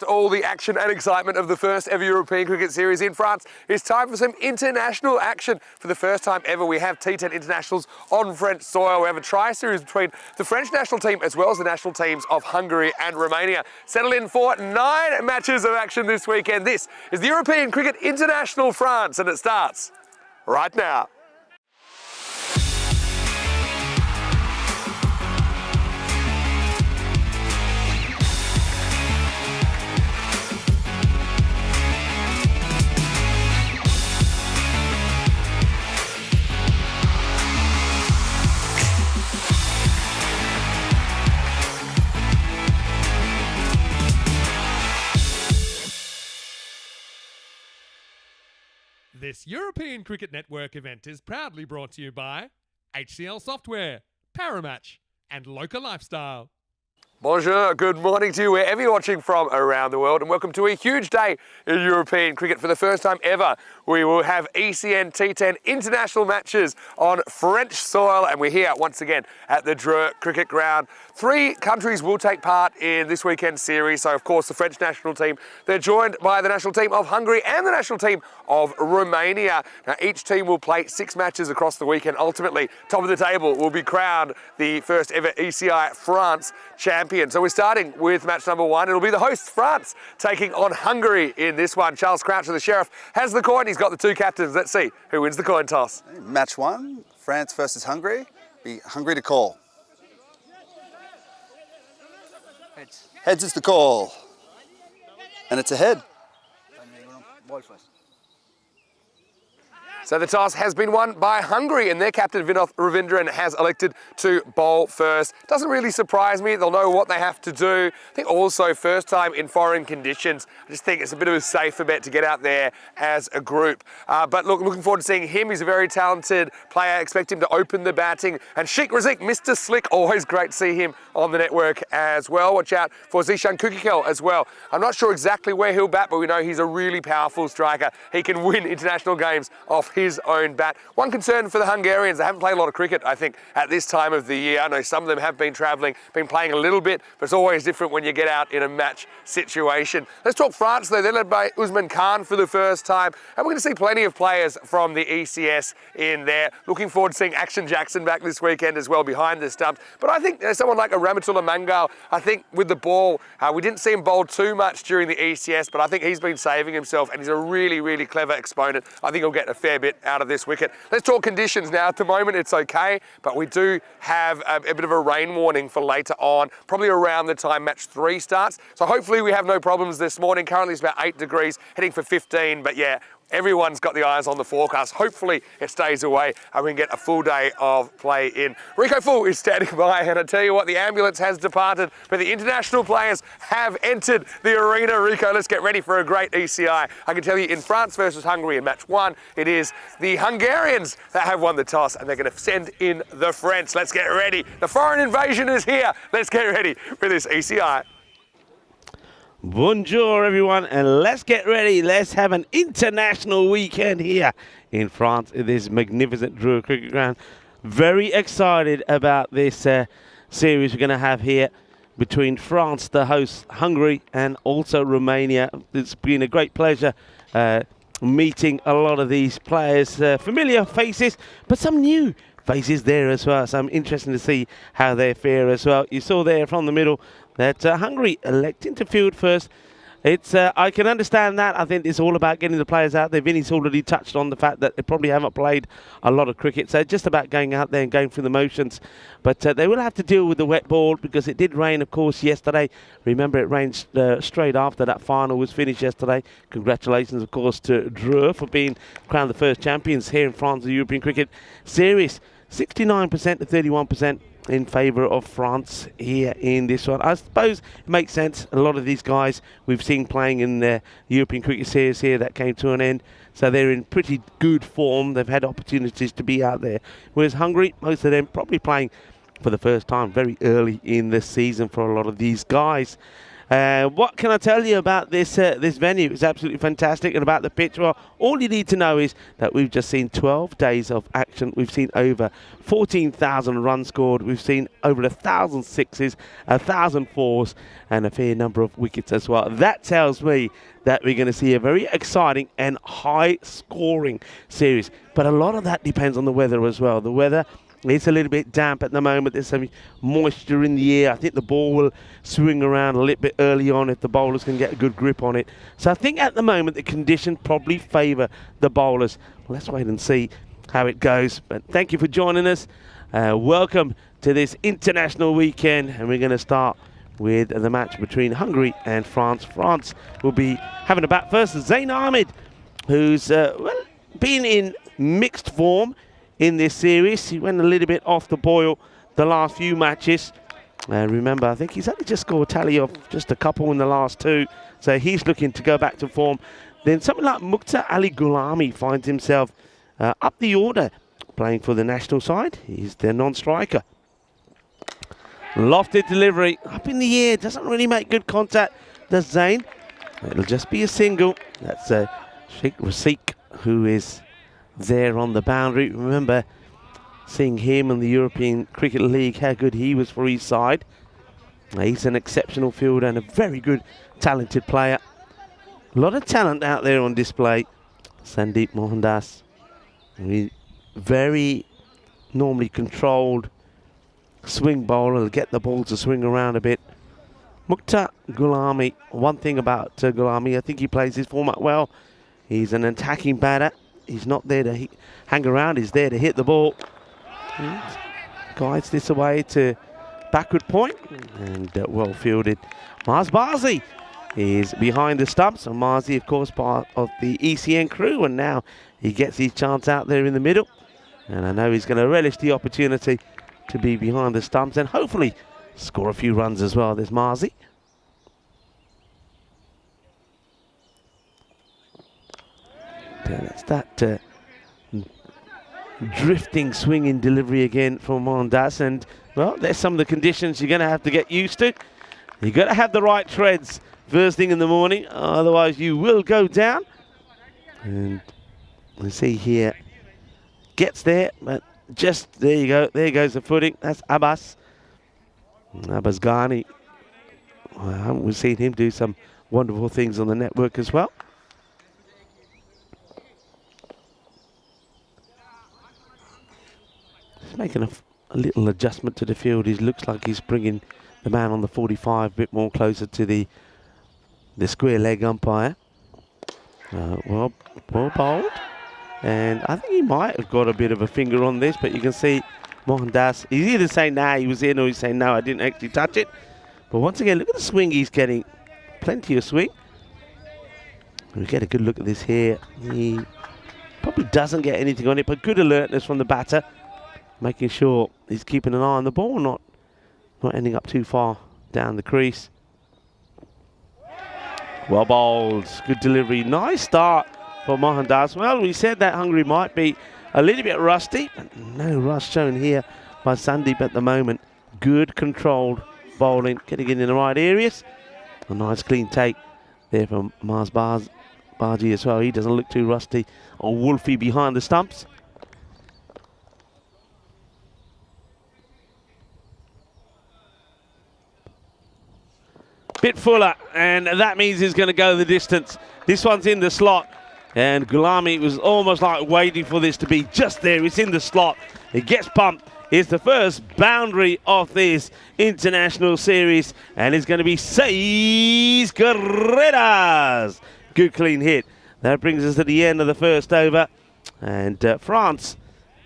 All the action and excitement of the first ever European cricket series in France. It's time for some international action. For the first time ever, we have T10 internationals on French soil. We have a tri-series between the French national team as well as the national teams of Hungary and Romania. Settle in for 9 matches of action this weekend. This is the European Cricket International France, and it starts right now. This European Cricket Network event is proudly brought to you by HCL Software, Paramatch, and Local Lifestyle. Bonjour, good morning to you wherever you're watching from around the world, and welcome to a huge day in European cricket. For the first time ever, we will have ECN T10 international matches on French soil, and we're here once again at the Dreux Cricket Ground. 3 countries will take part in this weekend's series. So, of course, the French national team, they're joined by the national team of Hungary and the national team of Romania. Now, each team will play 6 matches across the weekend. Ultimately, top of the table will be crowned the first ever ECI France champion. So we're starting with match number 1. It'll be the hosts, France, taking on Hungary in this one. Charles Croucher, the Sheriff, has the coin. He's got the 2 captains. Let's see who wins the coin toss. Match 1, France versus Hungary. Be Hungary to call. Heads. Heads is the call. And it's a head. Ball first. So the toss has been won by Hungary, and their captain Vinod Ravindran has elected to bowl first. Doesn't really surprise me. They'll know what they have to do. I think also first time in foreign conditions. I just think it's a bit of a safer bet to get out there as a group. But looking forward to seeing him. He's a very talented player. Expect him to open the batting. And Sheikh Razik, Mr. Slick, always great to see him on the network as well. Watch out for Zishan Kukikel as well. I'm not sure exactly where he'll bat, but we know he's a really powerful striker. He can win international games off his own bat. One concern for the Hungarians, they haven't played a lot of cricket, I think, at this time of the year. I know some of them have been travelling, been playing a little bit, but it's always different when you get out in a match situation. Let's talk France, though. They're led by Usman Khan for the first time, and we're going to see plenty of players from the ECS in there. Looking forward to seeing Action Jackson back this weekend as well behind the stumps. But I think someone like a Ramatullah Mangal, I think with the ball, we didn't see him bowl too much during the ECS, but I think he's been saving himself, and he's a really, really clever exponent. I think he'll get a fair bit out of this wicket. Let's talk conditions now. At the moment, it's okay, but we do have a bit of a rain warning for later on, probably around the time match 3 starts. So hopefully we have no problems this morning. Currently it's about 8 degrees, heading for 15, but yeah, everyone's got the eyes on the forecast. Hopefully it stays away and we can get a full day of play in. Rico Full is standing by, and I tell you what, the ambulance has departed, but the international players have entered the arena. Rico, let's get ready for a great ECI. I can tell you in France versus Hungary in match 1, it is the Hungarians that have won the toss, and they're going to send in the French. Let's get ready. The foreign invasion is here. Let's get ready for this ECI. Bonjour everyone, and let's get ready. Let's have an international weekend here in France at this magnificent Dreux Cricket Ground. Very excited about this series we're going to have here between France, the host, Hungary, and also Romania. It's been a great pleasure meeting a lot of these players, familiar faces, but some new faces there as well. So I'm interested to see how they fare as well. You saw there from the middle that Hungary electing to field first. It's I can understand that. I think it's all about getting the players out there. Vinny's already touched on the fact that they probably haven't played a lot of cricket, so it's just about going out there and going through the motions. But they will have to deal with the wet ball because it did rain, of course, yesterday. Remember, it rained straight after that final was finished yesterday. Congratulations, of course, to Dreux for being crowned the first champions here in France, the European Cricket Series. 69% to 31%. In favour of France here in this one. I suppose it makes sense. A lot of these guys we've seen playing in the European Cricket Series here that came to an end, so they're in pretty good form. They've had opportunities to be out there, whereas Hungary, most of them probably playing for the first time very early in the season for a lot of these guys. What can I tell you about this this venue? It's absolutely fantastic. And about the pitch, well, all you need to know is that we've just seen 12 days of action. We've seen over 14,000 runs scored. We've seen over 1,000 sixes, 1,000 fours, and a fair number of wickets as well. That tells me that we're going to see a very exciting and high-scoring series. But a lot of that depends on the weather as well. The weather, it's a little bit damp at the moment. There's some moisture in the air. I think the ball will swing around a little bit early on if the bowlers can get a good grip on it. So I think at the moment the conditions probably favour the bowlers. Well, let's wait and see how it goes. But thank you for joining us. Welcome to this international weekend, and we're going to start with the match between Hungary and France. France will be having a bat first. Zain Ahmed, who's well, been in mixed form in this series. He went a little bit off the boil the last few matches. Remember, I think he's only just scored a tally of just a couple in the last two, so he's looking to go back to form. Then something like Mukhtar Ali Gulami finds himself up the order, playing for the national side. He's their non-striker. Lofted delivery, up in the air, doesn't really make good contact, does Zain. It'll just be a single. That's Sheikh Rasik, who is there on the boundary. Remember seeing him in the European Cricket League, how good he was for his side. He's an exceptional fielder and a very good, talented player. A lot of talent out there on display. Sandeep Mohandas, very normally controlled swing bowler, will get the ball to swing around a bit. Mukhtar Gulami, one thing about Gulami, I think he plays his format well. He's an attacking batter. He's not there to hang around, he's there to hit the ball. Guides this away to backward point, and well fielded. Mars Bazi is behind the stumps, and Marzi, of course, part of the ECN crew, and now he gets his chance out there in the middle. And I know he's going to relish the opportunity to be behind the stumps and hopefully score a few runs as well. There's Marzi. That's that drifting swinging delivery again from Mohandas, and well, there's some of the conditions you're going to have to get used to. You've got to have the right treads first thing in the morning, otherwise you will go down. And you see here, gets there, but just there you go. There goes the footing. That's Abbas Ghani. Well, we've seen him do some wonderful things on the network as well. He's making a little adjustment to the field. He looks like he's bringing the man on the 45 a bit more closer to the square leg umpire. Well bowled. And I think he might have got a bit of a finger on this, but you can see Mohandas, he's either saying, nah, he was in, or he's saying, no, I didn't actually touch it. But once again, look at the swing he's getting. Plenty of swing. We get a good look at this here. He probably doesn't get anything on it, but good alertness from the batter, making sure he's keeping an eye on the ball, not ending up too far down the crease. Well bowled, good delivery, nice start for Mohandas. Well, we said that Hungary might be a little bit rusty, but no rust shown here by Sandeep at the moment. Good controlled bowling, getting it in the right areas. A nice clean take there from Mars Baji as well. He doesn't look too rusty or wolfy behind the stumps. Bit fuller, and that means he's going to go the distance. This one's in the slot, and Gulami was almost like waiting for this to be just there. It's in the slot. It gets pumped. It's the first boundary of this international series, and it's going to be 6 carreras. Good clean hit. That brings us to the end of the first over, and France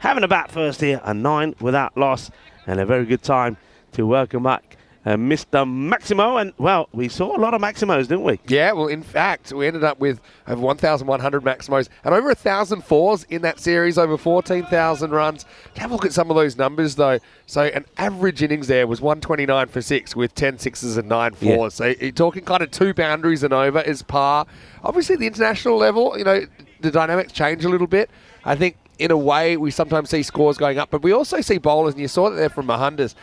having a bat first here, a 9 without loss, and a very good time to welcome back Mr. Maximo. And, well, we saw a lot of Maximos, didn't we? Yeah, well, in fact, we ended up with over 1,100 Maximos and over 1,000 fours in that series, over 14,000 runs. Have a look at some of those numbers, though. So an average innings there was 129 for 6 with 10 sixes and 9 fours. Yeah. So you're talking kind of 2 boundaries and over is par. Obviously, the international level, you know, the dynamics change a little bit. I think in a way we sometimes see scores going up, but we also see bowlers, and you saw it there from Mohandas.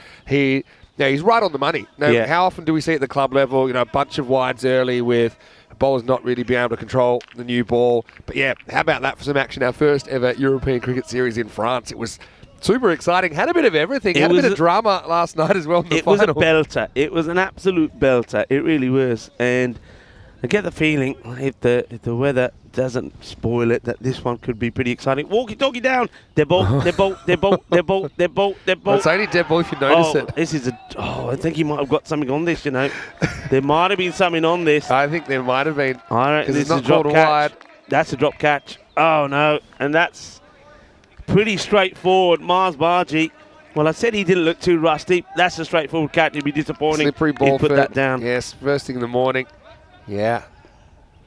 Yeah, he's right on the money. Now, Yeah. how often do we see at the club level, a bunch of wides early with bowlers not really being able to control the new ball? But yeah, how about that for some action? Our first ever European cricket series in France. It was super exciting. Had a bit of everything. Had a bit of drama last night as well in the final. It was a belter. It was an absolute belter. It really was. And I get the feeling, if the weather doesn't spoil it, that this one could be pretty exciting. Walkie-talkie down. They're bolt, they're bolt, they're bolt, they're bolt, they're bolt, they're bolt. It's only dead ball if you notice it. This is I think he might have got something on this, There might have been something on this. I think there might have been. I reckon this it's not is a drop called a catch. wide. That's a drop catch. Oh, no. And that's pretty straightforward. Mars Bargy. Well, I said he didn't look too rusty. That's a straightforward catch. It'd be disappointing. Slippery ball. He'd put that down. Yes, first thing in the morning. Yeah.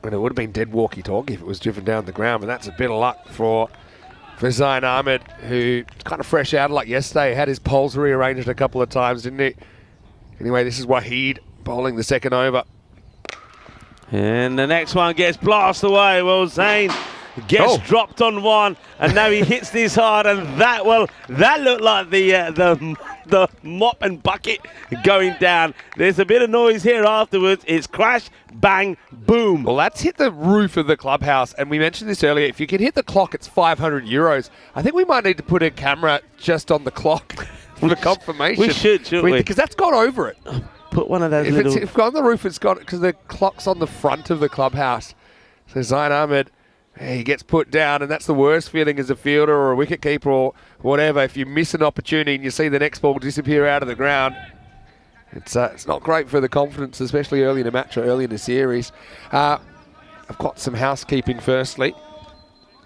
And it would have been dead walkie-talkie if it was driven down the ground, but that's a bit of luck for Zayn Ahmed, who kind of fresh out like yesterday. Had his poles rearranged a couple of times, didn't he? Anyway, this is Waheed bowling the second over. And the next one gets blasted away. Well, Zayn gets dropped on one, and now he hits this hard, and that looked like the mop and bucket going down. There's a bit of noise here afterwards. It's crash, bang, boom. Well, that's hit the roof of the clubhouse, and we mentioned this earlier. If you can hit the clock, it's 500 euros. I think we might need to put a camera just on the clock for the confirmation. We shouldn't we? Because that's gone over it. Put one of those If little... it's on the roof, it's got because the clock's on the front of the clubhouse. So Zayn Ahmed, he gets put down, and that's the worst feeling as a fielder or a wicketkeeper or whatever. If you miss an opportunity and you see the next ball disappear out of the ground, it's not great for the confidence, especially early in a match or early in a series. I've got some housekeeping firstly.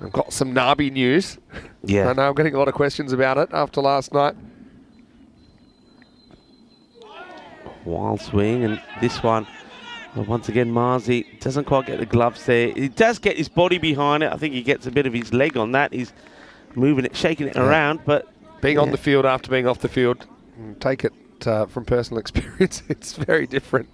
I've got some Nabi news. Yeah. I know I'm getting a lot of questions about it after last night. Wild swing, and this one, well, once again, Marzi doesn't quite get the gloves there. He does get his body behind it. I think he gets a bit of his leg on that. He's moving it, shaking it around, but... Being on the field after being off the field, take it from personal experience, it's very different.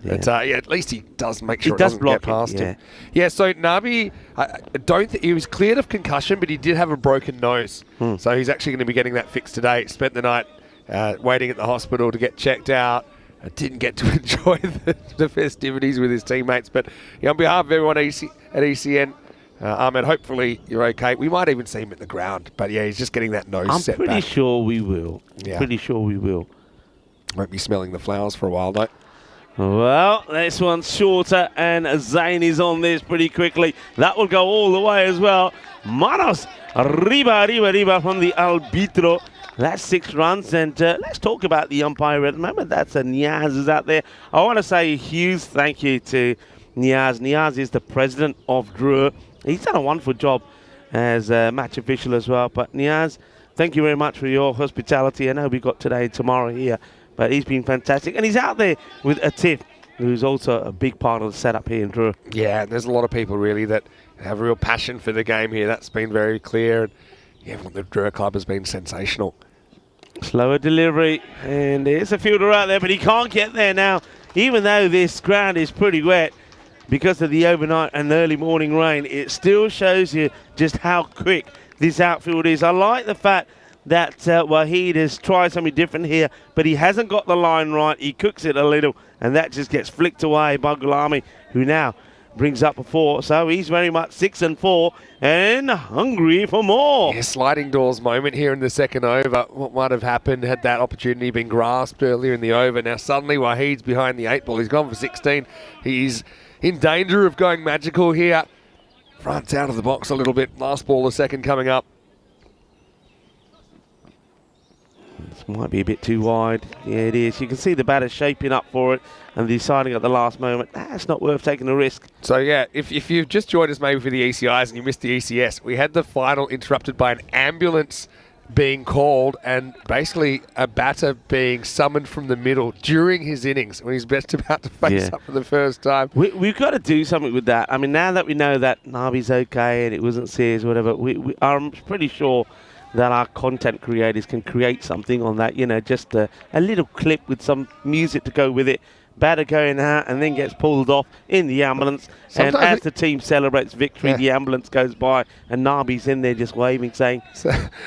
Yeah. But at least he does make sure He it does doesn't block get past it, him. Yeah, so Nabi, I don't think he was cleared of concussion, but he did have a broken nose. So he's actually going to be getting that fixed today. Spent the night waiting at the hospital to get checked out. Didn't get to enjoy the festivities with his teammates. But on behalf of everyone at ECN, Ahmed, hopefully you're okay. We might even see him at the ground. But yeah, he's just getting that nose set back. I'm pretty sure we will. Yeah. Pretty sure we will. Won't be smelling the flowers for a while, though. Well, this one's shorter, and Zayn is on this pretty quickly. That will go all the way as well. Manos, arriba from the arbitro. That's 6 runs, and let's talk about the umpire at the moment. That's Niaz is out there. I want to say a huge thank you to Niaz. Niaz is the president of Dreux. He's done a wonderful job as a match official as well. But Niaz, thank you very much for your hospitality. I know we got today and tomorrow here, but he's been fantastic. And he's out there with Atif, who's also a big part of the setup here in Dreux. Yeah, there's a lot of people really that have a real passion for the game here. That's been very clear. And yeah, the Dreux club has been sensational. Slower delivery, and there's a fielder out there, but he can't get there now. Even though this ground is pretty wet because of the overnight and early morning rain, it still shows you just how quick this outfield is. I like the fact that Waheed has tried something different here, but he hasn't got the line right. He cooks it a little, and that just gets flicked away by Gulami, who now brings up a 4. So he's very much 6 and 4 and hungry for more. Yeah, sliding doors moment here in the second over. What might have happened had that opportunity been grasped earlier in the over? Now suddenly Waheed's behind the 8 ball. He's gone for 16. He's in danger of going magical here. Front's out of the box a little bit. Last ball, the second coming up. This might be a bit too wide. Yeah, it is. You can see the batter shaping up for it and deciding at the last moment, that's not worth taking a risk. So, yeah, if you've just joined us maybe for the ECIs and you missed the ECS, we had the final interrupted by an ambulance being called and basically a batter being summoned from the middle during his innings when he's just about to face up for the first time. We've got to do something with that. I mean, now that we know that Nabi's okay and it wasn't serious, whatever, I'm pretty sure that our content creators can create something on that, just a little clip with some music to go with it, batter going out and then gets pulled off in the ambulance. And as the team celebrates victory, the ambulance goes by and Nabi's in there just waving, saying,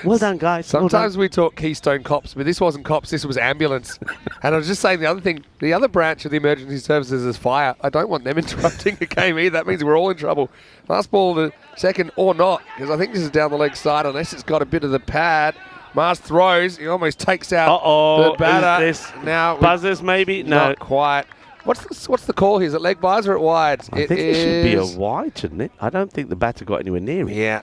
well done, guys. Sometimes we talk Keystone Cops, but this wasn't Cops, this was ambulance. And I was just saying the other thing, the other branch of the emergency services is fire. I don't want them interrupting a game either. That means we're all in trouble. Last ball to second or not, because I think this is down the leg side unless it's got a bit of the pad. Mars throws. He almost takes out the batter. Is this now buzzers maybe? No. Not quite. What's the call here? Is it leg buys or at wide? I think it should be a wide, shouldn't it? I don't think the batter got anywhere near it. Yeah.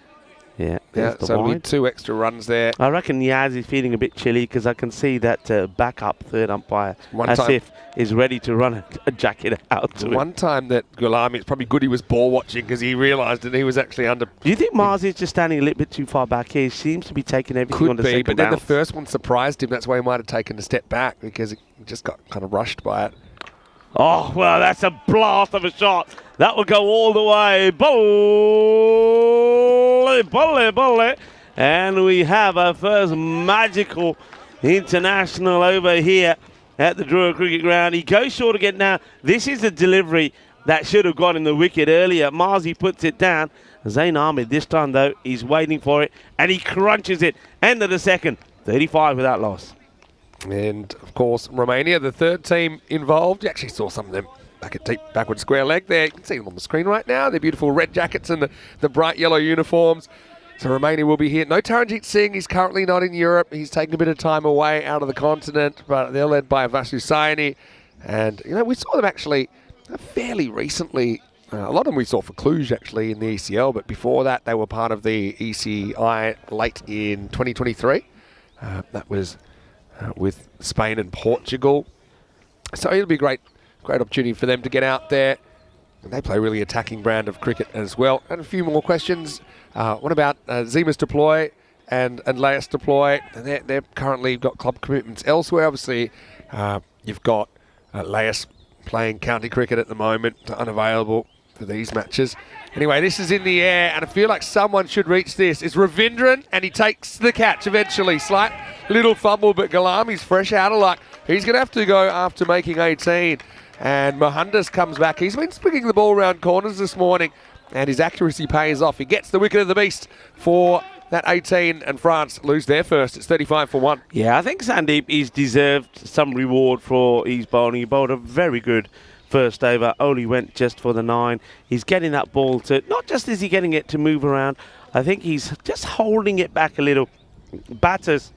Yeah, so we need 2 extra runs there. I reckon Yaz is feeling a bit chilly because I can see that backup third umpire if is ready to run a jacket out to One time that Gulami, it's probably good he was ball watching because he realised that he was actually under. Do you think Mars is just standing a little bit too far back here? He seems to be taking everything on the second but then bounce. the first one surprised him. That's why he might have taken a step back because he just got kind of rushed by it. Oh, well, that's a blast of a shot. That will go all the way. Bully. And we have our first magical international over here at the Drua Cricket Ground. He goes short again now. This is a delivery that should have gone in the wicket earlier. Marzi puts it down. Zain Ahmed this time, though, he's waiting for it. And he crunches it. End of the second. 35 without loss. And, of course, Romania, the third team involved. You actually saw some of them back at deep backward square leg there. You can see them on the screen right now. Their beautiful red jackets and the bright yellow uniforms. So Romania will be here. No Taranjit Singh. He's currently not in Europe. He's taking a bit of time away out of the continent. But they're led by Vasu Saini. And, we saw them actually fairly recently. A lot of them we saw for Cluj, actually, in the ECL. But before that, they were part of the ECI late in 2023. That was with Spain and Portugal. So it'll be a great opportunity for them to get out there. And they play a really attacking brand of cricket as well. And a few more questions. What about Zemas Deploy and Laius Deploy? They're currently got club commitments elsewhere. Obviously, you've got Laius playing county cricket at the moment, unavailable for these matches. Anyway, this is in the air, and I feel like someone should reach this. It's Ravindran, and he takes the catch eventually. Slight little fumble, but Gulami's fresh out of luck. He's going to have to go after making 18. And Mohandas comes back. He's been swinging the ball around corners this morning, and his accuracy pays off. He gets the wicket of the beast for that 18, and France lose their first. It's 35 for 1. Yeah, I think Sandeep, he's deserved some reward for his bowling. He bowled a very good first over. Only went just for the 9. He's getting that ball to, not just is he getting it to move around, I think he's just holding it back a little. Batters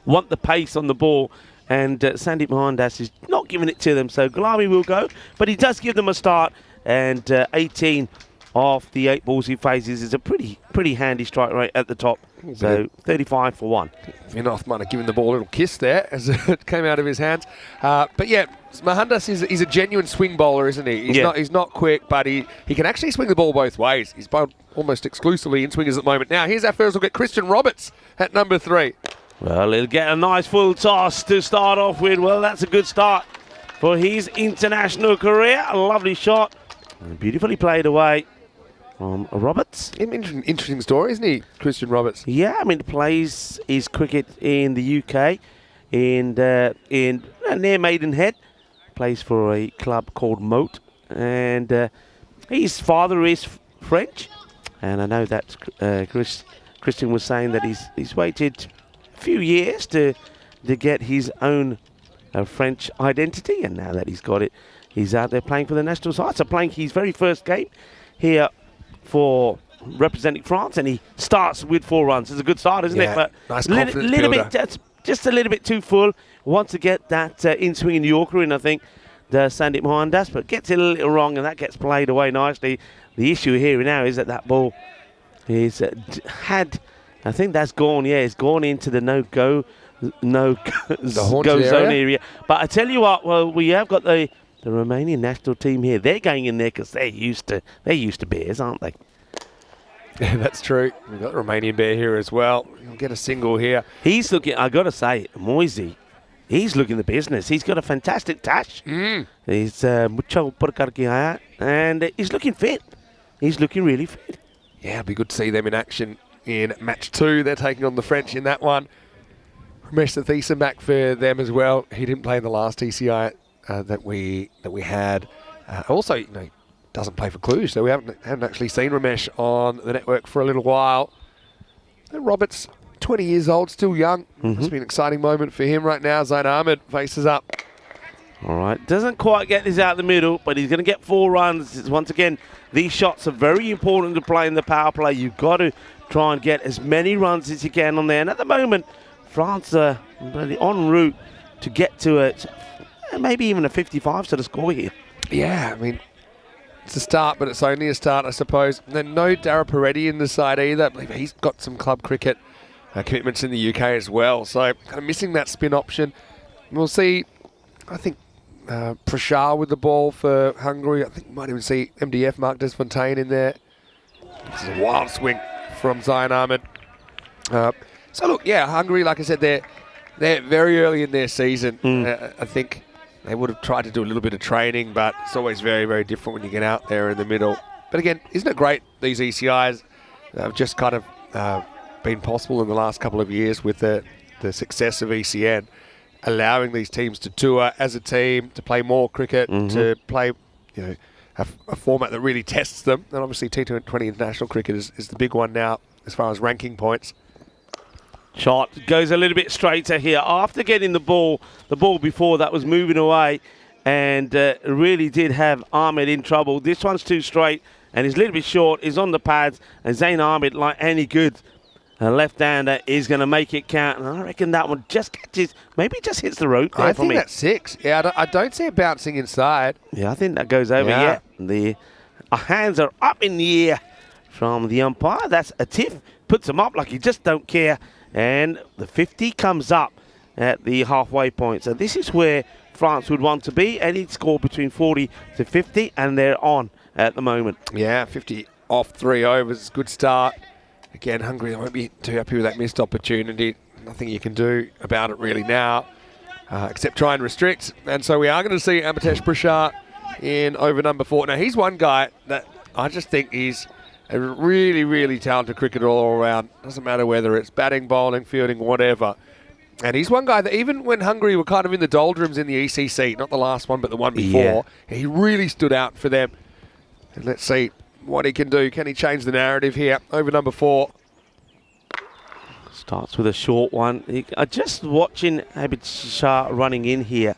want the pace on the ball, and Sandeep Mohandas is not giving it to them. So Gulami will go, but he does give them a start, and 18 off the 8 balls he faces is a pretty handy strike rate at the top. So 35 for 1. Vinoth might have given the ball a little kiss there as it came out of his hands. But yeah, Mohandas is a genuine swing bowler, isn't he? He's not quick, but he can actually swing the ball both ways. He's bowled almost exclusively in swingers at the moment. Now, here's our first look at Christian Roberts at number 3. Well, he'll get a nice full toss to start off with. Well, that's a good start for his international career. A lovely shot. Beautifully played away from Roberts. Interesting story, isn't he, Christian Roberts? Yeah, I mean, he plays his cricket in the UK, in near Maidenhead. Plays for a club called Moat. And his father is French. And I know that Christian was saying that he's waited few years to get his own French identity, and now that he's got it, he's out there playing for the national side. So playing his very first game here for representing France, and he starts with 4 runs. It's a good start, isn't it? But nice confidence builder. Just a little bit too full. Wants to get that in-swing in Yorker in, I think, the Sandeep Mohandas, but gets it a little wrong, and that gets played away nicely. The issue here now is that ball is I think that's gone. Yeah, it's gone into the no-go zone area. But I tell you what, well, we have got the Romanian national team here. They're going in there because they're used to bears, aren't they? Yeah, that's true. We've got the Romanian bear here as well. He'll get a single here. He's looking. I got to say, Moisey, he's looking the business. He's got a fantastic touch. He's mucho por carquillar, and he's looking fit. He's looking really fit. Yeah, it'd be good to see them in action in match 2. They're taking on the French in that one. Ramesh Sathisen back for them as well. He didn't play in the last ECI that we had. Also, you know, doesn't play for Cluj, so we haven't actually seen Ramesh on the network for a little while. And Robert's 20 years old, still young. Must be an exciting moment for him right now. Zain Ahmed faces up. All right, doesn't quite get this out the middle, but he's going to get 4 runs. Once again, these shots are very important to play in the power play. You've got to try and get as many runs as you can on there. And at the moment, France are really en route to get to maybe even a 55 to the score here. Yeah, I mean, it's a start, but it's only a start, I suppose. And then no Dara Peretti in the side either. I believe he's got some club cricket commitments in the UK as well. So kind of missing that spin option. We'll see, I think, Prashar with the ball for Hungary. I think we might even see MDF Mark Desfontaine in there. This is a wild swing from Zain Ahmed. So look, yeah, Hungary, like I said, they're very early in their season. I think they would have tried to do a little bit of training, but it's always very, very different when you get out there in the middle. But again, isn't it great, these ECIs have just kind of been possible in the last couple of years with the success of ECN, allowing these teams to tour as a team, to play more cricket, to play, you know, a format that really tests them. And obviously T20 international cricket is the big one now as far as ranking points. Shot goes a little bit straighter here after getting the ball before that was moving away, and really did have Ahmed in trouble. This one's too straight and he's a little bit short. He's on the pads, and Zain Ahmed, like any good left-hander, is going to make it count. And I reckon that one just catches, maybe just hits the rope there. I think that's 6. Yeah, I don't see it bouncing inside. Yeah, I think that goes over. Yeah, the hands are up in the air from the umpire. That's a tiff. Puts them up like you just don't care. And the 50 comes up at the halfway point. So this is where France would want to be. Any score between 40 to 50, and they're on at the moment. Yeah, 50 off 3 overs. Good start. Again, Hungary won't be too happy with that missed opportunity. Nothing you can do about it really now, except try and restrict. And so we are going to see Amitesh Prashar in over number 4. Now, he's one guy that I just think he's a really, really talented cricketer all around. Doesn't matter whether it's batting, bowling, fielding, whatever. And he's one guy that even when Hungary were kind of in the doldrums in the ECC, not the last one, but the one before, he really stood out for them. And let's see what he can do. Can he change the narrative here? Over number 4. Starts with a short one. Just watching Abid Shah running in here,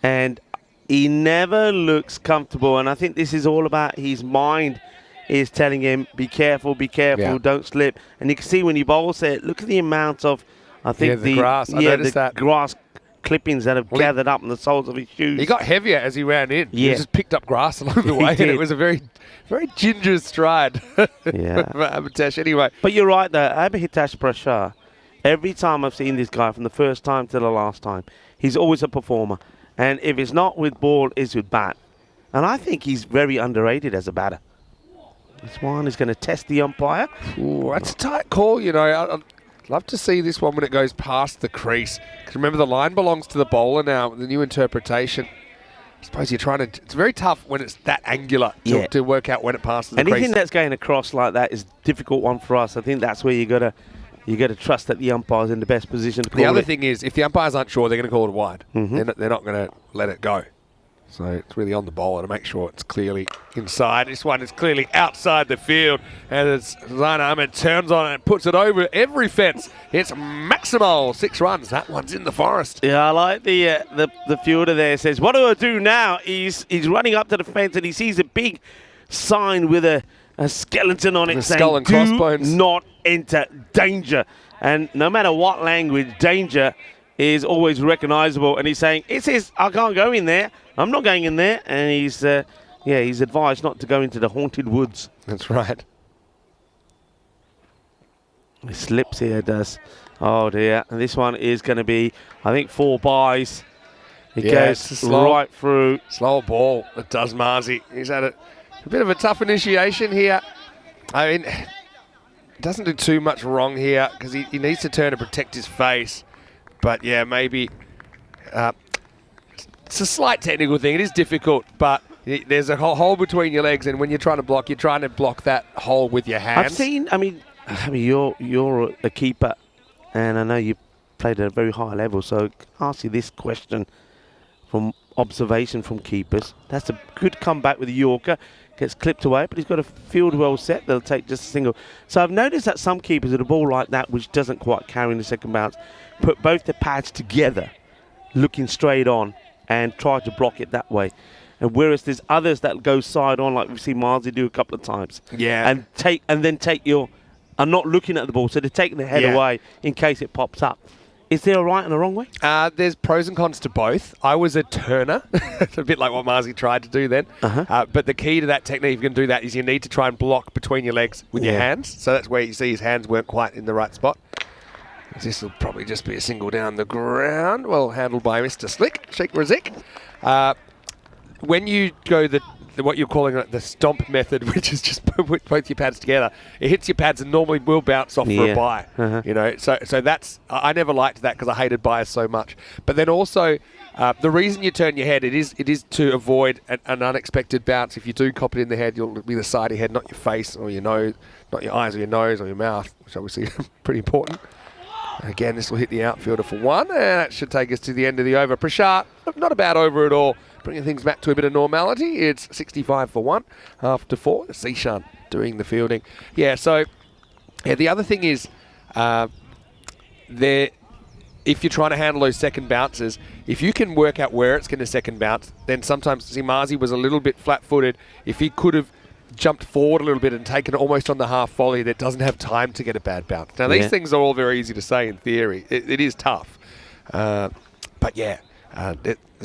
and he never looks comfortable. And I think this is all about his mind is telling him, be careful, don't slip. And you can see when he bowls it, look at the amount of, I think, the grass. I noticed that. Grass clippings that have gathered up in the soles of his shoes. He got heavier as he ran in. He just picked up grass along the way, and it was a very, very ginger stride for Amitesh anyway. But you're right, though. Amitesh Prashar, every time I've seen this guy, from the first time to the last time, he's always a performer. And if it's not with ball, it's with bat. And I think he's very underrated as a batter. This one is going to test the umpire. Ooh, that's a tight call, you know. I'd love to see this one when it goes past the crease. Because remember, the line belongs to the bowler now with the new interpretation. I suppose you're trying to... It's very tough when it's that angular to work out when it passes the crease. Anything that's going across like that is a difficult one for us. I think that's where you got to trust that the umpire's in the best position to call it. The other thing is, if the umpires aren't sure, they're going to call it wide. They're not going to let it go. So it's really on the bowler to make sure it's clearly inside. This one is clearly outside the field. And as Zain Ahmed turns on it and puts it over every fence, it's Maximal. 6 runs. That one's in the forest. Yeah, I like the fielder there. Says, what do I do now? He's running up to the fence and he sees a big sign with a skeleton on it saying, skull and crossbones. Do not enter danger. And no matter what language, danger is always recognizable. And he's saying, it says I can't go in there. I'm not going in there. And he's advised not to go into the haunted woods. That's right. He slips here, does. Oh dear. And this one is going to be, I think, 4 byes. It goes right through. Slow ball. It does Marzi. He's had a bit of a tough initiation here. I mean, doesn't do too much wrong here because he needs to turn and protect his face. But yeah, maybe it's a slight technical thing. It is difficult, but there's a hole between your legs, and when you're trying to block that hole with your hands. I've seen. I mean, you're a keeper, and I know you played at a very high level. So I'll ask you this question: from observation from keepers. That's a good comeback with the Yorker. Gets clipped away, but he's got a field well set. They'll take just a single. So I've noticed that some keepers with a ball like that, which doesn't quite carry in the second bounce, put both the pads together, looking straight on, and try to block it that way. And whereas there's others that go side on, like we've seen Marzi do a couple of times. Yeah. And then take your, are not looking at the ball, so they're taking the head away in case it pops up. Is there a right and a wrong way? There's pros and cons to both. I was a turner. It's a bit like what Marzi tried to do then. But the key to that technique, if you can do that, is you need to try and block between your legs with your hands. So that's where you see his hands weren't quite in the right spot. This will probably just be a single down the ground. Well handled by Mr. Slick, Sheikh Razik. When you go what you're calling the stomp method, which is just put both your pads together, it hits your pads and normally will bounce off for a bye. You know, so that's, I never liked that because I hated byes so much. But then also, the reason you turn your head, it is to avoid an unexpected bounce. If you do cop it in the head, you'll be the side of your head, not your face or your nose, not your eyes or your nose or your mouth, which obviously is pretty important. Again, this will hit the outfielder for one, and that should take us to the end of the over. Prashant, not a bad over at all. Bringing things back to a bit of normality. It's 65 for one after 4. Sishan doing the fielding. Yeah, so the other thing is if you're trying to handle those second bounces, if you can work out where it's going to second bounce, then sometimes Marzi was a little bit flat-footed. If he could have jumped forward a little bit and taken it almost on the half volley, that doesn't have time to get a bad bounce. Now, these things are all very easy to say in theory. It is tough. But yeah, I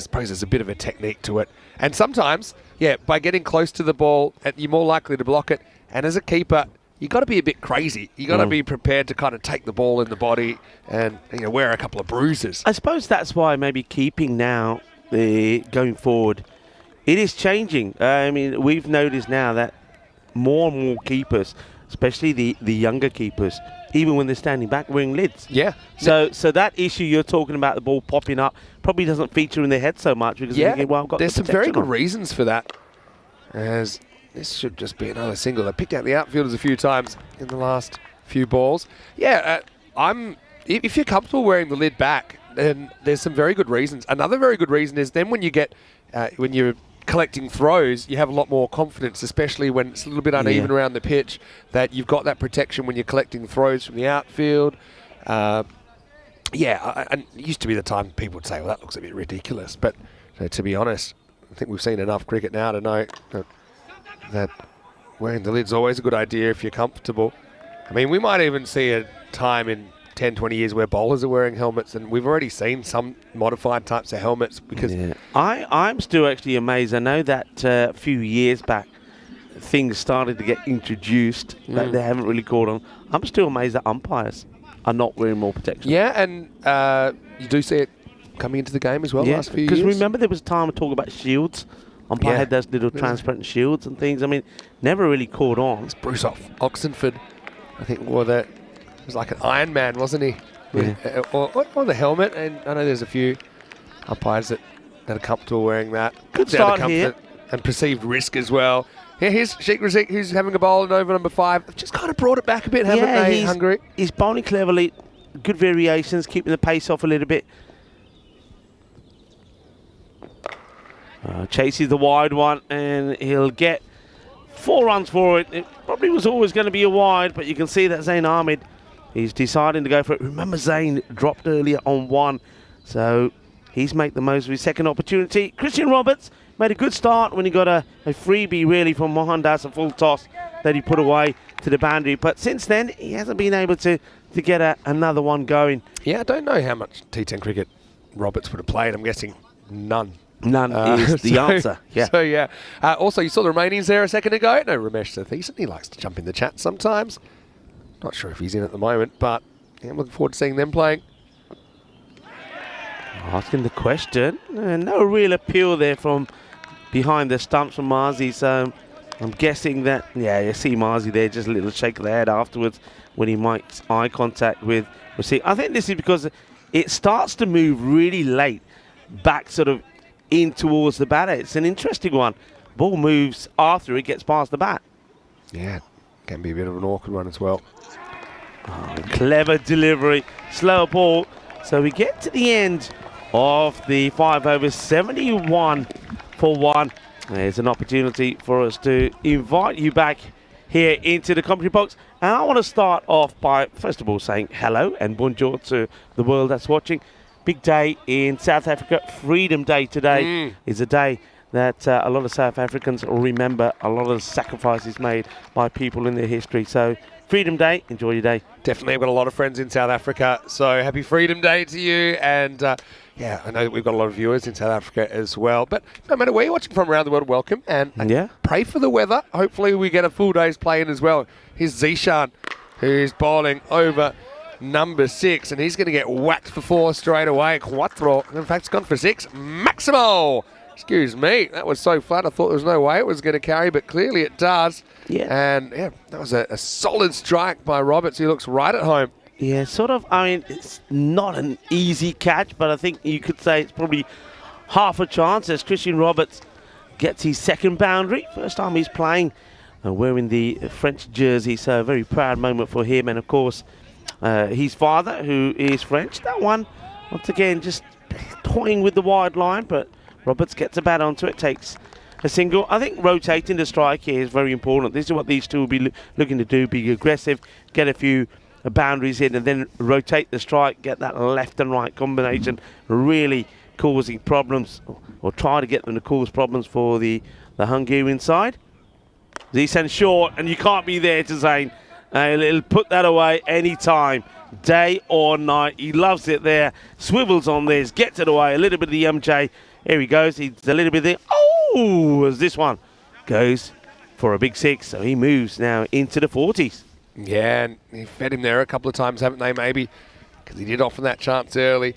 suppose there's a bit of a technique to it. And sometimes, by getting close to the ball, you're more likely to block it. And as a keeper, you've got to be a bit crazy. You've got to be prepared to kind of take the ball in the body and wear a couple of bruises. I suppose that's why maybe keeping now, going forward, it is changing. I mean, we've noticed now that more and more keepers, especially the younger keepers, even when they're standing back, wearing lids. Yeah. So that issue you're talking about, the ball popping up, probably doesn't feature in their head so much because they're thinking, well, I've got there's the some very good on. reasons for that. As this should just be another single. They picked out the outfielders a few times in the last few balls. Yeah, if you're comfortable wearing the lid back, then there's some very good reasons. Another very good reason is then when you get when you're collecting throws, you have a lot more confidence, especially when it's a little bit uneven around the pitch, that you've got that protection when you're collecting throws from the outfield. And it used to be the time people would say, well, that looks a bit ridiculous. But to be honest, I think we've seen enough cricket now to know that wearing the lid's always a good idea if you're comfortable. I mean, we might even see a time in 10, 20 years where bowlers are wearing helmets, and we've already seen some modified types of helmets because... Yeah. I'm still actually amazed. I know that a few years back, things started to get introduced that they haven't really called on. I'm still amazed that umpires are not wearing more protection. Yeah, and you do see it coming into the game as well last few years. Because remember there was a time we talked about shields. Umpire had those little transparent shields and things. I mean, never really caught on. It's Bruce Oxenford, I think, wore that. It was like an Iron Man, wasn't he? Yeah. Or the helmet. And I know there's a few umpires that are comfortable wearing that. Good start here. And perceived risk as well. Yeah, here's Sheikh Razik, who's having a bowl in over number 5. They've just kind of brought it back a bit, haven't they, Hungary? He's bowling cleverly. Good variations, keeping the pace off a little bit. Chases the wide one, and he'll get 4 runs for it. It probably was always going to be a wide, but you can see that Zain Ahmed, he's deciding to go for it. Remember, Zain dropped earlier on 1, so he's made the most of his second opportunity. Christian Roberts made a good start when he got a freebie, really, from Mohandas, a full toss that he put away to the boundary. But since then, he hasn't been able to get another one going. Yeah, I don't know how much T10 cricket Roberts would have played. I'm guessing none. None is the answer. Yeah. So, also, you saw the Romanians there a second ago. No, Ramesh Satheesan, he likes to jump in the chat sometimes. Not sure if he's in at the moment, but I'm looking forward to seeing them playing. Asking the question. No real appeal there from behind the stumps from Marzi. So I'm guessing that, you see Marzi there, just a little shake of the head afterwards when he makes eye contact with Razik. I think this is because it starts to move really late back sort of in towards the batter. It's an interesting one. Ball moves after it gets past the bat. Yeah, can be a bit of an awkward one as well. Clever delivery, slower ball. So we get to the end of the 5 overs, 71 for 1. There's an opportunity for us to invite you back here into the commentary box. And I want to start off by, first of all, saying hello and bonjour to the world that's watching. Big day in South Africa. Freedom Day today is a day that a lot of South Africans remember, a lot of the sacrifices made by people in their history. So Freedom Day, enjoy your day. Definitely, I've got a lot of friends in South Africa, so happy Freedom Day to you. And yeah, I know that we've got a lot of viewers in South Africa as well. But no matter where you're watching from around the world, welcome. And pray for the weather. Hopefully we get a full day's play in as well. Here's Zishan, who's bowling over number 6, and he's going to get whacked for 4 straight away. Cuatro, in fact, it's gone for 6. Maximo! Excuse me, that was so flat. I thought there was no way it was going to carry, but clearly it does. Yeah. And yeah, that was a solid strike by Roberts. He looks right at home. Yeah, sort of. I mean, it's not an easy catch, but I think you could say it's probably half a chance as Christian Roberts gets his second boundary. First time he's playing wearing the French jersey, so a very proud moment for him. And of course, his father, who is French. That one, once again, just toying with the wide line, but Roberts gets a bat onto it, takes a single. I think rotating the strike here is very important. This is what these two will be looking to do, be aggressive, get a few boundaries in, and then rotate the strike, get that left and right combination, really causing problems, or try to get them to cause problems for the Hungarian side. He sends short, and you can't be there to say, he'll put that away anytime, day or night. He loves it there, swivels on this, gets it away, a little bit of the MJ. Here he goes, he's a little bit there. Oh, as this one goes for a big 6, so he moves now into the 40s. Yeah, and he fed him there a couple of times, haven't they, maybe? Because he did offer that chance early.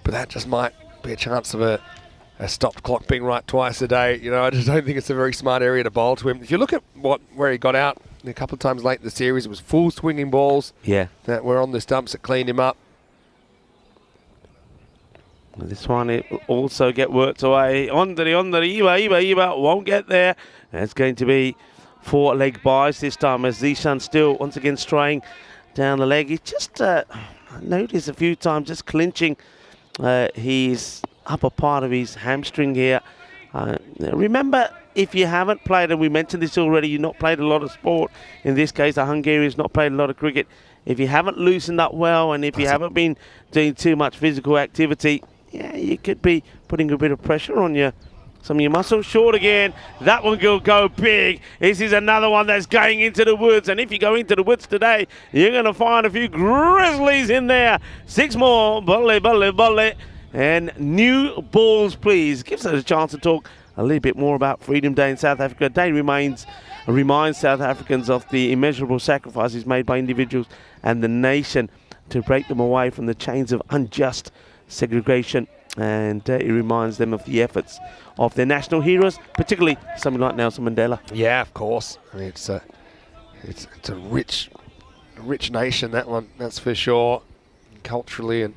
But that just might be a chance of a stopped clock being right twice a day. You know, I just don't think it's a very smart area to bowl to him. If you look at where he got out a couple of times late in the series, it was full swinging balls that were on the stumps that cleaned him up. This one, it will also get worked away. Iba won't get there. It's going to be 4 leg buys this time as Zishan still once again straying down the leg. He just noticed a few times just clinching his upper part of his hamstring here. Remember, if you haven't played, and we mentioned this already, you've not played a lot of sport. In this case, the Hungarians not played a lot of cricket. If you haven't loosened up well, and if you haven't been doing too much physical activity, yeah, you could be putting a bit of pressure on some of your muscles. Short again. That one will go big. This is another one that's going into the woods. And if you go into the woods today, you're going to find a few grizzlies in there. 6 more. Bully. And new balls, please. Gives us a chance to talk a little bit more about Freedom Day in South Africa. Day reminds South Africans of the immeasurable sacrifices made by individuals and the nation to break them away from the chains of unjust segregation, and it reminds them of the efforts of their national heroes, particularly something like Nelson Mandela. Yeah, of course. I mean, it's a rich nation, that one, that's for sure, culturally, and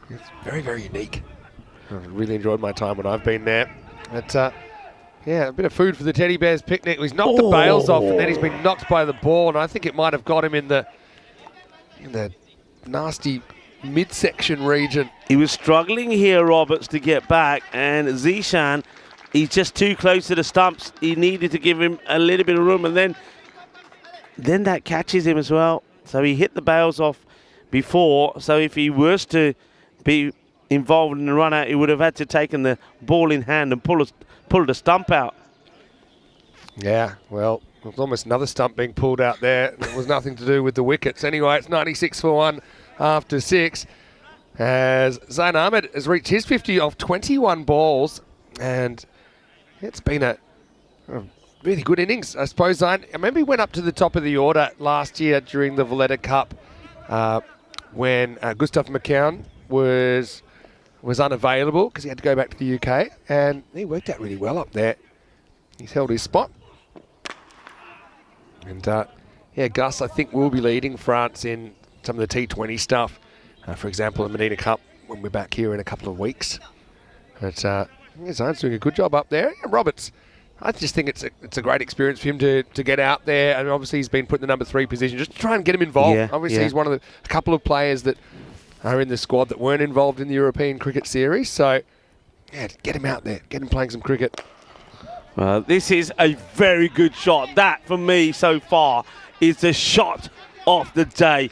it's very, very unique. I've really enjoyed my time when I've been there. But yeah, a bit of food for the teddy bears picnic. He's knocked the bails off, and then he's been knocked by the ball, and I think it might have got him in the nasty midsection region. He was struggling here, Roberts, to get back, and Zishan, he's just too close to the stumps. He needed to give him a little bit of room, and then that catches him as well. So he hit the bails off before, so if he was to be involved in the run out, he would have had to taken the ball in hand and pull the stump out. Yeah, well, it was almost another stump being pulled out there. It was nothing to do with the wickets. Anyway, it's 96 for 1 after 6, as Zain Ahmed has reached his 50 off 21 balls, and it's been a really good innings, I suppose. Zain, I remember he went up to the top of the order last year during the Valletta Cup when Gustav McCown was unavailable because he had to go back to the UK, and he worked out really well up there. He's held his spot. And yeah, Gus, I think, will be leading France in some of the T20 stuff. For example, the Medina Cup when we're back here in a couple of weeks. But Zain's doing a good job up there. Yeah, Roberts, I just think it's a great experience for him to get out there. And obviously he's been put in the number 3 position just to try and get him involved. Obviously he's one of a couple of players that are in the squad that weren't involved in the European Cricket Series. So, yeah, get him out there. Get him playing some cricket. This is a very good shot. That, for me, so far, is the shot of the day.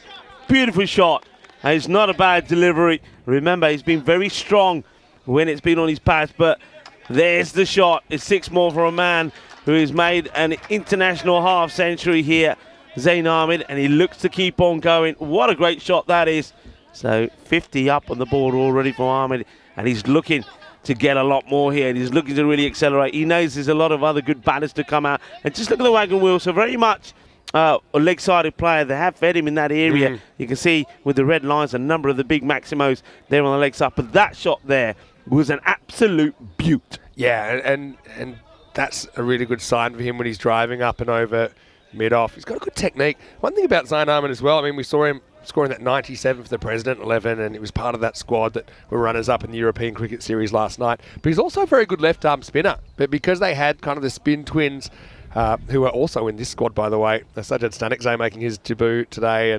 Beautiful shot. And it's not a bad delivery. Remember, he's been very strong when it's been on his path, but there's the shot. It's 6 more for a man who has made an international half century here, Zain Ahmed, and he looks to keep on going. What a great shot that is. So 50 up on the board already for Ahmed, and he's looking to get a lot more here, and he's looking to really accelerate. He knows there's a lot of other good batters to come out, and just look at the wagon wheel. So very much a leg-sided player. They have fed him in that area. You can see with the red lines a number of the big Maximos there on the leg side, but that shot there was an absolute beaut. Yeah, and that's a really good sign for him when he's driving up and over mid-off. He's got a good technique. One thing about Zain Ahmed as well, I mean, we saw him scoring that 97 for the President 11, and he was part of that squad that were runners-up in the European Cricket Series last night. But he's also a very good left-arm spinner. But because they had kind of the spin twins, who are also in this squad, by the way, Sajjad Stanikzai making his debut today,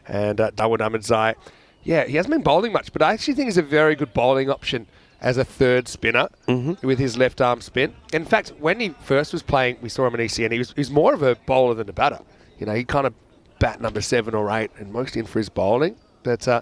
and Dawood Ahmedzai. Yeah, he hasn't been bowling much, but I actually think he's a very good bowling option as a third spinner with his left arm spin. In fact, when he first was playing, we saw him in ECI, and he was more of a bowler than a batter. You know, he kind of bat number 7 or 8 and mostly in for his bowling. But yeah,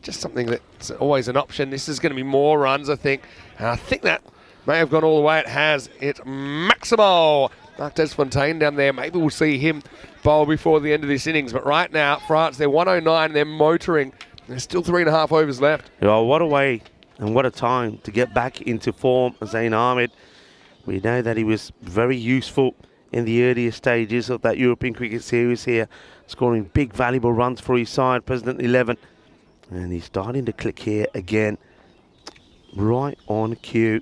just something that's always an option. This is going to be more runs, I think. And I think that may have gone all the way. It has. It's Maximo. Marc Desfontaine down there. Maybe we'll see him bowl before the end of this innings. But right now, France, they're 109. They're motoring. There's still 3.5 overs left. Oh, what a way and what a time to get back into form, Zain Ahmed. We know that he was very useful in the earlier stages of that European Cricket Series here, scoring big, valuable runs for his side, President 11. And he's starting to click here again. Right on cue.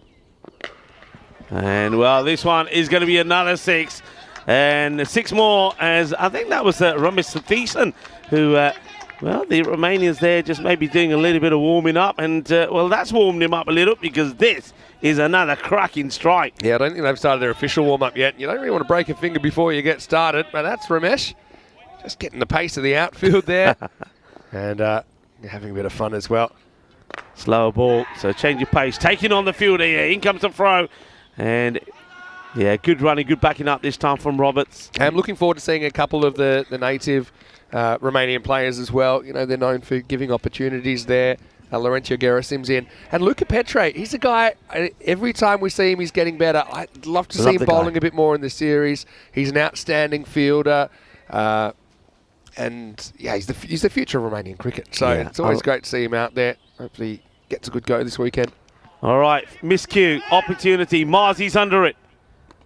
And, well, this one is going to be another 6. And 6 more, as I think that was Ramesh Satisan, who, well, the Romanians there just maybe doing a little bit of warming up. And, well, that's warmed him up a little because this is another cracking strike. Yeah, I don't think they've started their official warm-up yet. You don't really want to break a finger before you get started. But that's Ramesh. Just getting the pace of the outfield there. And having a bit of fun as well. Slower ball, so change of pace. Taking on the field here. In comes the throw. And, yeah, good running, good backing up this time from Roberts. I'm looking forward to seeing a couple of the native Romanian players as well. You know, they're known for giving opportunities there. Laurentiu Gerasim's in. And Luca Petre, he's a guy, every time we see him, he's getting better. I'd love to see him bowling a bit more in the series. He's an outstanding fielder. And, yeah, he's the future of Romanian cricket. So it's always great to see him out there. Hopefully he gets a good go this weekend. All right, miscue, opportunity. Marzi's under it.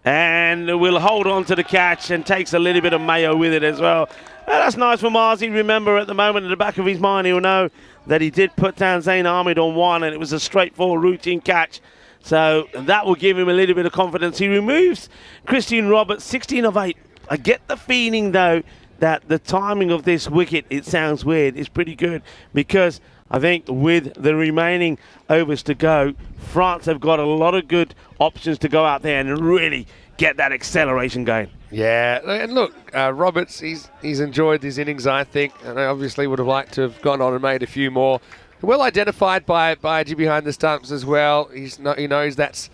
And will hold on to the catch and takes a little bit of mayo with it as well. That's nice for Marzi. Remember, at the moment, in the back of his mind, he'll know that he did put down Zain Ahmed on 1, and it was a straightforward routine catch. So that will give him a little bit of confidence. He removes Christian Roberts, 16 of 8. I get the feeling, though, that the timing of this wicket, it sounds weird, is pretty good because I think with the remaining overs to go, France have got a lot of good options to go out there and really get that acceleration going. Yeah, and look, Roberts, he's enjoyed his innings, I think, and I obviously would have liked to have gone on and made a few more. Well identified by G behind the stumps as well. He knows that's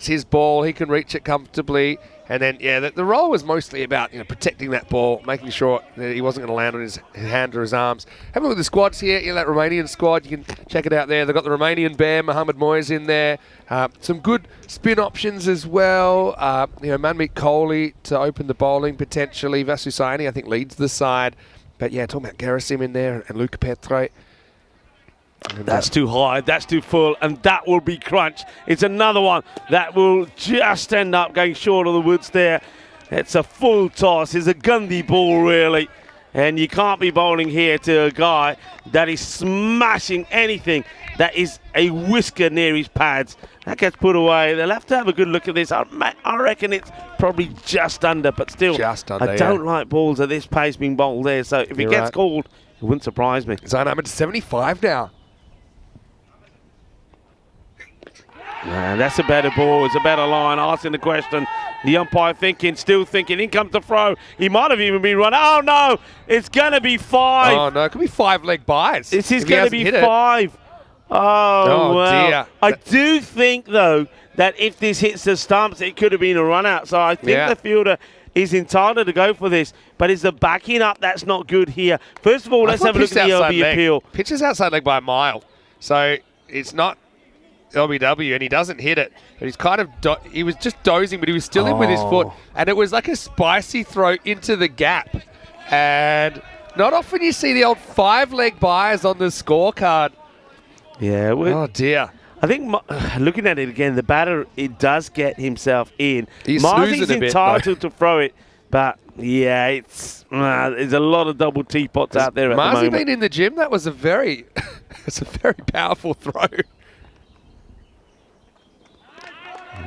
his ball. He can reach it comfortably. And then, yeah, the role was mostly about protecting that ball, making sure that he wasn't going to land on his hand or his arms. Have a look at the squads here. That Romanian squad, you can check it out there. They've got the Romanian bear, Mohamed Moyes, in there. Some good spin options as well. Manmeet Kohli to open the bowling potentially. Vasu Saini, I think, leads the side. But yeah, talking about Gerasim in there and Luca Petre. That's too high, that's too full, and that will be crunch. It's another one that will just end up going short of the woods there. It's a full toss. It's a Gandhi ball, really. And you can't be bowling here to a guy that is smashing anything that is a whisker near his pads. That gets put away. They'll have to have a good look at this. I reckon it's probably just under, but still, just under, I don't like balls at this pace being bowled there. So if it gets called, it wouldn't surprise me. Zain Ahmed 75 now. And that's a better ball. It's a better line. Asking the question. The umpire thinking, still thinking. In comes the throw. He might have even been run. Oh, no. It's going to be 5. Oh, no. It could be 5 leg buys. This is going to be 5. Oh, well. Dear. I do think, though, that if this hits the stumps, it could have been a run out. So I think the fielder is entitled to go for this. But is the backing up that's not good here? First of all, let's have a look at the LB appeal. Pitches outside leg by a mile. So it's not LBW, and he doesn't hit it. But he's kind of, he was just dozing, but he was still in with his foot. And it was like a spicy throw into the gap. And not often you see the old 5 leg buys on the scorecard. Yeah. Oh, dear. I think looking at it again, the batter, it does get himself in. He's Marzi's a bit, entitled to throw it, but yeah, it's there's a lot of double teapots out there at the moment. Marzi been in the gym? That was a very, it's a very powerful throw.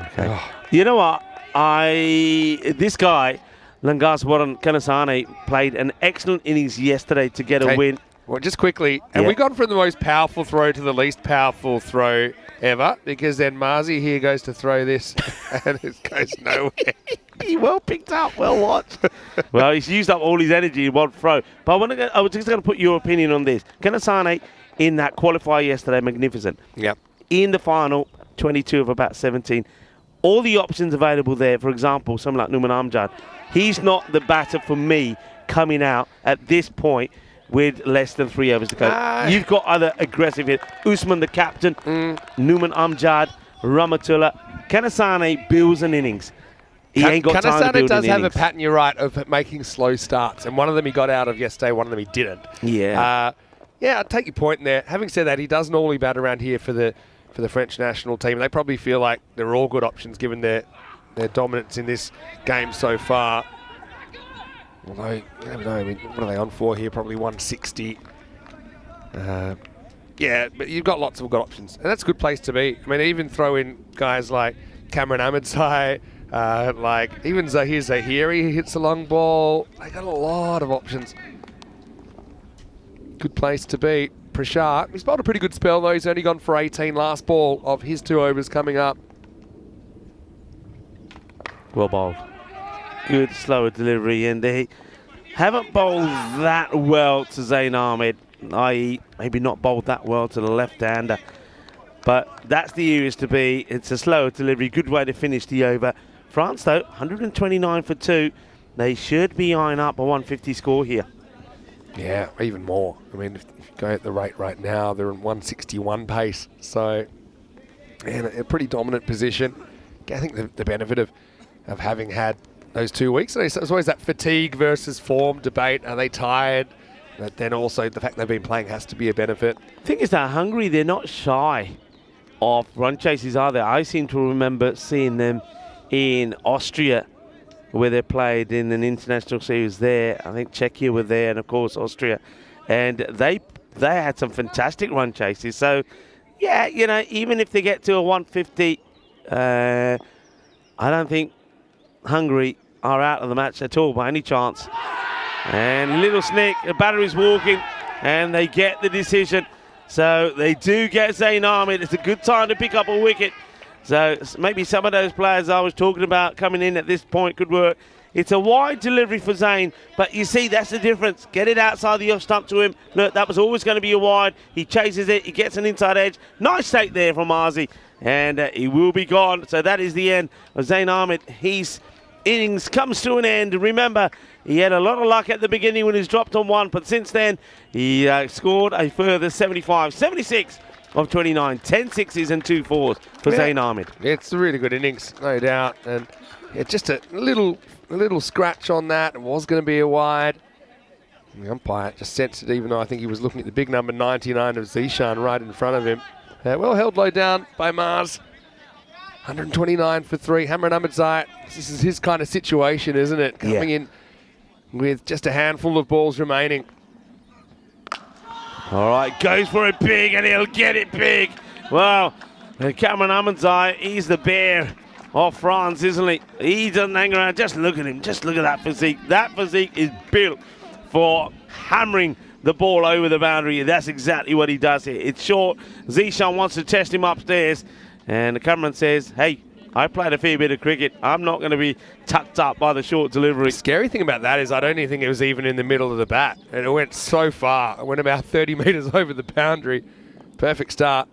Okay. Oh. You know what? This guy, Langaswaran Kanasane, played an excellent innings yesterday to get a win. Well, just quickly, have we gone from the most powerful throw to the least powerful throw ever? Because then Marzi here goes to throw this, and it goes nowhere. He well picked up, well watched. Well, he's used up all his energy in one throw. But I was just going to put your opinion on this. Kanasane, in that qualifier yesterday, magnificent. Yep. In the final, 22 of about 17. All the options available there, for example, someone like Numan Amjad, he's not the batter for me coming out at this point with less than 3 overs to go. You've got other aggressive hit. Usman, the captain, Numan Amjad, Ramatullah. Kanasane builds an innings. He ain't got time to build does an have innings. a pattern, you're right, of making slow starts. And one of them he got out of yesterday, one of them he didn't. Yeah. Yeah, I'll take your point in there. Having said that, he does normally bat around here for the French national team. They probably feel like they're all good options given their dominance in this game so far. Although, you never know. I mean, what are they on for here? Probably 160. Yeah, but you've got lots of good options. And that's a good place to be. I mean, even throw in guys like Cameron Ahmedzai, like even Zahir Zahiri, he hits a long ball. They got a lot of options. Good place to be. Prashad, he's bowled a pretty good spell though. He's only gone for 18 last ball of his 2 overs coming up. Well bowled. Good slower delivery, and they haven't bowled that well to Zain Ahmed, i.e. maybe not bowled that well to the left-hander. But that's the areas to be. It's a slower delivery, good way to finish the over. France though, 129 for 2. They should be eyeing up a 150 score here. Yeah, even more. I mean, if you go at the rate right now, they're in 161 pace. So, man, a pretty dominant position. I think the benefit of having had those 2 weeks, there's always that fatigue versus form debate. Are they tired? But then also the fact they've been playing has to be a benefit. The thing is that Hungary, they're not shy of run chases, are they? I seem to remember seeing them in Austria, where they played in an international series there. I think Czechia were there, and of course Austria, and they had some fantastic run chases. So, yeah, you know, even if they get to a 150, I don't think Hungary are out of the match at all by any chance. And little snick, the battery's walking, and they get the decision. So they do get Zain Ahmed. It's a good time to pick up a wicket. So maybe some of those players I was talking about coming in at this point could work. It's a wide delivery for Zain, but you see, that's the difference. Get it outside the off stump to him. Look, that was always going to be a wide. He chases it. He gets an inside edge. Nice take there from Marzi, and he will be gone. So that is the end of Zain Ahmed. His innings comes to an end. Remember, he had a lot of luck at the beginning when he's dropped on 1, but since then, he scored a further 75, 76 of 29, 10 sixes and 2 fours for Zain Ahmed. It's a really good innings, no doubt. And just a little scratch on that. It was going to be a wide. And the umpire just sensed it, even though I think he was looking at the big number 99 of Zishan right in front of him. Well held low down by Mars. 129 for 3. Cameron Ahmedzai. This is his kind of situation, isn't it? Coming in with just a handful of balls remaining. All right, goes for it big, and he'll get it big. Well, Cameron Ahmedzai, he's the bear of France, isn't he? He doesn't hang around. Just look at him. Just look at that physique. That physique is built for hammering the ball over the boundary. That's exactly what he does here. It's short. Zishan wants to test him upstairs. And the cameraman says, hey, I played a fair bit of cricket. I'm not going to be tucked up by the short delivery. The scary thing about that is I don't even think it was even in the middle of the bat. And it went so far. It went about 30 metres over the boundary. Perfect start.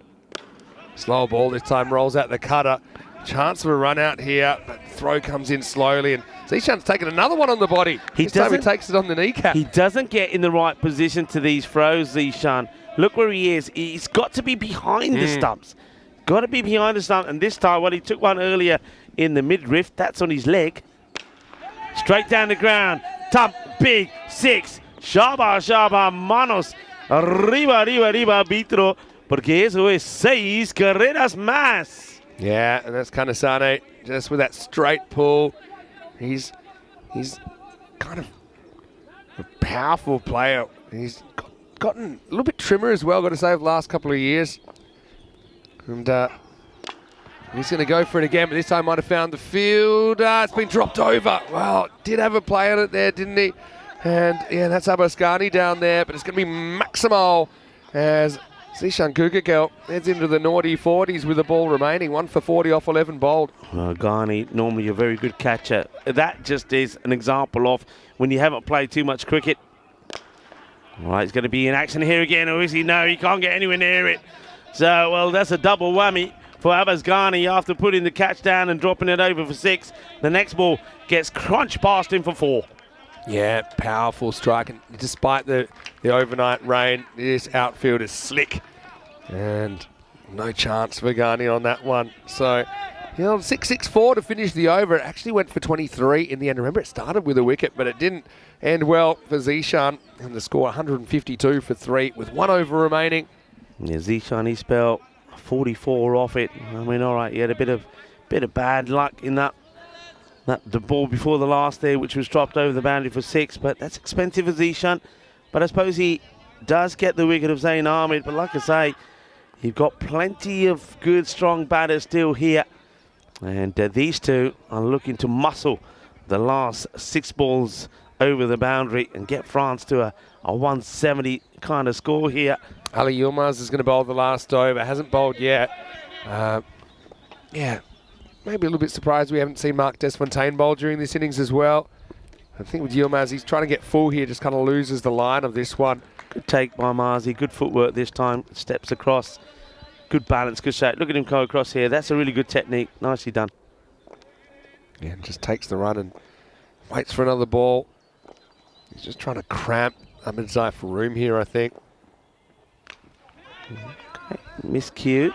Slow ball this time, rolls out the cutter. Chance of a run out here, but throw comes in slowly. And Zishan's taken another one on the body. This time he takes it on the kneecap. He doesn't get in the right position to these throws, Zishan. Look where he is. He's got to be behind the stumps. Got to be behind the stump. And this time, well, he took one earlier in the mid-rift. That's on his leg. Straight down the ground. Top, big, 6. Shaba, shaba, manos. Arriba, arriba, arriba, arbitro. Porque eso es 6 carreras más. Yeah, and that's Kanesane just with that straight pull. He's kind of a powerful player. He's gotten a little bit trimmer as well, got to say, over the last couple of years. And he's going to go for it again, but this time might have found the field. It's been dropped over. Well, did have a play on it there, didn't he? And yeah, that's Abasghani down there, but it's going to be Maximal as Zishan Kugakel heads into the naughty 40s with the ball remaining. 1 for 40 off 11 bowled. Ghani, normally a very good catcher. That just is an example of when you haven't played too much cricket. All right, he's going to be in action here again, or is he? No, he can't get anywhere near it. So, well, that's a double whammy for Abasghani after putting the catch down and dropping it over for 6. The next ball gets crunched past him for 4. Yeah, powerful strike. And despite the overnight rain, this outfield is slick. And no chance for Ghani on that one. So, 6-6-4 to finish the over. It actually went for 23 in the end. Remember, it started with a wicket, but it didn't end well for Zishan. And the score 152 for 3 with 1 over remaining. Yeah, Zishan, he spelled 44 off it. I mean, all right, he had a bit of bad luck in that the ball before the last there, which was dropped over the boundary for 6. But that's expensive for Zishan. But I suppose he does get the wicket of Zain Ahmed. But like I say, you've got plenty of good, strong batters still here. And these two are looking to muscle the last 6 balls over the boundary and get France to a 170 kind of score here. Ali Yilmaz is going to bowl the last over. Hasn't bowled yet. Yeah, maybe a little bit surprised we haven't seen Mark Desfontaine bowl during this innings as well. I think with Yilmaz, he's trying to get full here, just kind of loses the line of this one. Good take by Marzi. Good footwork this time. Steps across. Good balance, good shot. Look at him go across here. That's a really good technique. Nicely done. Yeah, and just takes the run and waits for another ball. He's just trying to cramp Ahmedzai for room here, I think. Okay. Miscue.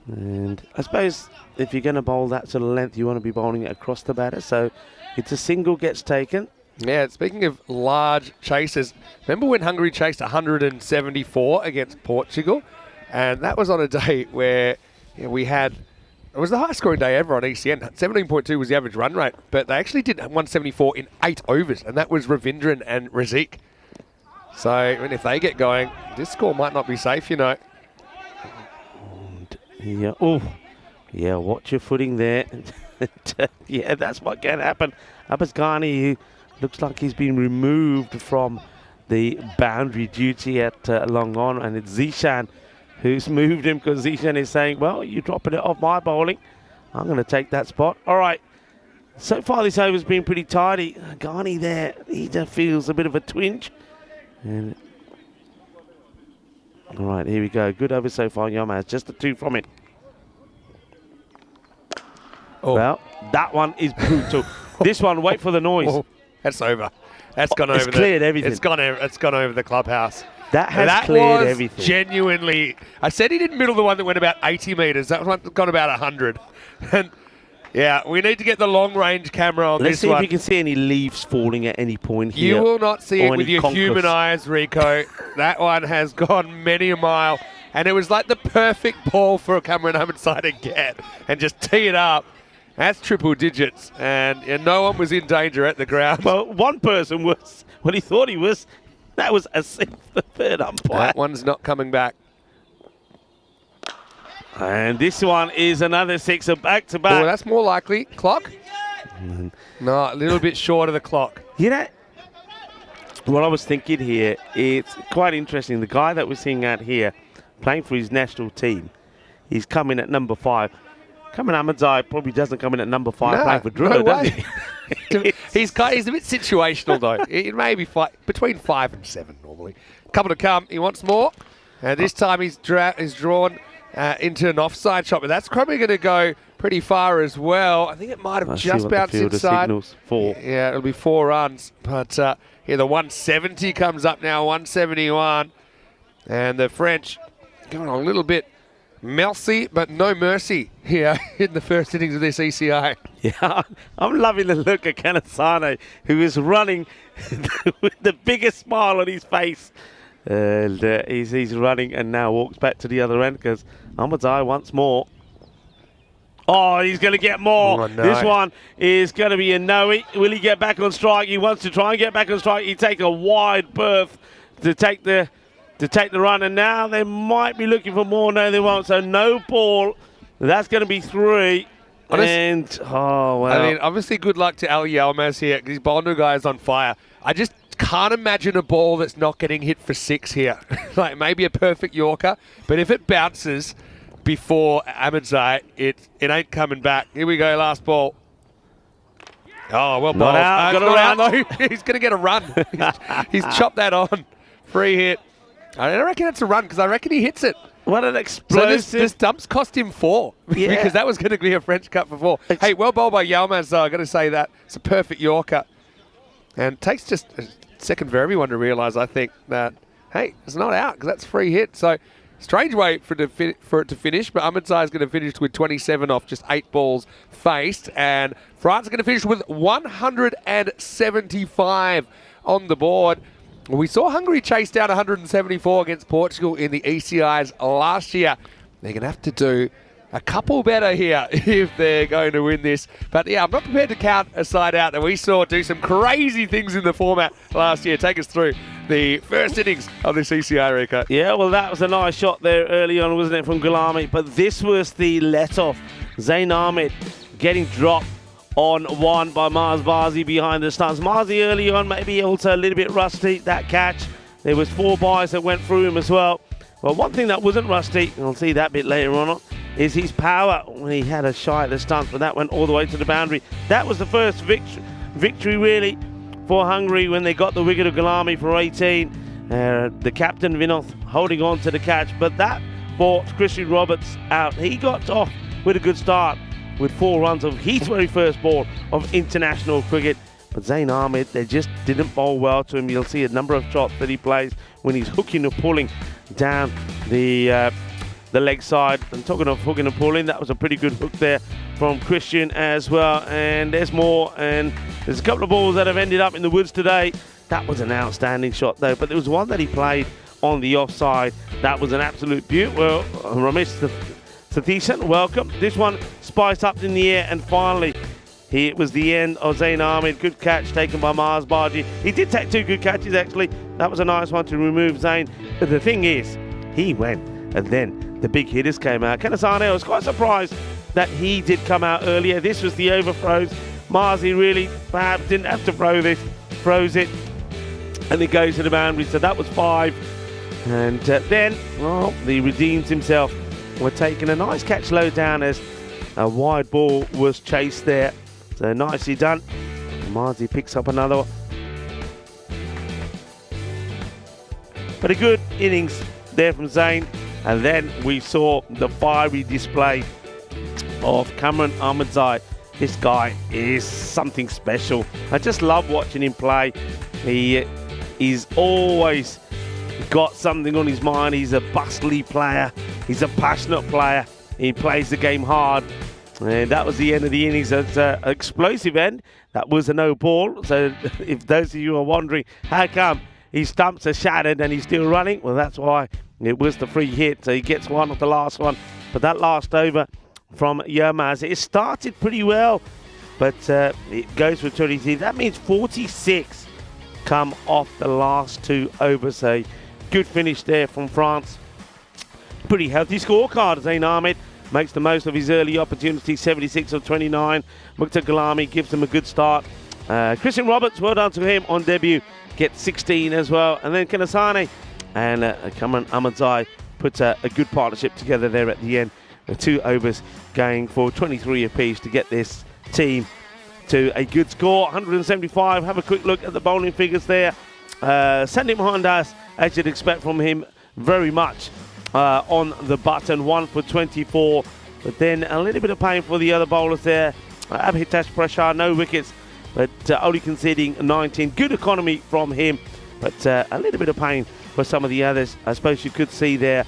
And I suppose if you're going to bowl that sort of length, you want to be bowling it across the batter. So it's a single gets taken. Yeah, speaking of large chases, remember when Hungary chased 174 against Portugal? And that was on a day where we had, it was the highest scoring day ever on ECN. 17.2 was the average run rate, but they actually did 174 in 8 overs, and that was Ravindran and Razik. So I mean, if they get going, this score might not be safe, you know. Yeah, oh, yeah, watch your footing there. Yeah, that's what can happen. Abasghani, who looks like he's been removed from the boundary duty at long on, and it's Zishan who's moved him because Zishan is saying, well, you're dropping it off my bowling. I'm going to take that spot. All right. So far, this over's been pretty tidy. Ghani there, he just feels a bit of a twinge. And all right, here we go. Good over so far, Yilmaz. Just the 2 from it. Oh. Well, that one is brutal. This one, wait for the noise. Oh, that's over. That's gone over. It's cleared everything. It's gone over the clubhouse. That has cleared everything. Genuinely, I said he didn't middle the one that went about 80 metres. That one gone about 100. And yeah, we need to get the long-range camera on Let's this one. Let's see if you can see any leaves falling at any point here. You will not see it with your conquers. human eyes, Rico. That one has gone many a mile. And it was like the perfect ball for Cameron Ahmedzai to get and just tee it up. That's triple digits. And no one was in danger at the ground. Well, one person was, when he thought he was, that was a the third umpire. That one's not coming back. And this one is another 6, a back-to-back. Oh, that's more likely. Clock? No, a little bit short of the clock. You know, what I was thinking here, it's quite interesting. The guy that we're seeing out here, playing for his national team, he's coming at number 5. Cameron Ahmadzai probably doesn't come in at number 5 playing for Druro, no does way. he? he's a bit situational, though. It may be between 5 and 7 normally. Couple to come. He wants more. And this time he's drawn into an offside shot, but that's probably going to go pretty far as well. I think it might have just bounced inside. Signals. 4. Yeah, it'll be 4 runs. But here the 170 comes up now, 171. And the French going a little bit Melcy, but no mercy here in the first innings of this ECI. Yeah, I'm loving the look at Kanasane, who is running with the biggest smile on his face. And he's running and now walks back to the other end because Ahmadzai wants more. Oh, he's going to get more. Oh, no. This one is going to be a no. Will he get back on strike? He wants to try and get back on strike. He take a wide berth to take the run, and now they might be looking for more. No, they won't. So no ball. That's going to be 3. Oh, well. I mean, obviously good luck to Ali Yilmaz here because his bowling guy is on fire. I just can't imagine a ball that's not getting hit for 6 here. Like maybe a perfect Yorker, but if it bounces before Ahmadzai, it ain't coming back. Here we go, last ball. Oh, well, not out. Got not out. No, he's going to get a run. he's chopped that on. Free hit. I don't reckon it's a run because I reckon he hits it. What an explosive. So this dump's cost him 4 because that was going to be a French cut for 4. Hey, well bowled by Yilmaz, though. I've got to say that. It's a perfect Yorker. And it takes just a second for everyone to realise, I think, that, hey, it's not out because that's free hit. So strange way for it to finish, but Ahmadzai is going to finish with 27 off just 8 balls faced. And France are going to finish with 175 on the board. We saw Hungary chase down 174 against Portugal in the ECIs last year. They're going to have to do a couple better here if they're going to win this. But yeah, I'm not prepared to count a side out that we saw do some crazy things in the format last year. Take us through the first innings of this ECI, Rico. Yeah, well, that was a nice shot there early on, wasn't it, from Gulami? But this was the let-off. Zain Ahmed getting dropped on 1 by Mars Bazi behind the stumps. Marzi early on, maybe also a little bit rusty, that catch. There was 4 byes that went through him as well. But one thing that wasn't rusty, and I'll see that bit later on, is his power when he had a shy at the stumps, but that went all the way to the boundary. That was the first victory really for Hungary when they got the wicket of Gulami for 18. The captain, Vinoth, holding on to the catch, but that brought Christian Roberts out. He got off with a good start with 4 runs of his very first ball of international cricket. But Zain Ahmed, they just didn't bowl well to him. You'll see a number of shots that he plays when he's hooking or pulling down the leg side. And talking of hooking and pulling, that was a pretty good hook there from Christian as well. And there's more, and there's a couple of balls that have ended up in the woods today. That was an outstanding shot though, but there was one that he played on the offside. That was an absolute beaut. Well, Ramesh Satish, welcome. This one spiced up in the air, and finally it was the end of Zain Ahmed. Good catch taken by Mars Baji. He did take 2 good catches actually. That was a nice one to remove Zain. But the thing is, he went, and then the big hitters came out. Kanasane, I was quite surprised that he did come out earlier. This was the overthrows. Marzi really perhaps didn't have to throw this, throws it, and it goes to the boundary. So that was 5. And then, well, he redeems himself. We're taking a nice catch low down as a wide ball was chased there. So nicely done. Marzi picks up another one. But a good innings there from Zain. And then we saw the fiery display of Cameron Ahmadzai. This guy is something special. I just love watching him play. He's always got something on his mind. He's a bustly player. He's a passionate player. He plays the game hard. And that was the end of the innings. It's an explosive end. That was a no ball. So if those of you are wondering how come his stumps are shattered and he's still running, well, that's why. It was the free hit. So he gets one of the last one. But that last over from Yilmaz, it started pretty well. But it goes for 23. That means 46 come off the last 2 overs. So good finish there from France. Pretty healthy scorecard. Zain Ahmed makes the most of his early opportunity, 76 of 29. Mukhtar Gulami gives him a good start. Christian Roberts, well done to him on debut, gets 16 as well. And then Kanasane and Cameron Ahmadzai puts a good partnership together there at the end The 2 overs going for 23 apiece to get this team to a good score, 175. Have a quick look at the bowling figures there. Sandeep Mohandas, as you'd expect from him, very much on the button, 1 for 24. But then a little bit of pain for the other bowlers there. Abhitesh Prashar, no wickets, but only conceding 19. Good economy from him, but a little bit of pain for some of the others. I suppose you could see there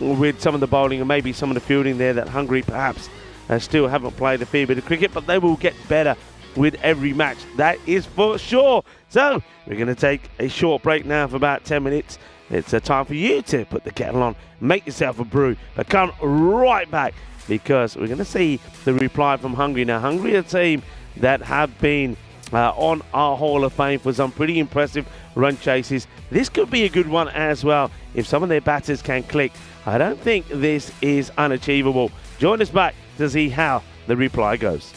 with some of the bowling and maybe some of the fielding there that Hungary perhaps still haven't played a fair bit of cricket, but they will get better with every match. That is for sure. So we're going to take a short break now for about 10 minutes. It's time for you to put the kettle on, make yourself a brew, but come right back because we're going to see the reply from Hungary. Now, Hungary are a team that have been on our Hall of Fame for some pretty impressive run chases. This could be a good one as well if some of their batters can click. I don't think this is unachievable. Join us back to see how the reply goes.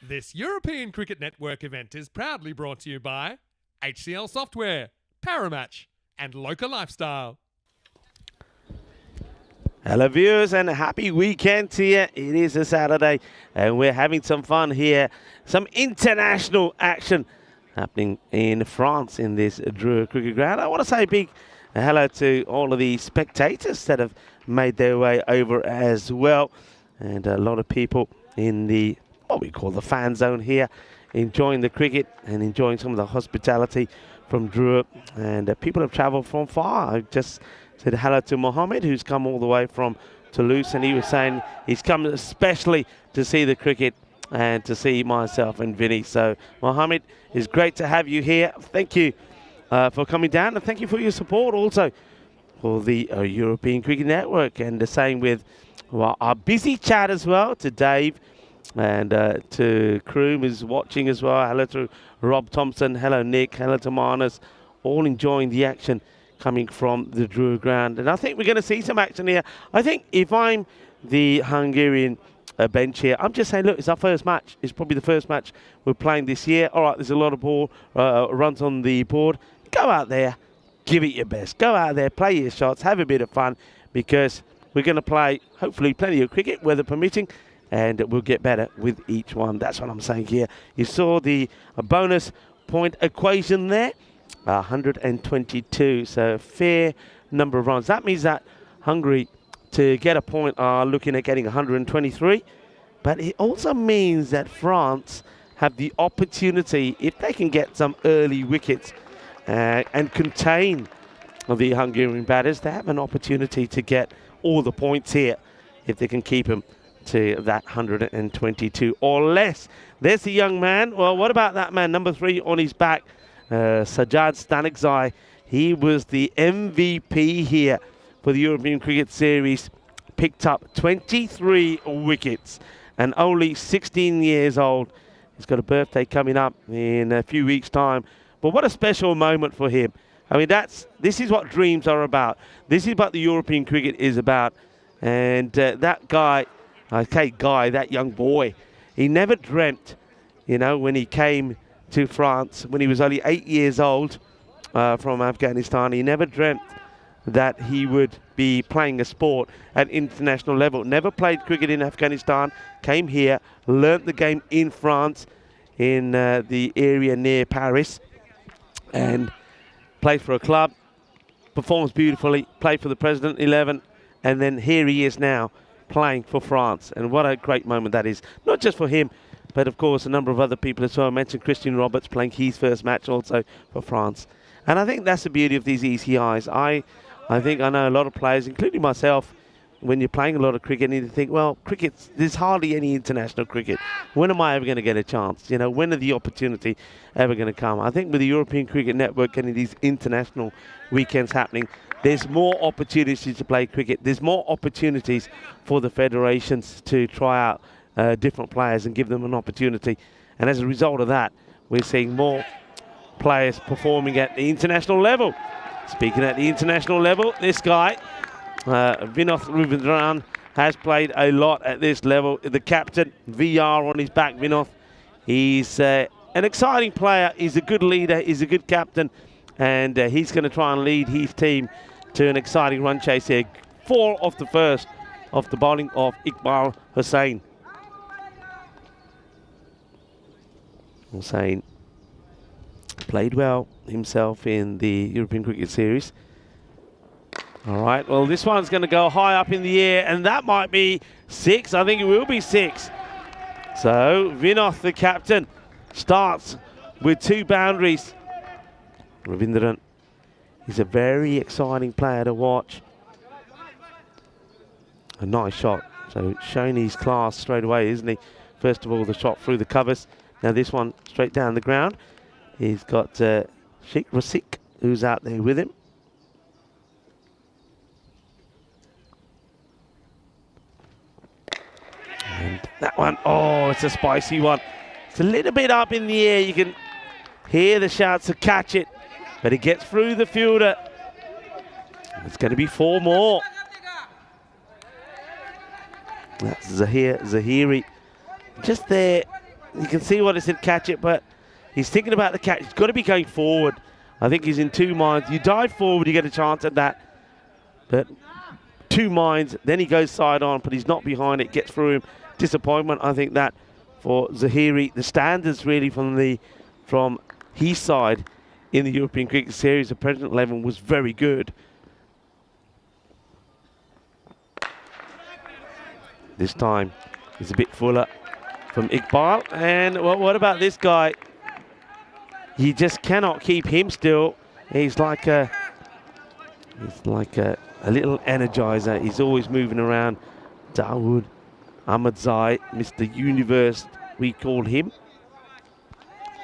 This European Cricket Network event is proudly brought to you by HCL Software, Paramatch, and Local Lifestyle. Hello viewers and happy weekend to you. It is a Saturday and we're having some fun here. Some international action happening in France in this Dreux cricket ground. I want to say a big hello to all of the spectators that have made their way over as well. And a lot of people in the, what we call the fan zone here, enjoying the cricket and enjoying some of the hospitality from Dreux. And people have travelled from far. I just said hello to Mohammed, who's come all the way from Toulouse, and he was saying he's come especially to see the cricket and to see myself and Vinny. So, Mohammed, it's great to have you here. Thank you for coming down, and thank you for your support also for the European Cricket Network. And the same with our busy chat as well, to Dave and to Kroom is watching as well. Hello to Rob Thompson. Hello, Nick. Hello to Marnus. All enjoying the action coming from the Dreux ground. And I think we're going to see some action here. I think if I'm the Hungarian bench here, I'm just saying, look, it's our first match. It's probably the first match we're playing this year. All right, there's a lot of ball runs on the board. Go out there, give it your best. Go out there, play your shots, have a bit of fun, because we're going to play, hopefully, plenty of cricket, weather permitting, and we'll get better with each one. That's what I'm saying here. You saw the bonus point equation there. 122, so a fair number of runs. That means that Hungary, to get a point, are looking at getting 123. But it also means that France have the opportunity, if they can get some early wickets and contain the Hungarian batters, they have an opportunity to get all the points here if they can keep them to that 122 or less. There's the young man. Well, what about that man, number 3 on his back? Sajjad Stanekzai. He was the MVP here for the European Cricket Series. Picked up 23 wickets and only 16 years old. He's got a birthday coming up in a few weeks' time. But what a special moment for him. I mean, this is what dreams are about. This is what the European cricket is about. And that guy, that young boy, he never dreamt, you know, when he came to France when he was only 8 years old from Afghanistan. He never dreamt that he would be playing a sport at international level. Never played cricket in Afghanistan, came here, learnt the game in France, in the area near Paris, and played for a club, performs beautifully, played for the President 11, and then here he is now playing for France. And what a great moment that is, not just for him, but of course a number of other people as well. I mentioned Christian Roberts playing his first match also for France. And I think that's the beauty of these ECIs. I think I know a lot of players, including myself, when you're playing a lot of cricket, you need to think, well, there's hardly any international cricket. When am I ever going to get a chance? You know, when are the opportunity ever going to come? I think with the European Cricket Network getting these international weekends happening, there's more opportunities to play cricket. There's more opportunities for the federations to try out different players and give them an opportunity. And as a result of that, we're seeing more players performing at the international level. Speaking at the international level, this guy, Vinoth Ravindran, has played a lot at this level. The captain, VR on his back, Vinoth. He's an exciting player. He's a good leader. He's a good captain. And he's going to try and lead his team to an exciting run chase here. 4 off the first of the bowling of Iqbal Hussain. Hussain played well himself in the European Cricket Series. All right, well, this one's going to go high up in the air, and that might be 6. I think it will be 6. So Vinoth, the captain, starts with 2 boundaries. Ravindran, he's a very exciting player to watch. A nice shot. So showing his class straight away, isn't he? First of all, the shot through the covers. Now this one straight down the ground. He's got Sheikh Rasik, who's out there with him. And that one, oh, it's a spicy one. It's a little bit up in the air. You can hear the shouts to catch it, but it gets through the fielder. It's going to be 4 more. That's Zahiri. Just there, You can see what it said, catch it, but he's thinking about the catch. He's got to be going forward. I think he's in two minds. You dive forward, you get a chance at that. But two minds, then he goes side on, but he's not behind it, gets through him. Disappointment, I think, that for Zahiri. The standards really from his side in the European Cricket Series, the present 11 was very good. This time is a bit fuller from Iqbal. And well, what about this guy? You just cannot keep him still. He's like a little energizer. He's always moving around. Dawood Ahmadzai, Mr. Universe, we call him.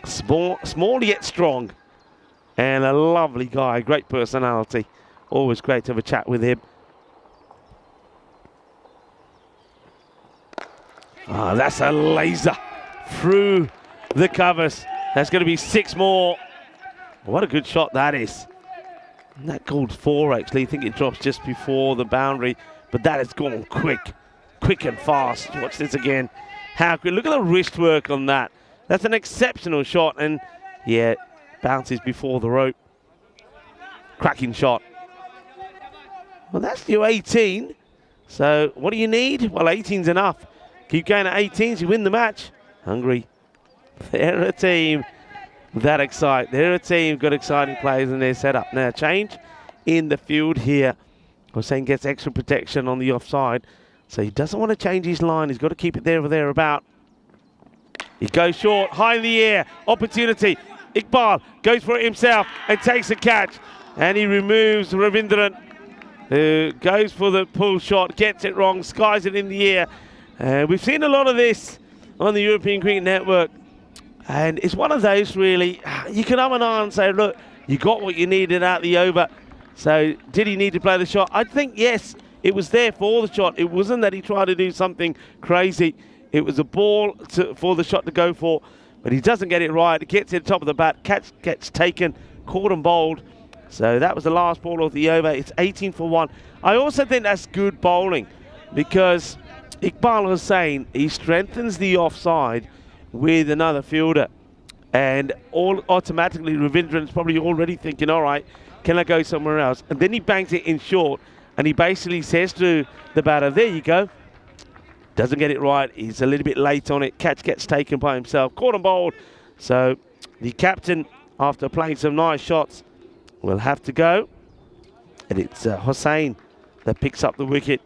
Small yet strong. And a lovely guy, great personality. Always great to have a chat with him. Ah, that's a laser through the covers. That's going to be 6 more. What a good shot that is. And that called 4, actually. I think it drops just before the boundary. But that has gone quick and fast. Watch this again. How good. Look at the wrist work on that. That's an exceptional shot. And, yeah, bounces before the rope. Cracking shot. Well, that's your 18. So what do you need? Well, 18's enough. Keep going at 18s, you win the match. Hungary. They're a team that excite. They're a team, got exciting players in their setup. Now, change in the field here. Hossein gets extra protection on the offside. So he doesn't want to change his line. He's got to keep it there or thereabout. He goes short, high in the air. Opportunity. Iqbal goes for it himself and takes a catch. And he removes Ravindran, who goes for the pull shot, gets it wrong, skies it in the air. We've seen a lot of this on the European Cricket Network. And it's one of those, really, you can have an eye and say, look, you got what you needed out the over. So did he need to play the shot? I think, yes, it was there for the shot. It wasn't that he tried to do something crazy. It was a ball for the shot to go for. But he doesn't get it right. It gets to the top of the bat. Catch gets taken, caught and bowled. So that was the last ball of the over. It's 18 for 1. I also think that's good bowling because Iqbal Hossein, he strengthens the offside with another fielder. And automatically Ravindran's probably already thinking, all right, can I go somewhere else? And then he bangs it in short. And he basically says to the batter, there you go. Doesn't get it right. He's a little bit late on it. Catch gets taken by himself. Caught and bowled. So the captain, after playing some nice shots, will have to go. And it's Hossein that picks up the wicket.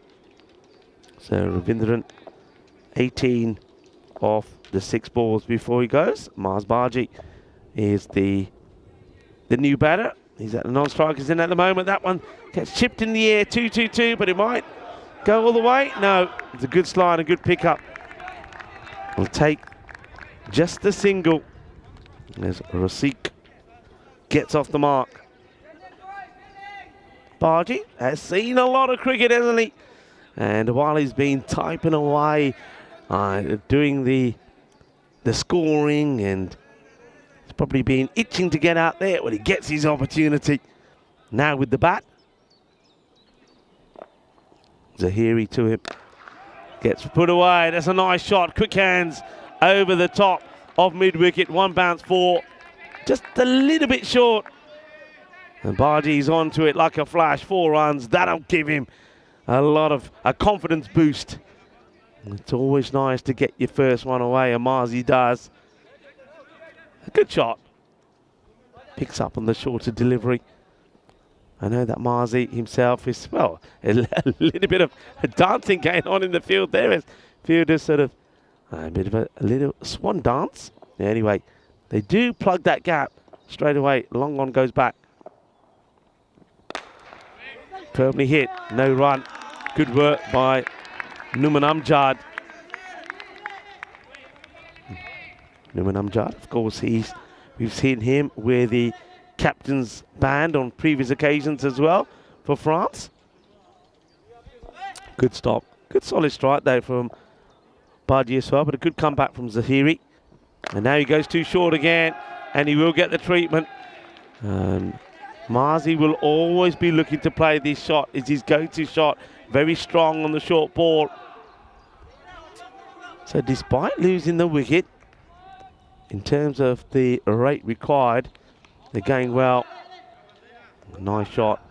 So Ravindran, 18 off the 6 balls before he goes. Mars Baji is the new batter. He's at the non-strikers in at the moment. That one gets chipped in the air, 2-2-2, but it might go all the way. No, it's a good slide, a good pickup. Will take just the single. There's Rasik, gets off the mark. Baji has seen a lot of cricket, hasn't he? And while he's been typing away, doing the scoring, and he's probably been itching to get out there when he gets his opportunity. Now with the bat. Zahiri to him. Gets put away. That's a nice shot. Quick hands over the top of mid-wicket. 1 bounce 4. Just a little bit short. And Baji's onto it like a flash. 4 runs. That'll give him a confidence boost. It's always nice to get your first one away, and Marzi does. A good shot. Picks up on the shorter delivery. I know that Marzi himself is, well, a little bit of dancing going on in the field there as fielders sort of a bit of a little swan dance. Anyway, they do plug that gap straight away. Long one goes back. Firmly hit, no run. Good work by Numan Amjad. Numan Amjad, of course, we've seen him wear the captain's band on previous occasions as well for France. Good stop. Good solid strike though from Baji as well, but a good comeback from Zahiri. And now he goes too short again, and he will get the treatment. Marzi will always be looking to play this shot. It's his go-to shot. Very strong on the short ball. So despite losing the wicket, in terms of the rate required, they're going well. Nice shot.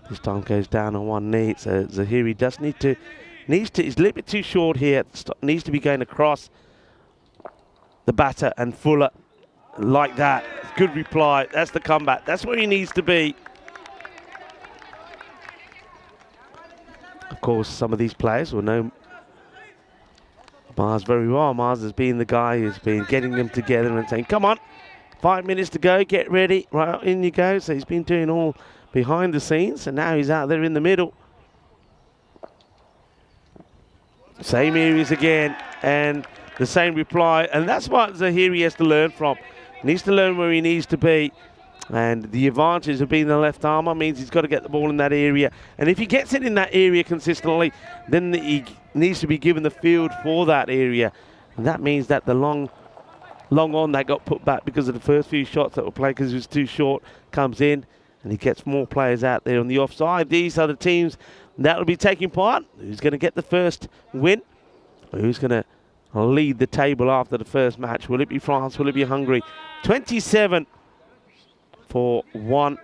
This time goes down on one knee. So Zahiri does he's a little bit too short here. Needs to be going across the batter and Fuller like that. Good reply. That's the comeback. That's where he needs to be. Of course, some of these players will know Mars very well. Mars has been the guy who's been getting them together and saying, come on, 5 minutes to go, get ready. Right, in you go. So he's been doing all behind the scenes, and now he's out there in the middle. Same areas again, and the same reply. And that's what Zahiri has to learn from. He needs to learn where he needs to be. And the advantage of being the left armer means he's got to get the ball in that area. And if he gets it in that area consistently, then he needs to be given the field for that area. And that means that the long on that got put back because of the first few shots that were played because it was too short, comes in, and he gets more players out there on the offside. These are the teams that will be taking part. Who's going to get the first win? Who's going to lead the table after the first match? Will it be France? Will it be Hungary? 27 for 1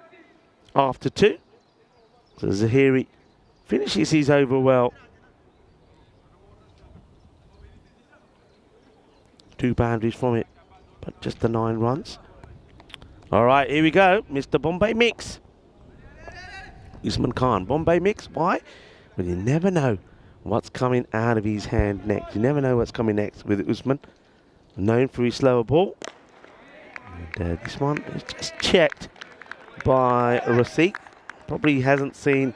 after 2. So Zahiri finishes his over well. 2 boundaries from it, but just the 9 runs. All right, here we go. Mr. Bombay Mix. Usman Khan. Bombay Mix. Why? Well, you never know what's coming out of his hand next. You never know what's coming next with Usman. Known for his slower ball. And this one is just checked by Rasik. Probably hasn't seen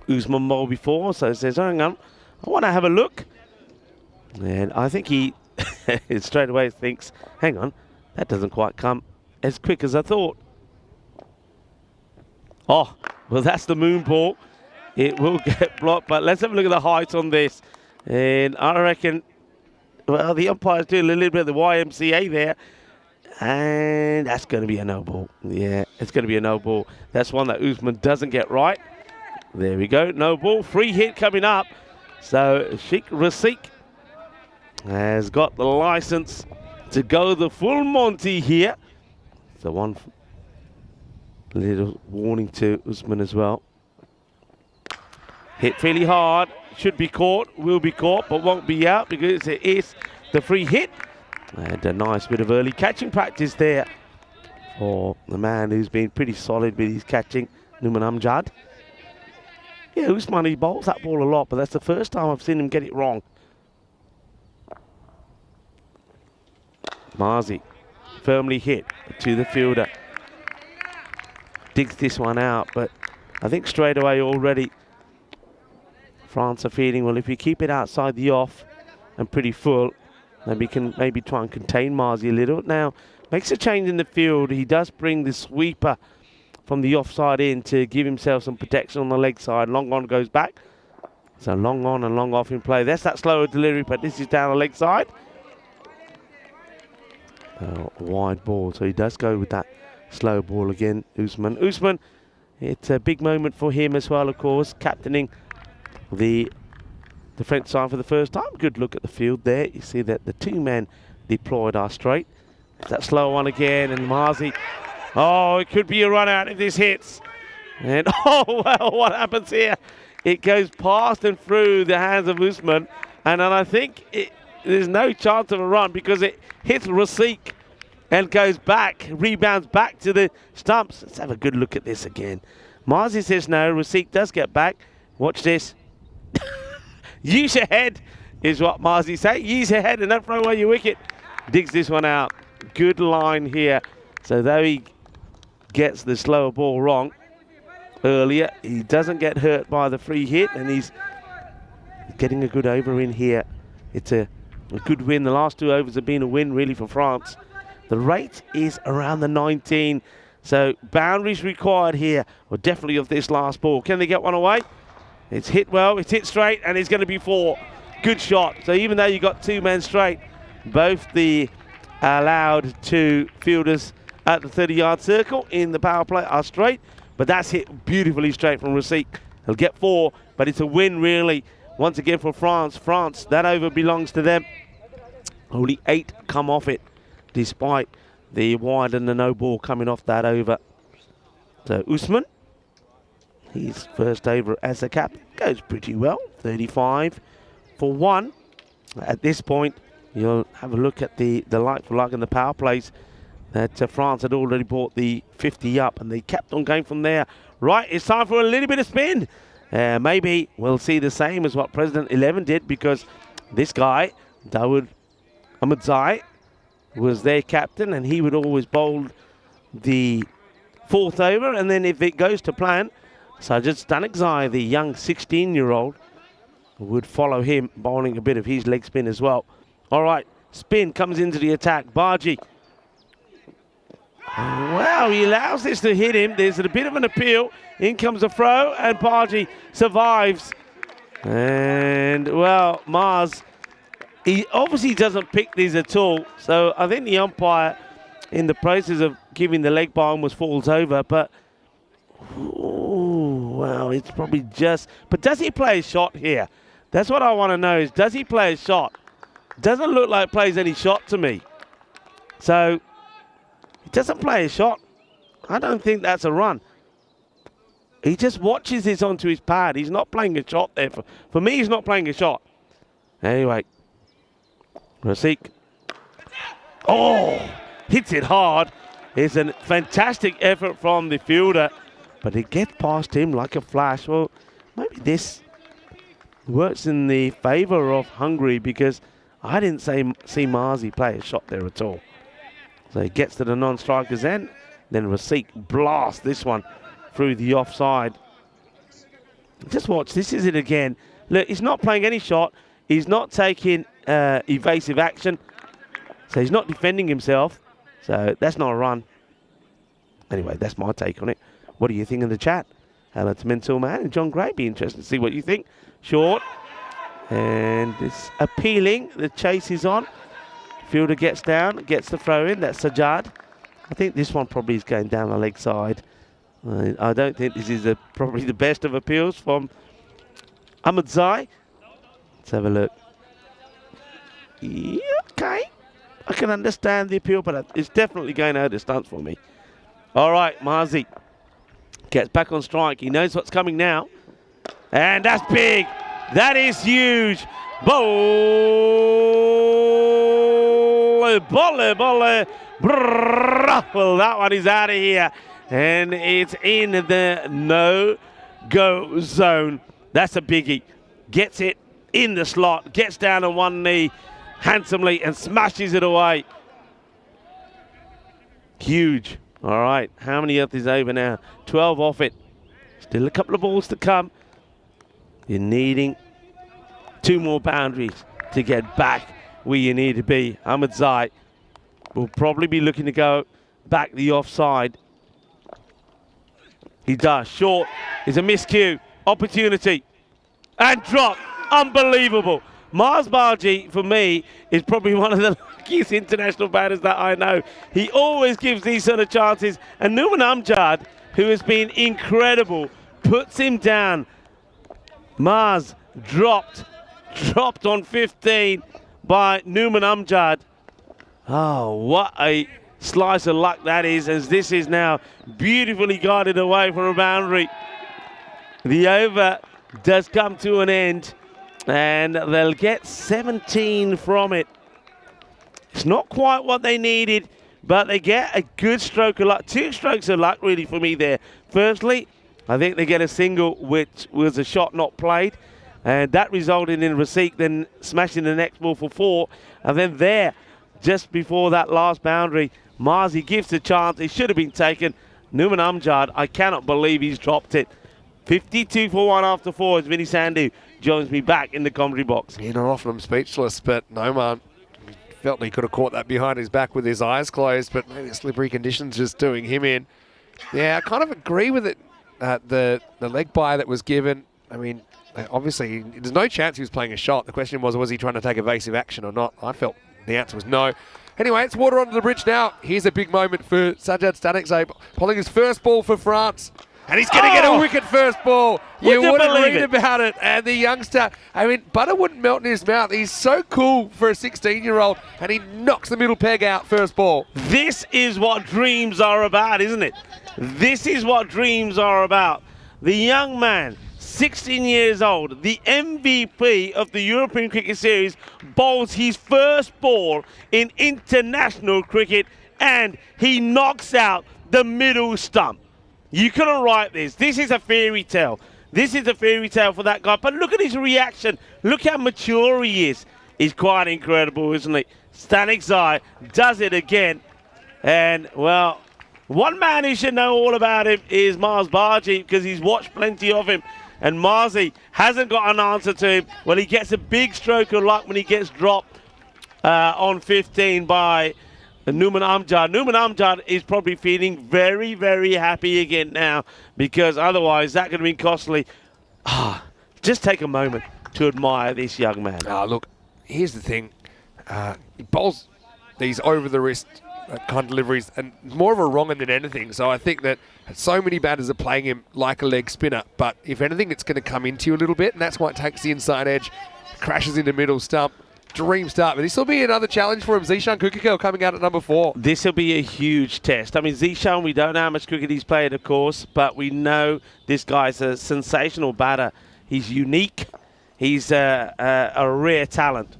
Usman bowl before, so says, hang on, I want to have a look. And I think he straight away thinks, hang on, that doesn't quite come as quick as I thought. Oh, well, that's the moon ball. It will get blocked, but let's have a look at the height on this. And I reckon, well, the umpire's doing a little bit of the YMCA there. And that's going to be a no ball. Yeah, it's going to be a no ball. That's one that Usman doesn't get right. There we go, no ball. Free hit coming up. So Sheikh Rasik has got the license to go the full Monty here. So one little warning to Usman as well. Hit fairly hard. Should be caught, will be caught, but won't be out because it is the free hit. And a nice bit of early catching practice there for the man who's been pretty solid with his catching, Numan Amjad. Yeah, Usman, he bowls that ball a lot, but that's the first time I've seen him get it wrong. Marzi, firmly hit to the fielder. Digs this one out, but I think straight away already France are feeling, well, if we keep it outside the off and pretty full, then we can maybe try and contain Marzi a little. Now, makes a change in the field. He does bring the sweeper from the offside in to give himself some protection on the leg side. Long on goes back. So long on and long off in play. That's that slower delivery, but this is down the leg side. Wide ball, so he does go with that slow ball again, Usman. Usman, it's a big moment for him as well, of course, captaining the French side for the first time. Good look at the field there. You see that the 2 men deployed are straight. It's that slow one again, and Marzi. Oh, it could be a run out if this hits. And oh, well, what happens here? It goes past and through the hands of Usman, and then I think there's no chance of a run because it hits Rasik and goes back, rebounds back to the stumps. Let's have a good look at this again. Marzi says no, Rasik does get back. Watch this. Use your head is what Marzi say. Use your head and don't throw away your wicket. Digs this one out. Good line here. So though he gets the slower ball wrong earlier, he doesn't get hurt by the free hit, and he's getting a good over in here. It's a good win. The last 2 overs have been a win really for France. The rate is around the 19. So boundaries required here, or definitely of this last ball. Can they get one away? It's hit well, it's hit straight, and it's going to be 4. Good shot. So even though you got 2 men straight, both the allowed 2 fielders at the 30-yard circle in the power play are straight, but that's hit beautifully straight from Rasik. He'll get 4, but it's a win really. Once again for France. France, that over belongs to them. Only 8 come off it, despite the wide and the no ball coming off that over. So Usman, his first over as a captain, goes pretty well. 35 for 1. At this point, you'll have a look at the like for like in the power plays that France had already brought the 50 up, and they kept on going from there. Right, it's time for a little bit of spin. Maybe we'll see the same as what President 11 did, because this guy, Dawood Ahmadzai, was their captain, and he would always bowl the 4th over, and then if it goes to plan, Sajid Stanekzai, the young 16-year-old, would follow him, bowling a bit of his leg spin as well. All right, spin comes into the attack. Baji. Wow, he allows this to hit him. There's a bit of an appeal. In comes a throw, and Baji survives. And, well, Mars, he obviously doesn't pick these at all. So I think the umpire, in the process of giving the leg by, almost falls over. But, ooh, well, it's probably just... But does he play a shot here? That's what I want to know, is does he play a shot? Doesn't look like he plays any shot to me. So, he doesn't play a shot. I don't think that's a run. He just watches this onto his pad. He's not playing a shot there. For me, he's not playing a shot. Anyway, Rasik. Oh, hits it hard. It's a fantastic effort from the fielder, but it gets past him like a flash. Well, maybe this works in the favour of Hungary, because I didn't see Marzi play a shot there at all. So he gets to the non-strikers end. Then Rasik blasts this one through the offside. Just watch, this is it again. Look, he's not playing any shot. He's not taking evasive action. So he's not defending himself. So that's not a run. Anyway, that's my take on it. What do you think in the chat? Hello to Mental Man and John Gray. Be interested to see what you think. Short. And it's appealing. The chase is on. Fielder gets down, gets the throw in. That's Sajjad. I think this one probably is going down the leg side. I don't think this is probably the best of appeals from Ahmadzai. Let's have a look. Yeah, okay. I can understand the appeal, but it's definitely going out of distance for me. All right, Marzi gets back on strike. He knows what's coming now. And that's big. That is huge. Bolle, bolle, bolle. Well, that one is out of here. And it's in the no-go zone. That's a biggie. Gets it in the slot. Gets down on one knee handsomely and smashes it away. Huge. All right. How many of these over now? 12 off it. Still a couple of balls to come. You're needing 2 more boundaries to get back where you need to be. Ahmadzai will probably be looking to go back the offside. He does. Short is a miscue. Opportunity. And drop. Unbelievable. Mars Barji, for me, is probably one of the luckiest international batters that I know. He always gives these sort of chances. And Numan Amjad, who has been incredible, puts him down. Mars dropped on 15 by Numan Amjad. Oh, what a slice of luck that is, as this is now beautifully guided away from a boundary. The over does come to an end, and they'll get 17 from it. It's not quite what they needed, but they get a good stroke of luck. 2 strokes of luck, really, for me there. Firstly, I think they get a single, which was a shot not played, and that resulted in Rasik then smashing the next ball for 4. And then there, just before that last boundary, Marzi gives a chance. It should have been taken. Numan Amjad, I cannot believe he's dropped it. 52 for 1 after 4 as Vinny Sandhu joins me back in the commentary box. Yeah, not often I'm speechless, but no, man. Felt he could have caught that behind his back with his eyes closed, but maybe the slippery conditions just doing him in. Yeah, I kind of agree with it. The leg bye that was given, I mean, obviously, there's no chance he was playing a shot. The question was he trying to take evasive action or not? I felt the answer was no. Anyway, it's water under the bridge now. Here's a big moment for Sajjad Stanekzai, bowling his first ball for France. And he's going to get a wicket first ball. You Would you wouldn't believe read it? about it. And the youngster, I mean, butter wouldn't melt in his mouth. He's so cool for a 16-year-old, and he knocks the middle peg out first ball. This is what dreams are about, isn't it? This is what dreams are about. The young man, 16 years old, the MVP of the European Cricket Series, bowls his first ball in international cricket, and he knocks out the middle stump. You couldn't write this. This is a fairy tale. This is a fairy tale for that guy. But look at his reaction. Look how mature he is. He's quite incredible, isn't he? Stanek Zai does it again. And, well, one man who should know all about him is Mars Barji, because he's watched plenty of him. And Marzi hasn't got an answer to him. Well, he gets a big stroke of luck when he gets dropped on 15 by Numan Amjad. Numan Amjad is probably feeling very, very happy again now, because otherwise that could have been costly. Just take a moment to admire this young man. Look, here's the thing. He bowls these over-the-wrist kind of deliveries, and more of a wrong than anything. So I think that so many batters are playing him like a leg spinner, but if anything, it's going to come into you a little bit, and that's why it takes the inside edge, crashes into middle stump. Dream start, but this will be another challenge for him. Zishan Kukikil coming out at number 4. This will be a huge test. I mean, Zishan, we don't know how much cricket he's played, of course, but we know this guy's a sensational batter. He's unique. He's a rare talent.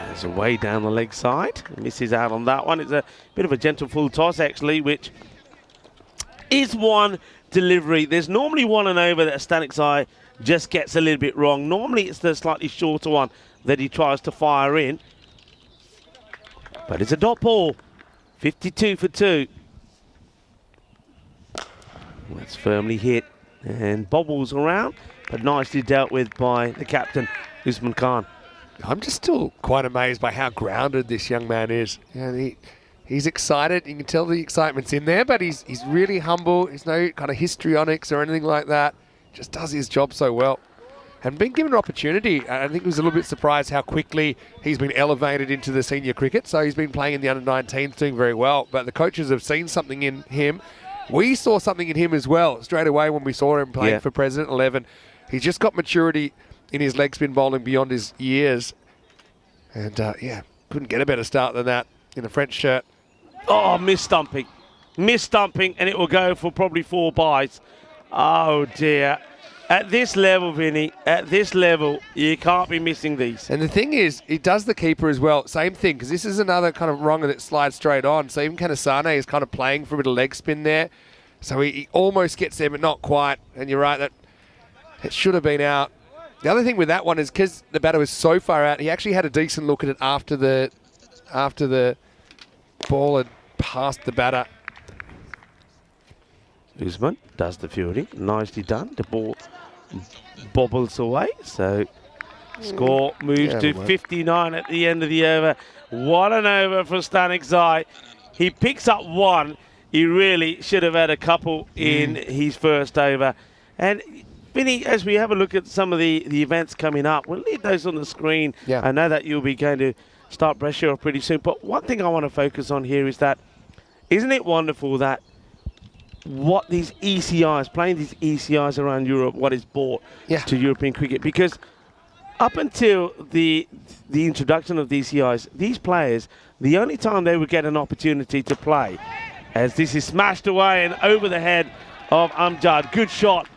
There's a way down the leg side. Misses out on that one. It's a bit of a gentle full toss, actually, which is one delivery. There's normally one and over that Stanek Zai just gets a little bit wrong. Normally it's the slightly shorter one that he tries to fire in. But it's a dot ball. 52 for 2. That's firmly hit and bobbles around, but nicely dealt with by the captain, Usman Khan. I'm just still quite amazed by how grounded this young man is. He's excited. You can tell the excitement's in there, but he's really humble. There's no kind of histrionics or anything like that. Just does his job so well. And being given an opportunity, I think he was a little bit surprised how quickly he's been elevated into the senior cricket. So he's been playing in the under-19s, doing very well. But the coaches have seen something in him. We saw something in him as well straight away when we saw him playing for President 11. He's just got maturity in his leg spin bowling beyond his years. And, couldn't get a better start than that in a French shirt. Oh, miss-stumping. Miss-stumping, and it will go for probably 4 byes. Oh, dear. At this level, Vinny, at this level, you can't be missing these. And the thing is, he does the keeper as well. Same thing, because this is another kind of wronger that slides straight on. So even Kanasane is kind of playing for a bit of leg spin there. So he almost gets there, but not quite. And you're right, that it should have been out. The other thing with that one is because the batter was so far out, he actually had a decent look at it after the ball had passed the batter. Usman does the fielding. Nicely done. The ball bobbles away. So score moves to 59 at the end of the over. What an over for Stanek Zai. He picks up 1. He really should have had a couple in his first over. And Vinny, as we have a look at some of the events coming up, we'll leave those on the screen. Yeah. I know that you'll be going to start pressure off pretty soon. But one thing I want to focus on here is that, isn't it wonderful that what these ECIs, playing these ECIs around Europe, what is brought to European cricket? Because up until the introduction of the ECIs, these players, the only time they would get an opportunity to play, as this is smashed away and over the head of Amjad. Good shot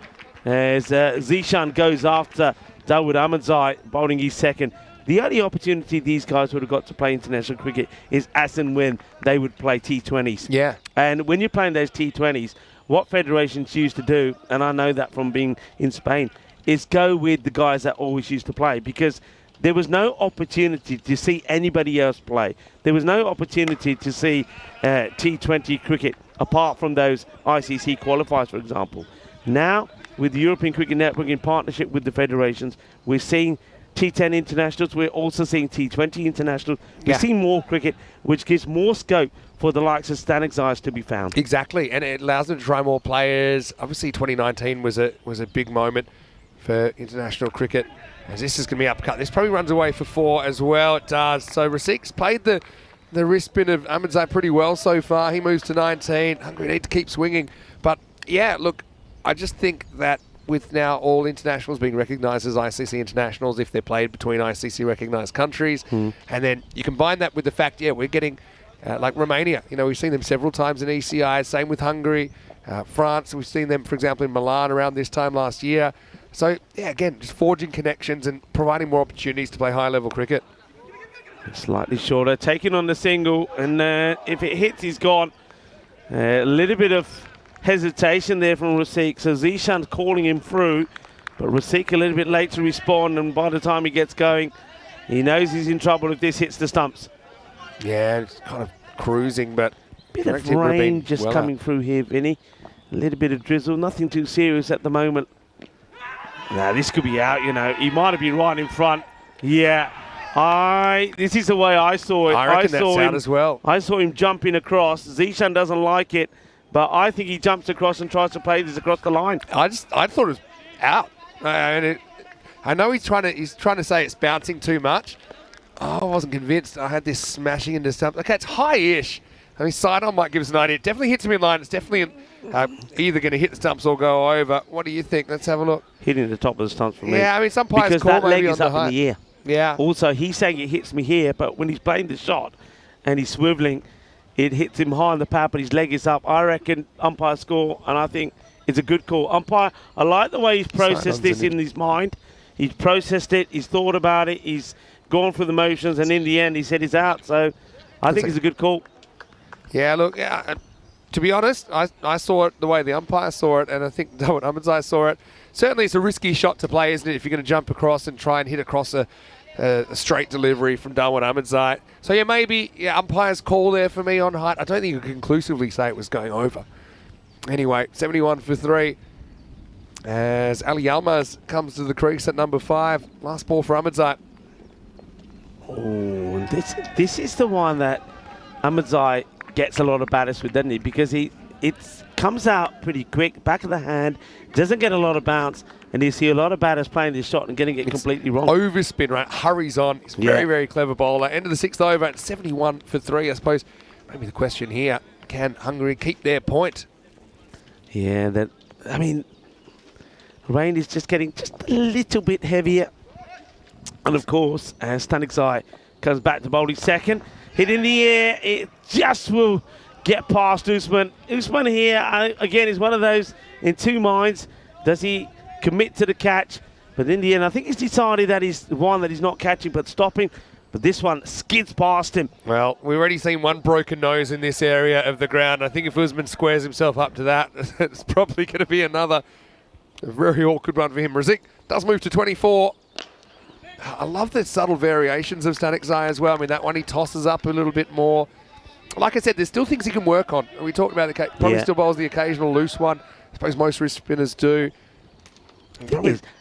as Zishan goes after Dawood Ahmadzai, bowling his second. The only opportunity these guys would have got to play international cricket is as and when they would play T20s. Yeah. And when you're playing those T20s, what federations choose to do, and I know that from being in Spain, is go with the guys that always used to play, because there was no opportunity to see anybody else play. There was no opportunity to see T20 cricket apart from those ICC qualifiers, for example. Now, with the European Cricket Network in partnership with the federations, we're seeing T10 internationals. We're also seeing T20 internationals. We're seeing more cricket, which gives more scope for the likes of Stanek Zai to be found. Exactly, and it allows them to try more players. Obviously, 2019 was a big moment for international cricket, as this is going to be upcut. This probably runs away for 4 as well. It does. So Rasik's played the the wrist spin of Ahmedzai pretty well so far. He moves to 19. Hungary need to keep swinging. But, yeah, look, I just think that with now all internationals being recognised as ICC internationals if they're played between ICC recognised countries, and then you combine that with the fact, yeah, we're getting, like Romania, you know, we've seen them several times in ECI, same with Hungary, France, we've seen them, for example, in Milan around this time last year. So, yeah, again, just forging connections and providing more opportunities to play high-level cricket. Slightly shorter, taking on the single, and if it hits, he's gone. A little bit of hesitation there from Rasik, so Zishan's calling him through, but Rasik a little bit late to respond, and by the time he gets going, he knows he's in trouble if this hits the stumps. Yeah, it's kind of cruising, but... Bit of rain just coming through here, Vinny. A little bit of drizzle, nothing too serious at the moment. Now, this could be out, you know. He might have been right in front. Yeah. This is the way I saw it. I reckon that's out as well. I saw him jumping across. Zishan doesn't like it, but I think he jumps across and tries to play this across the line. I thought it was out. I know he's trying to say it's bouncing too much. Oh, I wasn't convinced. I had this smashing into something. Okay, it's high-ish. I mean, side-on might give us an idea. It definitely hits him in line. It's definitely either going to hit the stumps or go over. What do you think? Let's have a look. Hitting the top of the stumps for me. Yeah, I mean, some players call that leg maybe is on up the height. in the air. Yeah. Also, he's saying it hits me here, but when he's playing the shot and he's swiveling, it hits him high on the pad, but his leg is up. I reckon umpire score, and I think it's a good call. Umpire, I like the way he's processed this in his mind. He's processed it, he's thought about it, he's gone through the motions, and in the end, he said it's out. So I think it's a good call. Yeah, look, to be honest, I saw it the way the umpire saw it, and I think Dawood Ahmedzai saw it. Certainly, it's a risky shot to play, isn't it, if you're going to jump across and try and hit across a straight delivery from Dawood Ahmedzai. So, yeah, maybe umpire's call there for me on height. I don't think you can conclusively say it was going over. Anyway, 71 for 3. As Ali Yilmaz comes to the crease at number 5. Last ball for Ahmedzai. Oh, this is the one that Ahmedzai gets a lot of batters with, doesn't he? Because it comes out pretty quick, back of the hand, doesn't get a lot of bounce, and you see a lot of batters playing this shot and getting it completely wrong. Overspin, right? Hurries on. He's very, very clever bowler. End of the 6th over at 71 for 3. I suppose maybe the question here, can Hungary keep their point? Yeah, I mean, rain is just getting just a little bit heavier. And of course, Staniczai comes back to bowl his second. Hit in the air, it just will get past Usman. Usman here, again, is one of those in two minds. Does he commit to the catch? But in the end, I think he's decided that he's one that he's not catching but stopping. But this one skids past him. Well, we've already seen one broken nose in this area of the ground. I think if Usman squares himself up to that, it's probably going to be another very awkward one for him. Razik does move to 24. I love the subtle variations of Staniczai as well. I mean, that one he tosses up a little bit more. Like I said, there's still things he can work on. We talked about probably still bowls the occasional loose one. I suppose most wrist spinners do.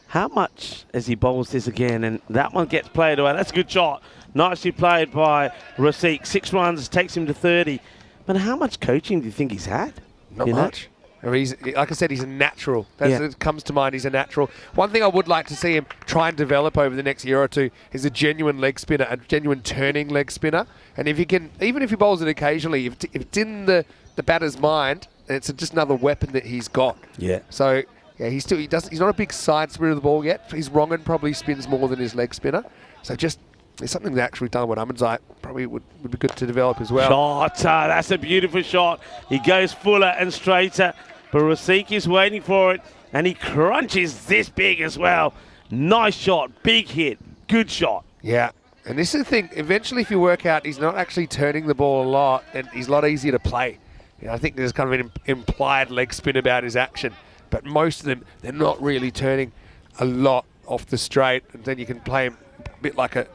How much as he bowls this again, and that one gets played away. That's a good shot. Nicely played by Rasik. 6 runs, takes him to 30. But how much coaching do you think he's had? Not much. I mean, like I said, he's a natural. That comes to mind. He's a natural. One thing I would like to see him try and develop over the next year or two is a genuine leg spinner, a genuine turning leg spinner. And if he can, even if he bowls it occasionally, if it's in the batter's mind, it's just another weapon that he's got. Yeah. So yeah, he's not a big side spinner of the ball yet. His wrong end probably spins more than his leg spinner. So just it's something that actually done with Ahmedzai probably would be good to develop as well. Shot, that's a beautiful shot. He goes fuller and straighter, but Rasik is waiting for it, and he crunches this big as well. Nice shot, big hit, good shot. Yeah, and this is the thing. Eventually, if you work out he's not actually turning the ball a lot, and he's a lot easier to play. You know, I think there's kind of an implied leg spin about his action, but most of them, they're not really turning a lot off the straight, and then you can play him a bit like a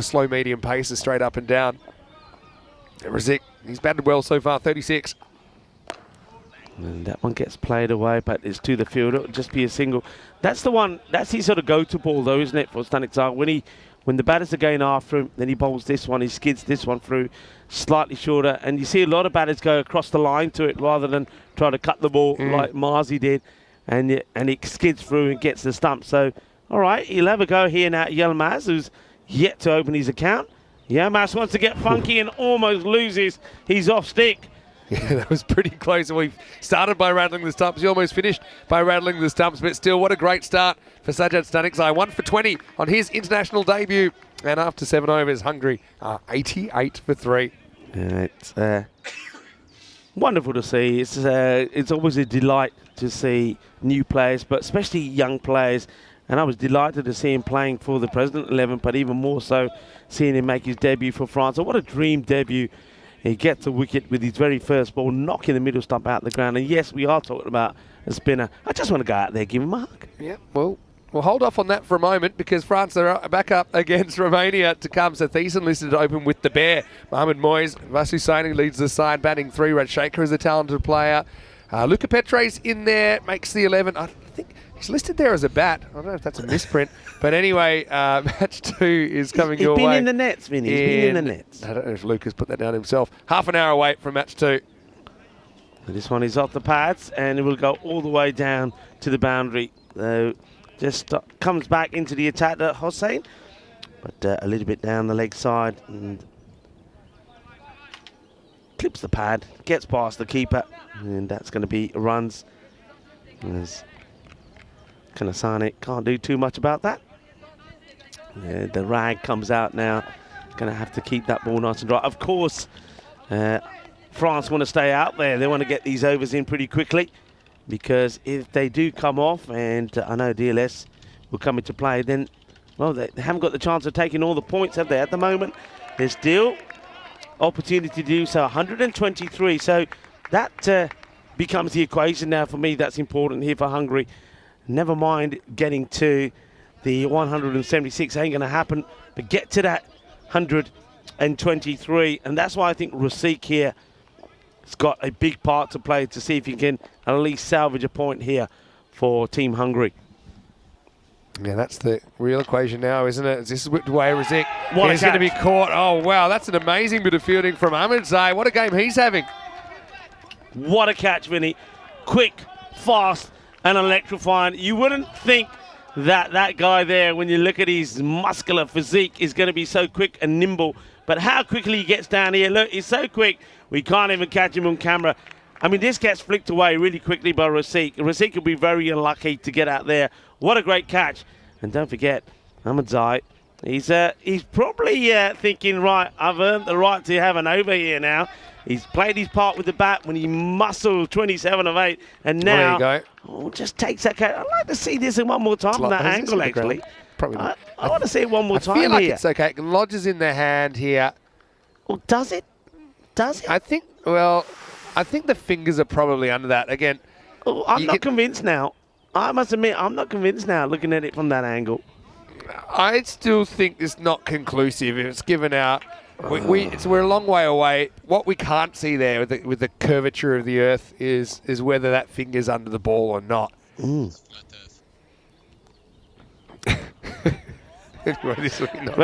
slow medium pacer straight up and down. Razik, he's batted well so far, 36. And that one gets played away, but it's to the field. It'll just be a single. That's the one, that's his sort of go-to ball though, isn't it, for Staniczai? When the batters are going after him, then he bowls this one, he skids this one through, slightly shorter, and you see a lot of batters go across the line to it rather than try to cut the ball like Marzi did, and it skids through and gets the stump. So, all right, he'll have a go here now at Yilmaz, who's yet to open his account. Yamas wants to get funky and almost loses his off stick. Yeah, that was pretty close. We started by rattling the stumps. He almost finished by rattling the stumps, but still, what a great start for Sajjad Stanikzai. 1 for 20 on his international debut. And after 7 overs, Hungary are 88 for 3. It's wonderful to see. It's always a delight to see new players, but especially young players. And I was delighted to see him playing for the President 11, but even more so seeing him make his debut for France. So what a dream debut. He gets a wicket with his very first ball, knocking the middle stump out the ground. And yes, we are talking about a spinner. I just want to go out there, give him a hug. Yeah, well, we'll hold off on that for a moment because France are back up against Romania to come. So T10 listed to open with the Bear. Mohamed Moyes, Vasu Saini leads the side, batting 3. Rajshekhar is a talented player. Luca Petre's in there, makes the 11. I think he's listed there as a bat. I don't know if that's a misprint. But anyway, match 2 is coming your way. He's been in the nets, Vinny. He's been in the nets. I don't know if Lucas put that down himself. Half an hour away from match 2. This one is off the pads, and it will go all the way down to the boundary. Just comes back into the attack at Hossein, but a little bit down the leg side and clips the pad, gets past the keeper, and that's going to be runs. As Kanasane can't do too much about that. Yeah, the rag comes out now. Going to have to keep that ball nice and dry. Of course, France want to stay out there. They want to get these overs in pretty quickly, because if they do come off, and I know DLS will come into play, then, well, they haven't got the chance of taking all the points, have they? At the moment, there's still opportunity to do so. 123, so that becomes the equation now for me. That's important here for Hungary. Never mind getting to the 176, ain't going to happen, but get to that 123, and that's why I think Rasik here has got a big part to play to see if he can at least salvage a point here for Team Hungary. Yeah, that's the real equation now, isn't it? This is whipped away, Rasik. He's going to be caught. Oh, wow, that's an amazing bit of fielding from Ahmedzai. What a game he's having. What a catch, Vinny. Quick, fast, and electrifying. You wouldn't think that that guy there, when you look at his muscular physique, is going to be so quick and nimble. But how quickly he gets down here. Look, he's so quick, we can't even catch him on camera. I mean, this gets flicked away really quickly by Rasik. Rasik will be very unlucky to get out there. What a great catch. And don't forget, Ahmedzai, he's probably thinking, right, I've earned the right to have an over here now. He's played his part with the bat when he muscled 27 of 8, and now there you go. Just takes that catch. I'd like to see this one more time from that angle, actually. Probably not. I want to see it one more time I feel like here. it's okay. It lodges in the hand here. Well, does it? Does it? I think the fingers are probably under that. Again, I'm not convinced now. I must admit, I'm not convinced now looking at it from that angle. I still think it's not conclusive. If it's given out, we're a long way away. What we can't see there with the curvature of the earth is whether that finger's under the ball or not. Well,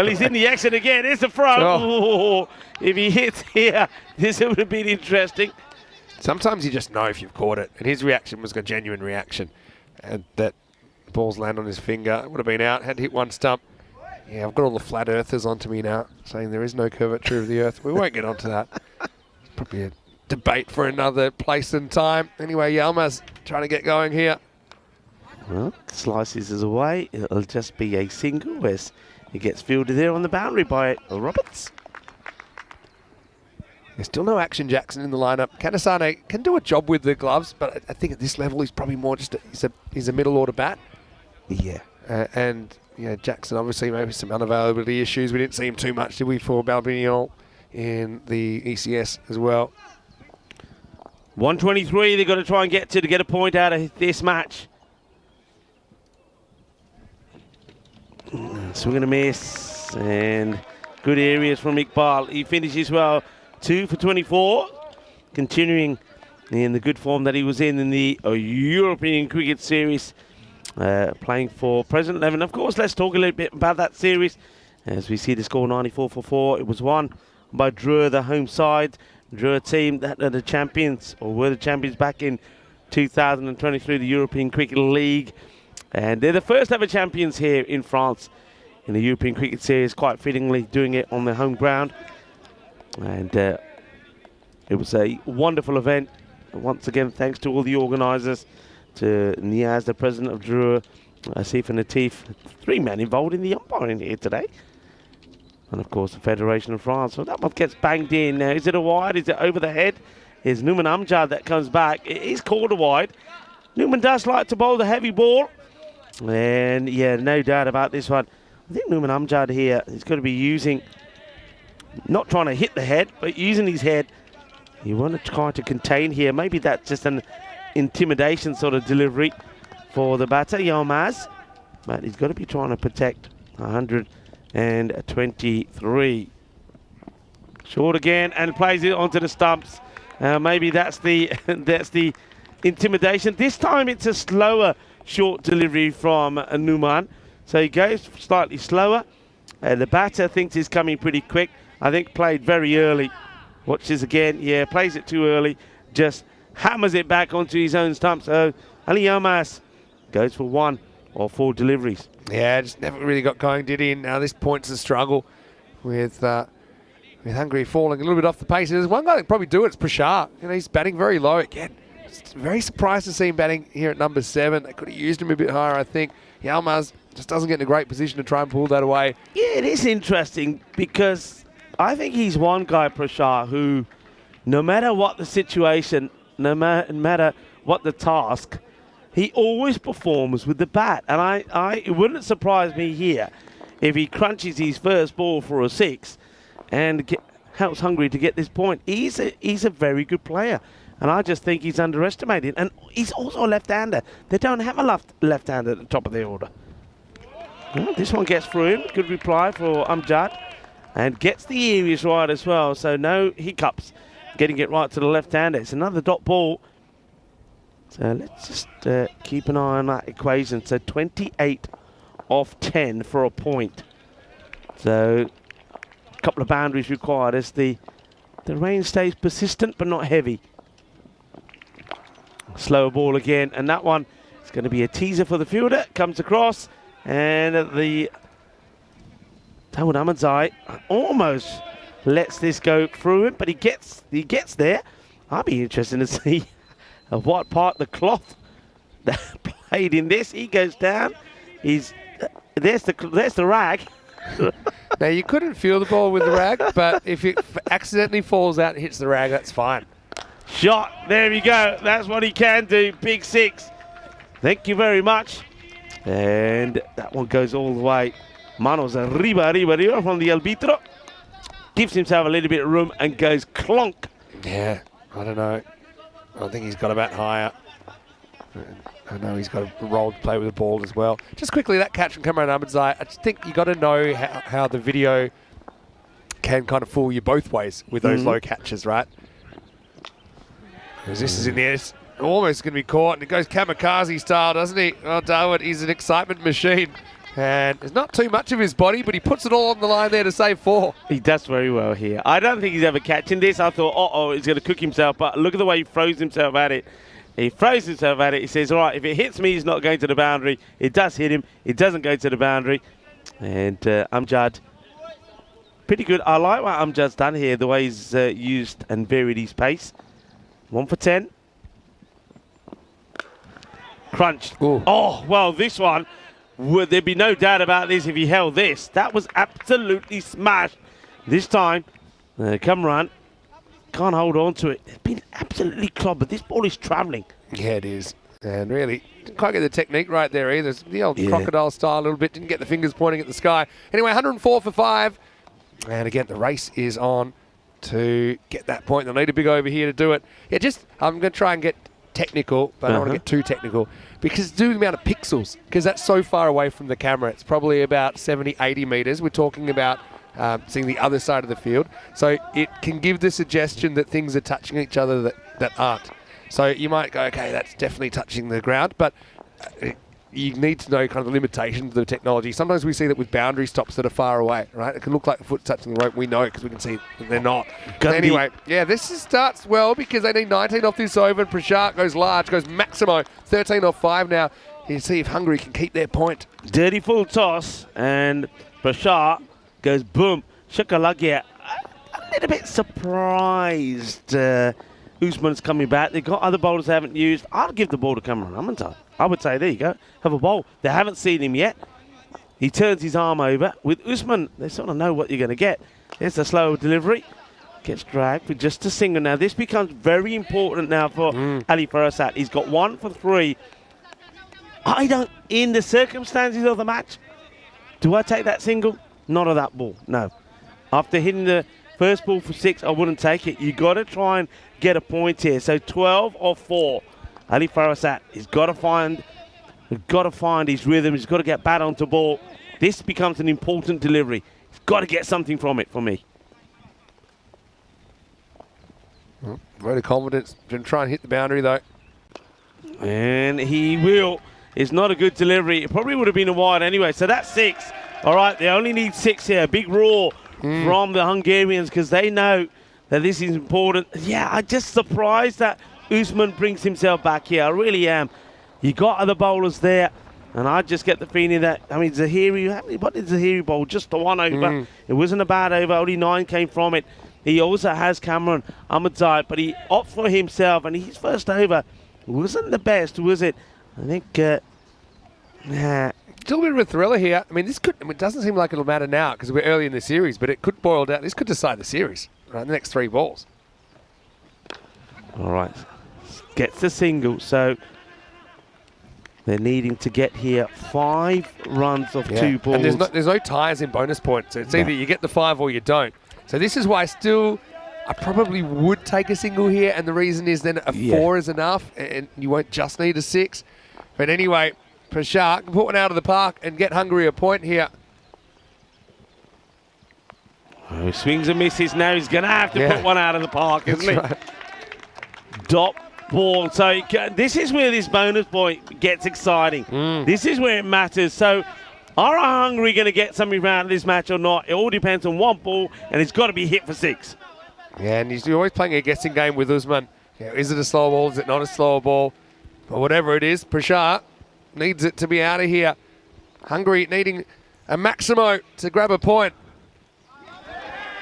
he's in the exit again. Here's the front. Oh. If he hits here, this would have been interesting. Sometimes you just know if you've caught it. And his reaction was a genuine reaction. And that ball's land on his finger. It would have been out. Had to hit one stump. Yeah, I've got all the flat earthers onto me now, saying there is no curvature of the earth. We won't get onto that. It's probably a debate for another place and time. Anyway, Yalmaz trying to get going here. Well, slices us away. It'll just be a single as he gets fielded there on the boundary by Roberts. There's still no Action Jackson in the lineup. Kanasane can do a job with the gloves, but I think at this level he's probably more just he's a middle order bat. Yeah. And Jackson obviously maybe some unavailability issues. We didn't see him too much, did we, for Balbiniol in the ECS as well. 123 they've got to try and get to get a point out of this match. Swing and a miss, and good areas from Iqbal. He finishes well, 2 for 24, continuing in the good form that he was in the European Cricket Series, playing for President 11. Of course, let's talk a little bit about that series. As we see the score 94 for 4, it was won by Dreux, the home side. Dreux team that are the champions, or were the champions back in 2023, the European Cricket League. And they're the first ever champions here in France in the European Cricket Series, quite fittingly doing it on their home ground. And it was a wonderful event. Once again, thanks to all the organisers, to Niaz, the president of Drua, Asif and Atif, 3 men involved in the umpiring here today. And of course, the Federation of France. So that one gets banged in. Now, is it a wide? Is it over the head? It's Numan Amjad that comes back. It is called a wide. Numan does like to bowl the heavy ball. And yeah, no doubt about this one. I think Numan Amjad here is going to be using, not trying to hit the head, but using his head. You want to try to contain here. Maybe that's just an intimidation sort of delivery for the batter, Yilmaz. But he's got to be trying to protect 123. Short again and plays it onto the stumps. Maybe that's the that's the intimidation. This time it's a slower short delivery from Numan. So he goes slightly slower. The batter thinks he's coming pretty quick. I think played very early. Watches again. Yeah, plays it too early. Just hammers it back onto his own stump. So Ali Yilmaz goes for 1 or 4 deliveries. Yeah, just never really got going, did he? And now this point's a struggle with Hungary falling a little bit off the pace. There's one guy that can probably do it. It's Prashar. You know, he's batting very low again. Just very surprised to see him batting here at number 7. They could have used him a bit higher, I think. Yilmaz just doesn't get in a great position to try and pull that away. Yeah, it is interesting because I think he's one guy, Prashar, who no matter what the situation, no matter what the task, he always performs with the bat. And it wouldn't surprise me here if he crunches his first ball for a 6 and helps Hungary to get this point. He's a very good player. And I just think he's underestimated. And he's also a left-hander. They don't have a left-hander at the top of the order. Well, this one gets through him. Good reply for Amjad. And gets the areas right as well. So no hiccups getting it right to the left-hander. It's another dot ball. So let's just keep an eye on that equation. So 28 off 10 for a point. So a couple of boundaries required as the rain stays persistent but not heavy. Slower ball again, and that one is going to be a teaser for the fielder. Comes across, and the Tawad Ahmadzai almost lets this go through him, but he gets there. I'd be interested to see what part the cloth that played in this. He goes down. There's the rag. Now, you couldn't feel the ball with the rag, but if it accidentally falls out and hits the rag, that's fine. Shot. There we go. That's what he can do. Big 6. Thank you very much. And that one goes all the way. Manos arriba from the arbitro. Gives himself a little bit of room and goes clonk. Yeah, I don't know. I think he's got a bat higher. I know he's got a role to play with the ball as well. Just quickly, that catch from Kamran Ahmadzai, I just think you got to know how the video can kind of fool you both ways with those low catches, right? Because this is in the air, it's almost going to be caught, and it goes kamikaze style, doesn't he? Oh, Darwin, he's an excitement machine. And there's not too much of his body, but he puts it all on the line there to save 4. He does very well here. I don't think he's ever catching this. I thought, he's going to cook himself, but look at the way he throws himself at it. He throws himself at it. He says, all right, if it hits me, he's not going to the boundary. It does hit him. It doesn't go to the boundary. And Amjad, pretty good. I like what Amjad's done here, the way he's used and varied his pace. 1 for 10. Crunched. Ooh. Oh, well, this one, would there be no doubt about this if he held this. That was absolutely smashed. This time, Kamran can't hold on to it. It's been absolutely clobbered. This ball is travelling. Yeah, it is. And really, didn't quite get the technique right there either. It's the old crocodile style a little bit. Didn't get the fingers pointing at the sky. Anyway, 104 for 5. And again, the race is on to get that point. They'll need a big over here to do it. Yeah, I'm going to try and get technical, but I don't want to get too technical because due to the amount of pixels, because that's so far away from the camera. It's probably about 70, 80 metres. We're talking about seeing the other side of the field. So it can give the suggestion that things are touching each other that aren't. So you might go, okay, that's definitely touching the ground, but you need to know kind of the limitations of the technology. Sometimes we see that with boundary stops that are far away, right? It can look like the foot's touching the rope. We know because we can see that they're not. Anyway, yeah, this starts well because they need 19 off this over, and Prashant goes large, goes Maximo, 13 off 5 now. You see if Hungary can keep their point. Dirty full toss, and Bashar goes boom. Shakalagia. A little bit surprised Usman's coming back. They've got other bowlers they haven't used. I'd give the ball to Cameron Amantai. I would say, there you go. Have a bowl. They haven't seen him yet. He turns his arm over. With Usman, they sort of know what you're going to get. There's a slow delivery. Gets dragged with just a single. Now, this becomes very important now for Ali Farasat. He's got 1 for 3. I don't, in the circumstances of the match, do I take that single? Not of that ball, no. After hitting the first ball for 6, I wouldn't take it. You got to try and get a point here. So 12 or 4. Ali Farasat, he's got to find his rhythm. He's got to get bat onto ball. This becomes an important delivery. He's got to get something from it for me. Very confident. Going to try and hit the boundary, though. And he will. It's not a good delivery. It probably would have been a wide anyway. So that's 6. All right, they only need 6 here. Big roar from the Hungarians because they know that this is important. Yeah, I'm just surprised that Usman brings himself back here. I really am. You got other bowlers there. And I just get the feeling that, I mean, Zahiri, what did Zahiri bowl? Just the 1 over. It wasn't a bad over. Only 9 came from it. He also has Cameron Ahmadzai, but he opted for himself, and his first over wasn't the best, was it? I think, Still a bit of a thriller here. I mean, it doesn't seem like it'll matter now because we're early in the series, but it could boil down. This could decide the series, right? The next 3 balls. All right. Gets the single, so they're needing to get here 5 runs of 2 balls. And there's no ties in bonus points, so it's either you get the 5 or you don't. So this is why I probably would take a single here, and the reason is then a 4 is enough, and you won't just need a 6. But anyway, Prashar can put one out of the park and get Hungary a point here. Oh, swings and misses. Now he's going to have to put one out of the park, isn't he? Right. Dot ball. So this is where this bonus point gets exciting. This is where it matters. So are Hungary going to get something out of this match or not? It all depends on 1 ball, and it's got to be hit for 6. Yeah, and you're always playing a guessing game with Usman. Yeah, is it a slow ball? Is it not a slow ball? But whatever it is, Prashar needs it to be out of here. Hungary needing a Maximo to grab a point.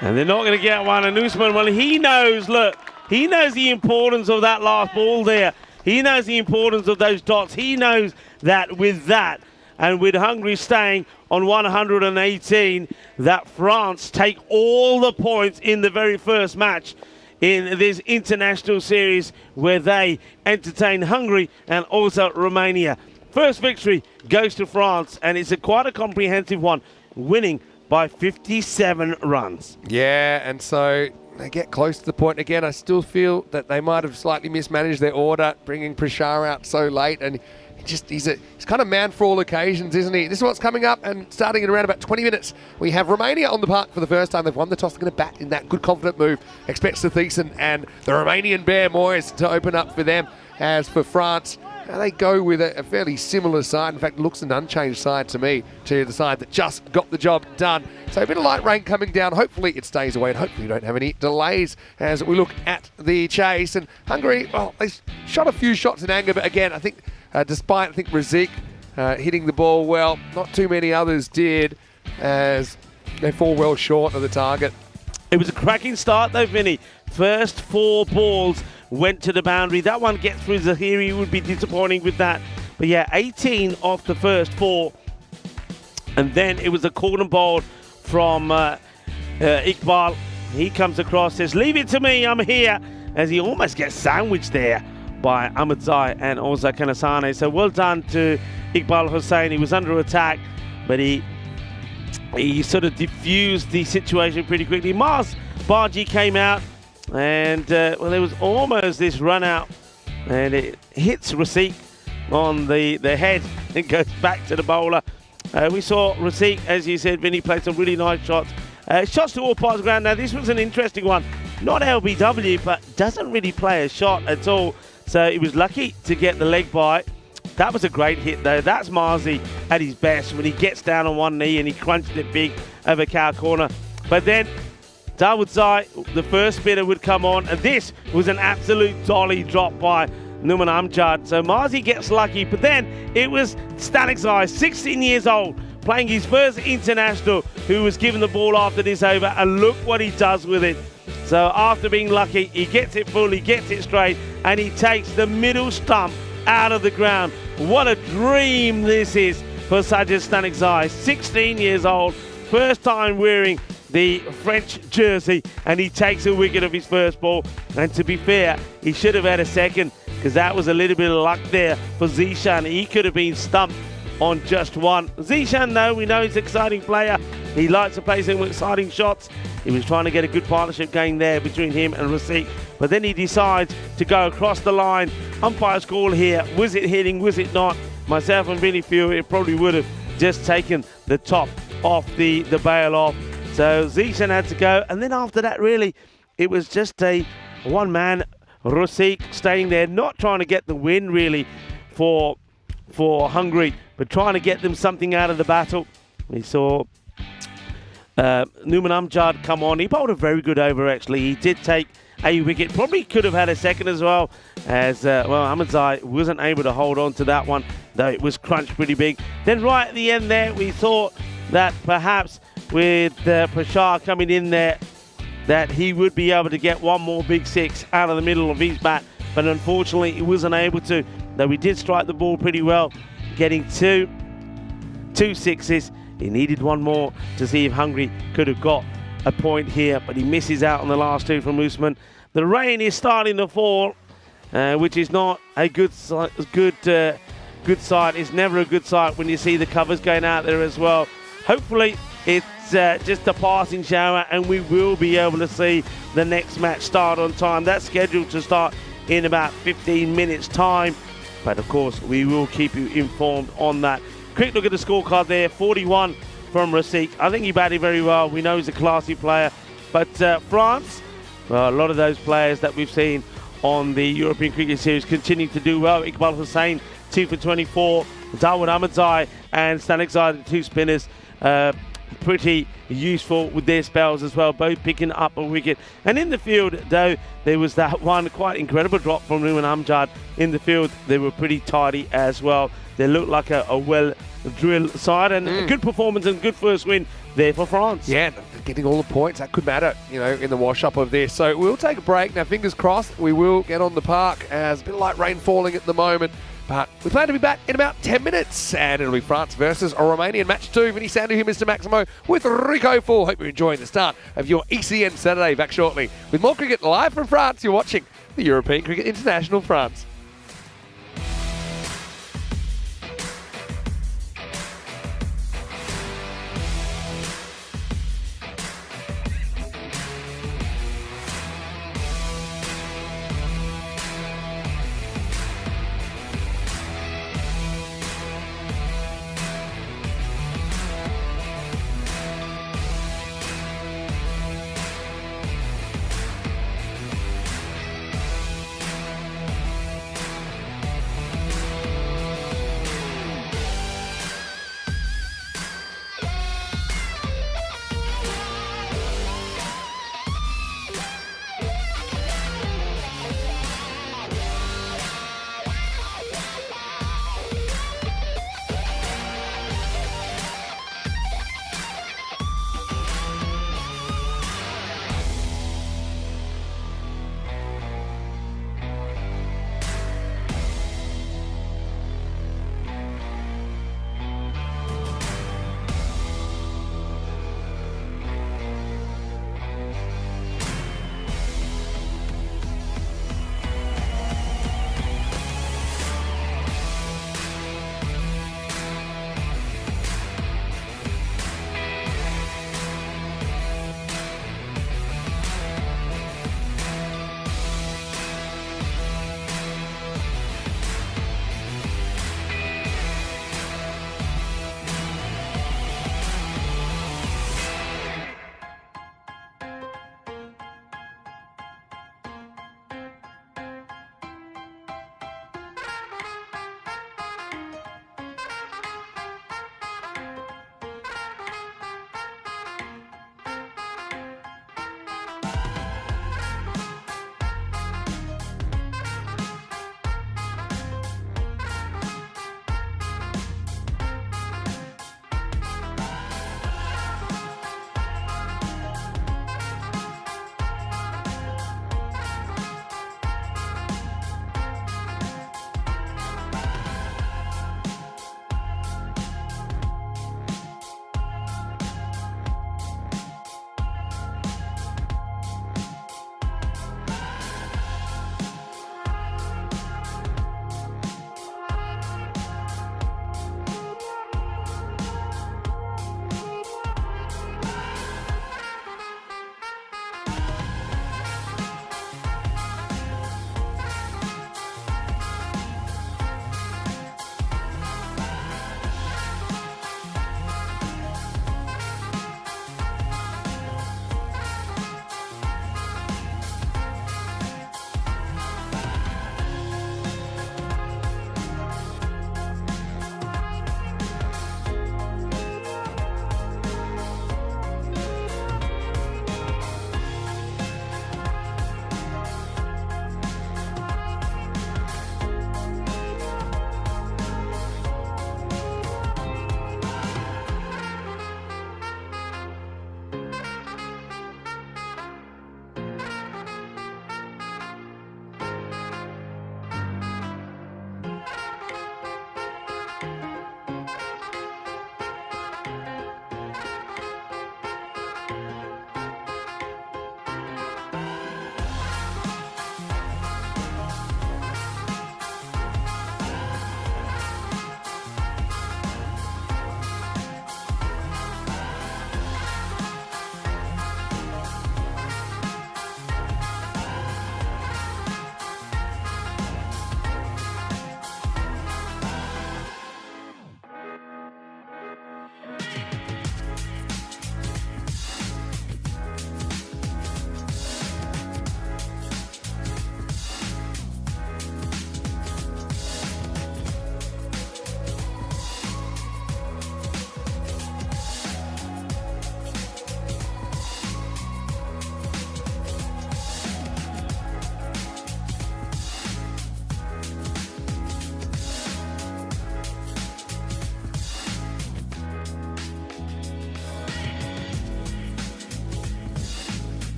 And they're not going to get one. And Usman, well, he knows, look, he knows the importance of that last ball there. He knows the importance of those dots. He knows that with that, and with Hungary staying on 118, that France take all the points in the very first match in this international series where they entertain Hungary and also Romania. First victory goes to France, and it's quite a comprehensive one, winning by 57 runs. Yeah, and so they get close to the point again. I still feel that they might have slightly mismanaged their order, bringing Prashar out so late, and he's kind of man for all occasions, isn't he? This is what's coming up, and starting in around about 20 minutes, we have Romania on the park for the first time. They've won the toss. They're going to bat in that good, confident move. Expects the Thiessen and the Romanian Bear Moyes to open up for them. As for France, they go with a fairly similar side. In fact, looks an unchanged side to me, to the side that just got the job done. So a bit of light rain coming down. Hopefully it stays away, and hopefully we don't have any delays as we look at the chase. And Hungary, well, they shot a few shots in anger, but again, I think despite, Razik hitting the ball well, not too many others did, as they fall well short of the target. It was a cracking start though, Vinny. First 4 balls went to the boundary. That one gets through Zahiri, would be disappointing with that. But yeah, 18 off the first 4. And then it was a corner ball from Iqbal. He comes across, says, leave it to me, I'm here. As he almost gets sandwiched there by Ahmadzai and also Kanasane. So well done to Iqbal Hussain. He was under attack, but he sort of diffused the situation pretty quickly. Mars Barji came out, and well, there was almost this run out, and it hits Razik on the head and goes back to the bowler. We saw Razik, as you said, Vinny, played some really nice shots. Shots to all parts of the ground. Now, this was an interesting one. Not LBW, but doesn't really play a shot at all. So he was lucky to get the leg by. That was a great hit, though. That's Marzi at his best when he gets down on one knee and he crunched it big over cow corner. But then Dawood, the first spinner, would come on, and this was an absolute dolly drop by Numan Amjad. So Marzi gets lucky, but then it was Stanek Zai, 16 years old, playing his first international, who was given the ball after this over, and look what he does with it. So after being lucky, he gets it full, he gets it straight, and he takes the middle stump out of the ground. What a dream this is for Sajid Stanekzai, 16 years old, first time wearing the French jersey, and he takes a wicket of his first ball. And to be fair, he should have had a second, because that was a little bit of luck there for Zishan. He could have been stumped on just one. Zishan, though, we know he's an exciting player. He likes to play some exciting shots. He was trying to get a good partnership going there between him and Rasik, but then he decides to go across the line. Umpire's call here. Was it hitting? Was it not? Myself and Vinny feel it probably would have just taken the top off the bail off. So Zishan had to go, and then after that, really, it was just a one-man. Rasik staying there, not trying to get the win really for Hungary, but trying to get them something out of the battle. We saw Numan Amjad come on. He bowled a very good over, actually. He did take a wicket. Probably could have had a second as well, as Ahmedzai wasn't able to hold on to that one, though it was crunched pretty big. Then right at the end there, we thought that perhaps with Prashar coming in there, that he would be able to get one more big six out of the middle of his bat, but unfortunately he wasn't able to, though he did strike the ball pretty well, getting two sixes. He needed one more to see if Hungary could have got a point here, but he misses out on the last two from Usman. The rain is starting to fall, which is not a good sight. It's never a good sight when you see the covers going out there as well. Hopefully it's just a passing shower, and we will be able to see the next match start on time. That's scheduled to start in about 15 minutes time, but of course we will keep you informed on that. Quick look at the scorecard there. 41 from Rasik. I think he batted very well. We know he's a classy player, but France, well, a lot of those players that we've seen on the European Cricket Series continue to do well. Iqbal Hussain 2 for 24, Dawood Ahmedzai and Stanekzai, the two spinners, pretty useful with their spells as well, both picking up a wicket. And in the field, though, there was that one quite incredible drop from Numan Amjad in the field. They were pretty tidy as well. They looked like a well-drilled side, and a good performance and good first win there for France. Yeah, getting all the points, that could matter, in the wash-up of this. So we'll take a break. Now, fingers crossed, we will get on the park, as a bit of light rain falling at the moment. But we plan to be back in about 10 minutes, and it'll be France versus Romania in match 2. Vinny Sandu here, Mr. Maximo, with Rico Full. Hope you're enjoying the start of your ECN Saturday. Back shortly with more cricket live from France. You're watching the European Cricket International France.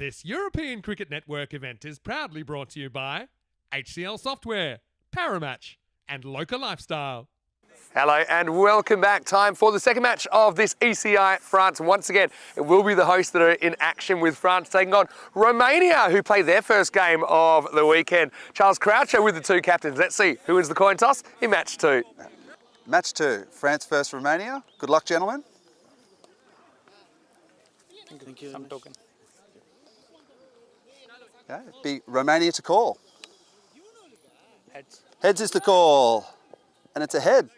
This European Cricket Network event is proudly brought to you by HCL Software, Paramatch, and Local Lifestyle. Hello and welcome back. Time for the second match of this ECI France. Once again, it will be the hosts that are in action, with France taking on Romania, who played their first game of the weekend. Charles Croucher with the two captains. Let's see who wins the coin toss in match two. Match 2, France versus Romania. Good luck, gentlemen. Thank you. Some token. Okay, it'd be Romania to call. Heads. Heads is the call, and it's a head.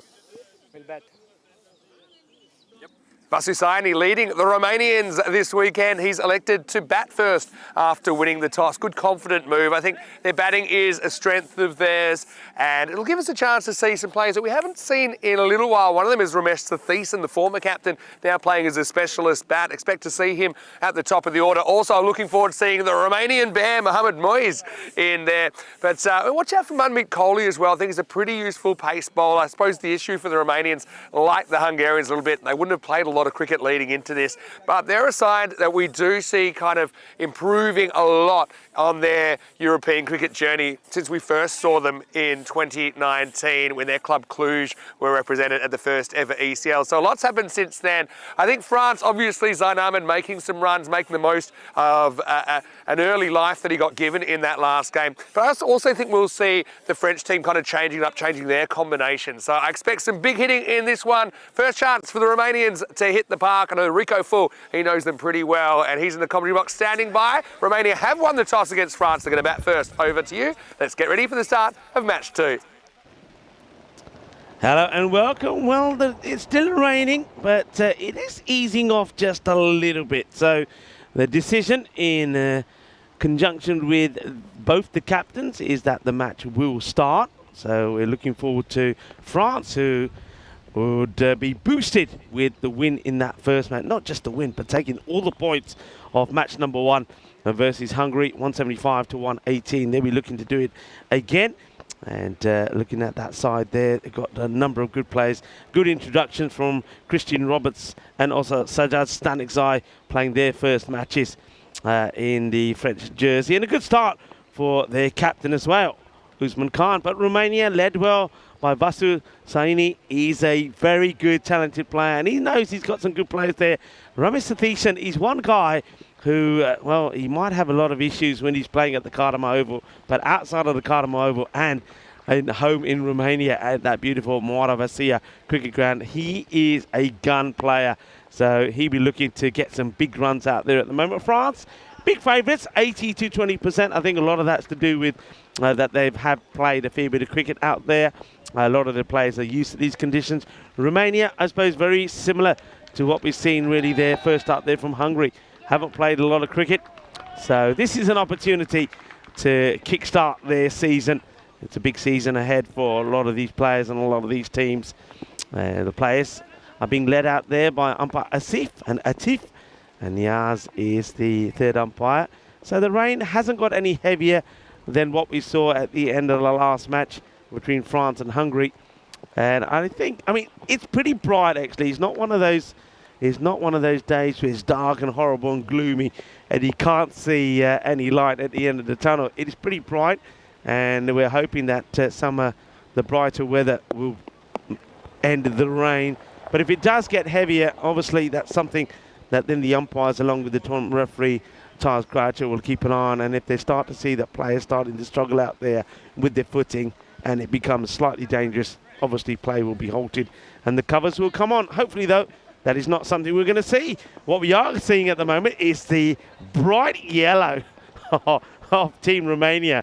Will bat. Vasusani leading the Romanians this weekend. He's elected to bat first after winning the toss. Good, confident move. I think their batting is a strength of theirs, and it'll give us a chance to see some players that we haven't seen in a little while. One of them is Ramesh Satheesan, the former captain, now playing as a specialist bat. Expect to see him at the top of the order. Also looking forward to seeing the Romanian bear, Mohammad Moiz, in there. But watch out for Manmeet Kohli as well. I think he's a pretty useful pace bowler. I suppose the issue for the Romanians, like the Hungarians a little bit, they wouldn't have played a lot of cricket leading into this, but they're a side that we do see kind of improving a lot on their European cricket journey since we first saw them in 2019 when their club Cluj were represented at the first ever ECL. So lots happened since then. I think France, obviously Zayn Ahmed making some runs, making the most of an early life that he got given in that last game. But I also think we'll see the French team kind of changing their combination. So I expect some big hitting in this one. First chance for the Romanians to hit the park. I know Rico Full, he knows them pretty well, and he's in the commentary box standing by. Romania have won the toss against France. They're going to bat first. Over to you. Let's get ready for the start of match two. Hello and welcome. Well, it's still raining, but it is easing off just a little bit. So the decision in conjunction with both the captains is that the match will start. So we're looking forward to France, who would be boosted with the win in that first match. Not just the win, but taking all the points of match number one versus Hungary, 175 to 118. They'll be looking to do it again. And looking at that side there, they've got a number of good players. Good introductions from Christian Roberts and also Sajjad Stanikzai playing their first matches in the French jersey. And a good start for their captain as well, Usman Khan. But Romania led well by Vasusani. He's a very good, talented player, and he knows he's got some good players there. Ramesh Satheesan is one guy who, well, he might have a lot of issues when he's playing at the Cardamom Oval, but outside of the Cardamom Oval and home in Romania at that beautiful Moara Vasia cricket ground, he is a gun player. So he'll be looking to get some big runs out there at the moment. France, big favourites, 80 to 20%. I think a lot of that's to do with that they have played a fair bit of cricket out there. A lot of the players are used to these conditions. Romania, I suppose, very similar to what we've seen really there first up there from Hungary. Haven't played a lot of cricket. So this is an opportunity to kickstart their season. It's a big season ahead for a lot of these players and a lot of these teams. The players are being led out there by umpire Asif and Atif. And Niaz is the third umpire. So the rain hasn't got any heavier than what we saw at the end of the last match between France and Hungary. And I mean, it's pretty bright actually. It's not one of those days where it's dark and horrible and gloomy and you can't see any light at the end of the tunnel. It is pretty bright, and we're hoping that some of the brighter weather will end the rain. But if it does get heavier, obviously that's something that then the umpires, along with the tournament referee, Charles Croucher, will keep an eye on. And if they start to see that players starting to struggle out there with their footing and it becomes slightly dangerous, obviously play will be halted and the covers will come on. Hopefully, though, that is not something we're going to see. What we are seeing at the moment is the bright yellow of Team Romania.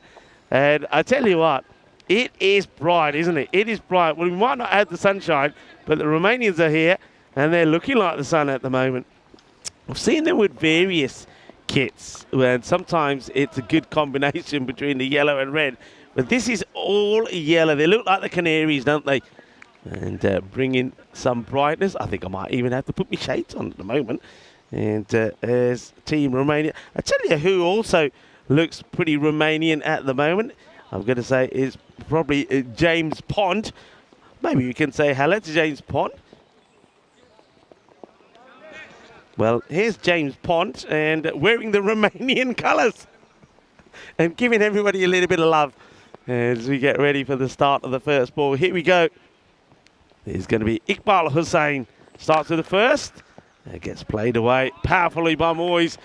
And I tell you what, it is bright, isn't it? It is bright. Well, we might not have the sunshine, but the Romanians are here and they're looking like the sun at the moment. I've seen them with various kits, and sometimes it's a good combination between the yellow and red. But this is all yellow. They look like the Canaries, don't they? And bringing some brightness. I think I might even have to put my shades on at the moment. And there's Team Romania. I tell you who also looks pretty Romanian at the moment, I'm going to say, is probably James Pond. Maybe we can say hello to James Pond. Well, here's James Pont and wearing the Romanian colours and giving everybody a little bit of love as we get ready for the start of the first ball. Here we go. There's going to be Iqbal Hussain. Starts with the first. It gets played away powerfully by Moyes.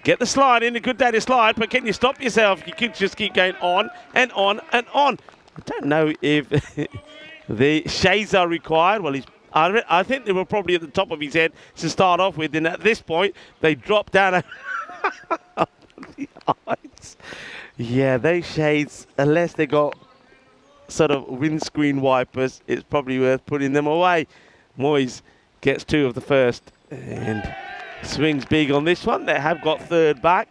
Get the slide in, a good daddy slide, but can you stop yourself? You could just keep going on and on and on. I don't know if the shades are required. Well, I think they were probably at the top of his head to start off with, and at this point, they drop down the eyes. Yeah, those shades, unless they got sort of windscreen wipers, it's probably worth putting them away. Moyes gets 2 of the first and swings big on this one. They have got third back,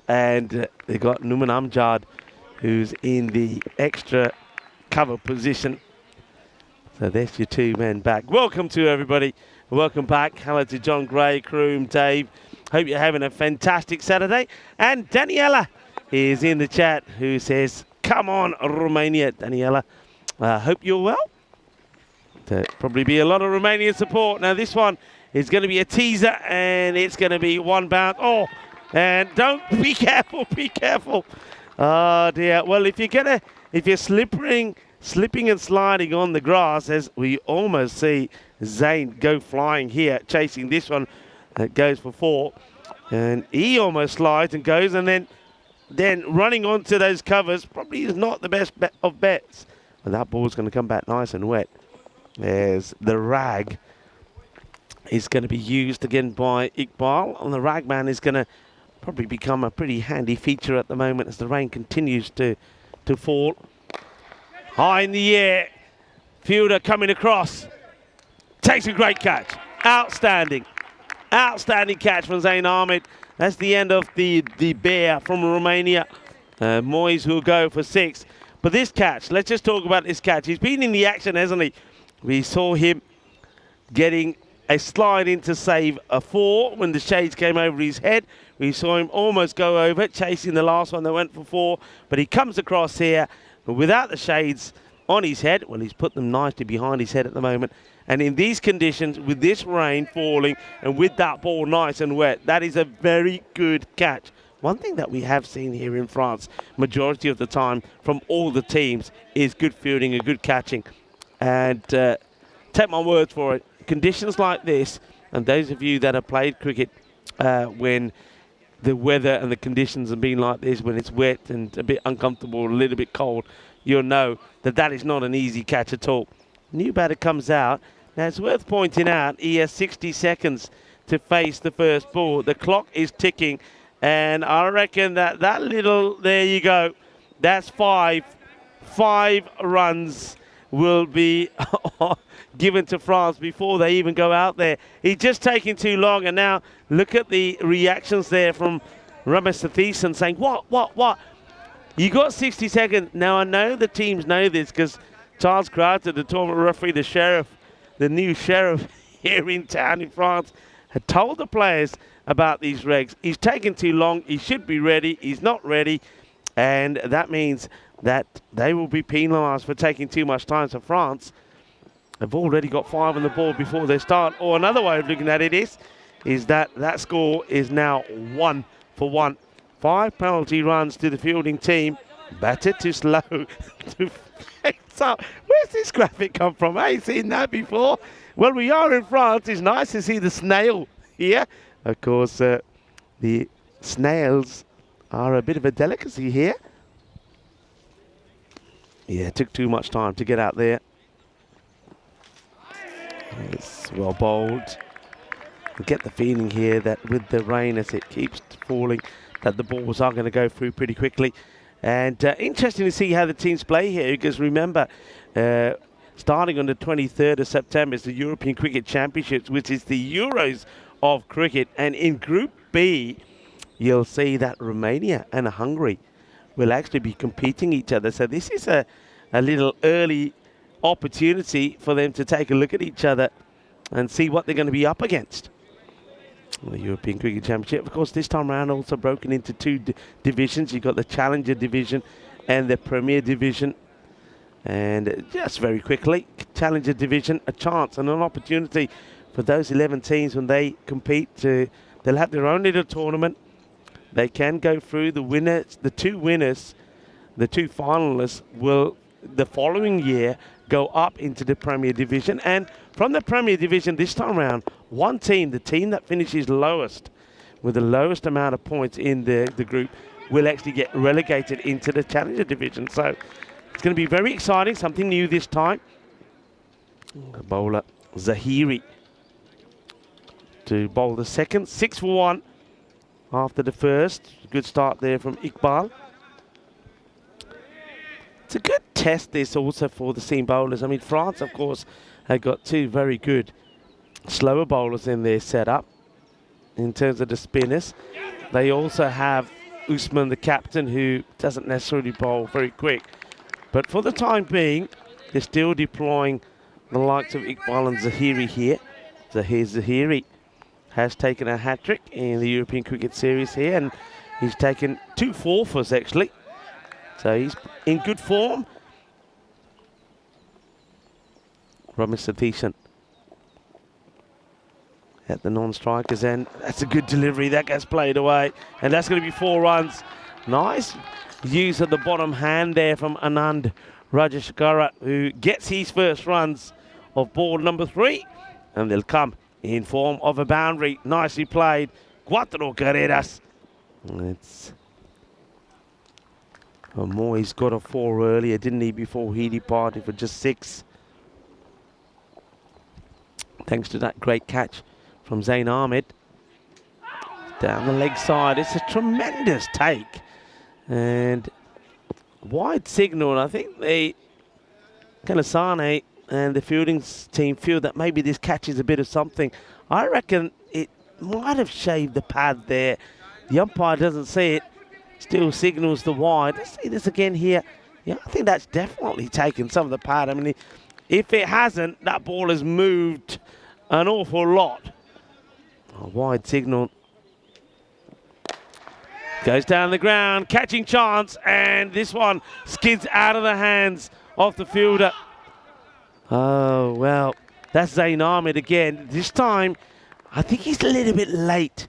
and they got Numan Amjad, who's in the extra cover position. So there's your 2 men back. Welcome to everybody. Welcome back. Hello to John Gray, Kroom, Dave. Hope you're having a fantastic Saturday. And Daniela is in the chat, who says, come on, Romania. Daniela, hope you're well. There'll probably be a lot of Romanian support. Now this one is going to be a teaser, and it's going to be one bounce. Oh, and don't, be careful, be careful. Oh dear. Well, if you're slipping and sliding on the grass, as we almost see Zayn go flying here, chasing this one that goes for 4, and he almost slides and goes, and then running onto those covers probably is not the best bet of bets. And that ball's going to come back nice and wet. There's the rag is going to be used again by Iqbal, and the rag man is going to probably become a pretty handy feature at the moment as the rain continues to fall. High in the air, fielder coming across, takes a great catch. Outstanding catch from Zayn Ahmed. That's the end of the bear from Romania. Moyes will go for 6. But this catch, let's just talk about this catch. He's been in the action, hasn't he? We saw him getting a slide in to save a 4 when the shades came over his head. We saw him almost go over, chasing the last one that went for 4. But he comes across here without the shades on his head. Well, he's put them nicely behind his head at the moment. And in these conditions, with this rain falling and with that ball nice and wet, that is a very good catch. One thing that we have seen here in France, majority of the time from all the teams, is good fielding and good catching. And take my word for it, conditions like this, and those of you that have played cricket when the weather and the conditions have been like this, when it's wet and a bit uncomfortable, a little bit cold, you'll know that that is not an easy catch at all. New batter comes out. Now it's worth pointing out he has 60 seconds to face the first ball. The clock is ticking, and I reckon that little, there you go, that's 5 runs will be given to France before they even go out there. He's just taking too long, and now look at the reactions there from Ramesh Satisan saying, what? You got 60 seconds. Now, I know the teams know this because Charles Crowther, the tournament referee, the sheriff, the new sheriff here in town in France, had told the players about these regs. He's taking too long. He should be ready. He's not ready. And that means that they will be penalised for taking too much time. So France have already got 5 on the board before they start. Or another way of looking at it is that score is now 1 for 1. 5 penalty runs to the fielding team. Batted too slow to face up. Where's this graphic come from? I ain't seen that before. Well, we are in France. It's nice to see the snail here. Of course, the snails are a bit of a delicacy here. Yeah, it took too much time to get out there. It's well bowled. You get the feeling here that with the rain as it keeps falling, that the balls are going to go through pretty quickly. And interesting to see how the teams play here, because remember, starting on the 23rd of September is the European Cricket Championships, which is the Euros of cricket. And in Group B, you'll see that Romania and Hungary will actually be competing each other. So this is a little early opportunity for them to take a look at each other and see what they're going to be up against. The European Cricket Championship, of course, this time around also broken into 2 divisions. You've got the Challenger Division and the Premier Division. And just very quickly, Challenger Division, a chance and an opportunity for those 11 teams when they compete. They'll have their own little tournament. They can go through. The winners, the two winners, the two finalists will the following year go up into the Premier Division. And from the Premier Division this time around, one team, the team that finishes lowest with the lowest amount of points in the group, will actually get relegated into the Challenger Division. So it's going to be very exciting, something new this time. The bowler Zahiri to bowl the second, 6 for 1 after the first. Good start there from Iqbal. It's a good test this also for the seam bowlers. I mean, France, of course, have got two very good slower bowlers in their setup in terms of the spinners. They also have Usman, the captain, who doesn't necessarily bowl very quick. But for the time being, they're still deploying the likes of Iqbal and Zahiri here. Zahiri has taken a hat-trick in the European Cricket Series here, and he's taken 2 fourthers actually. So he's in good form. Ramesh Satheesan at the non-strikers end. That's a good delivery. That gets played away. And that's going to be 4 runs. Nice use of the bottom hand there from Anand Rajashekara, who gets his first runs of ball number 3. And they'll come in form of a boundary. Nicely played. 4 carreras. It's... Moyes got a 4 earlier, didn't he, before he departed for just 6. Thanks to that great catch from Zain Ahmed. Down the leg side, it's a tremendous take. And wide signal, I think Kalasane and the fielding team feel that maybe this catches a bit of something. I reckon it might have shaved the pad there. The umpire doesn't see it. Still signals the wide. Let's see this again here. Yeah, I think that's definitely taken some of the pad. I mean, if it hasn't, that ball has moved an awful lot. A wide signal. Goes down the ground, catching chance, and this one skids out of the hands of the fielder. Oh, well, that's Zain Ahmed again. This time, I think he's a little bit late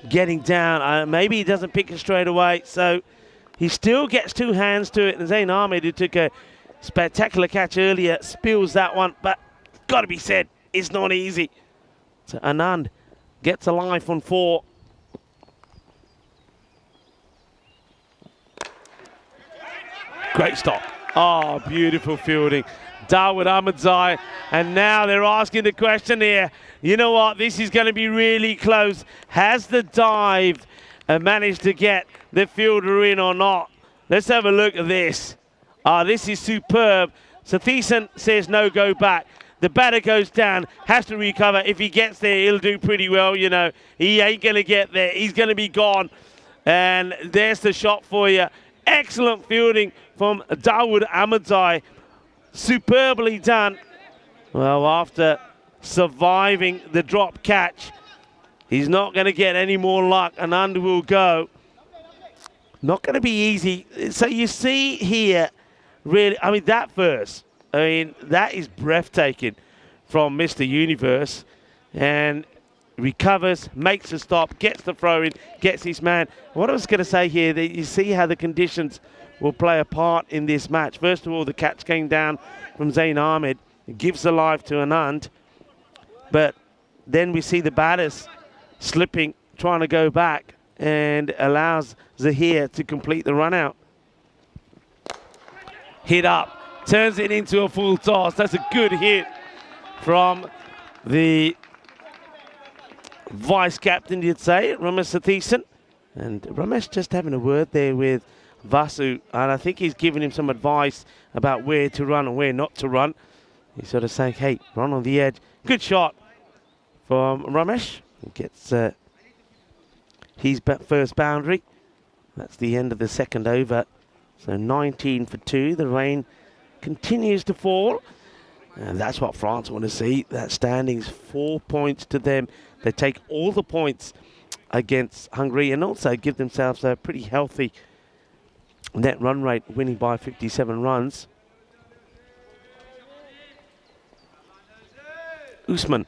getting down. Maybe he doesn't pick it straight away, so he still gets 2 hands to it. And Zain Ahmed, who took a spectacular catch earlier, spills that one, but got to be said, it's not easy. So Anand gets a life on 4. Great stop. Oh, beautiful fielding. Dawood Ahmadzai, and now they're asking the question here. You know what? This is going to be really close. Has the dive managed to get the fielder in or not? Let's have a look at this. This is superb. Satheesan says no, go back. The batter goes down, has to recover. If he gets there, he'll do pretty well, you know. He ain't going to get there. He's going to be gone. And there's the shot for you. Excellent fielding from Dawood Ahmadzai. Superbly done. Well, after surviving the drop catch, he's not going to get any more luck. Anand will go. Not going to be easy. So you see here, really, I mean, that first, I mean, that is breathtaking from Mr. Universe. And recovers, makes a stop, gets the throw in, gets his man. What I was going to say here, that you see how the conditions will play a part in this match. First of all, the catch came down from Zain Ahmed. It gives the life to Anand. But then we see the batters slipping, trying to go back, and allows Zahir to complete the run out. Hit up, turns it into a full toss. That's a good hit from the vice-captain, you'd say, Ramesh Satheesan. And Ramesh just having a word there with Vasu, and I think he's giving him some advice about where to run and where not to run. He's sort of saying, hey, run on the edge. Good shot from Ramesh. He gets his first boundary. That's the end of the second over. So 19 for 2. The rain continues to fall. And that's what France want to see. That standings 4 points to them. They take all the points against Hungary and also give themselves a pretty healthy net run rate, winning by 57 runs. Usman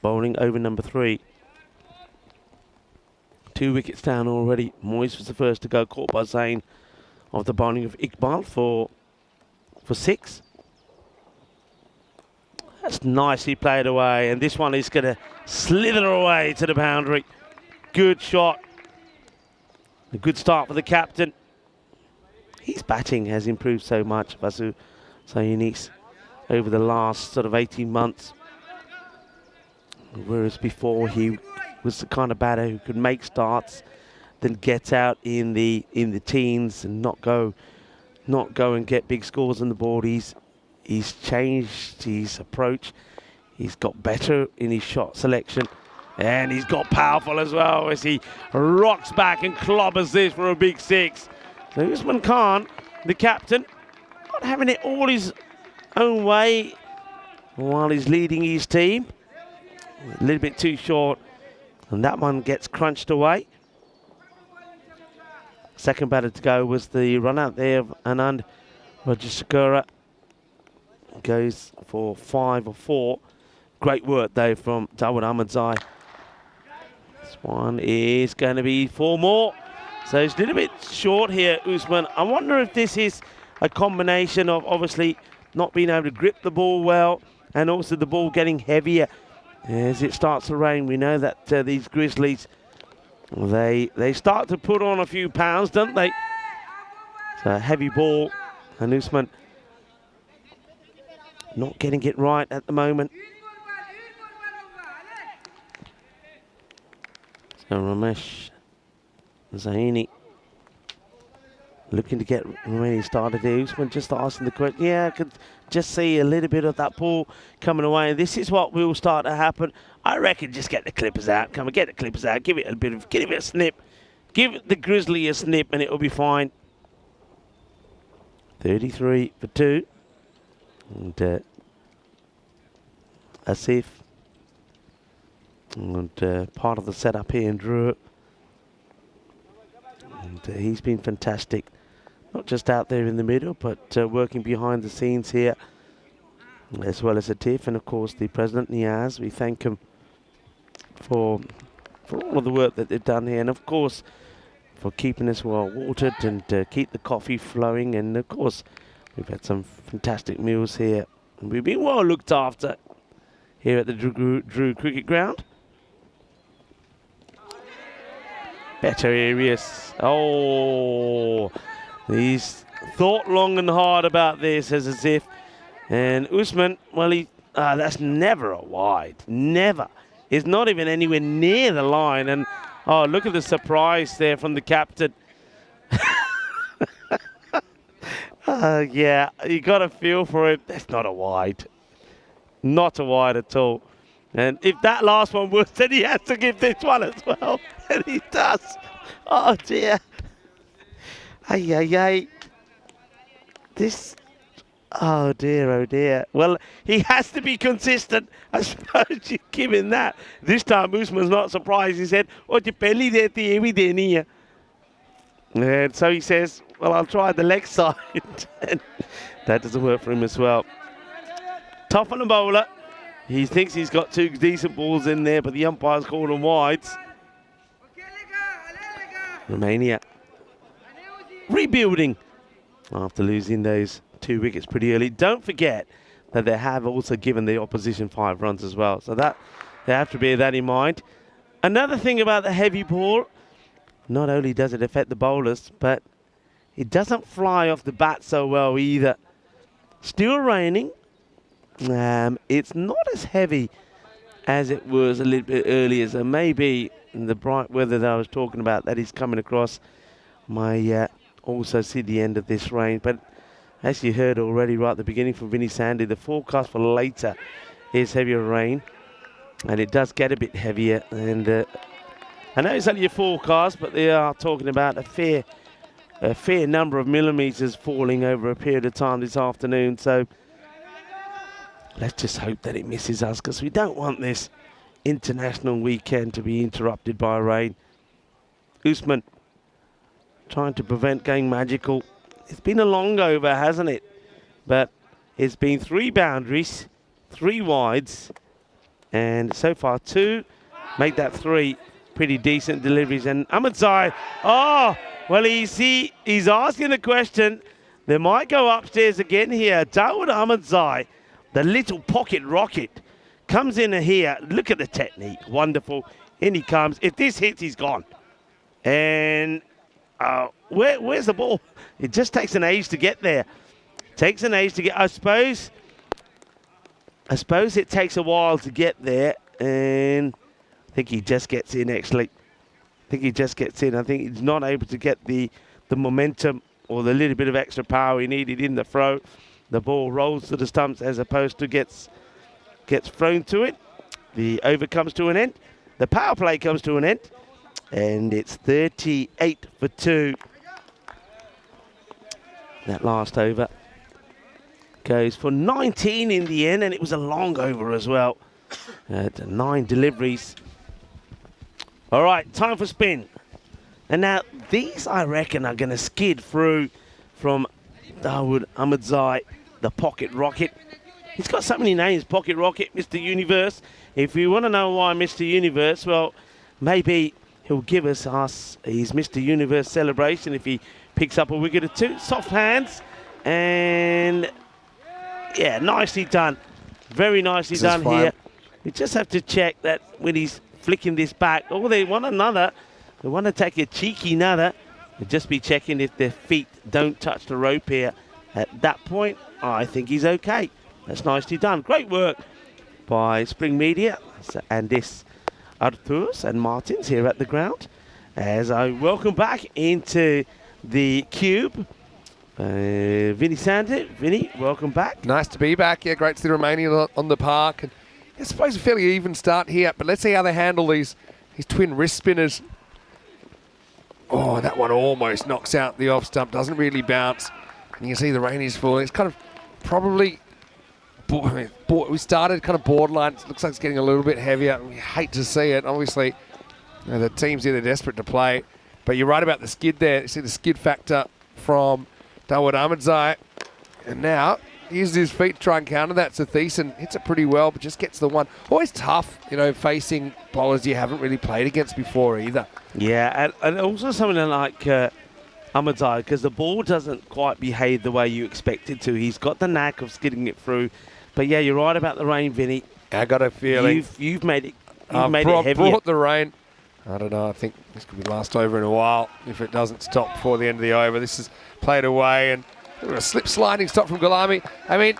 bowling over number 3. 2 wickets down already. Moyes was the first to go, caught by Zain of the bowling of Iqbal for 6. That's nicely played away, and this one is going to slither away to the boundary. Good shot. A good start for the captain. His batting has improved so much, Vasu Sayinis, over the last sort of 18 months. Whereas before he was the kind of batter who could make starts, then get out in the teens and not go and get big scores on the board. He's changed his approach. He's got better in his shot selection. And he's got powerful as well as he rocks back and clobbers this for a big 6. So Usman Khan, the captain, not having it all his own way while he's leading his team. A little bit too short. And that one gets crunched away. Second batter to go was the run out there of Anand Rajashekara. Goes for 5 or 4. Great work though from Dawud Ahmadzai. This one is going to be 4 more. So it's a little bit short here, Usman. I wonder if this is a combination of obviously not being able to grip the ball well and also the ball getting heavier as it starts to rain. We know that these Grizzlies, they start to put on a few pounds, don't they? So a heavy ball, and Usman not getting it right at the moment. So Ramesh Zaini looking to get Romania started here. Usman just asking the question. Yeah, I could just see a little bit of that ball coming away. And this is what will start to happen. I reckon just get the clippers out. Come on, get the clippers out. Give it a snip. Give the Grizzly a snip and it'll be fine. 33 for 2. And Asif. And part of the setup here in Drew. And he's been fantastic. Not just out there in the middle, but working behind the scenes here, as well as Atif and of course the President Niaz. We thank him for all of the work that they've done here, and of course for keeping us well watered and keep the coffee flowing. And of course we've had some fantastic meals here, and we've been well looked after here at the Drew Cricket Ground. Better areas. Oh, he's thought long and hard about this as if. And Usman, well, that's never a wide. Never. It's not even anywhere near the line. And, oh, look at the surprise there from the captain. Yeah, you got a feel for it. That's not a wide. Not a wide at all. And if that last one was, then he has to give this one as well. And he does. Oh, dear. Ay, ay, ay. This. Oh, dear, oh, dear. Well, he has to be consistent. I suppose you give him that. This time, Usman's not surprised. He said, and so he says, well, I'll try the leg side. And that doesn't work for him as well. Tough on the bowler. He thinks he's got 2 decent balls in there, but the umpire's called them wides. Romania rebuilding after losing those 2 wickets pretty early. Don't forget that they have also given the opposition 5 runs as well. So that they have to bear that in mind. Another thing about the heavy ball, not only does it affect the bowlers, but it doesn't fly off the bat so well either. Still raining. It's not as heavy as it was a little bit earlier, so maybe the bright weather that I was talking about that is coming across may also see the end of this rain. But as you heard already right at the beginning from Vinny Sandy, the forecast for later is heavier rain, and it does get a bit heavier. And I know it's only a forecast, but they are talking about a fair number of millimetres falling over a period of time this afternoon. So let's just hope that it misses us, because we don't want this international weekend to be interrupted by rain. Usman trying to prevent going magical. It's been a long over, hasn't it? But it's been 3 boundaries, 3 wides, And so far 2, make that 3. Pretty decent deliveries. And Ahmadzai, oh, well, he's asking the question. They might go upstairs again here. Dawood Ahmadzai, the little pocket rocket, comes in here. Look at the technique. Wonderful. In he comes. If this hits, he's gone. And where's the ball? It just takes an age to get there. Takes an age to get, I suppose it takes a while to get there. And I think he just gets in, actually. I think he just gets in. I think he's not able to get the momentum or the little bit of extra power he needed in the throw. The ball rolls to the stumps as opposed to gets thrown to it. The over comes to an end. The power play comes to an end. And it's 38 for 2. That last over goes for 19 in the end, and it was a long over as well. 9 deliveries. All right, time for spin. And now these, I reckon, are going to skid through from Dawood Ahmadzai, the Pocket Rocket. He's got so many names, Pocket Rocket, Mr. Universe. If you want to know why Mr. Universe, well, maybe he'll give us his Mr. Universe celebration if he picks up a wicket or 2. Soft hands, and yeah, nicely done. Very nicely done here. We just have to check that when he's flicking this back. Oh, they want another. They want to take a cheeky another. They'll just be checking if their feet don't touch the rope here. At that point, I think he's okay. That's nicely done. Great work by Spring Media and this Arthurs and Martins here at the ground. As I welcome back into the cube, Vinny Sander. Vinny, welcome back. Nice to be back. Yeah, great to see Romania on the park. And I suppose a fairly even start here, but let's see how they handle these twin wrist spinners. Oh, that one almost knocks out the off stump. Doesn't really bounce. And you can see the rain is falling. It's kind of probably... we started kind of borderline. It looks like it's getting a little bit heavier. We hate to see it. Obviously, the team's here, they're desperate to play. But you're right about the skid there. You see the skid factor from Dawood Ahmadzai. And now, he uses his feet to try and counter that. So Thiessen hits it pretty well, but just gets the one. Always tough, facing bowlers you haven't really played against before either. Yeah, and also something like Ahmadzai, because the ball doesn't quite behave the way you expect it to. He's got the knack of skidding it through. But yeah, you're right about the rain, Vinny. I got a feeling. You've made it. Made it heavier. Brought the rain. I don't know. I think this could be last over in a while if it doesn't stop before the end of the over. This is played away and a slip sliding stop from Gulami. I mean,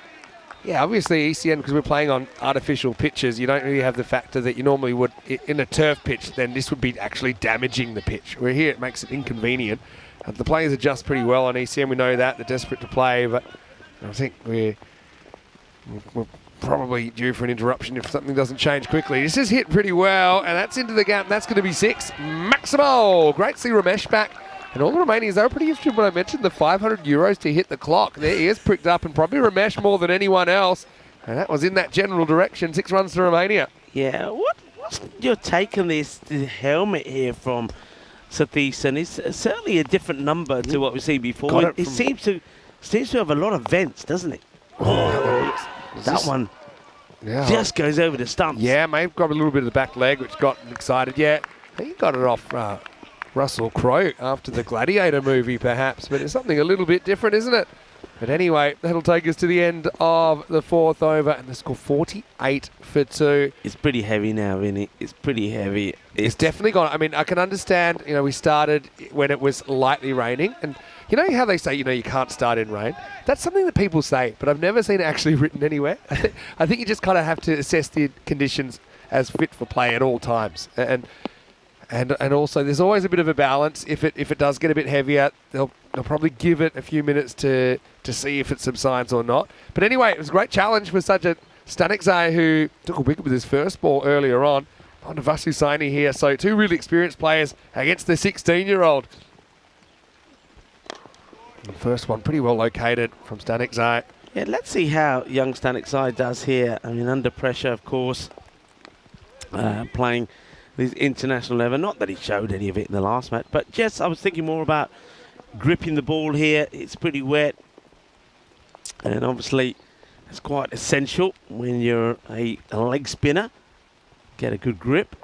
yeah, obviously ECN, because we're playing on artificial pitches, you don't really have the factor that you normally would in a turf pitch. Then this would be actually damaging the pitch. Where here it makes it inconvenient. The players adjust pretty well on ECN. We know that they're desperate to play, but I think we're probably due for an interruption if something doesn't change quickly. This is hit pretty well, and that's into the gap, and that's going to be 6. Maximo! Great to see Ramesh back. And all the Romanians, they were pretty interested when I mentioned the 500 euros to hit the clock. Their ears pricked up, and probably Ramesh more than anyone else. And that was in that general direction. 6 runs to Romania. Yeah, what's your take on this helmet here from Sathiesan? It's certainly a different number to what we've seen before. It seems to have a lot of vents, doesn't it? Oh, that one just goes over the stumps. Yeah, may have got a little bit of the back leg, which got excited. Yeah, I think he got it off Russell Crowe after the Gladiator movie, perhaps. But it's something a little bit different, isn't it? But anyway, that'll take us to the end of the 4th over, and the score 48 for 2. It's pretty heavy now, Vinny. It's pretty heavy. It's definitely gone. I mean, I can understand, we started when it was lightly raining, and you know how they say, you can't start in rain? That's something that people say, but I've never seen it actually written anywhere. I think you just kind of have to assess the conditions as fit for play at all times. And also, there's always a bit of a balance. If it does get a bit heavier, they'll probably give it a few minutes to see if it subsides or not. But anyway, it was a great challenge for such a Stanikzai who took a wicket with his first ball earlier on. Vasu Saini here. So 2 really experienced players against the 16-year-old. The first one pretty well located from Stanikzai. Yeah, let's see how young Stanikzai does here. I mean, under pressure, of course, playing this international level. Not that he showed any of it in the last match, but just I was thinking more about gripping the ball here. It's pretty wet, and obviously it's quite essential when you're a leg spinner get a good grip.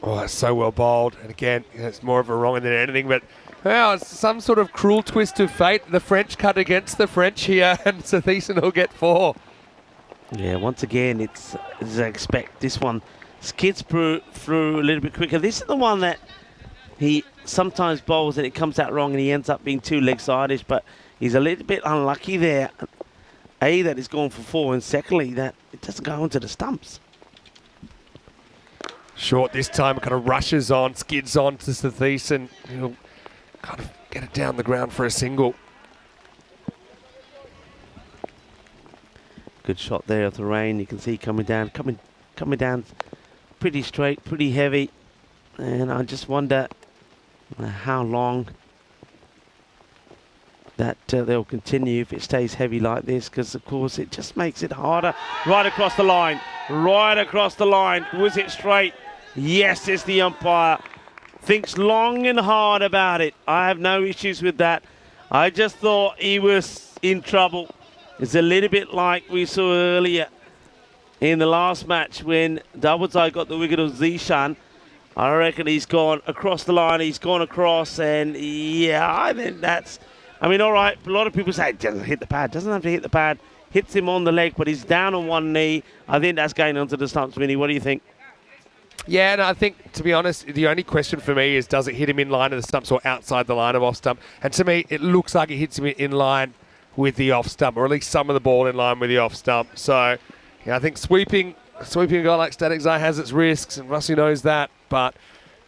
Oh, it's so well bowled. And again, it's more of a wrong than anything, but well, it's some sort of cruel twist of fate. The French cut against the French here, and T10 will get 4. Yeah, once again, it's as I expect. This one skids through a little bit quicker. This is the one that he sometimes bowls and it comes out wrong and he ends up being too leg-sided, but he's a little bit unlucky there. A, that he's gone for 4, and secondly, that it doesn't go onto the stumps. Short this time, kind of rushes on, skids on to T10. He'll kind of get it down the ground for a single. Good shot there of the rain. You can see coming down pretty straight, pretty heavy. And I just wonder how long that they'll continue if it stays heavy like this, because of course it just makes it harder. Right across the line, right across the line. Was it straight? Yes, it's the umpire. Thinks long and hard about it. I have no issues with that. I just thought he was in trouble. It's a little bit like we saw earlier in the last match when Dawodzai got the wicket of Zishan. I reckon he's gone across the line, he's gone across, and yeah, I think that's, I mean, all right, a lot of people say it doesn't hit the pad, doesn't have to hit the pad, hits him on the leg, but he's down on one knee. I think that's going onto the stumps, Vinny. What do you think? Yeah, and I think, to be honest, the only question for me is, does it hit him in line of the stumps or outside the line of off stump? And to me, it looks like it hits him in line with the off stump, or at least some of the ball in line with the off stump. So, yeah, I think sweeping a guy like Static Zai has its risks, and Rusty knows that. But,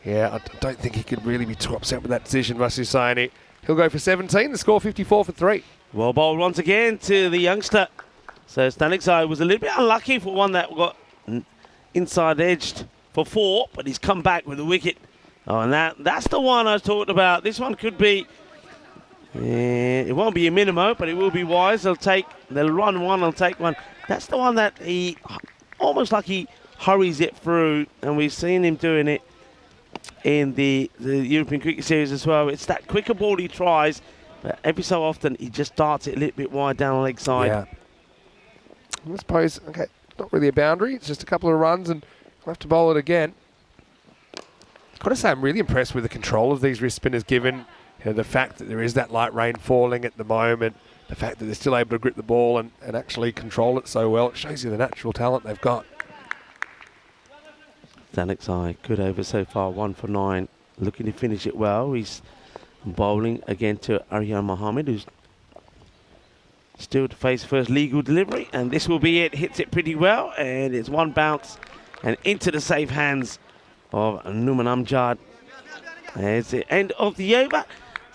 yeah, I don't think he could really be too upset with that decision, Rusty's saying. He'll go for 17, the score 54 for 3. Well bowled once again to the youngster. So Static Zai was a little bit unlucky for one that got inside edged for 4, but he's come back with a wicket. Oh, and that's the one I talked about. This one could be, it won't be a minimo, but it will be wise. They'll run one, they'll take one. That's the one that he, almost like he hurries it through, and we've seen him doing it in the European Cricket Series as well. It's that quicker ball he tries, but every so often he just darts it a little bit wide down the leg side. Yeah. I suppose, okay, not really a boundary, it's just a couple of runs, and we'll have to bowl it again. I've got to say, I'm really impressed with the control of these wrist spinners, given the fact that there is that light rain falling at the moment, the fact that they're still able to grip the ball and actually control it so well. It shows you the natural talent they've got. Static Zai, good over so far, 1 for 9. Looking to finish it well. He's bowling again to Aryan Mohammed, who's still to face first legal delivery, and this will be it. Hits it pretty well, and it's one bounce and into the safe hands of Numan Amjad. There's the end of the over.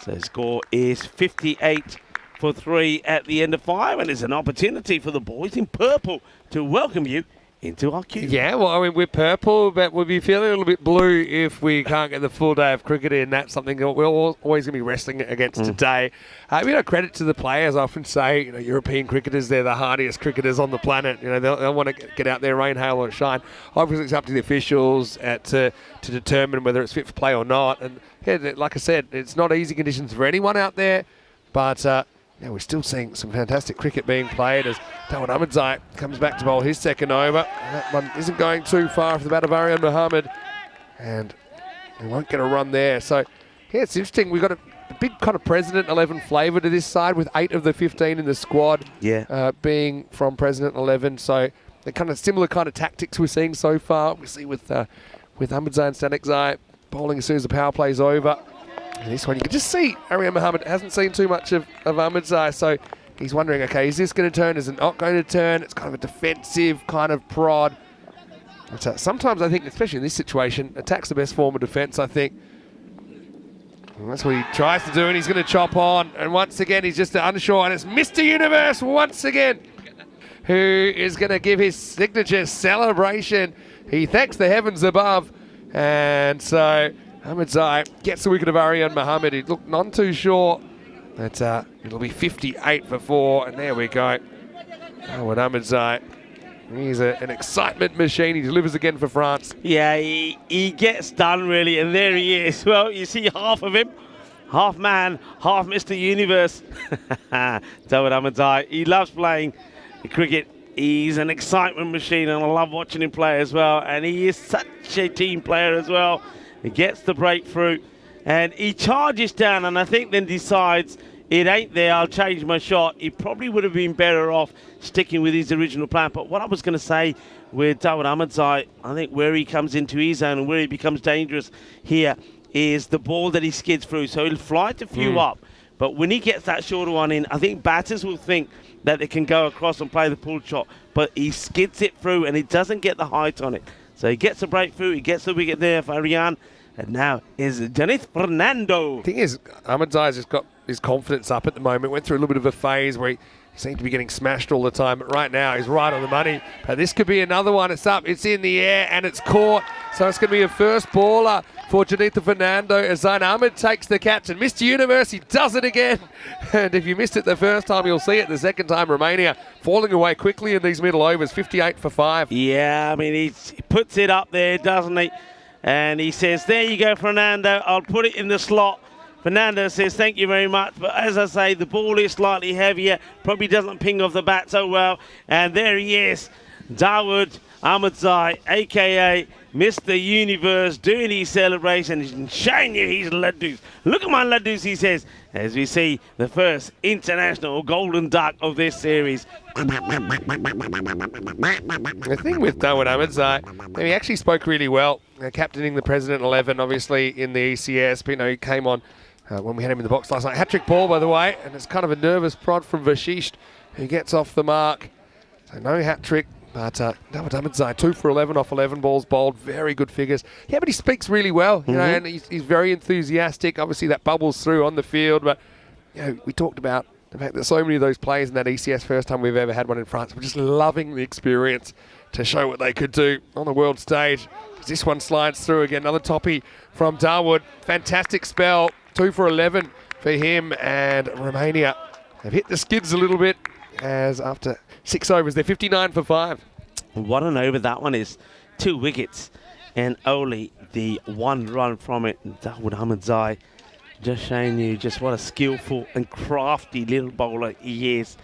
So the score is 58 for 3 at the end of 5, and it's an opportunity for the boys in purple to welcome you into our queue. Yeah, well, I mean, we're purple, but we'll be feeling a little bit blue if we can't get the full day of cricket in. That's something that we're always going to be wrestling against today. Credit to the players. I often say, European cricketers, they're the hardiest cricketers on the planet. They'll want to get out there, rain, hail, or shine. Obviously, it's up to the officials to determine whether it's fit for play or not. And yeah, like I said, it's not easy conditions for anyone out there, but we're still seeing some fantastic cricket being played as Dawud Ahmedzai comes back to bowl his second over. And that one isn't going too far for the bat of Aryan Mohammed, and he won't get a run there. So, yeah, it's interesting. We've got a big kind of President 11 flavour to this side, with 8 of the 15 in the squad being from President 11. So, the kind of similar kind of tactics we're seeing so far. We see with Ahmedzai and Static Zai bowling as soon as the power play's over. And this one, you can just see Aryan Mohammed hasn't seen too much of Ahmedzai, so he's wondering, okay, is this going to turn? Is it not going to turn? It's kind of a defensive kind of prod. But, sometimes I think, especially in this situation, attack's the best form of defence, I think. And that's what he tries to do, and he's going to chop on. And once again, he's just unsure, and it's Mr. Universe once again, who is going to give his signature celebration. He thanks the heavens above, and so Ahmedzai gets the wicket of Aryan Mohammed. He looked none too sure that it'll be 58 for 4, and there we go. Dawud Ahmedzai, he's an excitement machine. He delivers again for France. Yeah, he gets done really, and there he is. Well, you see half of him, half man, half Mr. Universe. Dawud Ahmedzai, he loves playing cricket He's an excitement machine, and I love watching him play as well. And he is such a team player as well. He gets the breakthrough, and he charges down, and I think then decides, it ain't there, I'll change my shot. He probably would have been better off sticking with his original plan. But what I was going to say with Dawood Ahmedzai, I think where he comes into his zone and where he becomes dangerous here is the ball that he skids through. So he'll fly to few up. But when he gets that shorter one in, I think batters will think that they can go across and play the pull shot. But he skids it through and he doesn't get the height on it. So he gets a breakthrough, he gets the wicket there for Ariane. And now is Janith Fernando. Thing is, Ahmedzai's just got his confidence up at the moment. Went through a little bit of a phase where he seemed to be getting smashed all the time, but right now he's right on the money. But this could be another one. It's up, it's in the air, and it's caught. So it's going to be a first baller for Janitha Fernando as Zain Ahmed takes the catch. And Mr. Universe, he does it again. And if you missed it the first time, you'll see it the second time. Romania falling away quickly in these middle overs, 58 for 5. Yeah, I mean, he puts it up there, doesn't he? And he says, there you go, Fernando. I'll put it in the slot. Fernando says, thank you very much. But as I say, the ball is slightly heavier. Probably doesn't ping off the bat so well. And there he is, Dawood Ahmedzai, a.k.a. Mr. Universe, doing his celebration and showing you his laddus. Look at my laddus, he says, as we see the first international golden duck of this series. The thing with Dawood Ahmedzai, he actually spoke really well, captaining the President 11, obviously, in the ECS. But, he came on when we had him in the box last night. Hat-trick ball, by the way, and it's kind of a nervous prod from Vashisht, who gets off the mark. So no hat-trick. But Dawood Ahmedzai, 2 for 11 off 11 balls bowled, very good figures. Yeah, but he speaks really well, and he's very enthusiastic. Obviously, that bubbles through on the field. But we talked about the fact that so many of those players in that ECS, first time we've ever had one in France, were just loving the experience to show what they could do on the world stage. This one slides through again, another toppy from Dawood. Fantastic spell, 2 for 11 for him, and Romania have hit the skids a little bit as after 6 overs, they're 59 for 5. What an over that one is. 2 wickets and only the 1 run from it. Dawood Ahmedzai just showing you just what a skillful and crafty little bowler he is.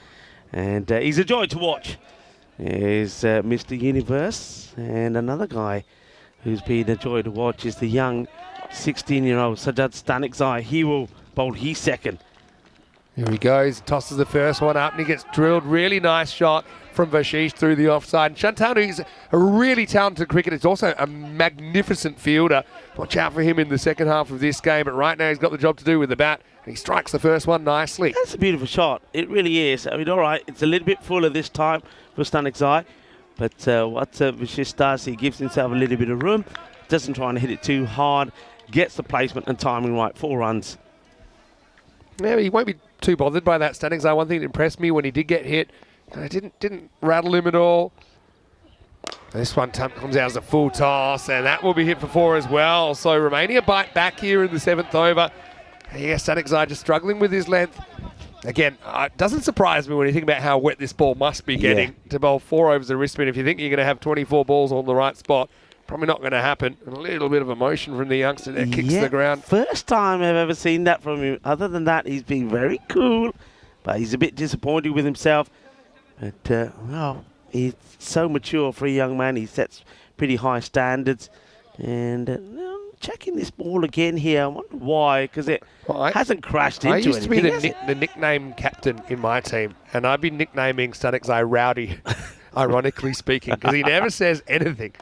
And he's a joy to watch. Is Mr. Universe, and another guy who's been a joy to watch is the young 16-year-old Sajjad Stanikzai. He will bowl his second. Here he goes, tosses the first one up and he gets drilled. Really nice shot from Vashisht through the offside. And Shantanu is a really talented cricketer. He's also a magnificent fielder. Watch out for him in the second half of this game. But right now he's got the job to do with the bat. And he strikes the first one nicely. That's a beautiful shot. It really is. I mean, all right, it's a little bit fuller this time for Stanikzai. But what Vashisht does, he gives himself a little bit of room. Doesn't try and hit it too hard. Gets the placement and timing right. 4 runs. Yeah, he won't be too bothered by that. Stanikzai, one thing that impressed me when he did get hit, it didn't rattle him at all. This one comes out as a full toss, and that will be hit for 4 as well. So Romania bite back here in the 7th over. Yeah, Stanikzai just struggling with his length. Again, it doesn't surprise me when you think about how wet this ball must be getting to bowl 4 overs a wrist spin. If you think you're going to have 24 balls on the right spot, probably not going to happen. And a little bit of emotion from the youngster that kicks the ground. First time I've ever seen that from him. Other than that, he's been very cool, but he's a bit disappointed with himself. But, well, he's so mature for a young man. He sets pretty high standards. And checking this ball again here. I wonder why, because it hasn't crashed into anything. I used to be the nickname captain in my team, and I've been nicknaming Stanikzai Rowdy, ironically speaking, because he never says anything.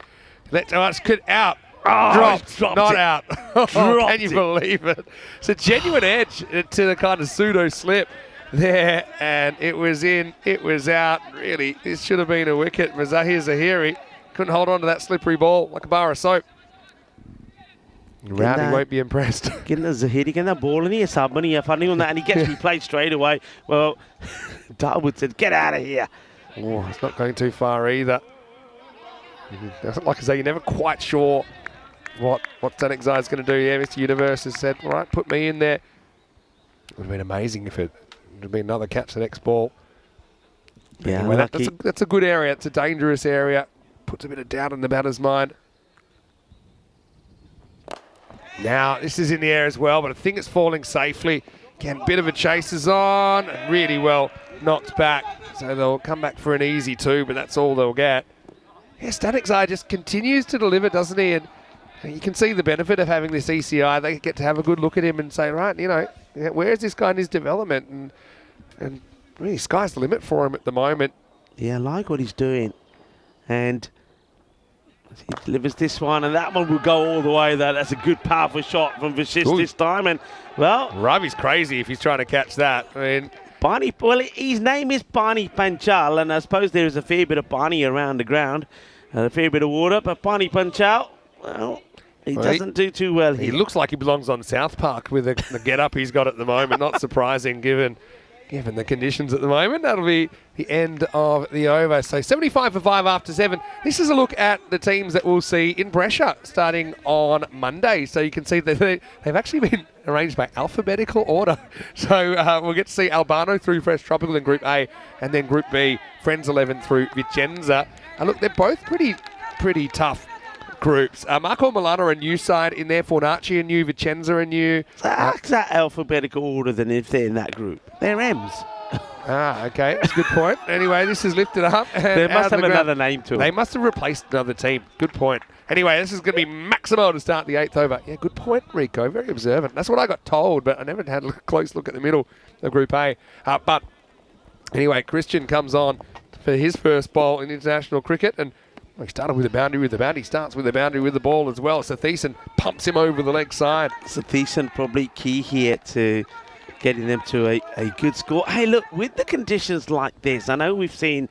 Let's out. Dropped not it. Out. Can you believe it? It's a genuine edge to the kind of pseudo slip there, and it was in, it was out. Really, this should have been a wicket. Mazahir Zahiri couldn't hold on to that slippery ball like a bar of soap. Rowdy won't be impressed. Zahiri getting that ball in here, somebody funding on that, and he gets replayed straight away. Well, Dawood said, get out of here. Oh, it's not going too far either. Like I say, you're never quite sure what Stanikzai is going to do. Yeah, Mr. Universe has said, all right, put me in there. It would have been amazing if it would have been another catch the next ball. Yeah, anyway, that's a good area. It's a dangerous area. Puts a bit of doubt in the batter's mind. Now, this is in the air as well, but I think it's falling safely. Again, bit of a chase is on, and really well knocked back. So they'll come back for an easy 2, but that's all they'll get. Yeah, Static's Eye just continues to deliver, doesn't he? And you can see the benefit of having this ECI. They get to have a good look at him and say, right, you know, where is this guy in his development? And really, sky's the limit for him at the moment. Yeah, I like what he's doing. And he delivers this one, and that one will go all the way. That's a good, powerful shot from Vashist this time. And, well... Ravi's crazy if he's trying to catch that. I mean... Barney, well, his name is Barney Panchal, and I suppose there is a fair bit of Barney around the ground, and a fair bit of water, but Barney Panchal, well, he doesn't do too well here. He looks like he belongs on South Park with the get-up he's got at the moment. Not surprising given the conditions at the moment. That'll be the end of the over. So 75 for 5 after 7. This is a look at the teams that we'll see in pressure starting on Monday. So you can see that they've actually been arranged by alphabetical order. So we'll get to see Albano through Fresh Tropical in Group A, and then Group B, Friends 11 through Vicenza. And look, they're both pretty tough groups. Marco Milano a new side in there, Fornaci a new, Vicenza a new. That's that alphabetical order than if they're in that group. They're M's. Okay, that's a good point. Anyway, this is lifted up. They must have another name to it. They must have replaced another team. Good point. Anyway, this is going to be Maximo to start the 8th over. Yeah, good point, Rico. Very observant. That's what I got told, but I never had a close look at the middle of Group A. But anyway, Christian comes on for his first bowl in international cricket, and he started with a boundary with the bat. He starts with a boundary with the ball as well. So Thiessen pumps him over the leg side. So Thiessen probably key here to getting them to a good score. Hey, look, with the conditions like this, I know we've seen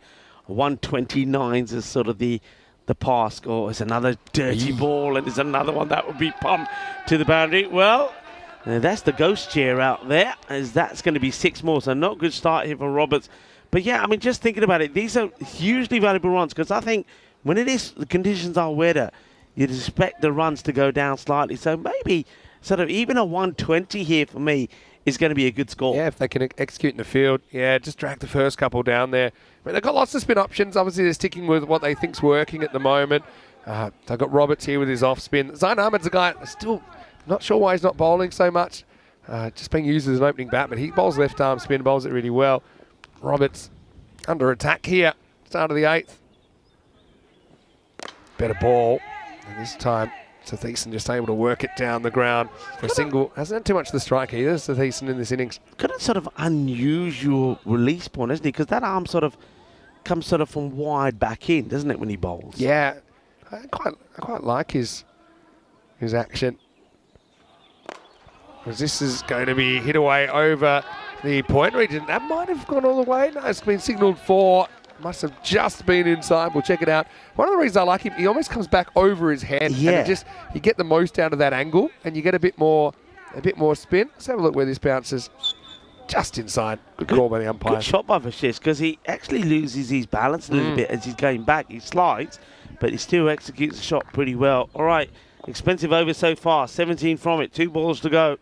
129s as sort of the pass score. It's another dirty ball, and there's another one that would be pumped to the boundary. Well, that's the ghost chair out there, as that's going to be 6 more. So not a good start here for Roberts. But yeah, I mean, just thinking about it, these are hugely valuable runs, because I think when the conditions are wetter, you'd expect the runs to go down slightly. So maybe sort of even a 120 here for me is going to be a good score. Yeah, if they can execute in the field. Yeah, just drag the first couple down there. I mean, they've got lots of spin options. Obviously, they're sticking with what they think's working at the moment. They've got Roberts here with his off spin. Zain Ahmed's a guy, still not sure why he's not bowling so much. Just being used as an opening bat, but he bowls left arm spin, bowls it really well. Roberts under attack here. Start of the 8th. Better ball. And this time, Thiessen just able to work it down the ground for a single. Hasn't had too much the strike either, Thiessen, in this innings. Kind of sort of unusual release point, isn't he? Because that arm sort of comes sort of from wide back in, doesn't it, when he bowls? Yeah, I quite like his action. Because this is going to be hit away over the point region. That might have gone all the way. No, it's been signalled for. Must have just been inside. We'll check it out. One of the reasons I like him, he almost comes back over his head. Yeah. And you get the most out of that angle, and you get a bit more spin. Let's have a look where this bounces. Just inside. Good call by the umpire. Good shot by Vashist, because he actually loses his balance a little bit as he's going back. He slides, but he still executes the shot pretty well. All right, expensive over so far. 17 from it. 2 balls to go.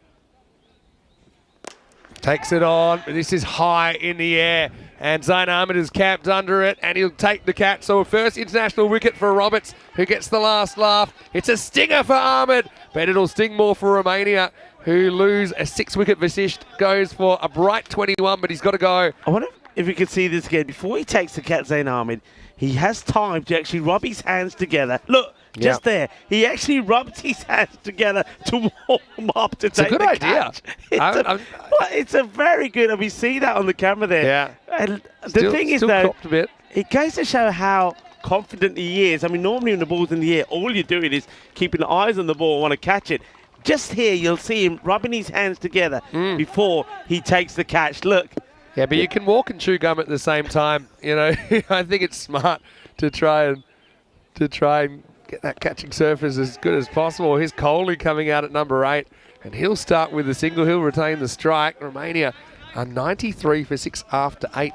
Takes it on. This is high in the air. And Zain Ahmed is capped under it, and he'll take the catch. So a first international wicket for Roberts, who gets the last laugh. It's a stinger for Ahmed, but it'll sting more for Romania, who lose a 6-wicket. Vasisht goes for a bright 21, but he's got to go. I wonder if we could see this again. Before he takes the catch, Zain Ahmed, he has time to actually rub his hands together. Look, just there. He actually rubbed his hands together to warm up to take the catch. It's a good idea. It's a very good. And we see that on the camera there. Yeah. And the thing is, though, cropped a bit. It goes to show how confident he is. I mean, normally when the ball's in the air, all you're doing is keeping the eyes on the ball and want to catch it. Just here, you'll see him rubbing his hands together before he takes the catch. Look. Yeah, but you can walk and chew gum at the same time. You know, I think it's smart to try and get that catching surface as good as possible. Here's Coley coming out at number 8, and he'll start with a single. He'll retain the strike. Romania are 93 for 6 after 8.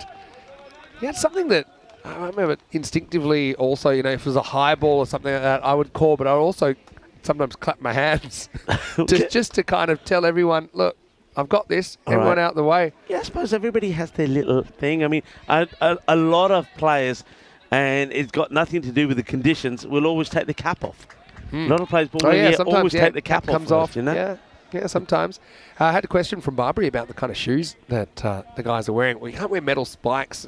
Yeah, it's something that I remember instinctively also, you know, if it was a high ball or something like that, I would call, but I would also sometimes clap my hands just to kind of tell everyone, look, I've got this. Everyone out the way. Yeah, I suppose everybody has their little thing. I mean, a lot of players, and it's got nothing to do with the conditions, will always take the cap off. A lot of players always take the cap off. Comes off, you know? Yeah. Yeah, sometimes. I had a question from Barbary about the kind of shoes that the guys are wearing. Well, you can't wear metal spikes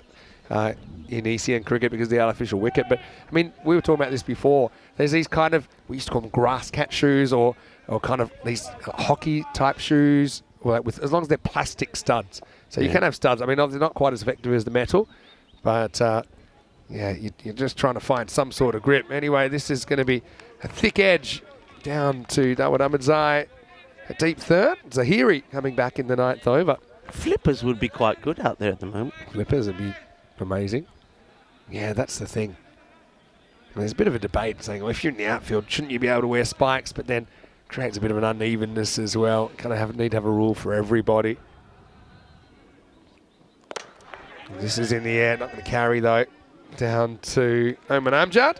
in ECN cricket because of the artificial wicket. But, I mean, we were talking about this before. There's these kind of, we used to call them grass cat shoes or kind of these hockey-type shoes, with as long as they're plastic studs. So you can have studs. I mean, they're not quite as effective as the metal, but, yeah, you're just trying to find some sort of grip. Anyway, this is going to be a thick edge down to Dawud Ahmedzai. A deep third. Zahiri coming back in the 9th over. Flippers would be quite good out there at the moment. Flippers would be amazing. Yeah, that's the thing. There's a bit of a debate saying, well, if you're in the outfield, shouldn't you be able to wear spikes? But then creates a bit of an unevenness as well. Kind of need to have a rule for everybody. This is in the air, not going to carry though. Down to Oman Amjad.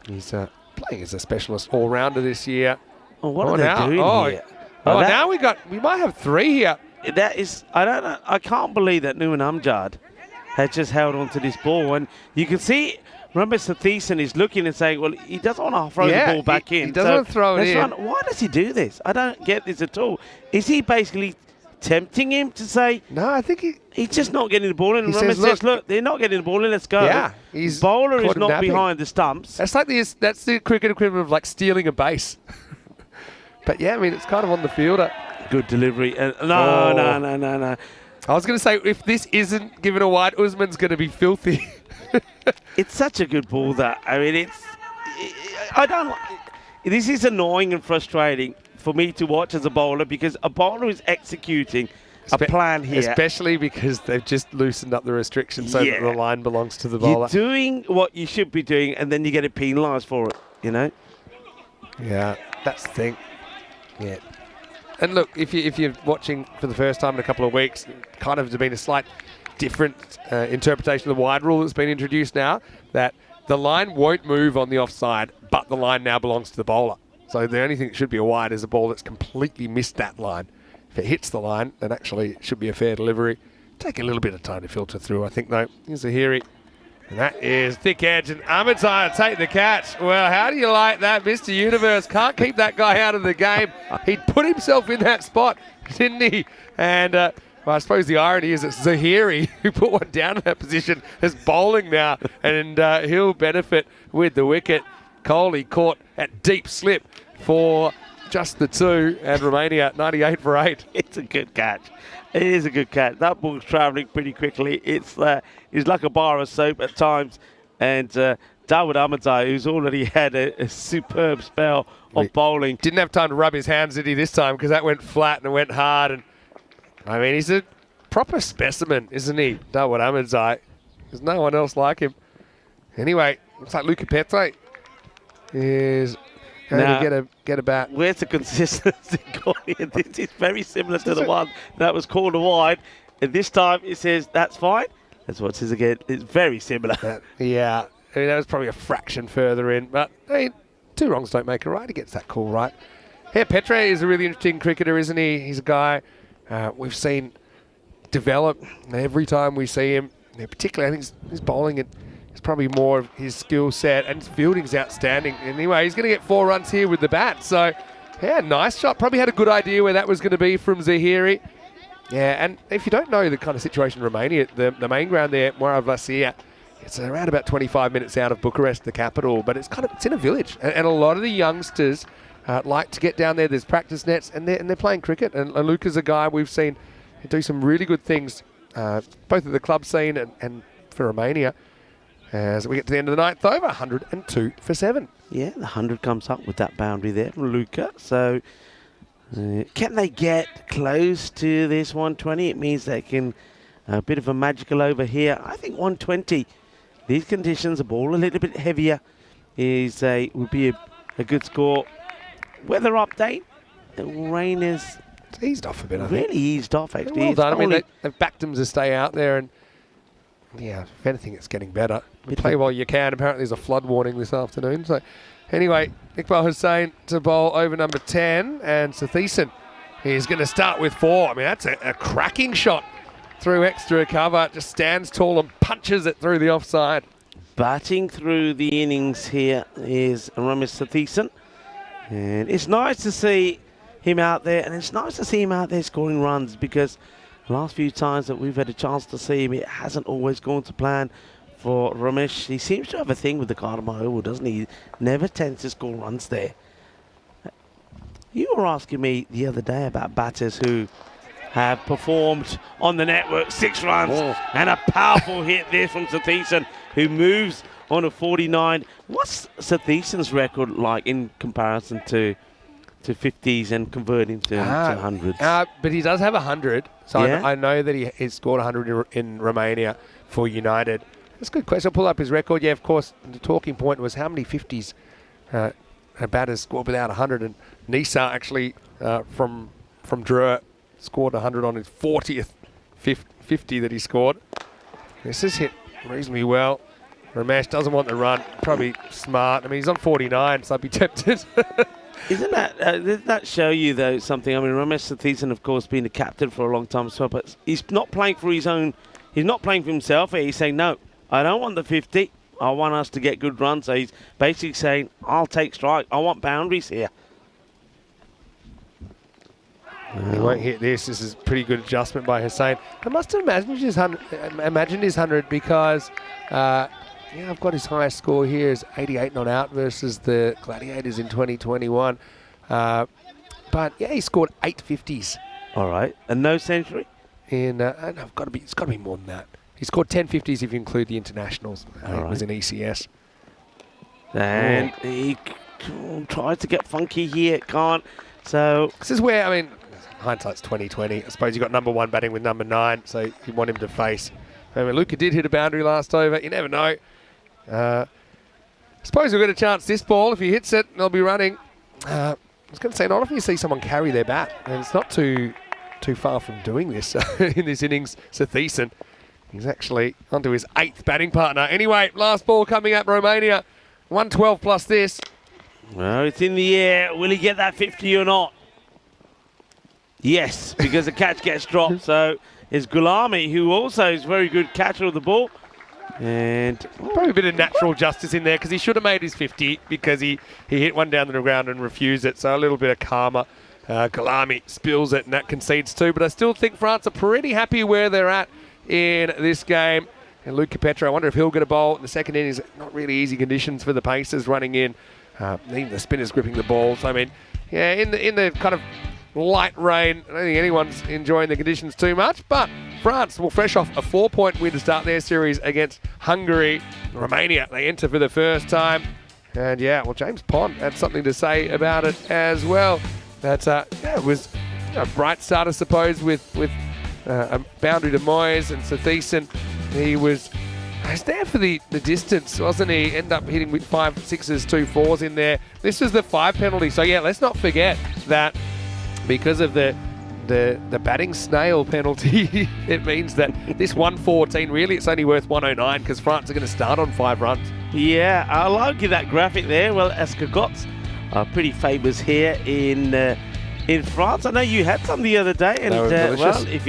He's playing as a specialist all-rounder this year. Oh, what are they doing here? Now we might have 3 here. That is, I don't know. I can't believe that Numan Amjad has just held on to this ball. And you can see, remember, Sathieson is looking and saying, well, he doesn't want to throw the ball back in. He doesn't want to throw it in. Why does he do this? I don't get this at all. Is he basically tempting him to say, no, I think he's just not getting the ball in? And he Romer says, look, they're not getting the ball in, let's go. Yeah, bowler is not napping. behind the stumps. That's the cricket equivalent of like stealing a base. But yeah, I mean, it's kind of on the fielder. Good delivery. No. I was going to say, if this isn't given a wide, Usman's going to be filthy. It's such a good ball that, I mean, this is annoying and frustrating for me to watch as a bowler because a bowler is executing a plan here. Especially because they've just loosened up the restrictions so that the line belongs to the bowler. You're doing what you should be doing and then you get penalised for it, you know? Yeah, that's the thing. Yeah. And look, if you're watching for the first time in a couple of weeks, kind of there's been a slight different interpretation of the wide rule that's been introduced now, that the line won't move on the offside, but the line now belongs to the bowler. So the only thing that should be a wide is a ball that's completely missed that line. If it hits the line, then actually it should be a fair delivery. Take a little bit of time to filter through, I think, though. Here's Zahiri. And that is thick edge, and Ahmedzai will take the catch. Well, how do you like that? Mr. Universe can't keep that guy out of the game. He'd put himself in that spot, didn't he? And well, I suppose the irony is it's Zahiri who put one down in that position is bowling now, and he'll benefit with the wicket. Kohli caught at deep slip for just the 2, and Romania 98 for 8. It's a good catch. It is a good catch. That ball's travelling pretty quickly. It's like a bar of soap at times. And Dawud Ahmedzai, who's already had a superb spell of bowling. Didn't have time to rub his hands, did he, this time? Because that went flat and went hard. And I mean, he's a proper specimen, isn't he, Dawud Ahmedzai? There's no one else like him. Anyway, looks like Luca Petre is going to get a bat. Where's the consistency gone here? This is very similar to the one that was called a wide. And this time it says, that's fine. Let's watch this again. It's very similar. Yeah. I mean, that was probably a fraction further in. But, I mean, 2 wrongs don't make a right. He gets that call right. Yeah, Petre is a really interesting cricketer, isn't he? He's a guy we've seen develop every time we see him. Yeah, particularly, I think his bowling is probably more of his skill set, and his fielding's outstanding. Anyway, he's going to get 4 runs here with the bat. So, yeah, nice shot. Probably had a good idea where that was going to be from Zahiri. Yeah, and if you don't know the kind of situation in Romania, the main ground there, Morav Vlasia, it's around about 25 minutes out of Bucharest, the capital, but it's in a village. And a lot of the youngsters like to get down there. There's practice nets, and they're playing cricket. And Luca's a guy we've seen do some really good things, both at the club scene and for Romania. As we get to the end of the 9th over, 102 for 7. Yeah, the 100 comes up with that boundary there from Luca. So can they get close to this 120? It means they can a bit of a magical over here. I think 120. These conditions, a ball a little bit heavier, would be a good score. Weather update. The rain has eased off a bit, I think. Really eased off, actually. Well done. I mean, they've backed them to stay out there, and yeah, if anything, it's getting better. Play while you can. Apparently, there's a flood warning this afternoon. So, anyway, Iqbal Hussain to bowl over number 10, and Sathieson is going to start with 4. I mean, that's a cracking shot through extra cover. Just stands tall and punches it through the offside. Batting through the innings here is Ramesh Sathieson. And it's nice to see him out there, and it's nice to see him out there scoring runs because the last few times that we've had a chance to see him, it hasn't always gone to plan for Ramesh. He seems to have a thing with the Cardamom Oval, doesn't he? He never tends to score runs there. You were asking me the other day about batters who have performed on the network, 6 runs and a powerful hit there from Satheesan, who moves on a 49. What's Satheesan's record like in comparison to 50s and converting to 100s? But he does have 100, so Yeah? I know that he scored 100 in Romania for United. That's a good question. I'll pull up his record. Yeah, of course, the talking point was how many 50s a batters scored without 100, and Nisa actually from Drua scored 100 on his 40th 50 that he scored. This is hit reasonably well. Ramesh doesn't want the run, probably smart. I mean, he's on 49, so I'd be tempted. Doesn't that show you, though, something? I mean, Ramesh Satheesan, of course, been a captain for a long time as well, but he's not playing for his own. He's not playing for himself. He's saying, no, I don't want the 50. I want us to get good runs. So he's basically saying, I'll take strike. I want boundaries here. He won't hit this. This is a pretty good adjustment by Hussain. I must have imagined his 100 because, I've got his highest score here is 88 not out versus the Gladiators in 2021. But, yeah, he scored 8 50s. All right. And no century? And it's got to be more than that. He scored 10 50s if you include the internationals. It was in ECS. And he tries to get funky here. Can't. So this is where, I mean, hindsight's 2020. I suppose you got number 1 batting with number 9, so you want him to face. I mean, Luca did hit a boundary last over. You never know. I suppose we've got a chance this ball. If he hits it, they'll be running. I was going to say, not often you see someone carry their bat, and it's not too far from doing this in this innings. Satheesan, he's actually onto his 8th batting partner. Anyway, last ball coming up, Romania. 112 plus this. Well, it's in the air. Will he get that 50 or not? Yes, because the catch gets dropped. So it's Gulami, who also is a very good catcher of the ball. And probably a bit of natural justice in there because he should have made his 50 because he hit one down to the ground and refused it. So a little bit of karma. Gulami spills it and that concedes 2. But I still think France are pretty happy where they're at in this game. And Luca Petra, I wonder if he'll get a bowl in the second innings. Not really easy conditions for the Pacers running in. Even the spinners gripping the ball. So, I mean, yeah, in the kind of light rain, I don't think anyone's enjoying the conditions too much. But France will fresh off a 4-point win to start their series against Hungary. Romania, they enter for the first time. And, yeah, well, James Pond had something to say about it as well. That, it was a bright start, I suppose, with a boundary to Moyes and Satheesan. He was there for the distance, wasn't he? End up hitting with 5 6s, 2 4s in there. This was the 5 penalty. So, yeah, let's not forget that because of the batting snail penalty, it means that this 114, really, it's only worth 109 because France are going to start on 5 runs. yeah, I'll argue that graphic there. Well, escargots are pretty famous here in France. I know you had some the other day, and well, if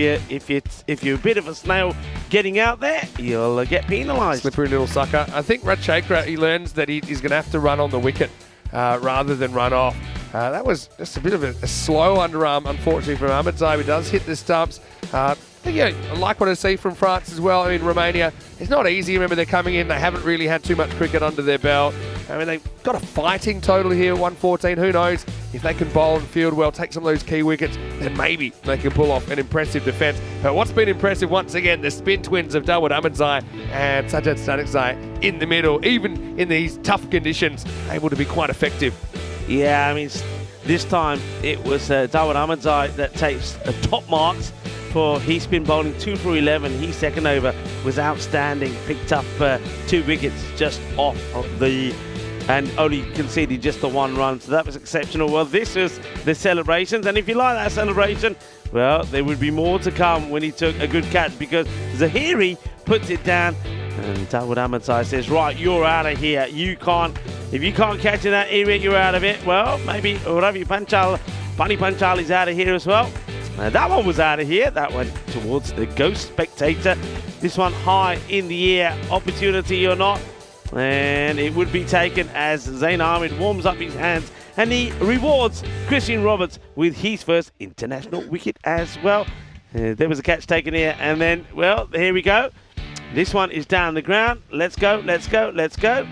you're a bit of a snail getting out there, you'll get penalised. Slippery little sucker. I think Ratchakra, he learns that he's going to have to run on the wicket rather than run off. That was just a bit of a slow underarm, unfortunately, from Ahmedzai. He does hit the stumps. Yeah, I like what I see from France as well. I mean, Romania, it's not easy. Remember, they're coming in. They haven't really had too much cricket under their belt. I mean, they've got a fighting total here, 114. Who knows? If they can bowl and field well, take some of those key wickets, then maybe they can pull off an impressive defence. But what's been impressive, once again, the spin twins of Dawud Ahmedzai and Sajjad Stanikzai in the middle, even in these tough conditions, able to be quite effective. Yeah, I mean, this time it was Dawud Ahmedzai that takes top marks for his spin bowling, 2 for 11. His second over was outstanding. Picked up 2 wickets just off of the, and only conceded just the 1 run. So that was exceptional. Well, this was the celebrations, and if you like that celebration, well, there would be more to come when he took a good catch, because Zahiri puts it down, and Dawud Ahmedzai says, right, you're out of here. If you can't catch in that area, you're out of it. Well, maybe Ravi Panchal, Pani Panchal is out of here as well. That one was out of here. That went towards the Ghost Spectator. This one high in the air, opportunity or not. And it would be taken as Zain Ahmed warms up his hands And he rewards Christian Roberts with his first international wicket as well. There was a catch taken here, and then, well, here we go. This one is down the ground. Let's go, let's go, let's go.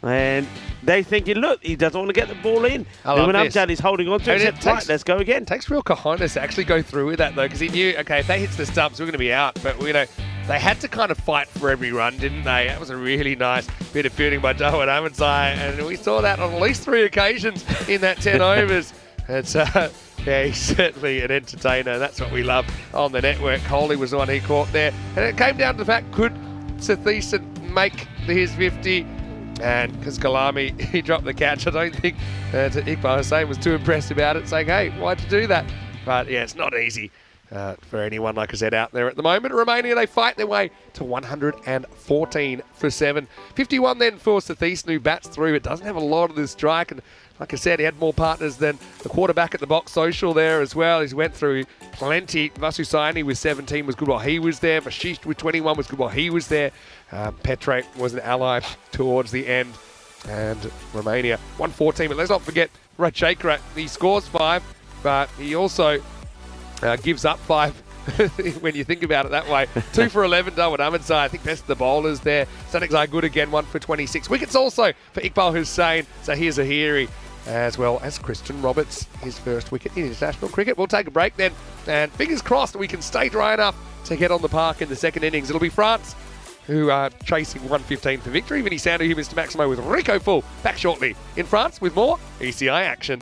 And they thinking, look, he doesn't want to get the ball in. I love when this. Amjad is holding on to it, he said, right, let's go again. It takes real cojones to actually go through with that, though, because he knew, okay, if they hits the stumps, we're going to be out. But, you know, they had to kind of fight for every run, didn't they? That was a really nice bit of fielding by Dawood Ahmadzai, and we saw that on at least 3 occasions in that 10 overs. It's, yeah, he's certainly an entertainer. That's what we love on the network. Coley was the one he caught there. And it came down to the fact, could Satheesan make his 50? And because Kalami, he dropped the catch, I don't think Iqbal Hussain was too impressed about it, saying, hey, why'd you do that? But yeah, it's not easy for anyone, like I said, out there at the moment. Romania, they fight their way to 114 for 7. 51 then for Satheesan, who bats through. It doesn't have a lot of the strike, and like I said, he had more partners than the quarterback at the box social there as well. He went through plenty. Vasu Saini with 17 was good while he was there. Vashish with 21 was good while he was there. Petre was an ally towards the end. And Romania, 114. But let's not forget Rajekra. He scores 5, but he also gives up 5 when you think about it that way. 2 for 11, Dawood Ahmadzai. I think best of the bowlers there. Sadiq good again, 1 for 26. Wickets also for Iqbal Hussain. So here's Zahiri, as well as Christian Roberts, his first wicket in international cricket. We'll take a break then, and fingers crossed we can stay dry enough to get on the park in the second innings. It'll be France who are chasing 115 for victory. Vinny Sandhu here, Mr. Maximo with Rico Full. Back shortly in France with more ECI action.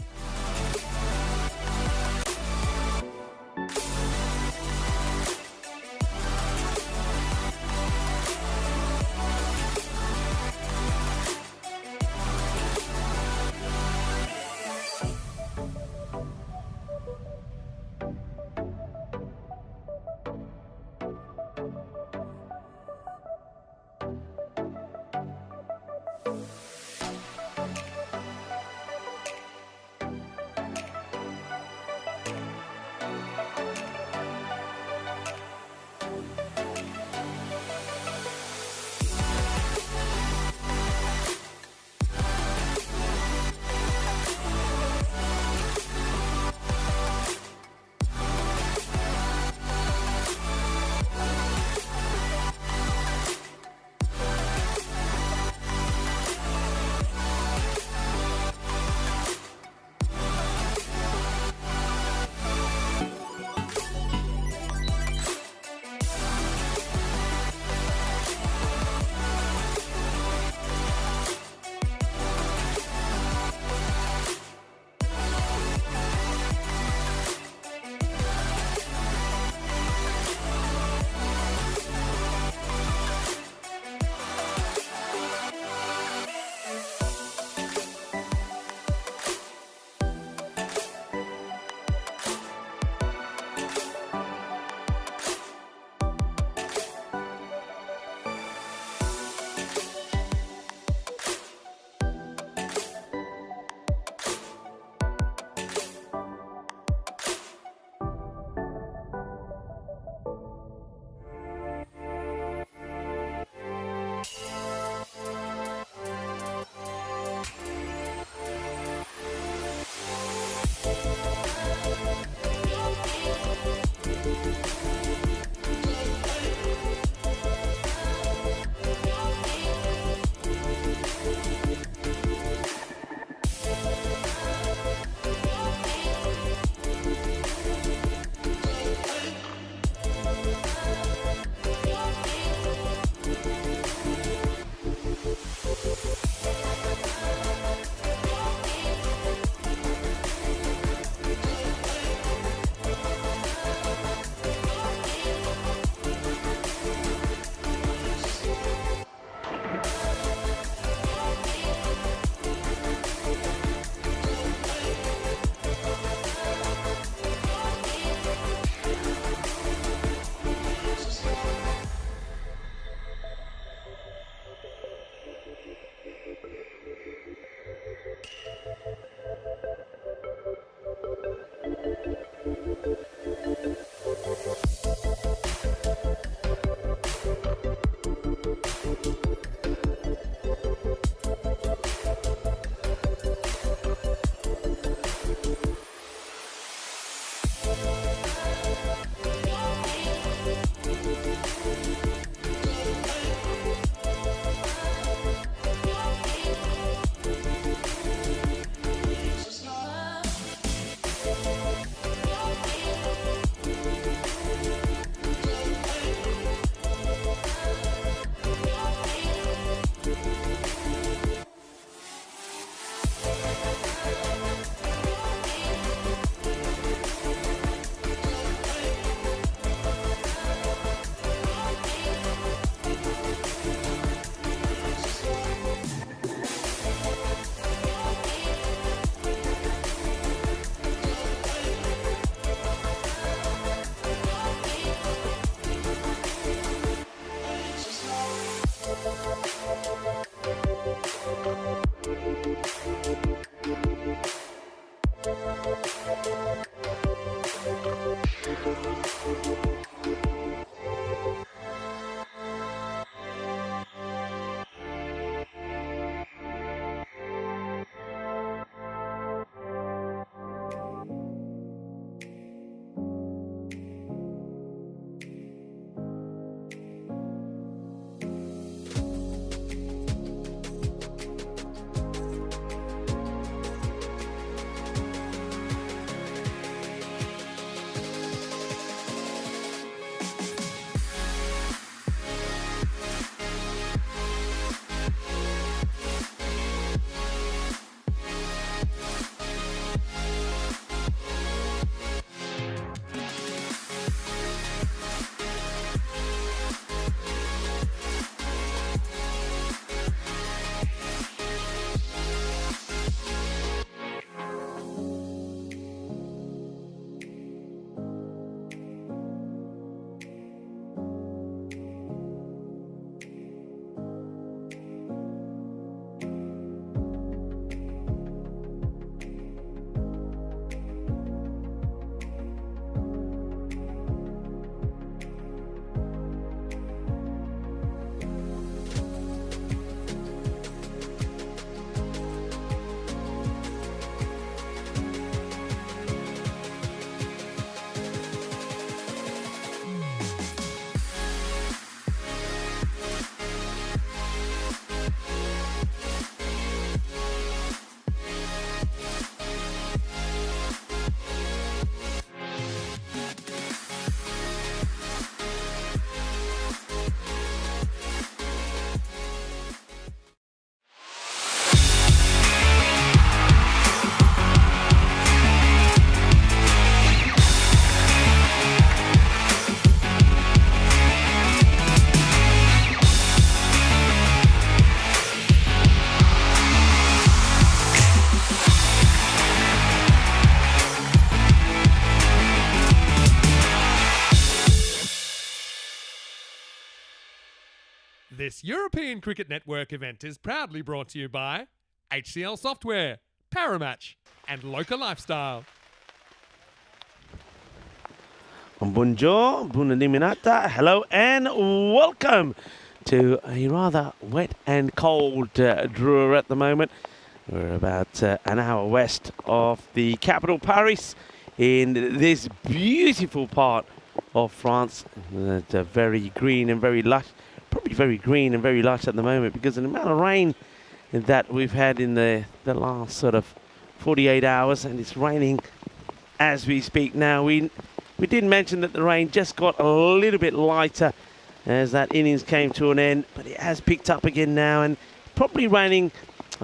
This European Cricket Network event is proudly brought to you by HCL Software, Paramatch, and Local Lifestyle. Bonjour, buona diminata, hello and welcome to a rather wet and cold Drua at the moment. We're about an hour west of the capital Paris in this beautiful part of France. It's very green and very lush, probably very green and very lush at the moment because of the amount of rain that we've had in the last sort of 48 hours, and it's raining as we speak now. We did mention that the rain just got a little bit lighter as that innings came to an end, but it has picked up again now and probably raining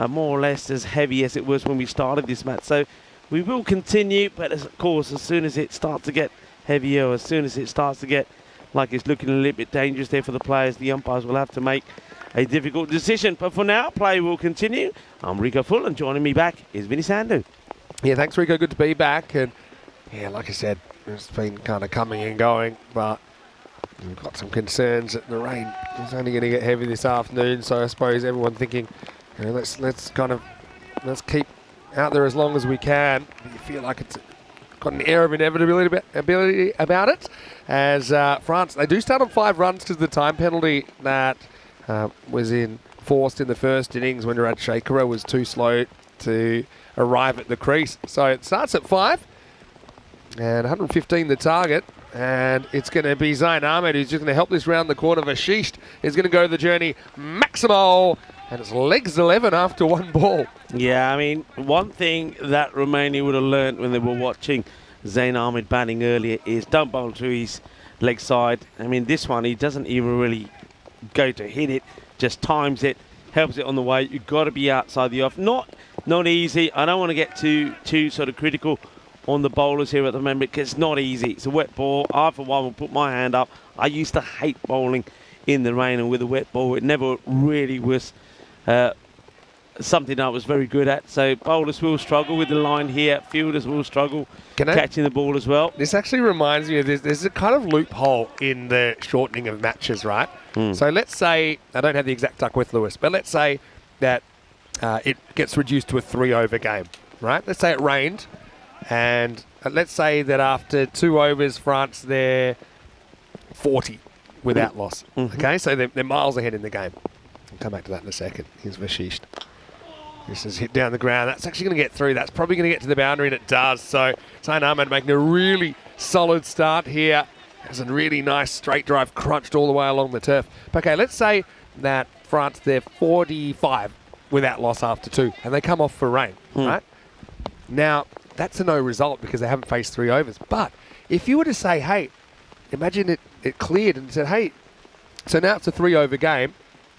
more or less as heavy as it was when we started this match. So we will continue, but of course, as soon as it starts to get heavier, as soon as it starts to get like it's looking a little bit dangerous there for the players, the umpires will have to make a difficult decision. But for now, play will continue. I'm Rico Full, and joining me back is Vinny Sandu. Yeah, thanks, Rico. Good to be back. And yeah, like I said, it's been kind of coming and going, but we've got some concerns that the rain is only going to get heavy this afternoon. So I suppose everyone thinking, you know, let's keep out there as long as we can. You feel like it's got an air of inevitability about it. As France, they do start on 5 runs because of the time penalty that was enforced in the first innings when Rad Shakira was too slow to arrive at the crease. So it starts at 5 and 115 the target. And it's going to be Zain Ahmed who's just going to help this round the corner. Vashisht is going to go the journey maximal. And it's legs 11 after 1 ball. Yeah, I mean, one thing that Romania would have learned when they were watching Zain Ahmed batting earlier is don't bowl to his leg side. I mean, this one, he doesn't even really go to hit it, just times it, helps it on the way. You've got to be outside the off. Not easy. I don't want to get too sort of critical on the bowlers here at the moment because it's not easy. It's a wet ball. I, for one, will put my hand up. I used to hate bowling in the rain and with a wet ball. It never really was something I was very good at. So bowlers will struggle with the line here. Fielders will struggle catching the ball as well. This actually reminds me of this. There's a kind of loophole in the shortening of matches, right? So let's say, I don't have the exact Duckworth Lewis, but let's say that it gets reduced to a 3-over game, right? Let's say it rained, and let's say that after 2 overs, France, they're 40 without loss. Okay, so they're miles ahead in the game. I'll come back to that in a second. Here's Vashisht. This is hit down the ground. That's actually going to get through. That's probably going to get to the boundary, and it does. So Zain Ahmed making a really solid start here. Has a really nice straight drive crunched all the way along the turf. But okay, let's say that France, they're 45 without loss after 2, and they come off for rain, right? Now, that's a no result because they haven't faced 3 overs. But if you were to say, hey, imagine it cleared and said, hey, so now it's a 3-over game.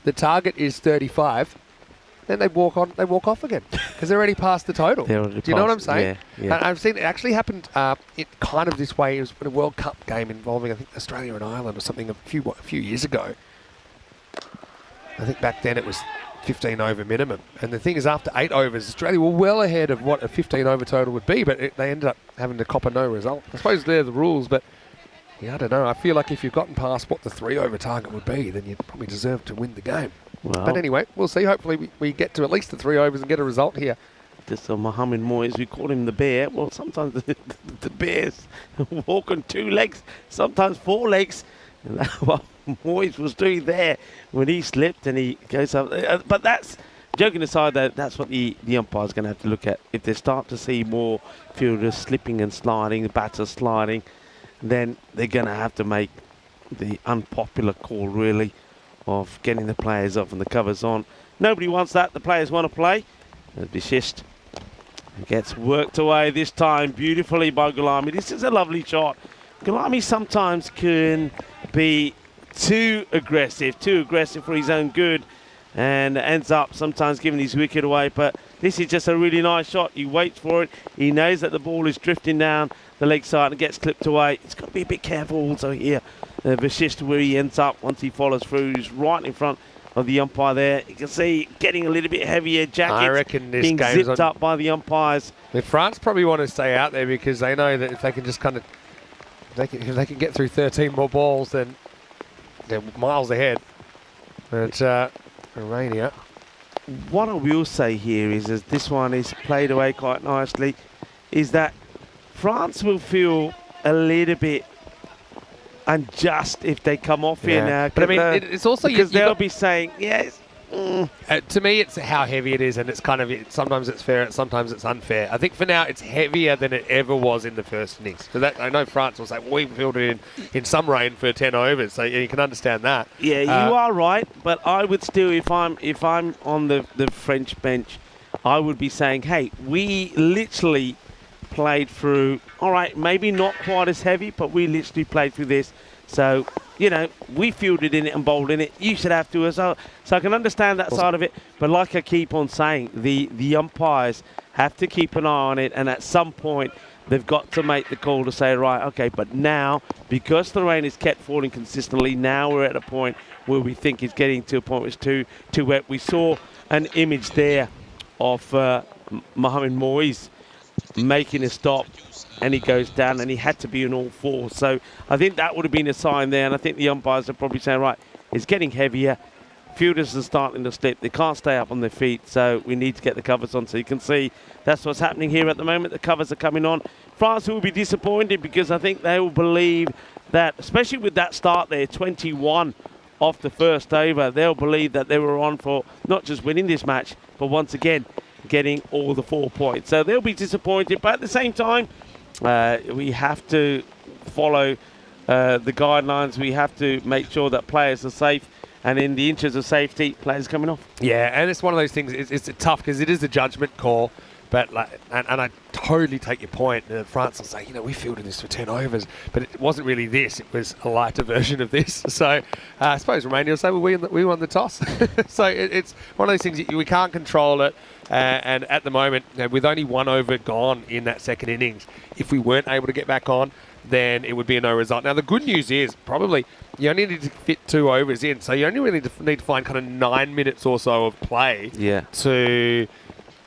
The target is 35. Then they walk off again because they're already past the total. Do you know what I'm saying? Yeah. And I've seen it actually happened it kind of this way. It was in a World Cup game involving, I think, Australia and Ireland or something a few years ago. I think back then it was 15 over minimum. And the thing is, after 8 overs, Australia were well ahead of what a 15 over total would be, but they ended up having to cop a no result. I suppose they're the rules, but yeah, I don't know. I feel like if you've gotten past what the 3-over target would be, then you probably deserve to win the game. Well, but anyway, we'll see. Hopefully we get to at least the 3 overs and get a result here. This Mohammed Moyes, we call him the bear. Well, sometimes the bears walk on 2 legs, sometimes 4 legs. And that's what Moyes was doing there when he slipped and he goes up. But that's, joking aside, that's what the umpire's going to have to look at. If they start to see more fielders slipping and sliding, the batters sliding, then they're going to have to make the unpopular call, really, of getting the players off and the covers on. Nobody wants that. The players want to play. Vashisht gets worked away this time beautifully by Gulami. This is a lovely shot. Gulami sometimes can be too aggressive for his own good, and ends up sometimes giving his wicket away. But this is just a really nice shot. He waits for it. He knows that the ball is drifting down the leg side and gets clipped away. He's got to be a bit careful also here. Vashisht, where he ends up once he follows through, he's right in front of the umpire there. You can see getting a little bit heavier. Jackets I reckon this being game's zipped up by the umpires. France probably want to stay out there because they know that if they can just kind of, if they can get through 13 more balls, then they're miles ahead. But Romania. What I will say here is, as this one is played away quite nicely, is that France will feel a little bit unjust if they come off here now. But I mean, it's also because they'll be saying, yes. To me, it's how heavy it is, and it's kind of sometimes it's fair, sometimes it's unfair. I think for now, it's heavier than it ever was in the first innings. So that I know France will say, well, we fielded in some rain for 10 overs, so you can understand that. Yeah, you are right, but I would still, if I'm on the French bench, I would be saying, hey, we literally played through. All right, maybe not quite as heavy, but we literally played through this. So, you know, we fielded in it and bowled in it. You should have to as well. So I can understand that side of it. But like I keep on saying, the umpires have to keep an eye on it. And at some point, they've got to make the call to say, right, okay, but now, because the rain is kept falling consistently, now we're at a point where we think it's getting to a point where it's too wet. We saw an image there of Mohamed Moise making a stop, and he goes down, and he had to be in all fours. So I think that would have been a sign there, and I think the umpires are probably saying, right, it's getting heavier. Fielders are starting to slip. They can't stay up on their feet, so we need to get the covers on. So you can see that's what's happening here at the moment. The covers are coming on. France will be disappointed because I think they will believe that, especially with that start there, 21 off the first over, they'll believe that they were on for not just winning this match, but once again, getting all the 4 points. So they'll be disappointed, but at the same time, we have to follow the guidelines. We have to make sure that players are safe, and in the interest of safety, players coming off. Yeah, and it's one of those things, it's tough because it is a judgment call, but and I totally take your point. France will say, you know, we fielded this for 10 overs, but it wasn't really this. It was a lighter version of this. So I suppose Romania will say, well, we won the toss. So it's one of those things, we can't control it. And at the moment, you know, with only 1 over gone in that second innings, if we weren't able to get back on, then it would be a no result. Now, the good news is probably you only need to fit 2 overs in. So you only really need to find kind of 9 minutes or so of play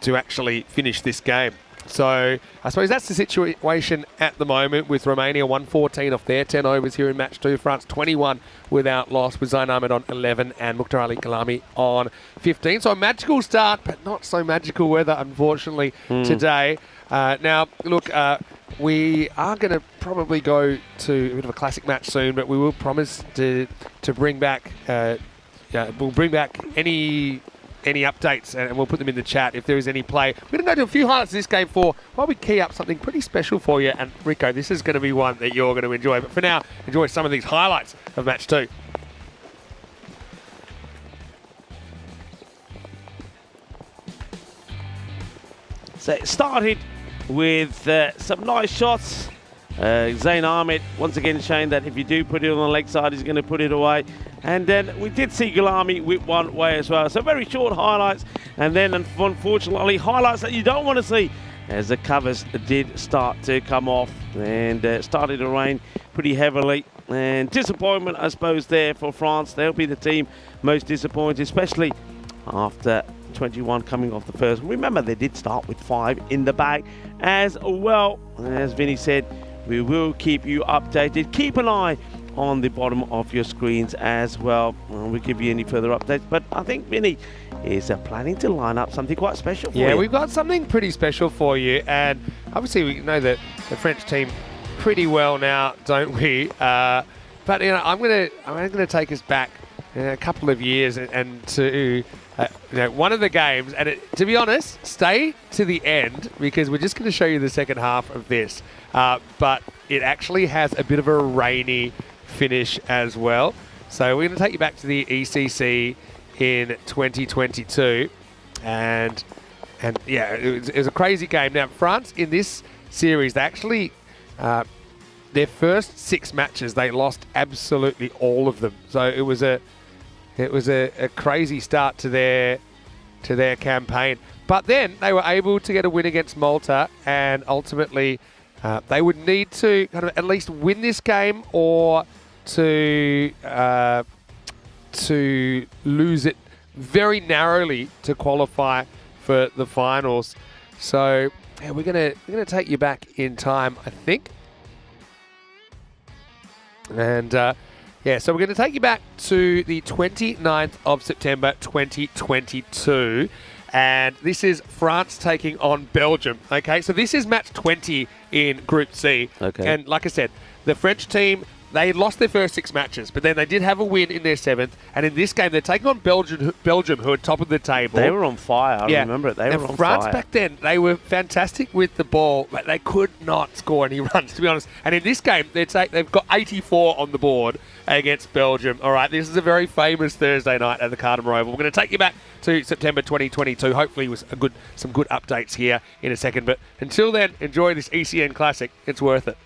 to actually finish this game. So I suppose that's the situation at the moment with Romania 114 off their 10 overs here in match 2. France 21 without loss with Zain Ahmed on 11 and Mukhtar Ali Kalami on 15. So a magical start, but not so magical weather, unfortunately, today. Now, look, we are going to probably go to a bit of a classic match soon, but we will promise to bring back, we'll bring back any updates, and we'll put them in the chat if there is any play. We're going to go to a few highlights of this game while we key up something pretty special for you. And Rico, this is going to be one that you're going to enjoy. But for now, enjoy some of these highlights of match 2. So it started with some nice shots. Zain Ahmed once again showing that if you do put it on the leg side, he's going to put it away. And then we did see Kalami whip one away as well. So very short highlights, and then unfortunately highlights that you don't want to see, as the covers did start to come off and started to rain pretty heavily. And disappointment, I suppose, there for France. They'll be the team most disappointed, especially after 21 coming off the first. Remember, they did start with 5 in the bag as well. As Vinny said, we will keep you updated. Keep an eye on the bottom of your screens as well. We'll give you any further updates. But I think Vinny is planning to line up something quite special for you. Yeah, we've got something pretty special for you. And obviously we know that the French team pretty well now, don't we? But you know, I'm gonna take us back a couple of years and to one of the games. And to be honest, stay to the end because we're just going to show you the second half of this. But it actually has a bit of a rainy finish as well. So we're going to take you back to the ECC in 2022, and yeah, it was a crazy game. Now France in this series, they actually their first 6 matches they lost absolutely all of them. So it was a crazy start to their campaign. But then they were able to get a win against Malta, and ultimately they would need to kind of at least win this game or to lose it very narrowly to qualify for the finals. So yeah, we're gonna take you back in time, I think. And Yeah, so we're going to take you back to the 29th of September 2022. And this is France taking on Belgium. Okay, so this is match 20 in Group C. Okay. And like I said, the French team, they lost their first 6 matches, but then they did have a win in their 7th. And in this game, they're taking on Belgium, who are top of the table. They were on fire. I remember it. They were on France fire. back then, they were fantastic with the ball, but they could not score any runs, to be honest. And in this game, they've got 84 on the board against Belgium. All right, this is a very famous Thursday night at the Cardinal Oval. We're going to take you back to September 2022. Hopefully, with some good updates here in a second. But until then, enjoy this ECN Classic. It's worth it.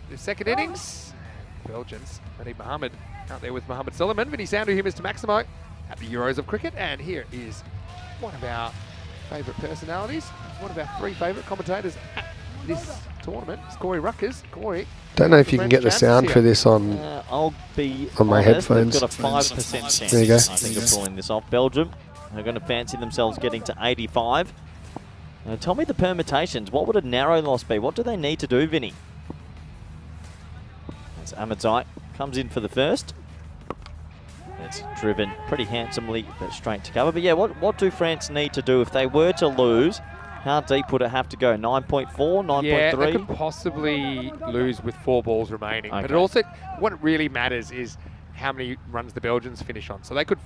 The second innings, Belgians, Nadeem Mohammed out there with Mohammed Suleiman. Vinny Sandu here, Mr. Maximo, at the Euros of Cricket. And here is one of our favourite personalities, one of our 3 favourite commentators at this tournament. It's Corey Ruckers. Corey. Don't know if you can get the sound for this on I'll be on my honest, headphones. They've got a 5% chance, There you go. I think, of pulling this off. Belgium are going to fancy themselves getting to 85. Now, tell me the permutations. What would a narrow loss be? What do they need to do, Vinny? As Ahmedzai comes in for the first. It's driven pretty handsomely, but straight to cover. But yeah, what do France need to do if they were to lose? How deep would it have to go? 9.4, 9.3? Yeah, they could possibly lose with 4 balls remaining. Okay. But it also, what really matters is how many runs the Belgians finish on. So they could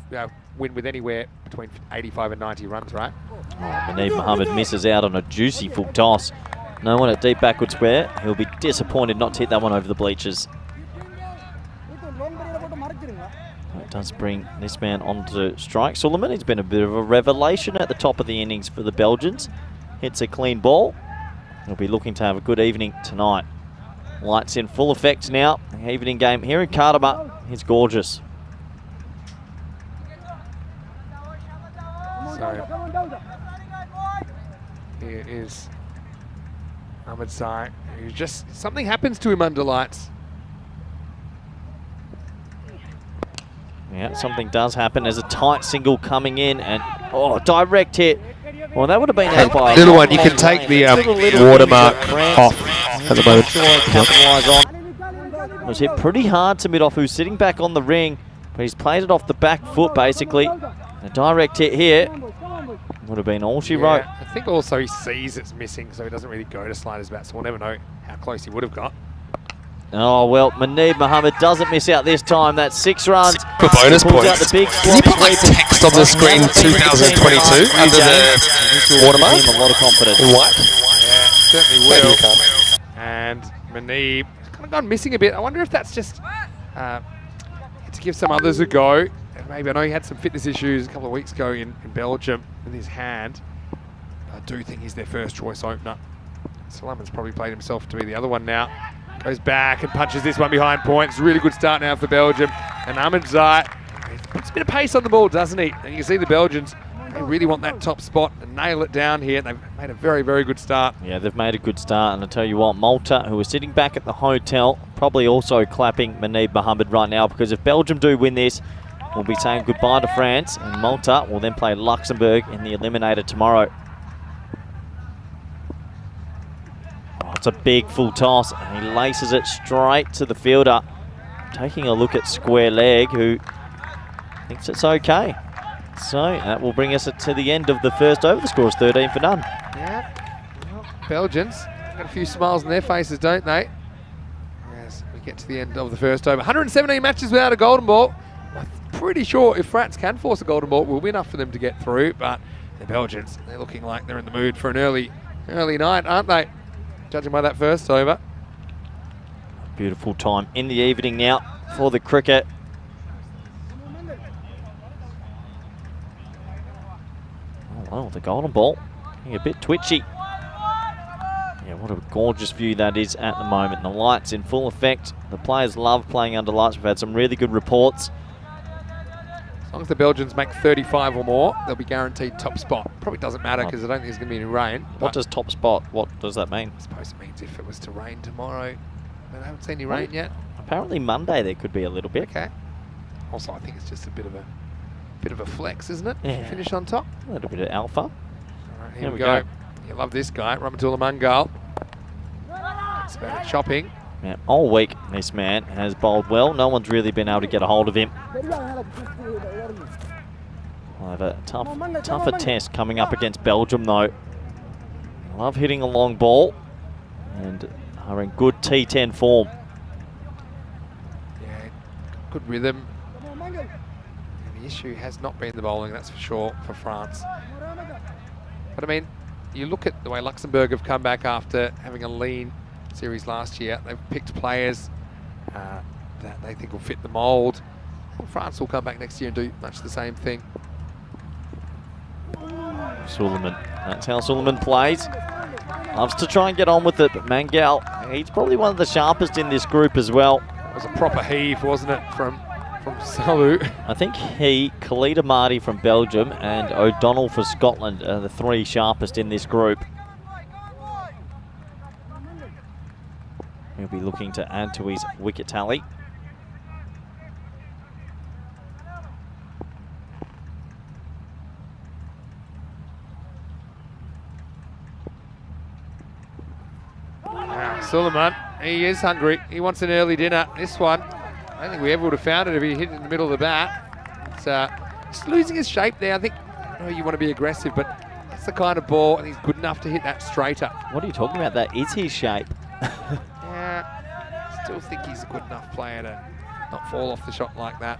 win with anywhere between 85 and 90 runs, right? Oh, Nadeem Mohammed misses out on a juicy full toss. No one at deep backward square. He'll be disappointed not to hit that one over the bleachers. It does bring this man onto strike. Suleiman, he's been a bit of a revelation at the top of the innings for the Belgians. Hits a clean ball. He'll be looking to have a good evening tonight. Lights in full effect now. The evening game here in Kardama is gorgeous. So here is Ahmedzai, who just, something happens to him under lights. Yeah, something does happen. There's a tight single coming in and, oh, direct hit. Well, that would have been out by Little one, you can take the watermark off at the moment. Capitalize on. Was hit pretty hard to mid-off, who's sitting back on the ring, but he's played it off the back foot, basically. A direct hit here would have been all she wrote. I think also he sees it's missing, so he doesn't really go to slide his bat, so we'll never know how close he would have got. Oh, well, Nadeem Mohammed doesn't miss out this time. That's 6 runs. For bonus Pulls out points. the big Can you put like text on the screen 2022 under the watermark? A lot of confidence. In white? Certainly Maybe will. you can. And Manib kind of gone missing a bit. I wonder if that's just to give some others a go. Maybe, I know he had some fitness issues a couple of weeks ago in Belgium with his hand. I do think he's their first choice opener. Suleiman's probably played himself to be the other one now. Goes back and punches this one behind points. Really good start now for Belgium. And Ahmedzai puts a bit of pace on the ball, doesn't he? And you can see the Belgians, they really want that top spot and nail it down here. They've made a very, very good start. Yeah, they've made a good start. And I tell you what, Malta, who are sitting back at the hotel, probably also clapping Nadeem Mohammed right now, because if Belgium do win this, we'll be saying goodbye to France. And Malta will then play Luxembourg in the eliminator tomorrow. It's a big full toss, and he laces it straight to the fielder. Taking a look at square leg, who thinks it's okay. So that will bring us to the end of the first over. The score is 13 for none. Yeah, well, Belgians got a few smiles on their faces, don't they? As we get to the end of the first over. 117 matches without a golden ball. I'm pretty sure if France can force a golden ball, it will be enough for them to get through. But the Belgians, they're looking like they're in the mood for an early night, aren't they? Judging by that first over. Beautiful time in the evening now for the cricket. Oh, well, the golden ball getting a bit twitchy. Yeah, what a gorgeous view that is at the moment. The lights in full effect. The players love playing under lights. We've had some really good reports. As long as the Belgians make 35 or more, they'll be guaranteed top spot. Probably doesn't matter because I don't think there's going to be any rain. What does top spot, what does that mean? I suppose it means if it was to rain tomorrow. But I haven't seen any rain yet. Apparently Monday there could be a little bit. Okay. Also, I think it's just a bit of a flex, isn't it? Yeah. Finish on top. A little bit of alpha. All right, here we go. You love this guy, Rahmatullah Mangal. It's about chopping. Yeah, all week this man has bowled well. No one's really been able to get a hold of him. We'll have a tougher test coming up against Belgium though. Love hitting a long ball and are in good T10 form. Yeah, good rhythm. And the issue has not been the bowling, that's for sure, for France. But I mean, you look at the way Luxembourg have come back after having a lean series last year. They've picked players that they think will fit the mould. Well, France will come back next year and do much the same thing. Suleiman, that's how Suleiman plays. Loves to try and get on with it, but Mangal, he's probably one of the sharpest in this group as well. It was a proper heave, wasn't it, from Salu? I think he, Khalid Amadi from Belgium, and O'Donnell for Scotland are the three sharpest in this group. He'll be looking to add to his wicket tally. Suleiman, he is hungry. He wants an early dinner. This one, I don't think we ever would have found it if he hit it in the middle of the bat. It's just losing his shape there. I think you want to be aggressive, but that's the kind of ball, and he's good enough to hit that straighter. What are you talking about? That is his shape. Yeah, still think he's a good enough player to not fall off the shot like that.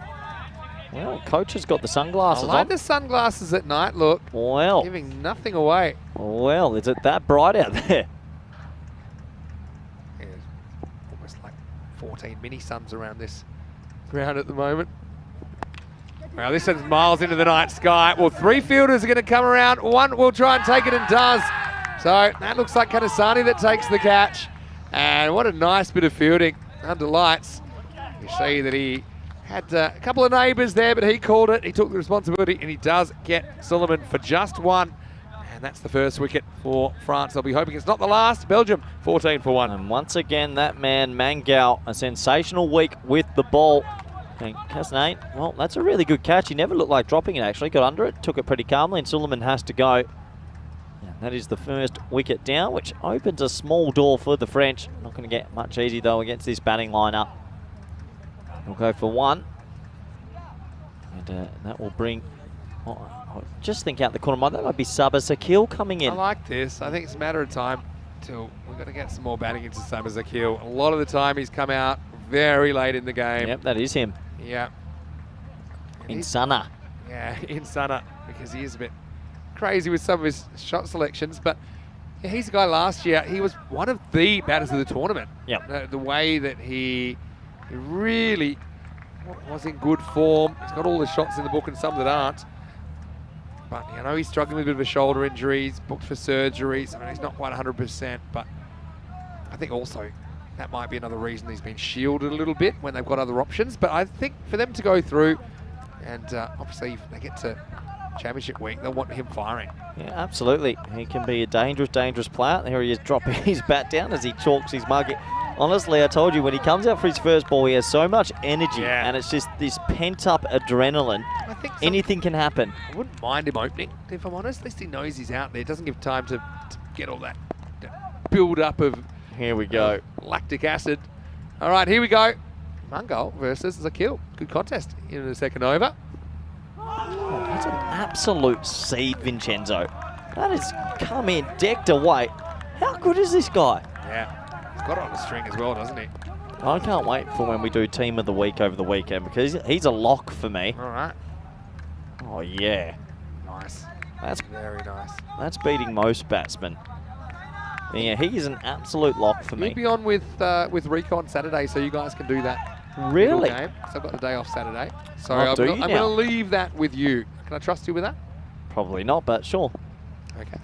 Well, coach has got the sunglasses I like on. the sunglasses at night, look. Well, Giving nothing away. well, is it that bright out there? Yeah, almost like 14 mini suns around this ground at the moment. Well, this sends miles into the night sky. Well, three fielders are going to come around. One will try and take it and does. So that looks like Kanasani that takes the catch. And what a nice bit of fielding under lights. You see that he had a couple of neighbours there, but he called it. He took the responsibility, and he does get Suleiman for just one. And that's the first wicket for France. They'll be hoping it's not the last. Belgium, 14 for 1. And once again, that man, Mangal, a sensational week with the ball. And Kasnane, well, that's a really good catch. He never looked like dropping it, actually. Got under it, took it pretty calmly, and Suleiman has to go. And that is the first wicket down, which opens a small door for the French. Not going to get much easy, though, against this batting lineup. We'll go for one. And that will bring... just think out the corner. That might be Sabah Zakil coming in. I like this. I think it's a matter of time till we're going to get some more batting into Sabah Zakil. A lot of the time he's come out very late in the game. Yep, that is him. Yeah. In Sana. Yeah, in Sana, because he is a bit crazy with some of his shot selections. But yeah, he's a guy last year. He was one of the batters of the tournament. Yep. The way that he really was in good form. He's got all the shots in the book and some that aren't. But you know, he's struggling with a bit of a shoulder injury. He's booked for surgeries. I mean, he's not quite 100%, but I think also that might be another reason he's been shielded a little bit when they've got other options. But I think for them to go through, and obviously if they get to Championship week, they'll want him firing. Yeah, absolutely. He can be a dangerous, dangerous player. There he is dropping his bat down as he chalks his mug. Honestly, I told you, when he comes out for his first ball, he has so much energy, and it's just this pent-up adrenaline. I think anything can happen. I wouldn't mind him opening, if I'm honest. At least he knows he's out there. It doesn't give time to get all that build-up of Here we go. Lactic acid. All right, here we go. Mangal versus Zakil. Good contest in the second over. Oh, that's an absolute seed, Vincenzo. That has come in decked away. How good is this guy? Yeah. He's got it on the string as well, doesn't he? I can't wait for when we do Team of the Week over the weekend, because he's a lock for me. All right. Oh, yeah. Nice. That's very nice. That's beating most batsmen. Yeah, he is an absolute lock for me. He'll be on with Recon Saturday, so you guys can do that. Really? Game. So I've got the day off Saturday. So Oh, I'm do you going to now? leave that with you. Can I trust you with that? Probably not, but sure. Okay.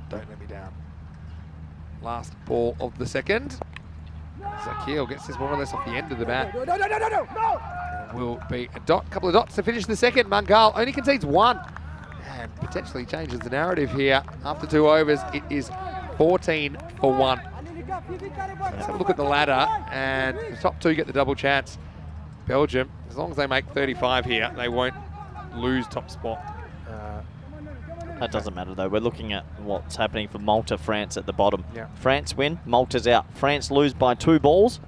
Don't let me down. Last ball of the second. Zakil gets this more or less off the end of the bat. And will be a couple of dots to finish the second. Mangal only concedes one and potentially changes the narrative here. After 2 overs, it is 14 for 1. Let's have a look at the ladder, and the top 2 get the double chance. Belgium, as long as they make 35 here, they won't lose top spot. That doesn't matter though. We're looking at what's happening for Malta, France at the bottom. Yeah. France win, Malta's out. France lose by 2 balls,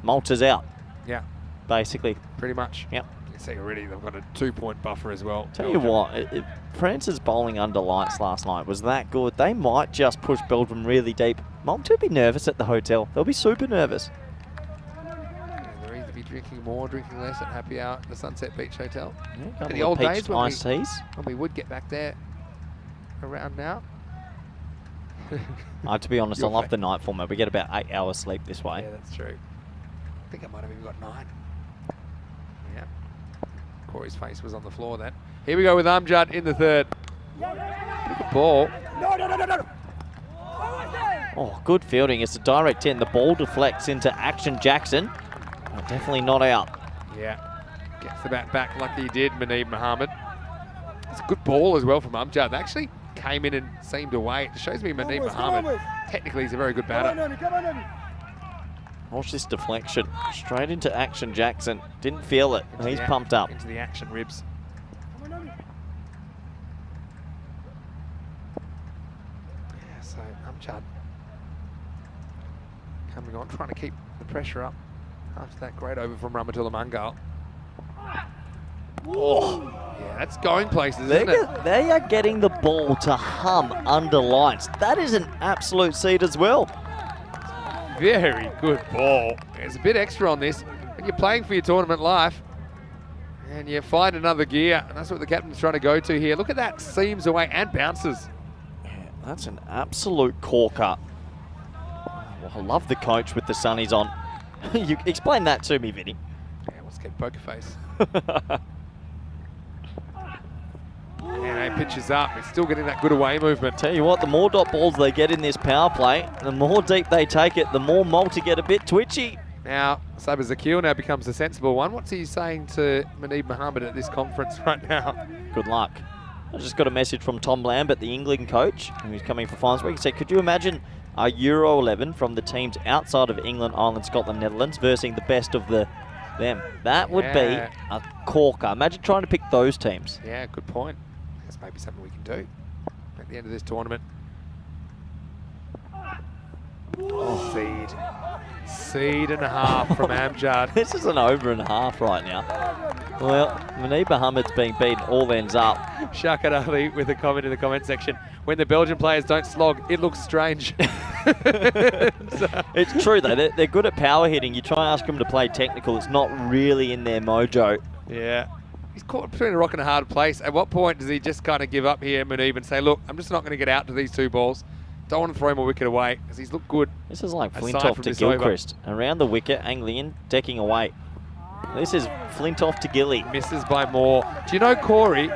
Malta's out. Yeah, Basically. pretty much. Yep. You can see already they've got a 2-point buffer as well. Tell you what, if France's bowling under lights last night was that good, they might just push Belgium really deep. Malta will be nervous at the hotel. They'll be super nervous. Yeah, they'll either be drinking more, drinking less at happy hour at the Sunset Beach Hotel. Yeah, In the old days when iced teas. we would get back there around now. To be honest, I Your love fa- the night format. We get about 8 hours sleep this way. Yeah, that's true. I think I might have even got 9. Yeah. Corey's face was on the floor then. Here we go with Amjad in the third. Good ball. Oh, good fielding. It's a direct 10. The ball deflects into Action Jackson. Definitely not out. Yeah. Gets the bat back like he did, Muneeb Mohammed. It's a good ball as well from Amjad. They actually came in and seemed to wait. It shows me Muneeb Mohammed, technically he's a very good batter. Watch this deflection. Straight into Action Jackson. Didn't feel it. He's pumped up. Into the action ribs. Yeah, so Amjad coming on, trying to keep the pressure up after that great over from Ramatullah Mangal. Oh, yeah, that's going places, isn't it? They are getting the ball to hum under lights. That is an absolute seed as well. Very good ball. There's a bit extra on this. When you're playing for your tournament life and you find another gear, and that's what the captain's trying to go to here. Look at that, seams away and bounces. Yeah, that's an absolute corker. Well, I love the coach with the sunnies on. You explain that to me, Vinny. Yeah, what's get poker face? And he pitches up. He's still getting that good away movement. Tell you what, the more dot balls they get in this power play, the more deep they take it, the more Malta get a bit twitchy. Now, Sabah Zakil now becomes the sensible one. What's he saying to Muneeb Mohammed at this conference right now? Good luck. I just got a message from Tom Lambert, the England coach, who's coming for finals week. He said, could you imagine a Euro 11 from the teams outside of England, Ireland, Scotland, Netherlands versus the best of them? That would be a corker. Imagine trying to pick those teams. Yeah, good point. That's maybe something we can do at the end of this tournament. Oh, seed and a half from Amjad. This is an over and a half right now. Well, Muneeb Mohammed's being beaten all ends up. Shaqat Ali with a comment in the comment section. When the Belgian players don't slog, it looks strange. It's true though, they're good at power hitting. You try and ask them to play technical, it's not really in their mojo. Yeah. He's caught between a rock and a hard place. At what point does he just kind of give up here, Muneeb, and say, look, I'm just not going to get out to these 2 balls. Don't want to throw my wicket away because he's looked good. This is like aside Flintoff from to this over. Gilchrist. Around the wicket, angling in, decking away. This is Flintoff to Gilly. Misses by more. Do you know, Corey,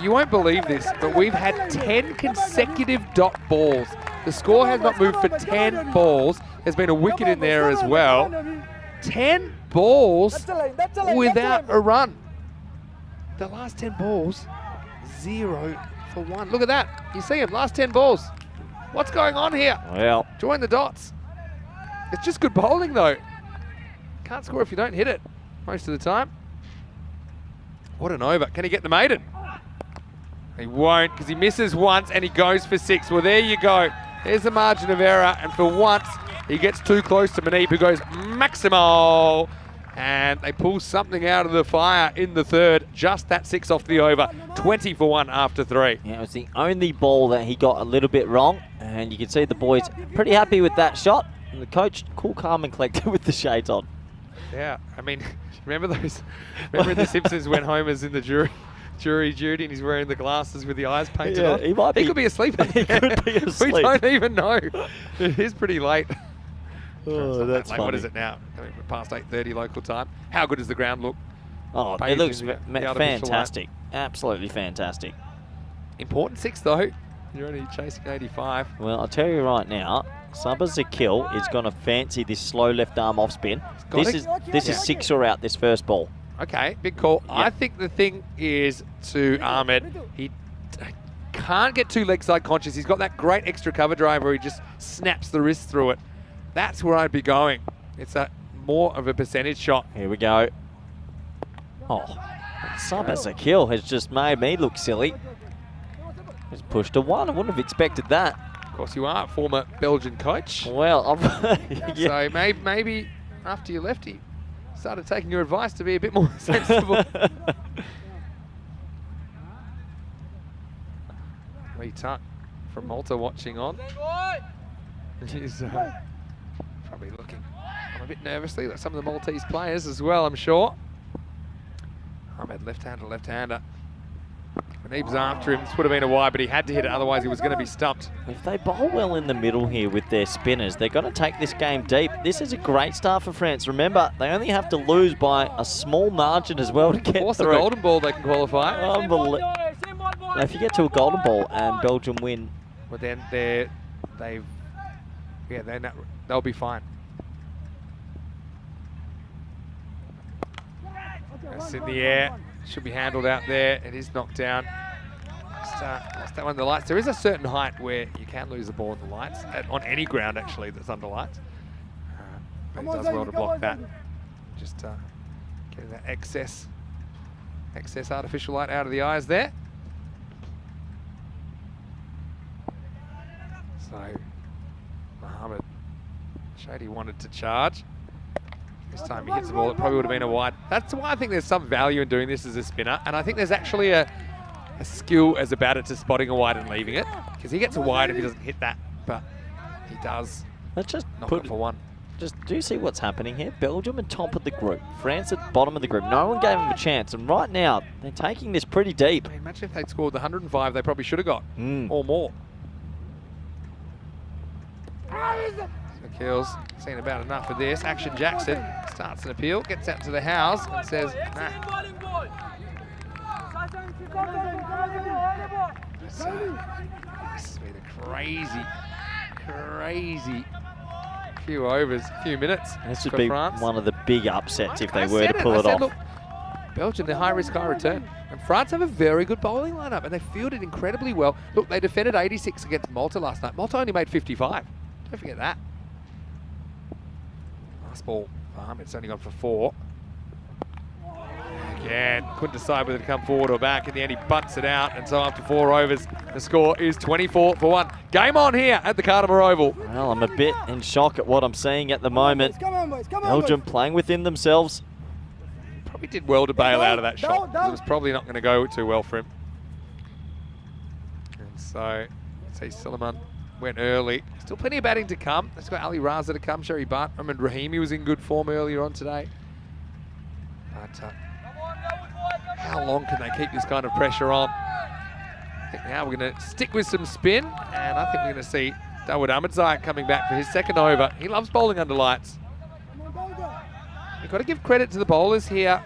you won't believe this, but we've had 10 consecutive dot balls. The score has not moved for 10 balls. There's been a wicket in there as well. 10 balls without a run. The last 10 balls, 0 for 1. Look at that. You see him, last 10 balls. What's going on here? Well, Join the dots. It's just good bowling, though. Can't score if you don't hit it most of the time. What an over. Can he get the maiden? He won't, because he misses once and he goes for 6. Well, there you go. There's the margin of error, and for once, he gets too close to Muneeb, who goes maximal. And they pull something out of the fire in the third. Just that 6 off the over. 20 for 1 after 3. yeah, it was the only ball that he got a little bit wrong, and you can see the boys pretty happy with that shot. And the coach, cool, calm, and collected with the shades on. Yeah, I mean, remember in The Simpsons when Homer's in the jury duty and he's wearing the glasses with the eyes painted on? He could be asleep. He could be asleep. We don't even know. It is pretty late. Oh, that's Like, funny. what is it now? I mean, past 8:30 local time. How good does the ground look? Oh, it Bathed looks in the artificial light. fantastic. Absolutely fantastic. Important 6 though. You're only chasing 85. Well, I'll tell you right now, Sabah Zakil is going to fancy this slow left arm off spin. got This it. is 6 or out this first ball. Okay, big call. Yeah. I think the thing is to Ahmed, he can't get too leg side conscious. He's got that great extra cover drive where he just snaps the wrist through it. That's where I'd be going. It's a more of a percentage shot. Here we go. Oh, Sabah Zakil has just made me look silly. He's pushed to 1. I wouldn't have expected that. Of course you are, former Belgian coach. Well, So maybe after you left, he started taking your advice to be a bit more sensible. Lee Tuck from Malta watching on. He's probably looking on a bit nervously, like some of the Maltese players as well, I'm sure. Ahmed, left-hander, left-hander. Manib's after him. This would have been a wide, but he had to hit it, otherwise he was going to be stumped. If they bowl well in the middle here with their spinners, they're going to take this game deep. This is a great start for France. Remember, they only have to lose by a small margin as well to get Force through. a golden ball, they can qualify. If you get to a golden ball and Belgium win, But then they'll be fine. It's in the air. Should be handled out there. It is knocked down. Just that one, the lights. There is a certain height where you can lose the ball in the lights, on any ground actually that's under lights. But it does well to block that. Just getting that excess artificial light out of the eyes there. So Mohammed showed he wanted to charge. This time he hits the ball, it probably would have been a wide. That's why I think there's some value in doing this as a spinner, and I think there's actually a skill as a batter to spotting a wide and leaving it, because he gets a wide if he doesn't hit that, but he does. let's just knock it for 1. Just do you see what's happening here? Belgium at top of the group, France at bottom of the group. No one gave them a chance, and right now they're taking this pretty deep. I mean, imagine if they'd scored the 105 they probably should have got, or more. So Keels seen about enough of this. Action Jackson starts an appeal, gets out to the house and says, nah. This has been a crazy few overs, few minutes. This would for be France. one of the big upsets if they I were said to pull it I said, off. Look, Belgium, they're high risk, high return. And France have a very good bowling lineup, and they fielded incredibly well. Look, they defended 86 against Malta last night. Malta only made 55. Don't forget that. Last ball, it's only gone for 4. Again, couldn't decide whether to come forward or back. In the end, he bunts it out, and so after 4 overs, the score is 24 for 1. Game on here at the Cardimer Oval. Well, I'm a bit in shock at what I'm seeing at the moment. Belgium playing within themselves. Probably did well to bail out of that shot, because it was probably not going to go too well for him. And so, see Suleiman went early. Still plenty of batting to come. Let's got Ali Raza to come, Sherry Butt. I mean, Rahimi was in good form earlier on today. But how long can they keep this kind of pressure on? I think now we're going to stick with some spin, and I think we're going to see Dawood Ahmedzai coming back for his second over. He loves bowling under lights. You've got to give credit to the bowlers here.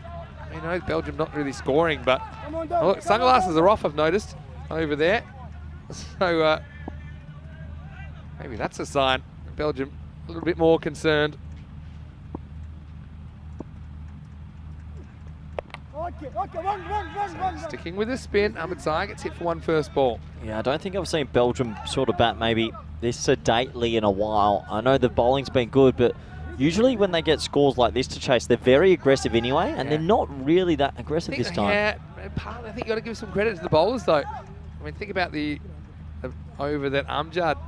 You know, Belgium not really scoring, but oh, look, sunglasses are off, I've noticed, over there. So maybe that's a sign. Belgium a little bit more concerned. So sticking with the spin, Ahmedzai gets hit for 1 first ball. Yeah, I don't think I've seen Belgium sort of bat maybe this sedately in a while. I know the bowling's been good, but usually when they get scores like this to chase, they're very aggressive anyway, and they're not really that aggressive this time. Yeah, partly I think you've got to give some credit to the bowlers though. I mean, think about the over that Amjad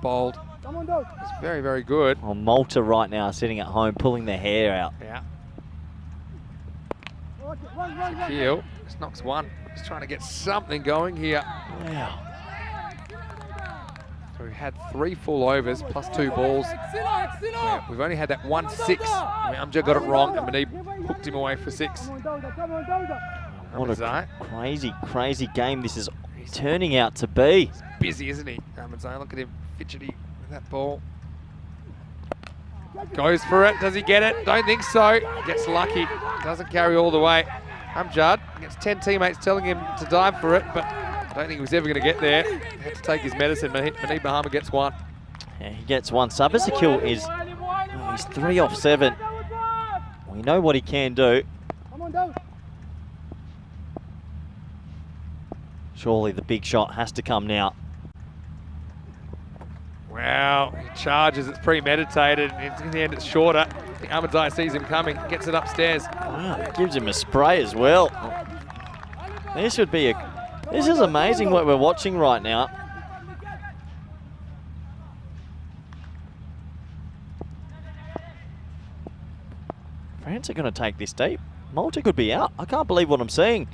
bowled. It's very, very good. Well, Malta right now sitting at home pulling their hair out. Yeah. Shaquille just knocks 1. Just trying to get something going here. Wow. So we've had 3 full overs plus 2 balls. Yeah, we've only had that 1-6. I mean, Amjad got it wrong and Manib hooked him away for 6. What a crazy game this is turning out to be. He's busy, isn't he? Ahmedzai, look at him, fidgety with that ball. Goes for it. Does he get it? Don't think so. Gets lucky. Doesn't carry all the way. Amjad gets 10 teammates telling him to dive for it, but I don't think he was ever going to get there. He had to take his medicine. Manib Mahama gets 1. Yeah, he gets 1. Sabasakil is he's 3 off 7. We know what he can do. Surely the big shot has to come now. Wow, he charges, it's premeditated, and in the end it's shorter. I think Ahmedzai sees him coming, gets it upstairs. Wow, gives him a spray as well. This would be a This is amazing what we're watching right now. France are going to take this deep. Malta could be out. I can't believe what I'm seeing.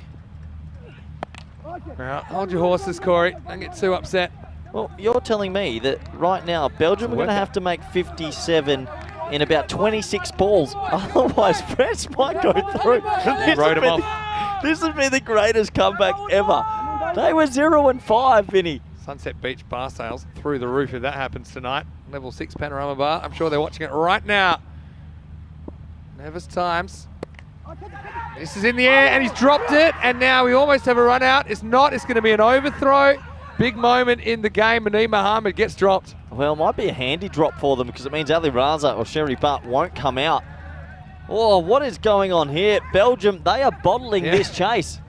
Well, hold your horses, Corey. Don't get too upset. Well, you're telling me that right now Belgium are going to have to make 57 in about 26 balls. Otherwise, France might go through. Wrote him off. This would be the greatest comeback ever. They were 0-5, Vinny. Sunset Beach bar sales through the roof if that happens tonight. Level 6 panorama bar. I'm sure they're watching it right now. Nervous times. This is in the air and he's dropped it, and now we almost have a run out. It's not, it's going to be an overthrow. Big moment in the game. Mani Mohammed gets dropped. Well, it might be a handy drop for them because it means Ali Raza or Sherry Butt won't come out. Oh, what is going on here? Belgium, they are bottling this chase.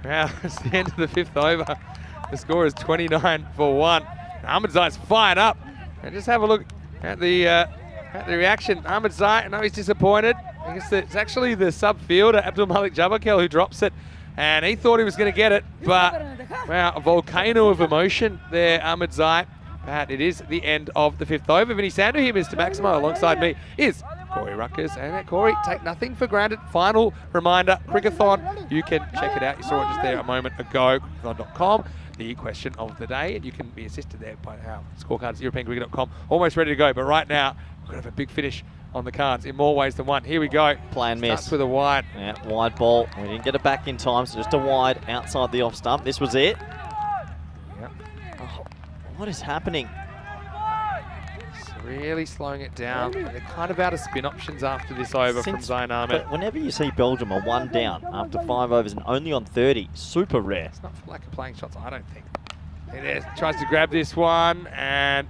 Now, it's the end of the 5th over. The score is 29 for 1. Ahmed Zai's fired up. And just have a look at the reaction. Ahmed Zai, I know he's disappointed. I guess it's actually the sub fielder, Abdul Malik Jabakel, who drops it. And he thought he was going to get it, but wow, a volcano of emotion there, Ahmed Zai. But it is the end of the 5th over. Vinny Sandu here, Mr. Maximo, alongside me is Corey Ruckers. And Corey, take nothing for granted. Final reminder, Crickathon. You can check it out. You saw it just there a moment ago, crickathon.com. The question of the day, and you can be assisted there by our scorecards, europeancricket.com. Almost ready to go, but right now, we're going to have a big finish on the cards in more ways than one. Here we go. Play and miss. Starts with a wide. Yeah, wide ball. We didn't get it back in time, so just a wide outside the off stump. This was it. Yep. Oh, what is happening? It's really slowing it down. They're kind of out of spin options after this over from Zayn Ahmed. But whenever you see Belgium are 1 down after 5 overs and only on 30, super rare. It's not for lack of playing shots, I don't think. It is. Tries to grab this one, and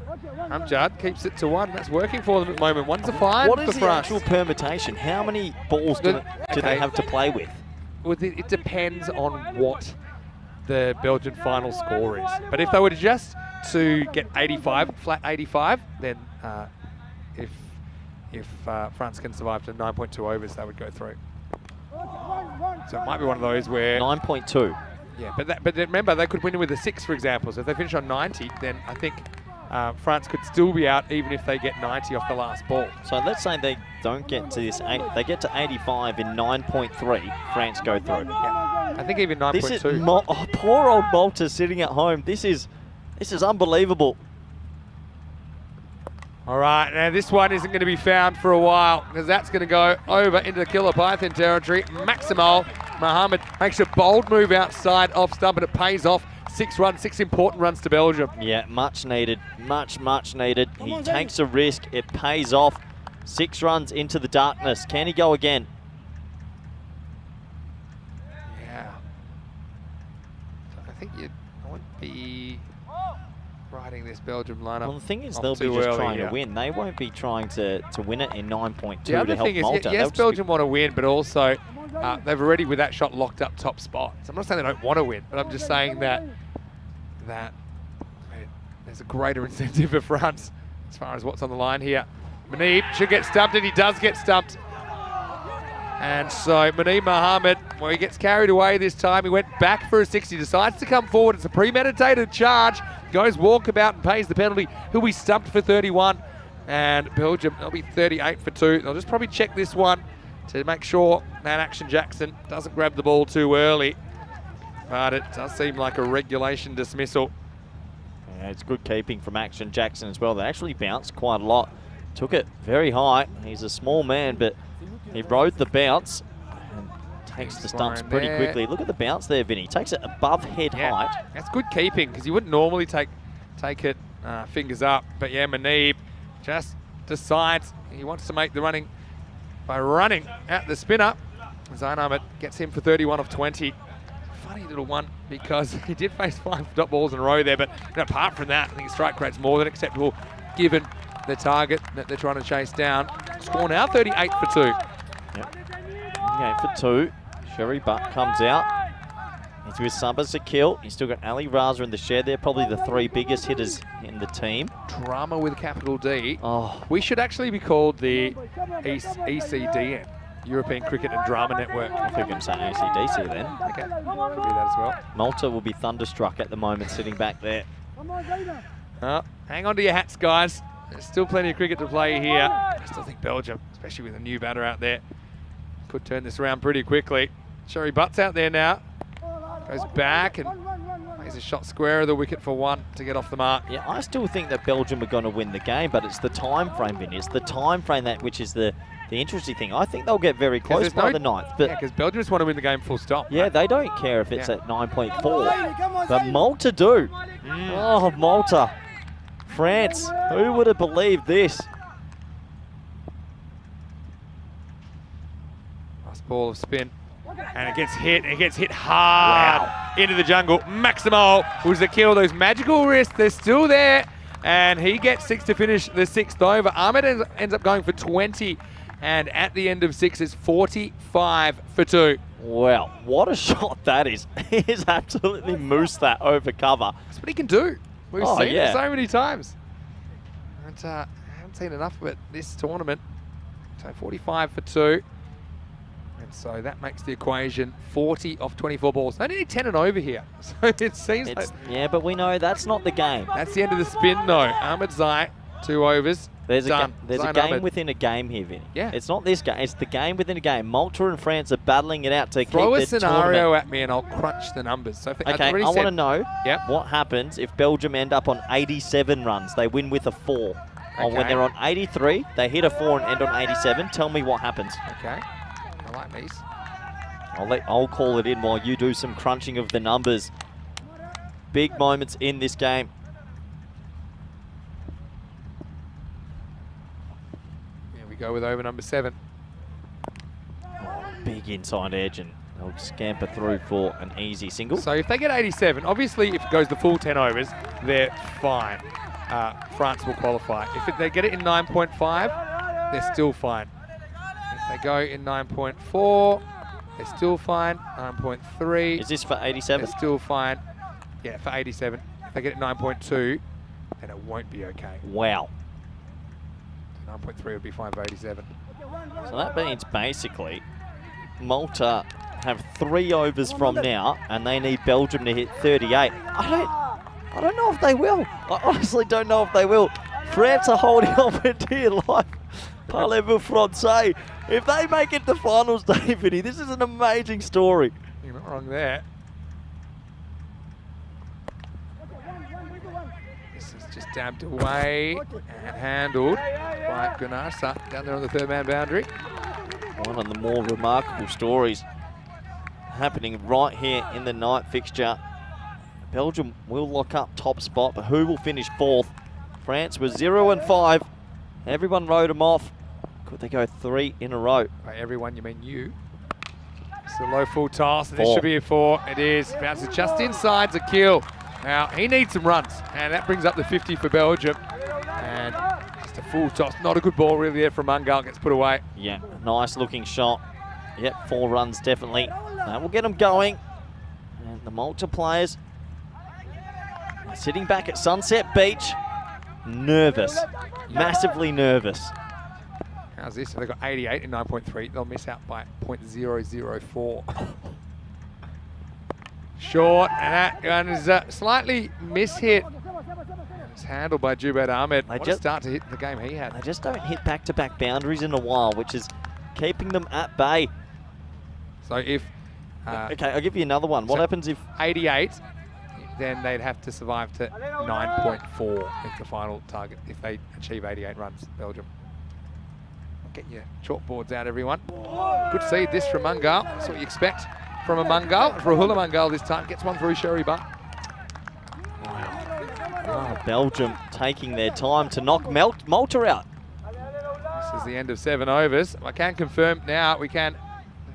Amjad keeps it to 1. That's working for them at the moment. 1's a fine What for is the France. actual permutation? How many balls do they have to play with? Well, it depends on what the Belgian final score is. But if they were just to get 85, flat 85, then if France can survive to 9.2 overs, they would go through. So it might be one of those where 9.2. Yeah, but remember, they could win with a 6, for example. So if they finish on 90, then I think France could still be out even if they get 90 off the last ball. So let's say they don't get to this 8. They get to 85 in 9.3. France go through. Yeah, I think even 9.2. This is poor old Malta sitting at home. This is unbelievable. All right, now this one isn't going to be found for a while because that's going to go over into the Killer Python territory. Maximo Mohammed makes a bold move outside off stump, and it pays off. 6 runs, 6 important runs to Belgium. Yeah, much needed, much needed. He takes a risk, it pays off. 6 runs into the darkness. Can he go again? Yeah. I think I wouldn't be riding this Belgium lineup. Well, the thing is, they'll be just trying to win. They won't be trying to win it in 9.2 the other to help thing is, Malta. yes, Belgium want to win, but also they've already, with that shot, locked up top spot. So I'm not saying they don't want to win, but I'm just saying that there's a greater incentive for France as far as what's on the line here. Manib should get stumped, and he does get stumped. And so Manib Mohammed, well, he gets carried away this time. He went back for a 60, decides to come forward. It's a premeditated charge. Goes walkabout and pays the penalty. He'll be stumped for 31. And Belgium, they'll be 38 for 2. They'll just probably check this one to make sure that Action Jackson doesn't grab the ball too early. But it does seem like a regulation dismissal. Yeah, it's good keeping from Action Jackson as well. They actually bounced quite a lot. Took it very high. He's a small man, but he rode the bounce and takes the stumps pretty quickly. Look at the bounce there, Vinny. Takes it above head height. That's good keeping, because you wouldn't normally take it fingers up. But yeah, Manib just decides he wants to make the running by running at the spinner. Zayn Ahmed gets him for 31 of 20. Funny little one, because he did face 5 dot balls in a row there, but apart from that, I think his strike rate's more than acceptable given the target that they're trying to chase down. Score now 38 for 2. Yep. 38 for 2. Sherry Butt comes out. He's with Sabah Zakil. He's still got Ali Raza in the shed. They're probably the 3 biggest hitters in the team. Drama with a capital D. Oh. We should actually be called the ECDN. European Cricket and Drama Network. I think I'm saying AC/DC then. Okay, could be that as well. Malta will be thunderstruck at the moment, sitting back there. Hang on to your hats, guys. There's still plenty of cricket to play here. I still think Belgium, especially with a new batter out there, could turn this around pretty quickly. Sherry Butt's out there now. Goes back and plays a shot square of the wicket for 1 to get off the mark. Yeah, I still think that Belgium are going to win the game, but it's the time frame, Vinny. It's the time frame that which is the interesting thing. I think they'll get very close by the 9th. But yeah, because Belgium just want to win the game full stop. Yeah, right? they don't care if it's at 9.4. But Malta do. Oh, Malta. France. Who would have believed this? Last ball of spin. And it gets hit. It gets hit hard into the jungle. Maximo was the kill. Those magical wrists, they're still there. And he gets 6 to finish the 6th over. Ahmed ends up going for 20. And at the end of 6 is 45 for 2. Well, what a shot that is. He's absolutely moosed that over cover. That's what he can do. We've seen it so many times. And, I haven't seen enough of it this tournament. So 45 for 2. And so that makes the equation 40 off 24 balls. They need 10 and over here. So it seems like... Yeah, but we know that's not the game. That's the end of the spin, though. Ahmed Zai, 2 overs. There's done. a game within a game here, Vinny. Yeah. It's not this game. It's the game within a game. Malta and France are battling it out to Throw keep a scenario at me and I'll crunch the numbers. So okay, I want to know what happens if Belgium end up on 87 runs. They win with a 4. Or when they're on 83, they hit a 4 and end on 87. Tell me what happens. Okay. I like these. I'll call it in while you do some crunching of the numbers. Big moments in this game. Here we go with over number 7. Big inside edge, and they'll scamper through for an easy single. So if they get 87, obviously if it goes the full 10 overs, they're fine. France will qualify. If they get it in 9.5, they're still fine. If they go in 9.4, they're still fine. 9.3. Is this for 87? They're still fine. Yeah, for 87. If they get it 9.2, then it won't be okay. Wow. 9.3 would be fine for 87. So that means basically Malta have 3 overs from now, and they need Belgium to hit 38. I don't know if they will. I honestly don't know if they will. France are holding on for dear life. Parlez-vous français. If they make it to finals, David, this is an amazing story. You're not wrong there. This is just dabbed away and handled by Gunarsa down there on the 3rd man boundary. One of the more remarkable stories happening right here in the night fixture. Belgium will lock up top spot, but who will finish 4th? France was 0 and 5. Everyone wrote them off. Could they go 3 in a row? By everyone, you mean you. It's a low full toss, and this 4. should be a 4. It is. Bounces just inside to kill. Now, he needs some runs, and that brings up the 50 for Belgium. And just a full toss. Not a good ball really there from Mungal. Gets put away. Yeah, nice looking shot. Yep, 4 runs definitely. That will get them going. And the Malta players sitting back at Sunset Beach. Nervous. Massively nervous. How's this? So they've got 88 and 9.3. They'll miss out by 0.004. Short, and that gun is slightly mishit. It's handled by Jubair Ahmed. What a start to hit the game he had. They just don't hit back-to-back boundaries in a while, which is keeping them at bay. So if... okay, I'll give you another one. What happens if... 88, then they'd have to survive to 9.4 if the final target, if they achieve 88 runs, Belgium. Get your chalkboards out, everyone. Good to see this from Mungal. That's what you expect from a Mungal. Rahula Mungal this time gets one through Sherry Butt. Wow. Oh, Belgium taking their time to knock Malta out. This is the end of 7 overs. I can confirm now, we can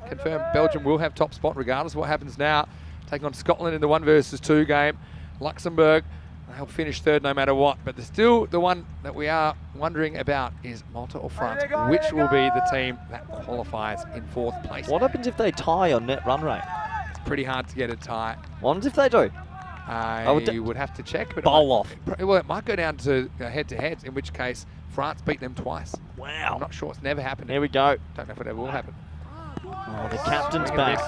confirm Belgium will have top spot regardless of what happens now. Taking on Scotland in the 1 versus 2 game. Luxembourg, they'll finish 3rd no matter what. But still the one that we are wondering about is Malta or France, which will be the team that qualifies in 4th place. What happens if they tie on net run rate? It's pretty hard to get a tie. What happens if they do? You would have to check. But bowl off. Well, it might go down to head-to-heads, in which case France beat them twice. Wow. I'm not sure. It's never happened. Here we go. Don't know if it ever will happen. Oh, the captain's back.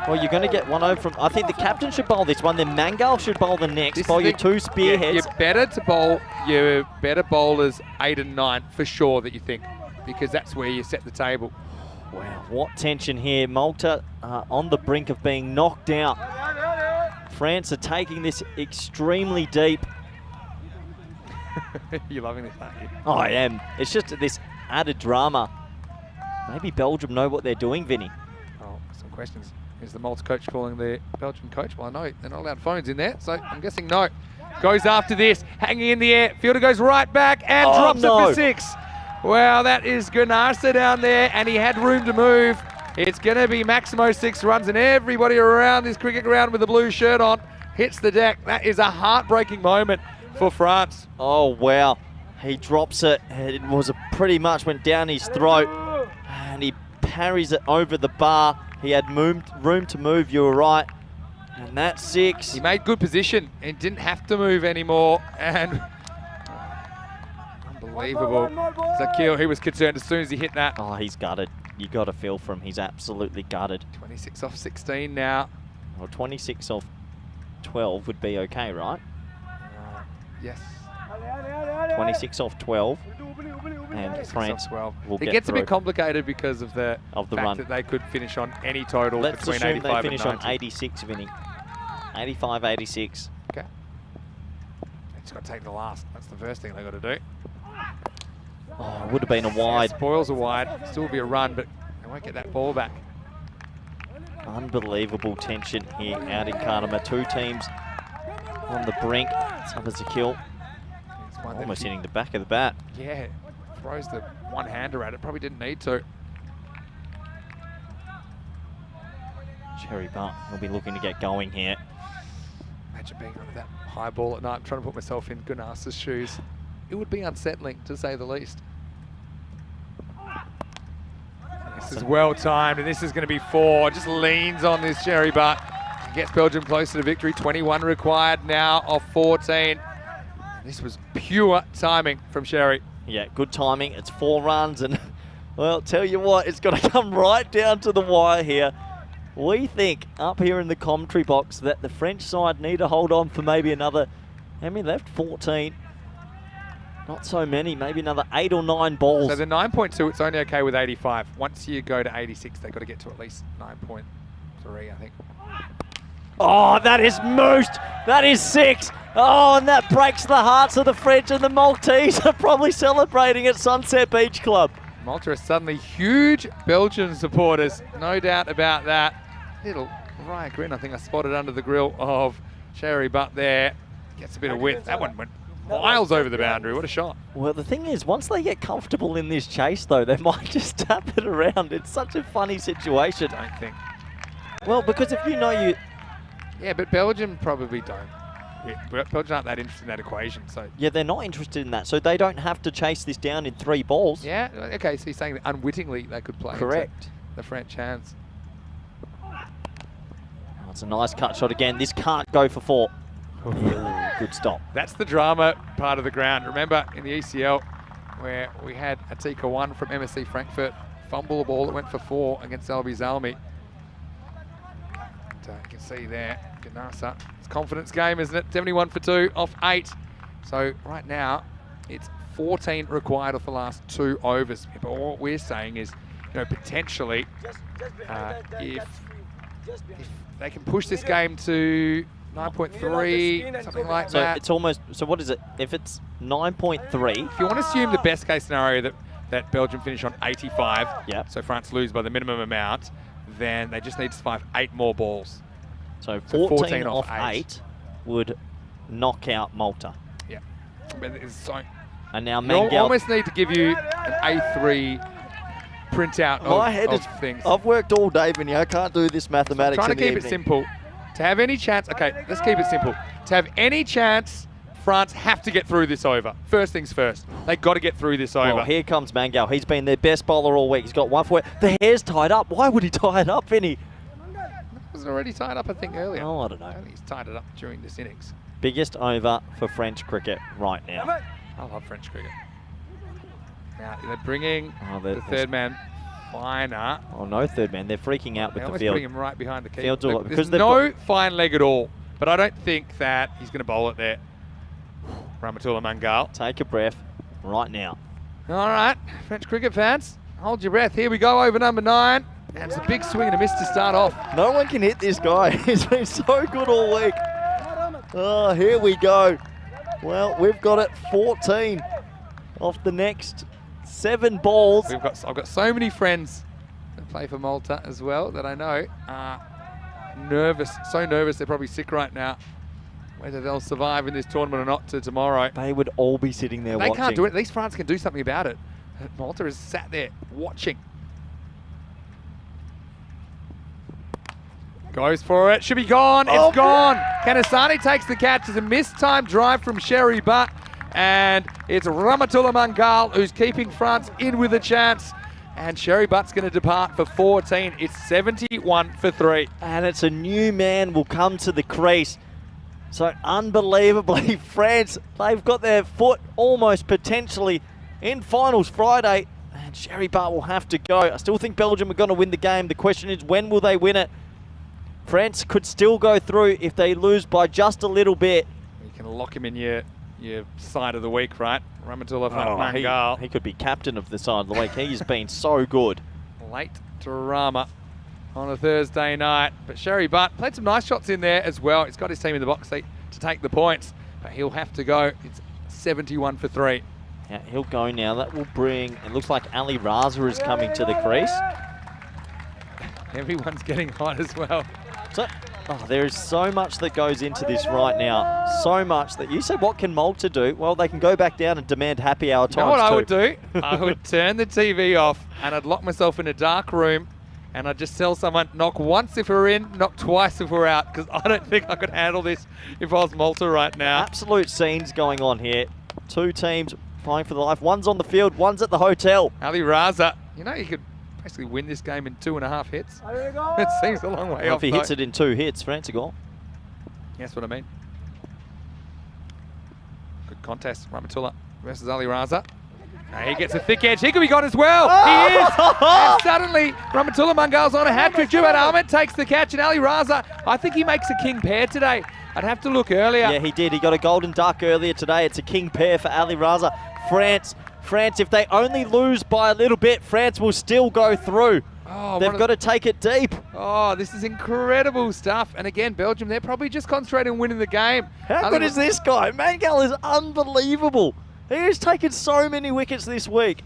Well, you're going to get one over from... I think the captain should bowl this one, then Mangal should bowl the next. Bowl your two spearheads. You're better to bowl your better bowlers 8 and 9 for sure, that you think, because that's where you set the table. Wow, what tension here. Malta on the brink of being knocked out. France are taking this extremely deep. You're loving this, aren't you? Oh, I am. It's just this added drama. Maybe Belgium know what they're doing, Vinny. Oh, some questions. Is the Malta coach calling the Belgian coach? Well, I know they're not allowed phones in there, so I'm guessing no. Goes after this, hanging in the air. Fielder goes right back and drops it for 6. Wow, that is Ganasa down there, and he had room to move. It's going to be Maximo 6 runs, and everybody around this cricket ground with the blue shirt on hits the deck. That is a heartbreaking moment for France. Oh, wow. He drops it. It was pretty much went down his throat, and he parries it over the bar. He had room to move, you were right. And that's 6. He made good position and didn't have to move anymore. And unbelievable. Zakil, he was concerned as soon as he hit that. Oh, he's gutted. You got to feel for him. He's absolutely gutted. 26 off 16 now. Well, 26 off 12 would be okay, right? Yes. 26 off 12. And France will get It gets through. a bit complicated because of the fact run. that they could finish on any total Let's between assume 85 they finish and on 90. 86, Vinny. 85, 86. Okay. They just got to take the last. That's the first thing they got to do. Oh, it would have been a wide. Spoils a wide. Still will be a run, but they won't get that ball back. Unbelievable tension here out in Karnama. Two teams on the brink. Summers a kill. Almost hitting the back of the bat. Yeah, throws the one-hander at it. Probably didn't need to. Cherry Butt will be looking to get going here. Imagine being under that high ball at night. I'm trying to put myself in Gunasa's shoes. It would be unsettling, to say the least. This is well timed, and this is going to be 4. Just leans on this Cherry Butt. Gets Belgium closer to victory. 21 required now of 14. This was pure timing from Sherry. Yeah, good timing. It's 4 runs, and well, tell you what, it's got to come right down to the wire here. We think up here in the commentary box that the French side need to hold on for maybe another, how many left? 14. Not so many, maybe another 8 or 9 balls. So the 9.2, it's only okay with 85. Once you go to 86, they've got to get to at least 9.3, I think. Oh, that is moosed. That is 6. Oh, and that breaks the hearts of the French, and the Maltese are probably celebrating at Sunset Beach Club. Malta are suddenly huge Belgian supporters, no doubt about that. Little wry grin, I think I spotted under the grill of Cherry Butt there. Gets a bit of width. That one went miles over the boundary. What a shot. Well, the thing is, once they get comfortable in this chase, though, they might just tap it around. It's such a funny situation. I don't think. Well, because if you know you... Yeah, but Belgium probably don't. Yeah, Belgium aren't that interested in that equation, so... Yeah, they're not interested in that, so they don't have to chase this down in 3 balls. Yeah, okay, so you're saying that unwittingly they could play Correct. the French hands. Oh, it's a nice cut shot again. This can't go for 4. Ooh, good stop. That's the drama part of the ground. Remember in the ECL where we had Atika 1 from MSC Frankfurt fumble a ball that went for 4 against Albi Zalmi. You can see there, Ganasa. It's a confidence game, isn't it? 71 for 2 off 8. So right now, it's 14 required off the last 2 overs. But what we're saying is, you know, potentially, if they can push this game to 9.3, something like So that. it's almost... So what is it? If it's 9.3... If you want to assume the best case scenario that Belgium finish on 85, Yep. so France lose by the minimum amount, then they just need to survive 8 more balls. So 14 14 off off 8 would knock out Malta. Yeah. But it's so, And now you Mangal... almost need to give you an A3 printout My head is... of things. I've worked all day, Vinny. I can't do this mathematics Trying to in the keep it evening. simple. To have any chance, okay, let's keep it simple. To have any chance, France have to get through this over. First things first. They got to get through this over. Well, here comes Mangal. He's been their best bowler all week. He's got 1 for it. The hair's tied up. Why would he tie it up, Vinny? Was it already tied up, I think, earlier? Oh, I don't know. I think he's tied it up during this innings. Biggest over for French cricket right now. I love French cricket. Now, they're bringing Oh, the third man finer. Oh, no third man. They're freaking out with They're the almost field. putting him right behind the keeper. Field's all Look, up because there's they've no fine leg at all, but I don't think that he's going to bowl it there. Rahmatullah Mangal. Take a breath right now. All right, French cricket fans, hold your breath. Here we go, over number 9. And it's a big swing and a miss to start off. No one can hit this guy. He's been so good all week. Oh, here we go. Well, we've got it 14 off the next 7 balls. I've got so many friends that play for Malta as well that I know are nervous, so nervous they're probably sick right now. Whether they'll survive in this tournament or not to tomorrow. They would all be sitting there They watching. can't do it. At least France can do something about it. Malta is sat there watching. Goes for it. Should be gone. It's gone. Kanasani takes the catch. It's a mistimed drive from Sherry Butt. And it's Rahmatullah Mangal who's keeping France in with a chance. And Sherry Butt's going to depart for 14. It's 71 for 3. And it's a new man will come to the crease. So unbelievably, France, they've got their foot almost potentially in finals Friday. And Sherry Butt will have to go. I still think Belgium are going to win the game. The question is, when will they win it? France could still go through if they lose by just a little bit. You can lock him in your side of the week, right? Rahmatullah Mangal. He could be captain of the side of the week. He's been so good. Late drama on a Thursday night. But Sherry Butt played some nice shots in there as well. He's got his team in the box seat to take the points, but he'll have to go. It's 71 for 3. Yeah, he'll go now. That will bring, it looks like Ali Raza is coming to the crease. Everyone's getting hot as well. So, there is so much that goes into this right now. So much that you said, what can Malta do? Well, they can go back down and demand happy hour times. You know what I would do? I would turn the TV off and I'd lock myself in a dark room and I'd just tell someone, knock once if we're in, knock twice if we're out, because I don't think I could handle this if I was Malta right now. Absolute scenes going on here. 2 teams fighting for the life. One's on the field, one's at the hotel. Ali Raza, you know, you could basically win this game in 2.5 hits. It seems a long way Well, off. if he hits it in 2 hits, France are gone. That's what I mean. Good contest, Rahmatullah versus Ali Raza. He gets a thick edge. He could be gone as well. He is. And suddenly, Rahmatullah Mangal's on a hat-trick. Jubad Ahmed takes the catch, and Ali Raza, I think he makes a king pair today. I'd have to look earlier. Yeah, he did. He got a golden duck earlier today. It's a king pair for Ali Raza. France, if they only lose by a little bit, France will still go through. Oh, They've got to take it deep. Oh, this is incredible stuff. And again, Belgium, they're probably just concentrating on winning the game. How good is this guy? Mangal is unbelievable. He has taken so many wickets this week.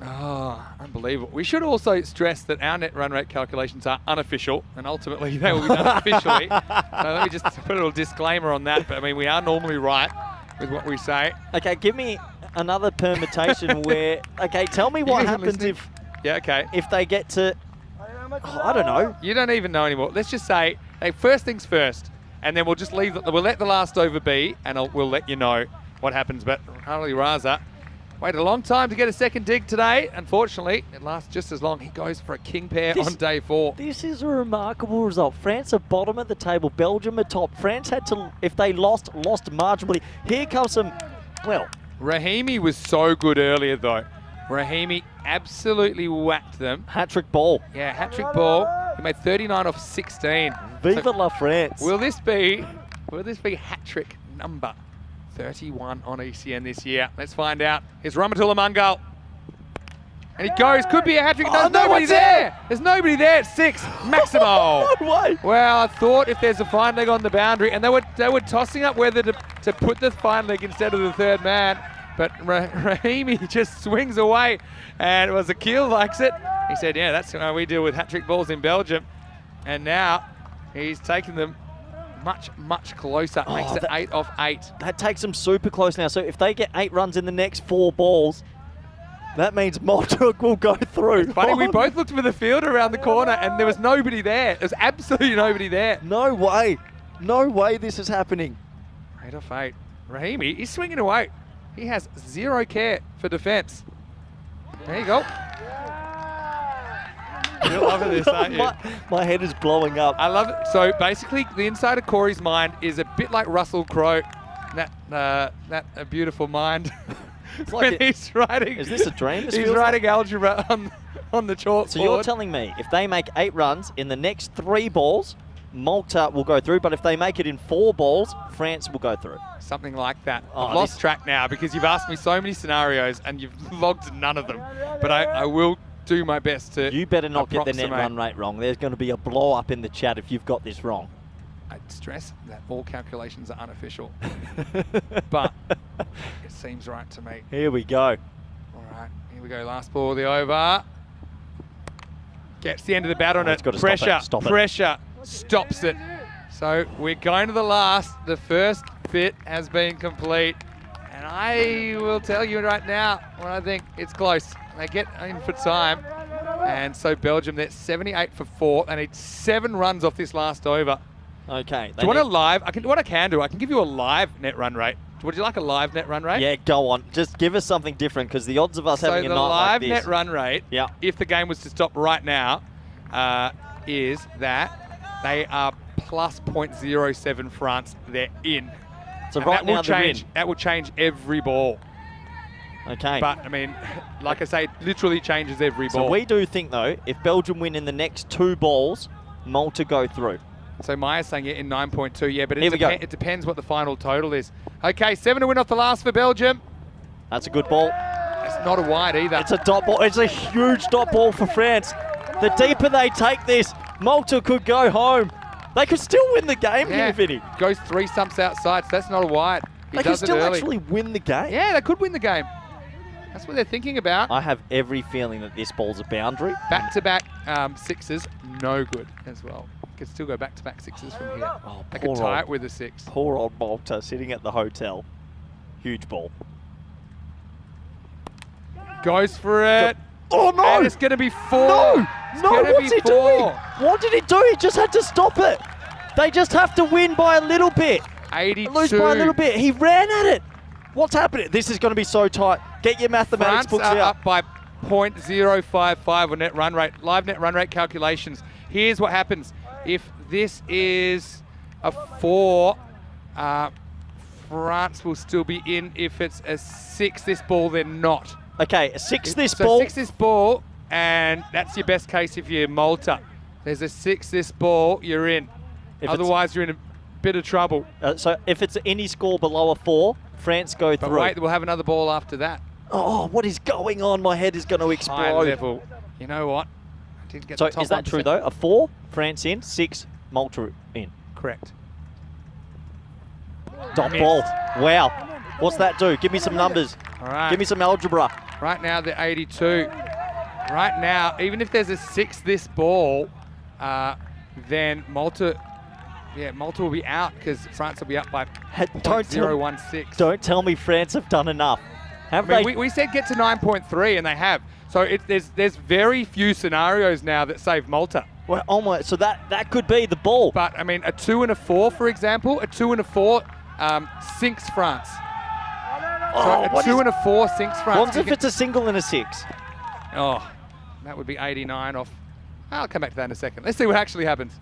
Oh, unbelievable. We should also stress that our net run rate calculations are unofficial, and ultimately they will be done officially. So let me just put a little disclaimer on that. But I mean, we are normally right with what we say. Okay, give me another permutation where, okay, tell me what happens if they get to, I don't know. You don't even know anymore. Let's just say, hey, first things first, and then we'll just leave, we'll let the last over be, and we'll let you know what happens. But Ali Raza waited a long time to get a second dig today. Unfortunately, it lasts just as long. He goes for a king pair on day 4. This is a remarkable result. France are bottom of the table. Belgium are top. France had to, if they lost marginally. Here comes some, well. Rahimi was so good earlier, though. Rahimi absolutely whacked them. Hat-trick ball. Yeah, hat-trick ball. He made 39 off 16. Viva la France. Will this be hat-trick number 31 on ECN this year? Let's find out. Here's Rahmatullah Mangal. And he goes, could be a hat-trick. No, nobody there. There's nobody there at 6. Maximo. No way. Well, I thought if there's a fine leg on the boundary, and they were tossing up whether to put the fine leg instead of the third man, but Rahimi just swings away, and it was Akil likes it. He said, yeah, that's how we deal with hat-trick balls in Belgium. And now he's taken them much closer. Makes it 8 off 8. That takes them super close now. So if they get 8 runs in the next 4 balls, that means Malta will go through. It's funny, we both looked for the field around the corner and there was nobody there. There was absolutely nobody there. No way. No way this is happening. 8 off 8. Rahimi, he's swinging away. He has 0 care for defence. There you go. You're loving this, aren't you? My head is blowing up. I love it. So basically, the inside of Corey's mind is a bit like Russell Crowe. That a beautiful mind. It's like he's writing. Is this a dream? He's writing algebra on the chalkboard. So you're telling me if they make 8 runs in the next 3 balls, Malta will go through, but if they make it in 4 balls, France will go through. Something like that. Oh, I've lost track now because you've asked me so many scenarios and you've logged none of them. But I will do my best to You better not get the net approximate. run rate wrong. There's going to be a blow up in the chat if you've got this wrong. I stress that all calculations are unofficial, but it seems right to me. Here we go. All right, here we go. Last ball of the over. Gets the end of the bat on it's it. gotta stop it, Pressure, stop it. pressure, stops it. So we're going to the last. The first bit has been complete. And I will tell you right now when I think it's close. They get in for time. And so Belgium, they're 78 for 4. They need 7 runs off this last over. Okay. Do you want a live? What I can do, I can give you a live net run rate. Would you like a live net run rate? Yeah, go on. Just give us something different because the odds of us having a night like live this. net run rate, Yeah. if the game was to stop right now, is that they are plus 0.07 France. They're in. So And right that now will they're change. in. That will change every ball. Okay. But I mean, like I say, it literally changes every So ball. we do think though, if Belgium win in the next 2 balls, Malta go through. So Maya's saying it in 9.2. Yeah, but Here we go. it depends what the final total is. Okay, 7 to win off the last for Belgium. That's a good ball. It's not a wide either. It's a dot ball. It's a huge dot ball for France. The deeper they take this, Malta could go home. They could still win the game here, Vinny. Goes 3 stumps outside, so that's not a wide. He They could does it still early. actually win the game. Yeah, they could win the game. That's what they're thinking about. I have every feeling that this ball's a boundary. Back-to-back sixes, no good as well. Could still go back-to-back sixes from here. Oh, They could poor tie old- it with a 6. Poor old Malta sitting at the hotel. Huge ball. Goes for it. Oh no! And it's going to be 4. No! It's No, gonna what's be he 4. doing? What did he do? He just had to stop it. They just have to win by a little bit. 82. Lose by a little bit. He ran at it. What's happening? This is going to be so tight. Get your mathematics France books are out. up by 0.055 on net run rate. Live net run rate calculations. Here's what happens. If this is a 4, France will still be in. If it's a 6 this ball, they're not. Okay, a 6 this So ball. 6 this ball, and that's your best case if you're Malta. There's a 6 this ball, you're in. If Otherwise, you're in a bit of trouble. So if it's any score below a 4, France go But through. wait, we'll have another ball after that. Oh, what is going on? My head is going to High explode. level. You know what? I didn't get So the top is that true 1%. though? A 4, France in, 6, Malta in. Correct. Dot Missed. ball. Wow. What's that do? Give me some numbers. All right. Give me some algebra. Right now, they're 82. Right now, even if there's a 6 this ball, then Malta will be out because France will be up by Don't tell, 0.016. don't tell me France have done enough. Have I mean, they? we said get to 9.3, and they have. So there's very few scenarios now that save Malta. Well, oh my, so that could be the ball. But, I mean, a 2 and a 4, for example, a 2 and a 4 sinks France. Oh, So a 2 and a 4 sinks France. What You if can- it's a single and a 6? Oh, that would be 89 off. I'll come back to that in a second. Let's see what actually happens.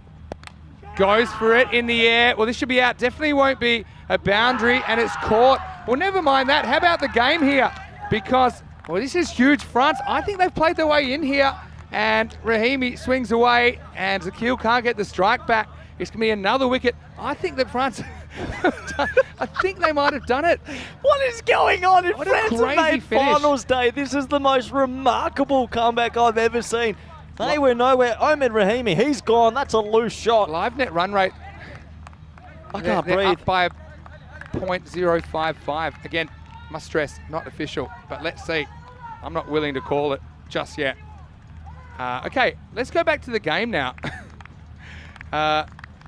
Goes for it in the air. Well, this should be out. Definitely won't be a boundary, and it's caught. Well, never mind that. How about the game here? Because, well, this is huge. France, I think they've played their way in here, and Rahimi swings away, and Zakil can't get the strike back. It's going to be another wicket. I think that France, I think they might have done it. What is going on in What a France have crazy made finish. finals day? This is the most remarkable comeback I've ever seen. They were nowhere. Ahmed Rahimi, he's gone. That's a loose shot. Live net run rate. I can't They're breathe. up by 0.055. Again, must stress, not official, but let's see. I'm not willing to call it just yet. Okay, let's go back to the game now.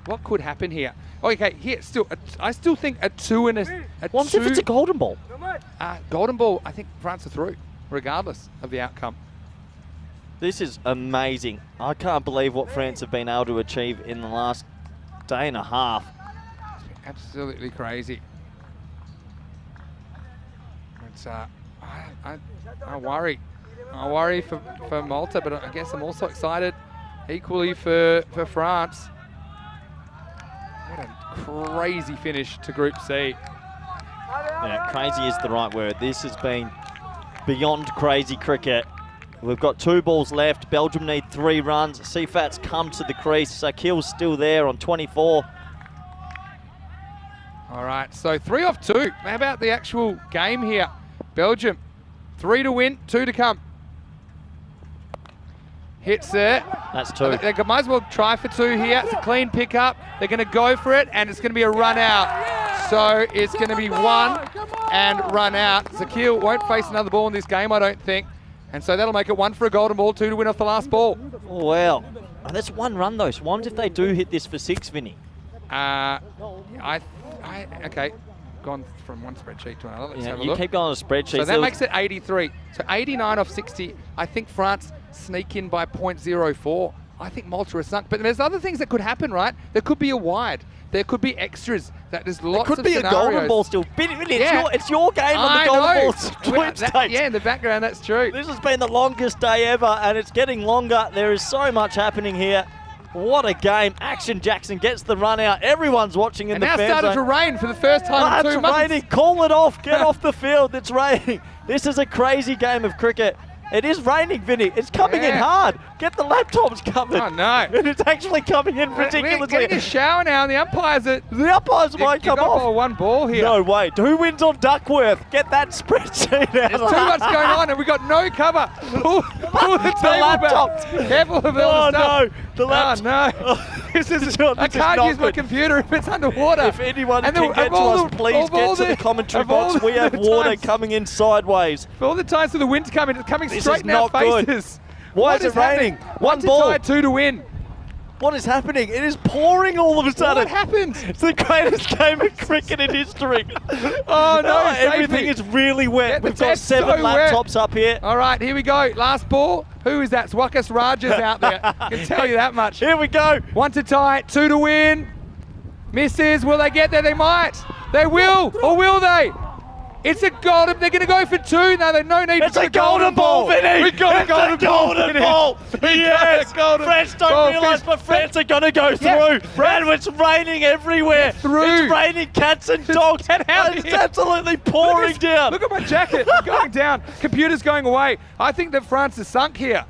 What could happen here? Okay, here still, I still think a 2 and a What 2. if it's a golden ball? Golden ball. I think France are through, regardless of the outcome. This is amazing. I can't believe what France have been able to achieve in the last day and a half. Absolutely crazy. It's I worry. I worry for Malta, but I guess I'm also excited equally for France. What a crazy finish to Group C. Yeah, crazy is the right word. This has been beyond crazy cricket. We've got 2 balls left. Belgium need 3 runs. Seafat's come to the crease. Sakil's still there on 24. All right, so 3 off 2. How about the actual game here? Belgium, 3 to win, 2 to come. Hits there. That's 2. They might as well try for 2 here. It's a clean pickup. They're going to go for it, and it's going to be a run out. So it's going to be 1 and run out. Zakil won't face another ball in this game, I don't think. And so that'll make it 1 for a golden ball, 2 to win off the last ball. Oh, wow. Oh, that's 1 run, though. So what if they do hit this for 6, Vinny? Okay, gone from one spreadsheet to another. Let's have a You look. keep going on a spreadsheet. So that makes it 83. So 89 off 60. I think France sneak in by 0.04. I think Malta is sunk. But there's other things that could happen, right? There could be a wide. There could be extras. There's lots of It could be scenarios. a golden ball still. Vinny, Yeah. it's your game on the I golden know. ball Well, sweepstakes. yeah, in the background, that's true. This has been the longest day ever, and it's getting longer. There is so much happening here. What a game. Action Jackson gets the run out. Everyone's watching in And the now fan started zone. to rain for the first time in 2 It's months. raining. Call it off. Get off the field. It's raining. This is a crazy game of cricket. It is raining, Vinny. It's coming in Yeah. hard. Get the laptops covered. Oh, no. And it's actually coming in We're ridiculously. getting a shower now, and the umpires are... The umpires won't come You've got off. 1 ball here. No way. Who wins on Duckworth? Get that spreadsheet out. There's too much going on, and we've got no cover. Pull the table laptop. back. Careful of all Oh, the stuff. no. The laptop. Oh, no. This is, John, I this is can't not use my good. computer if it's underwater. If anyone And can get of to all us, the- please of all get to the commentary of all box. We have the water times- coming in sideways. For all the times for the wind to come in, it's coming This straight is in our not good. faces. Why What is it raining? happening? 1 to ball. tie, 2 to win. What is happening? It is pouring all of a sudden. What happened? It's the greatest game of cricket in history. Oh, no, save everything me. is really wet. Yeah, the We've got bed's 7 so wet. laptops up here. All right, here we go. Last ball. Who is that? Swakas Raja's out there. I can tell you that much. Here we go. 1 to tie, 2 to win. Misses. Will they get there? They might. They will. Or will they? It's a golden. They're going to go for 2. No, there's no need It's for a golden ball, Vinny. We got It's a golden ball. golden Vinny. ball. Yes. golden France ball don't realise, finish. but France are going to go Yeah, through. And it's raining everywhere. through. It's raining cats and dogs. get out It's here. absolutely pouring down. Look at my jacket. It's going down. Computer's going away. I think that France is sunk here.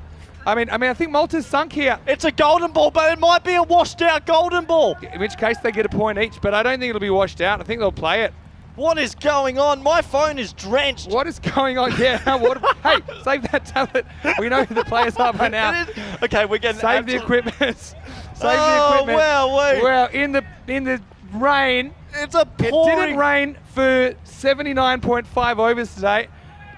I think Malta's sunk here. It's a golden ball, but it might be a washed out golden ball. In which case they get a point each, but I don't think it'll be washed out. I think they'll play it. What is going on? My phone is drenched. What is going on? Yeah, hey, save that tablet. We know who the players are by now. It is- Okay, we're getting Save the absolute- equipment. Save the Oh, equipment. wow, wait. Well, in the rain, It's a it pouring. didn't rain for 79.5 overs today.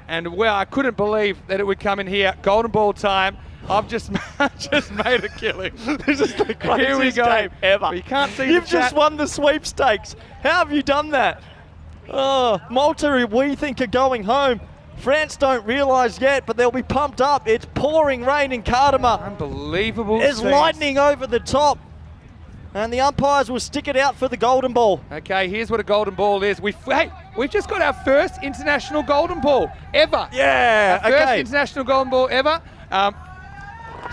And well, I couldn't believe that it would come in here. Golden ball time. I've just made a killing. This is the Here we craziest go. game ever. We can't see You've the just chat. won the sweepstakes. How have you done that? Oh, Malta, we think are going home. France don't realise yet, but they'll be pumped up. It's pouring rain in Kardama. Unbelievable. There's scenes. lightning over the top. And the umpires will stick it out for the golden ball. Okay, here's what a golden ball is. We've just got our first international golden ball ever. Yeah, Our first okay. international golden ball ever.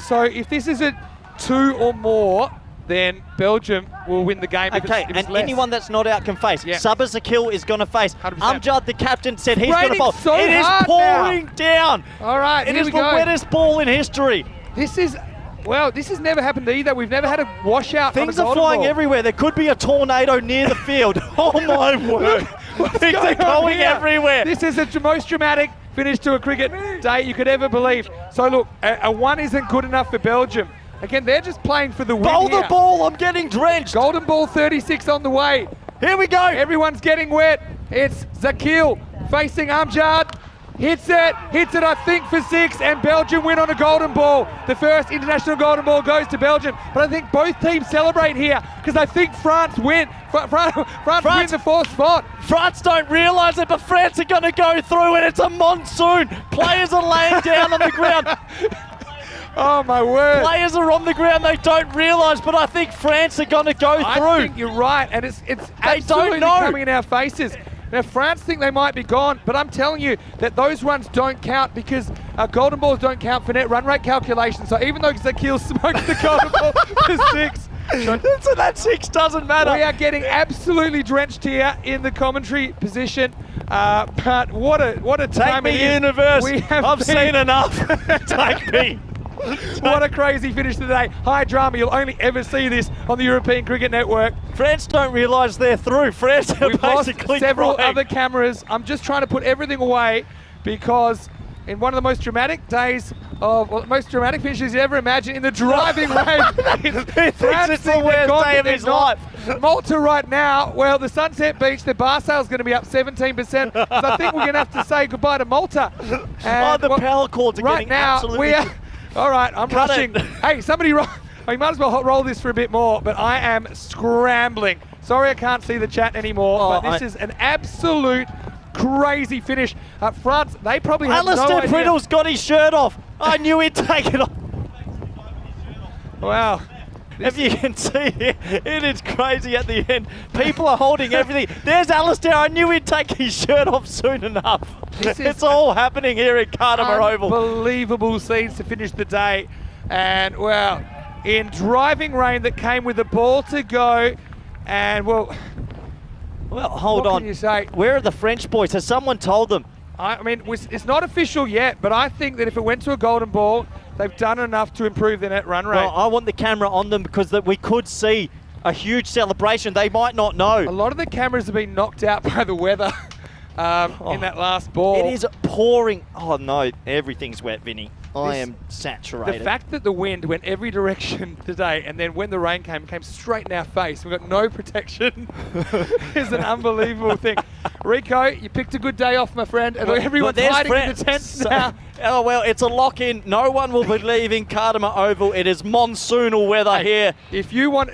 So if this is a 2 or more, then Belgium will win the game. If Okay, it's and less. anyone that's not out can face. Yeah. Sabah Zakil is going to face. 100%. Amjad, the captain, said he's going to raining bowl. so It is hard pouring down. All right, It here is we the go. wettest ball in history. This has never happened either. We've never had a washout. Things on a are golden flying ball. everywhere. There could be a tornado near the field. Oh my word. Things are What's on going here? everywhere. This is the most dramatic finish to a cricket day you could ever believe. So look, a 1 isn't good enough for Belgium. Again, they're just playing for the win Bowl here. the ball. I'm getting drenched. Golden ball 36 on the way. Here we go. Everyone's getting wet. It's Zakil facing Amjad. Hits it, I think, for 6, and Belgium win on a golden ball. The first international golden ball goes to Belgium, but I think both teams celebrate here because I think France win. France win the 4th spot. France don't realise it, but France are going to go through, and it's a monsoon. Players are laying down on the ground. Oh my word. Players are on the ground. They don't realise, but I think France are going to go I through. think you're right, and it's absolutely know. coming in our faces. Now, France think they might be gone, but I'm telling you that those runs don't count because golden balls don't count for net run rate calculations. So even though Zakil smoked the golden ball for 6, So that 6 doesn't matter. we are getting absolutely drenched here in the commentary position. But what a time Take it me, is. universe. We have I've been- seen enough. Take me. What a crazy finish today. High drama. You'll only ever see this on the European Cricket Network. France don't realise they're through. France are We've lost basically several crying. other cameras. I'm just trying to put everything away because in one of the most dramatic days of, well, most dramatic finishes you ever imagine in the driving rain. It's the worst day of his life. Malta right now, well, the Sunset Beach, the bar sale's going to be up 17%. So I think we're going to have to say goodbye to Malta. And, The power cords are right getting now, absolutely... we are. All right, I'm Cut rushing. it. Hey, somebody roll. We might as well roll this for a bit more, but I am scrambling. Sorry I can't see the chat anymore, but this is an absolute crazy finish. France, they probably have no Alistair idea. Priddle's got his shirt off. I knew he'd take it off. Wow. If you can see it, it is crazy at the end. People are holding everything. There's Alistair. I knew he'd take his shirt off soon enough. It's all happening here at Cardimer Oval. Unbelievable scenes to finish the day. And, well, in driving rain that came with the ball to go, and, well, Hold what on. can you say? Where are the French boys? Has someone told them? I mean, it's not official yet, but I think that if it went to a golden ball, they've done enough to improve their net run rate. Well, I want the camera on them because we could see a huge celebration. They might not know. A lot of the cameras have been knocked out by the weather in that last ball. It is pouring. Oh, no. Everything's wet, Vinny. I am The saturated. fact that the wind went every direction today, and then when the rain came straight in our face, we've got no protection, is an unbelievable thing. Rico, you picked a good day off, my friend, and everyone's there's hiding in France. the tents So- now. Oh, well, it's a lock-in. No one will be leaving Cardimer Oval. It is monsoonal weather here. If you want...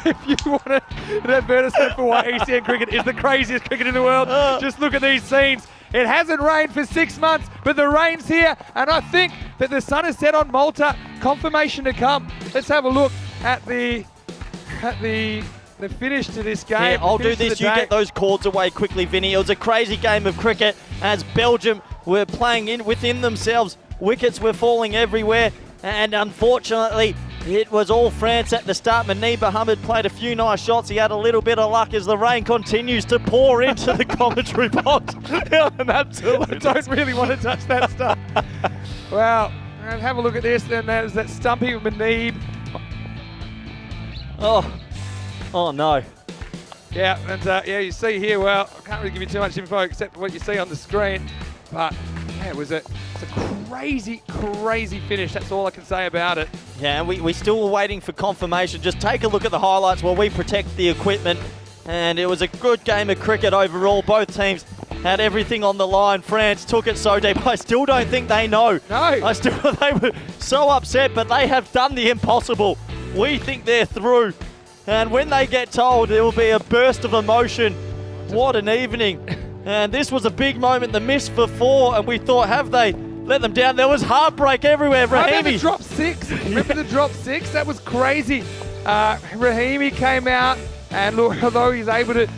If you want an advertisement for why ECN cricket is the craziest cricket in the world, just look at these scenes. It hasn't rained for 6 months, but the rain's here, and I think that the sun is set on Malta. Confirmation to come. Let's have a look at the finish to this game. Yeah, I'll the do finish to this. the You day. get those cords away quickly, Vinny. It was a crazy game of cricket as Belgium were playing within themselves. Wickets were falling everywhere, and unfortunately, it was all France at the start. Manib Mohammed played a few nice shots. He had a little bit of luck as the rain continues to pour into the commentary box. An absolute... I don't really want to touch that stuff. Wow. And have a look at this. Then there's that stumpy with Manib. Oh no. Yeah, and yeah, you see here, well, I can't really give you too much info except what you see on the screen. But yeah, it's a crazy, crazy finish. That's all I can say about it. Yeah, and we still were waiting for confirmation. Just take a look at the highlights while we protect the equipment. And it was a good game of cricket overall. Both teams had everything on the line. France took it so deep. I still don't think they know. No. They were so upset, but they have done the impossible. We think they're through. And when they get told, there will be a burst of emotion. What an evening. And this was a big moment. The miss for 4, and we thought, have they let them down? There was heartbreak everywhere. Remember the Rahimi. drop 6? Remember the drop 6? That was crazy. Rahimi came out, and look, although he's able to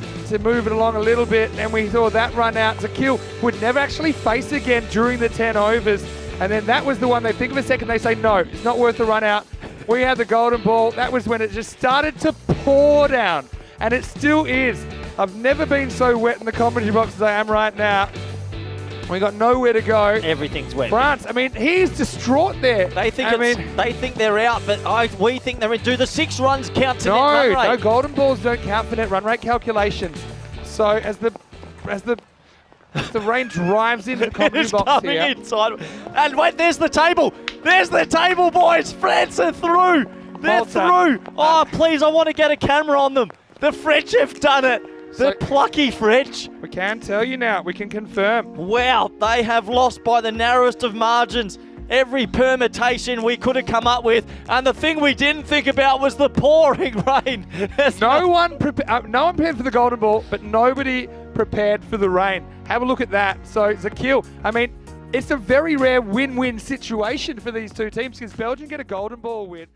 move it along a little bit, and we thought that run out to kill would never actually face again during the 10 overs. And then that was the one they think of a second, they say, no, it's not worth the run out. We had the golden ball. That was when it just started to pour down, and it still is. I've never been so wet in the commentary box as I am right now. We got nowhere to go. Everything's wet. France, I mean, he's distraught there. They think they think they're out, but we think they're in. Do the 6 runs count to net run rate? No, golden balls don't count for net run rate calculations. So as the rain drives into the commentary It's box coming here. inside. And wait, there's the table. There's the table, boys. France are through. They're Malta. through. Oh, please, I want to get a camera on them. The French have done it. The plucky French. We can tell you now. We can confirm. Wow, they have lost by the narrowest of margins. Every permutation we could have come up with, and the thing we didn't think about was the pouring rain. No one prepared for the golden ball, but nobody prepared for the rain. Have a look at that. So it's a kill. I mean, it's a very rare win-win situation for these two teams because Belgium get a golden ball win.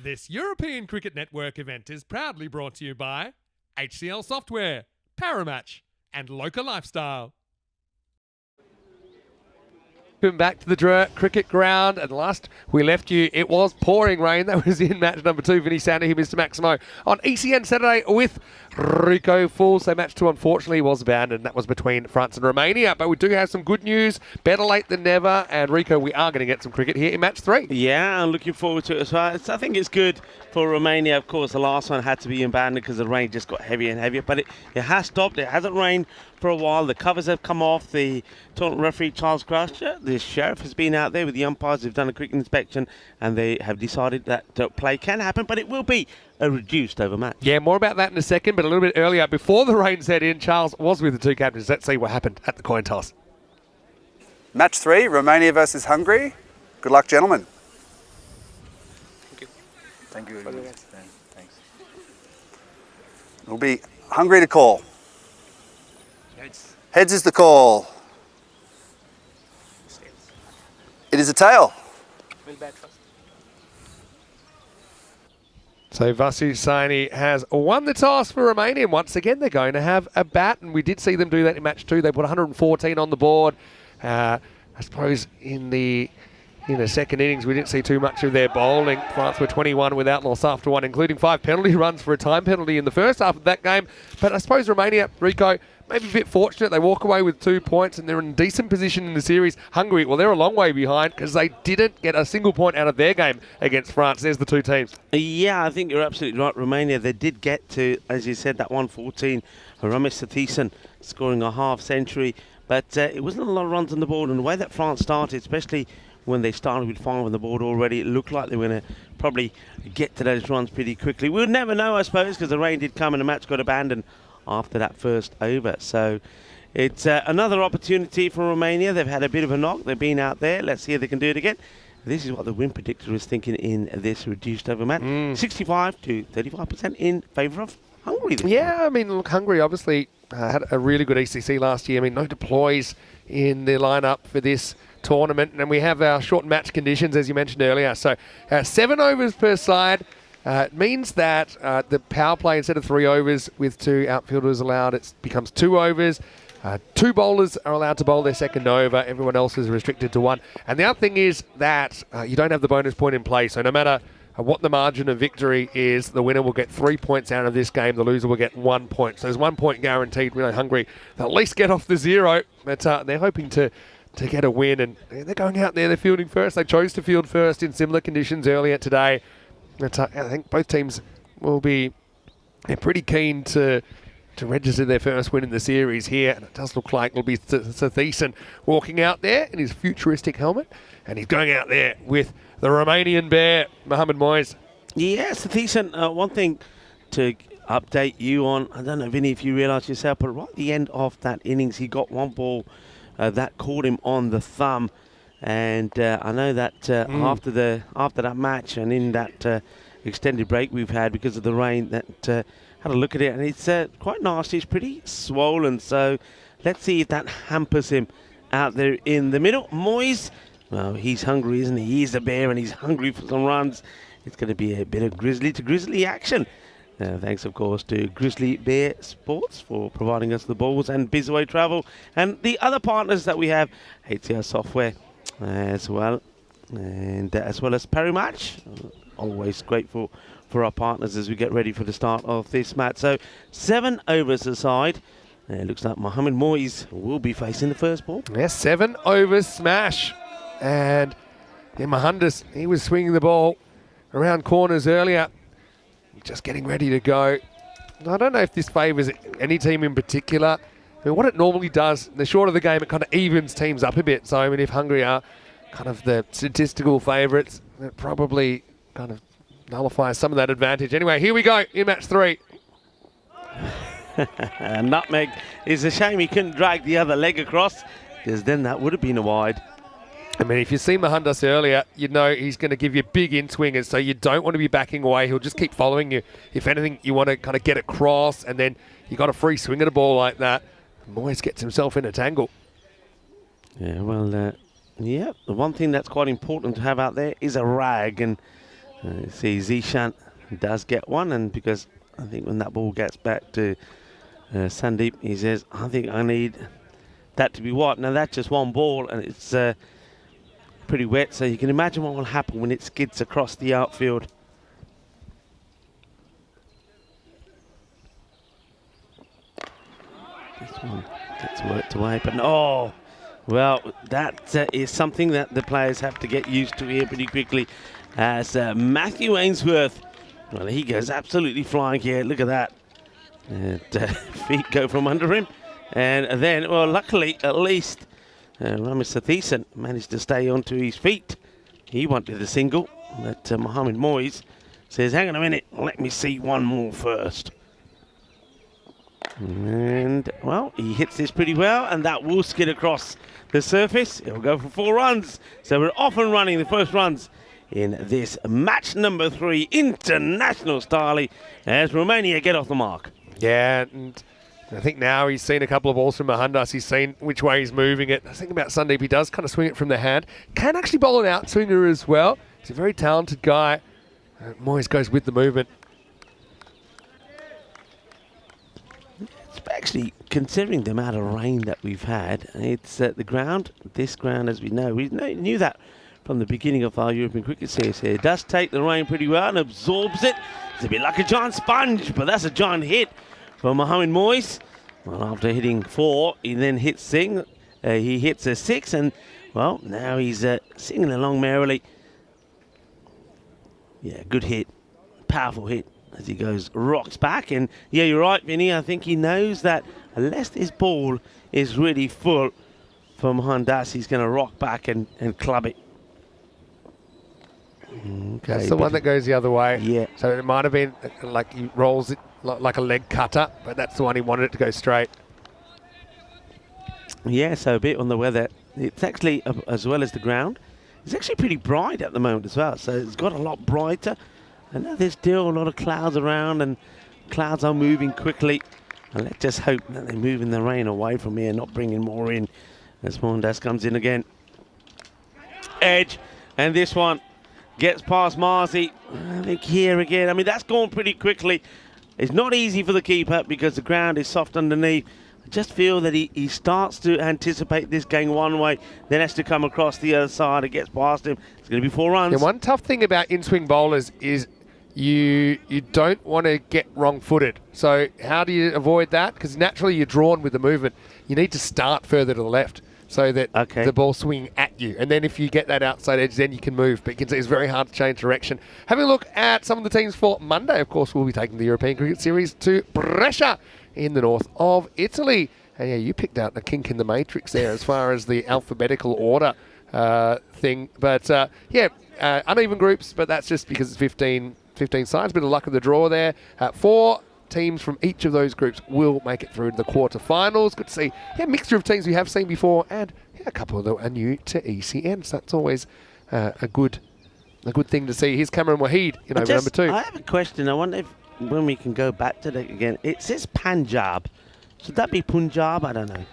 This European Cricket Network event is proudly brought to you by HCL Software, Paramatch, and Local Lifestyle. Welcome back to the Drur cricket ground, and last we left you, it was pouring rain. That was in match number 2. Vinny Sander here, Mr. Maximo, on ECN Saturday with Rico Full. So match 2 unfortunately was abandoned. That was between France and Romania, but we do have some good news. Better late than never, and Rico, we are going to get some cricket here in match 3. Yeah, I'm looking forward to it as well. I think it's good for Romania. Of course, the last one had to be abandoned because the rain just got heavier and heavier, but it has stopped. It hasn't rained for a while. The covers have come off. The tournament referee, Charles Crusher, the sheriff, has been out there with the umpires. They've done a quick inspection, and they have decided that play can happen, but it will be a reduced over match. Yeah, more about that in a second, but a little bit earlier, before the rain set in, Charles was with the two captains. Let's see what happened at the coin toss. Match 3, Romania versus Hungary. Good luck, gentlemen. Thank you. Thanks. It'll be Hungary to call. Heads is the call. It is a tail. We'll bat first. So Vasu Saini has won the toss for Romania, and once again they're going to have a bat, and we did see them do that in match 2. They put 114 on the board. I suppose in the second innings we didn't see too much of their bowling. France were 21 without loss after 1, including 5 penalty runs for a time penalty in the first half of that game. But I suppose Romania, Rico, maybe a bit fortunate. They walk away with 2 points and they're in a decent position in the series. Hungary, well, they're a long way behind because they didn't get a single point out of their game against France. There's the two teams. Yeah, I think you're absolutely right. Romania, they did get to, as you said, that 114. Ramesh T10 scoring a half century, but it wasn't a lot of runs on the board. And the way that France started, especially when they started with 5 on the board already, it looked like they were going to probably get to those runs pretty quickly. We'll never know, I suppose, because the rain did come and the match got abandoned after that first over. So it's another opportunity for Romania. They've had a bit of a knock. They've been out there. Let's see if they can do it again. This is what the win predictor is thinking in this reduced over match. 65 to 35% in favour of Hungary. Yeah, I mean, look, Hungary obviously had a really good ECC last year. I mean, no deploys in the lineup for this tournament, and we have our short match conditions, as you mentioned earlier. So 7 overs per side. It means that the power play, instead of 3 overs with 2 outfielders allowed, it becomes 2 overs. 2 bowlers are allowed to bowl their second over. Everyone else is restricted to 1. And the other thing is that you don't have the bonus point in play. So no matter what the margin of victory is, the winner will get 3 points out of this game. The loser will get 1 point. So there's 1 point guaranteed. Really Hungry, they'll at least get off the 0. But they're hoping to get a win. And they're going out there. They're fielding first. They chose to field first in similar conditions earlier today. But I think both teams will be pretty keen to register their first win in the series here. And it does look like it'll be Thiessen walking out there in his futuristic helmet. And he's going out there with the Romanian bear, Mohamed Moyes. Yes, Thiessen, one thing to update you on, I don't know, Vinny, if you realise yourself, but right at the end of that innings, he got one ball that caught him on the thumb. And I know that after that match and in that extended break we've had because of the rain, that had a look at it, and it's quite nasty. It's pretty swollen, so let's see if that hampers him out there in the middle. Moyes, well, he's hungry, isn't he? He's a bear and he's hungry for some runs. It's going to be a bit of grizzly to grizzly action. Thanks, of course, to Grizzly Bear Sports for providing us the balls, and Bizway Travel, and the other partners that we have, HCL Software as well, and as well as Paramatch. Always grateful for our partners as we get ready for the start of this match. So 7 overs aside. It looks like Mohamed Moyes will be facing the first ball. Yes, 7 overs smash. And Mohandas, he was swinging the ball around corners earlier. Just getting ready to go. I don't know if this favours any team in particular. I mean, what it normally does, the shorter the game, it kind of evens teams up a bit. So, I mean, if Hungary are kind of the statistical favourites, it probably kind of nullifies some of that advantage. Anyway, here we go in match 3. Nutmeg. It's a shame he couldn't drag the other leg across, because then that would have been a wide. I mean, if you see Mohandas earlier, you know he's going to give you big in-swingers, so you don't want to be backing away. He'll just keep following you. If anything, you want to kind of get across, and then you got a free swing at a ball like that. Moyes gets himself in a tangle. Yeah, well, yeah, the one thing that's quite important to have out there is a rag, and See, Zishan does get one, and because I think when that ball gets back to Sandeep, he says, I think I need that to be what? Now that's just one ball, and it's pretty wet, so you can imagine what will happen when it skids across the outfield. This one gets worked away, but no. Well, that is something that the players have to get used to here pretty quickly. As Matthew Ainsworth, well, he goes absolutely flying here. Look at that. And feet go from under him. And then, well, luckily, at least, Ramesh Satheesan managed to stay onto his feet. He wanted the single, but Mohammed Moyes says, hang on a minute, let me see one more first. And, well, he hits this pretty well, and that will skid across the surface. It'll go for 4 runs. So we're off and running the first runs in this match number 3 international style as Romania get off the mark. Yeah, and I think now he's seen a couple of balls from Mohandas. He's seen which way he's moving it. I think about Sandeep, he does kind of swing it from the hand. Can actually bowl an out swinger as well. He's a very talented guy. Moyes goes with the movement. Actually, considering the amount of rain that we've had, it's the ground, this ground, as we know, we knew that from the beginning of our European cricket series here. It does take the rain pretty well and absorbs it. It's a bit like a giant sponge, but that's a giant hit for Mohammed Moyes. Well, after hitting 4, he then hits Singh. He hits a 6, and, well, now he's singing along merrily. Yeah, good hit. Powerful hit. As he goes, rocks back, and yeah, you're right, Vinny. I think he knows that unless this ball is really full for Mohandas, he's going to rock back and club it. Okay, that's the one that goes the other way. Yeah. So it might have been like he rolls it like a leg cutter, but that's the one he wanted it to go straight. Yeah, so a bit on the weather. It's actually, as well as the ground, it's actually pretty bright at the moment as well. So it's got a lot brighter. I know there's still a lot of clouds around, and clouds are moving quickly. And let's just hope that they're moving the rain away from here, not bringing more in. As Mohandas comes in again. Edge, and this one gets past Marzi. I think here again. I mean, that's gone pretty quickly. It's not easy for the keeper because the ground is soft underneath. I just feel that he starts to anticipate this going one way, then has to come across the other side. It gets past him. It's going to be 4 runs. Yeah, one tough thing about in-swing bowlers is you don't want to get wrong-footed. So how do you avoid that? Because naturally you're drawn with the movement. You need to start further to the left so that the ball swing at you. And then if you get that outside edge, then you can move. But you can see it's very hard to change direction. Having a look at some of the teams for Monday, of course, we'll be taking the European Cricket Series to Brescia in the north of Italy. And yeah, you picked out the kink in the matrix there as far as the alphabetical order thing. But uneven groups, but that's just because it's 15 sides. Bit of luck of the draw there. 4 teams from each of those groups will make it through to the quarterfinals. Good to see. Yeah, mixture of teams we have seen before, and a couple of them are new to ECN. So that's always a good thing to see. Here's Cameron Waheed in over number 2. I have a question. I wonder if when we can go back to that again. It says Punjab. Should that be Punjab? I don't know.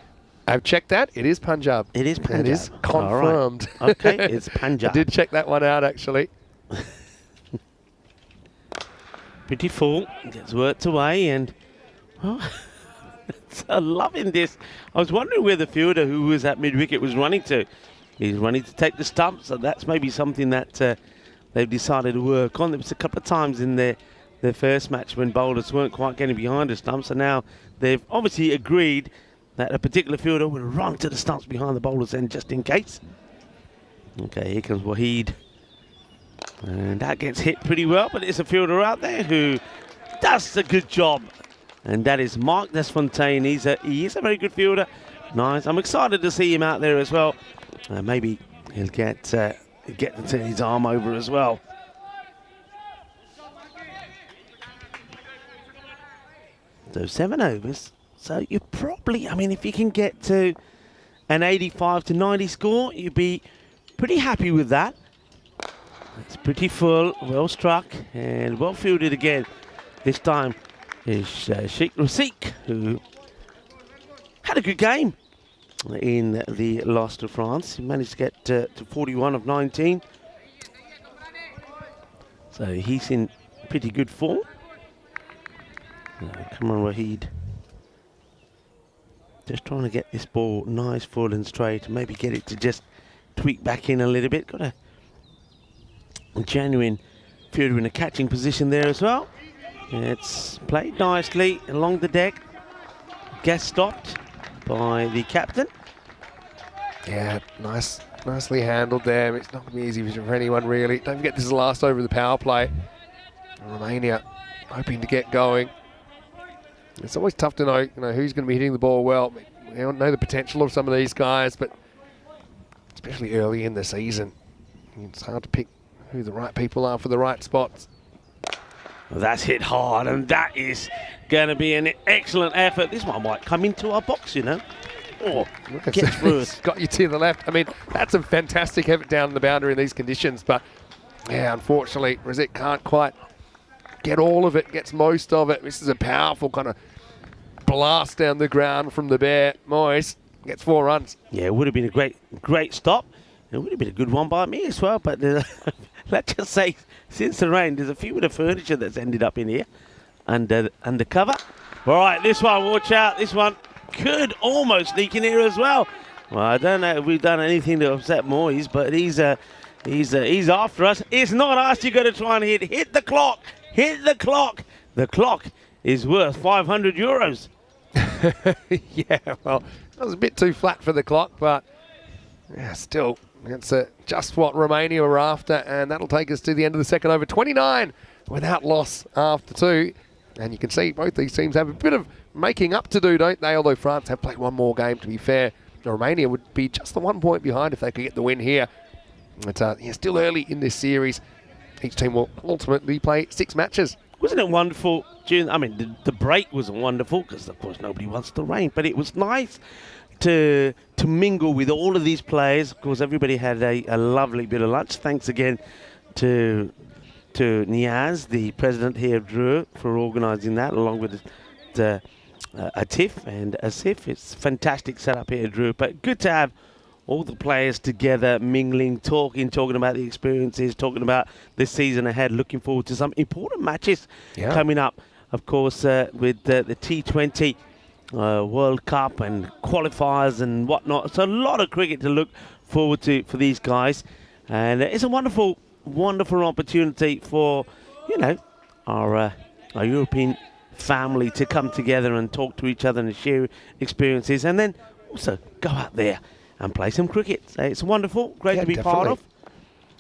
I've checked that. It is Punjab. It is Punjab. It is confirmed. Right. Okay, it's Punjab. I did check that one out, actually. Pretty full. Gets worked away, and I'm loving this. I was wondering where the fielder who was at mid-wicket was running to. He's running to take the stump, so that's maybe something that they've decided to work on. There was a couple of times in their first match when bowlers weren't quite getting behind the stumps, so now they've obviously agreed that a particular fielder will run to the stumps behind the bowler's end just in case. Okay, here comes Waheed. And that gets hit pretty well, but there's a fielder out there who does a good job. And that is Mark Desfontaine. He is a very good fielder. Nice. I'm excited to see him out there as well. Maybe he'll get to turn his arm over as well. So 7 overs. So you probably, I mean, if you can get to an 85 to 90 score, you'd be pretty happy with that. It's pretty full, well struck, and well fielded again. This time is Sheikh Rasik, who had a good game in the loss to France. He managed to get to 41 of 19. So he's in pretty good form. Come on, Wahid. Just trying to get this ball nice, full and straight. Maybe get it to just tweak back in a little bit. Got a genuine fielder in a catching position there as well. It's played nicely along the deck. Guest stopped by the captain. Yeah, nicely handled there. It's not going to be easy for anyone, really. Don't forget this is the last over of the power play. Romania hoping to get going. It's always tough to know, who's going to be hitting the ball well. We don't know the potential of some of these guys, but especially early in the season, it's hard to pick who the right people are for the right spots. Well, that's hit hard, and that is going to be an excellent effort. This one might come into our box, Oh, get through it. Got you to the left. I mean, that's a fantastic effort down the boundary in these conditions, but yeah, unfortunately, Rizek can't quite get all of it, gets most of it. This is a powerful kind of blast down the ground from the bear. Moyes gets 4 runs. Yeah, it would have been a great stop. It would have been a good one by me as well, but let's just say, since the rain, there's a few bit of furniture that's ended up in here under cover. All right, this one, watch out. This one could almost sneak in here as well. Well, I don't know if we've done anything to upset Moyes, but he's after us. It's not us you got to try and hit the clock. Hit the clock. The clock is worth 500 euros. Yeah, well, that was a bit too flat for the clock, but yeah, still, it's just what Romania were after, and that'll take us to the end of the second over. 29 without loss after 2. And you can see both these teams have a bit of making up to do, don't they? Although France have played one more game, to be fair. Romania would be just the 1 point behind if they could get the win here. But still early in this series. Each team will ultimately play 6 matches. Wasn't it wonderful? I mean, the break was wonderful because, of course, nobody wants the rain. But it was nice to mingle with all of these players. Of course, everybody had a lovely bit of lunch. Thanks again to Niaz, the president here of Drew, for organising that, along with Atif and Asif. It's a fantastic setup here at Drew. But good to have all the players together, mingling, talking about the experiences, talking about this season ahead, looking forward to some important matches coming up, of course, with the T20 World Cup and qualifiers and whatnot. So a lot of cricket to look forward to for these guys. And it's a wonderful opportunity for, our European family to come together and talk to each other and share experiences, and then also go out there and play some cricket. So it's wonderful, great to be part of.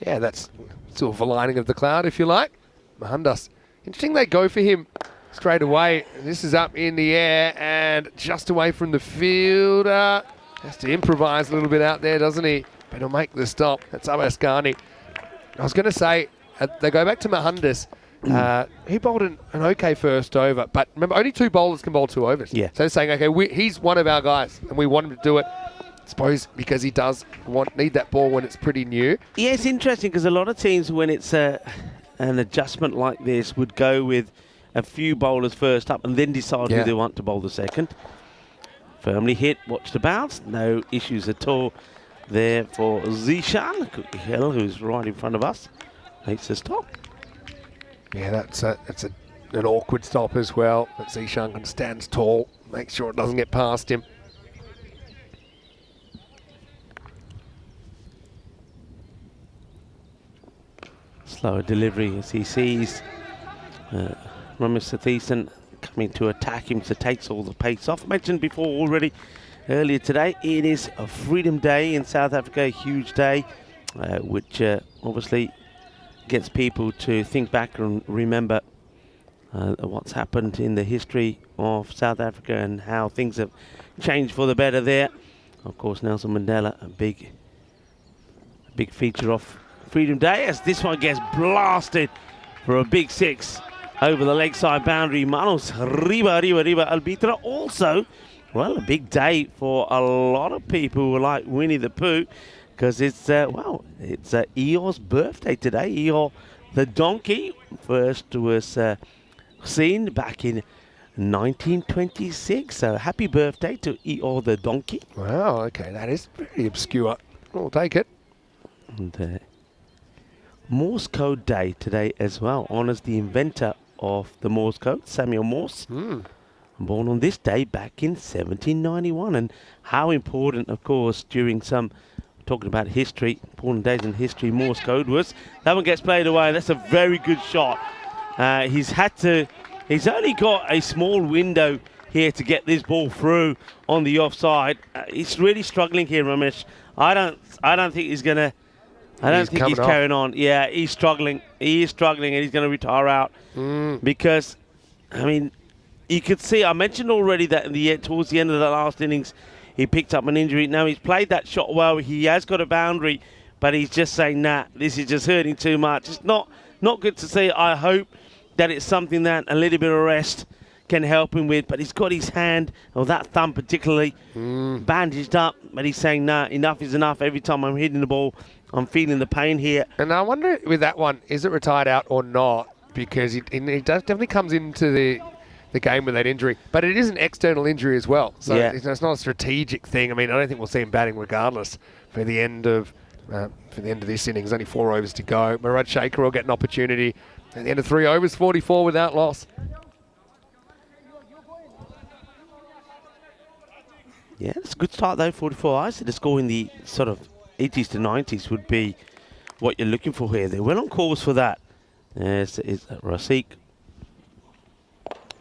Yeah, that's silver lining of the cloud, if you like. Mohandas. Interesting they go for him straight away. This is up in the air and just away from the fielder. Has to improvise a little bit out there, doesn't he? But he'll make the stop. That's Abbas Ghani. I was going to say, they go back to Mohandas. He bowled an okay first over, but remember, only 2 bowlers can bowl 2 overs. Yeah. So they're saying, okay, he's one of our guys, and we want him to do it. I suppose because he does need that ball when it's pretty new. Yeah, it's interesting because a lot of teams, when it's an adjustment like this, would go with a few bowlers first up and then decide who they want to bowl the second. Firmly hit, watch the bounce, no issues at all there for Zishan, who's right in front of us. Makes a stop. Yeah, that's an awkward stop as well. But Zishan stands tall, makes sure it doesn't get past him. Slower delivery as he sees Romania T10 coming to attack him, so takes all the pace off. Mentioned before already earlier today, it is a Freedom Day in South Africa, a huge day, which obviously gets people to think back and remember what's happened in the history of South Africa and how things have changed for the better there. Of course, Nelson Mandela, a big feature of Freedom Day, as this one gets blasted for a big 6 over the leg side boundary. Manos Riba Albitra. Also, well, a big day for a lot of people who like Winnie the Pooh, because it's Eeyore's birthday today. Eeyore the donkey first was seen back in 1926. So happy birthday to Eeyore the donkey. Wow, okay, that is very obscure. We'll take it. And Morse code day today as well. Honours the inventor of the Morse code, Samuel Morse. Born on this day back in 1791. And how important, of course, during some, talking about history, important days in history, Morse code was. That one gets played away. That's a very good shot. He's only got a small window here to get this ball through on the offside. He's really struggling here, Ramesh. I don't think he's gonna. I don't think he's carrying on. Yeah, he's struggling. He is struggling, and he's going to retire out because, I mean, you could see. I mentioned already that towards the end of the last innings, he picked up an injury. Now he's played that shot well. He has got a boundary, but he's just saying, nah, this is just hurting too much. It's not good to see. I hope that it's something that a little bit of rest can help him with, but he's got his hand, or that thumb particularly, bandaged up, but he's saying, nah, enough is enough. Every time I'm hitting the ball, I'm feeling the pain here. And I wonder with that one, is it retired out or not? Because he definitely comes into the game with that injury, but it is an external injury as well. So it's not a strategic thing. I mean, I don't think we'll see him batting regardless for the end of this innings. Only 4 overs to go. Murad Shaker will get an opportunity at the end of 3 overs, 44 without loss. Yeah, it's a good start though, 44. I said the score in the sort of 80s to 90s would be what you're looking for here. They went on course for that. Yes, it's Rasik.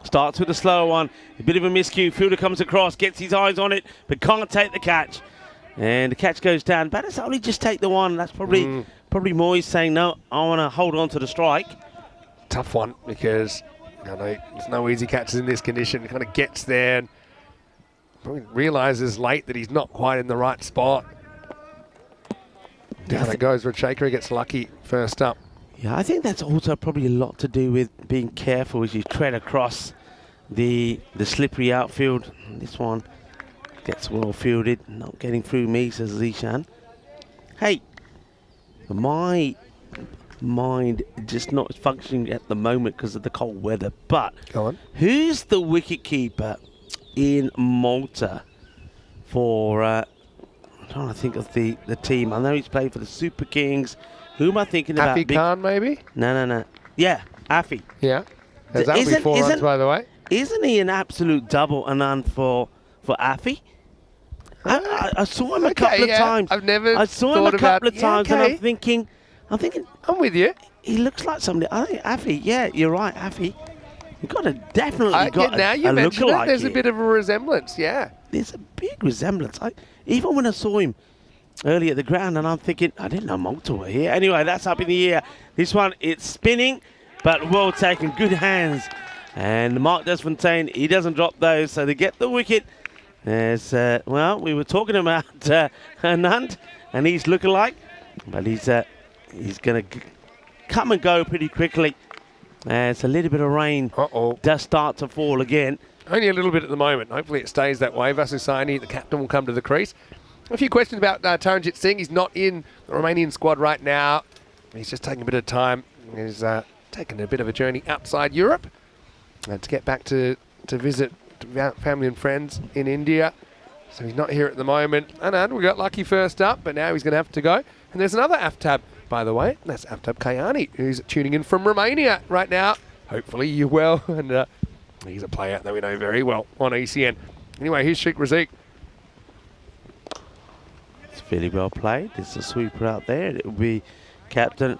Starts with a slower one. A bit of a miscue. Fielder comes across, gets his eyes on it, but can't take the catch. And the catch goes down. But it's only just take the one. That's probably Moyes saying, no, I want to hold on to the strike. Tough one because there's no easy catches in this condition. He kind of gets there and probably realises late that he's not quite in the right spot. Down it goes. Shaker gets lucky first up. Yeah, I think that's also probably a lot to do with being careful as you tread across the slippery outfield. This one gets well fielded, not getting through me, says Zishan. Hey, my mind just not functioning at the moment because of the cold weather. But go on. Who's the wicket keeper in Malta for? I'm trying to think of the team. I know he's played for the Super Kings. Who am I thinking about? Afi Khan, maybe? No. Yeah, Afi. Yeah. That would be 4 runs, by the way. Isn't he an absolute double and for Afi? I saw him a couple of times. I've never I saw him a couple of times, and I'm thinking, I'm with you. He looks like somebody. I think Afi. Yeah, you're right, Afi. You've got to definitely got now you a mentioned it. There's here. a bit of a resemblance. Yeah. There's a big resemblance. Even when I saw him early at the ground, and I'm thinking, I didn't know Malta were here. Anyway, that's up in the air. This one, it's spinning, but well taken. Good hands. And Mark Desfontaine, he doesn't drop those, so they get the wicket. As well, we were talking about Anand and his lookalike, but he's going to come and go pretty quickly. It's a little bit of rain does start to fall again. Only a little bit at the moment. Hopefully it stays that way. Vasusani, the captain, will come to the crease. A few questions about Taranjit Singh. He's not in the Romanian squad right now. He's just taking a bit of time. He's taken a bit of a journey outside Europe to get back to visit family and friends in India. So he's not here at the moment. Anand, we got lucky first up, but now he's going to have to go. And there's another Aftab, by the way. That's Aftab Kayani, who's tuning in from Romania right now. Hopefully you're well. And he's a player that we know very well on ECN. Anyway, here's Sheikh Razik. It's fairly well played. There's a sweeper out there. It will be captain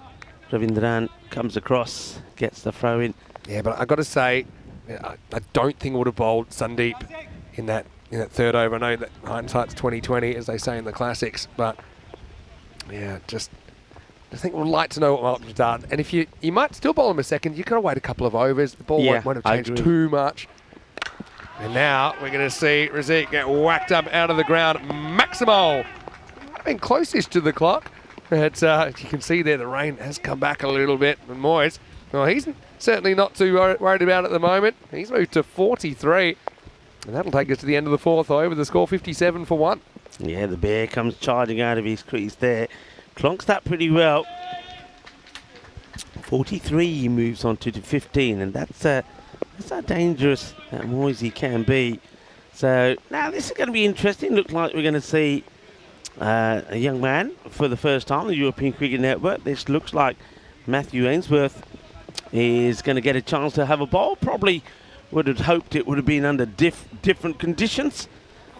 Ravindran comes across, gets the throw in. Yeah, but I've got to say, I don't think it would have bowled Sandeep in that third over. I know that hindsight's 20/20, as they say in the classics, but yeah, I think we'd like to know what Malcolm's done. And if you might still bowl him a second, you've got to wait a couple of overs. The ball won't have changed too much. And now we're going to see Razik get whacked up out of the ground. Maximo, been closest to the clock. But you can see there the rain has come back a little bit. And Moyes, well, he's certainly not too worried about it at the moment. He's moved to 43. And that'll take us to the end of the fourth over. The score 57 for 1. Yeah, the bear comes charging out of his crease there. Clonks that pretty well. 43 he moves on to 15, and that's how dangerous that Moisey can be. So now this is going to be interesting. Looks like we're going to see a young man for the first time on the European Cricket Network. This looks like Matthew Ainsworth is going to get a chance to have a bowl. Probably would have hoped it would have been under different conditions.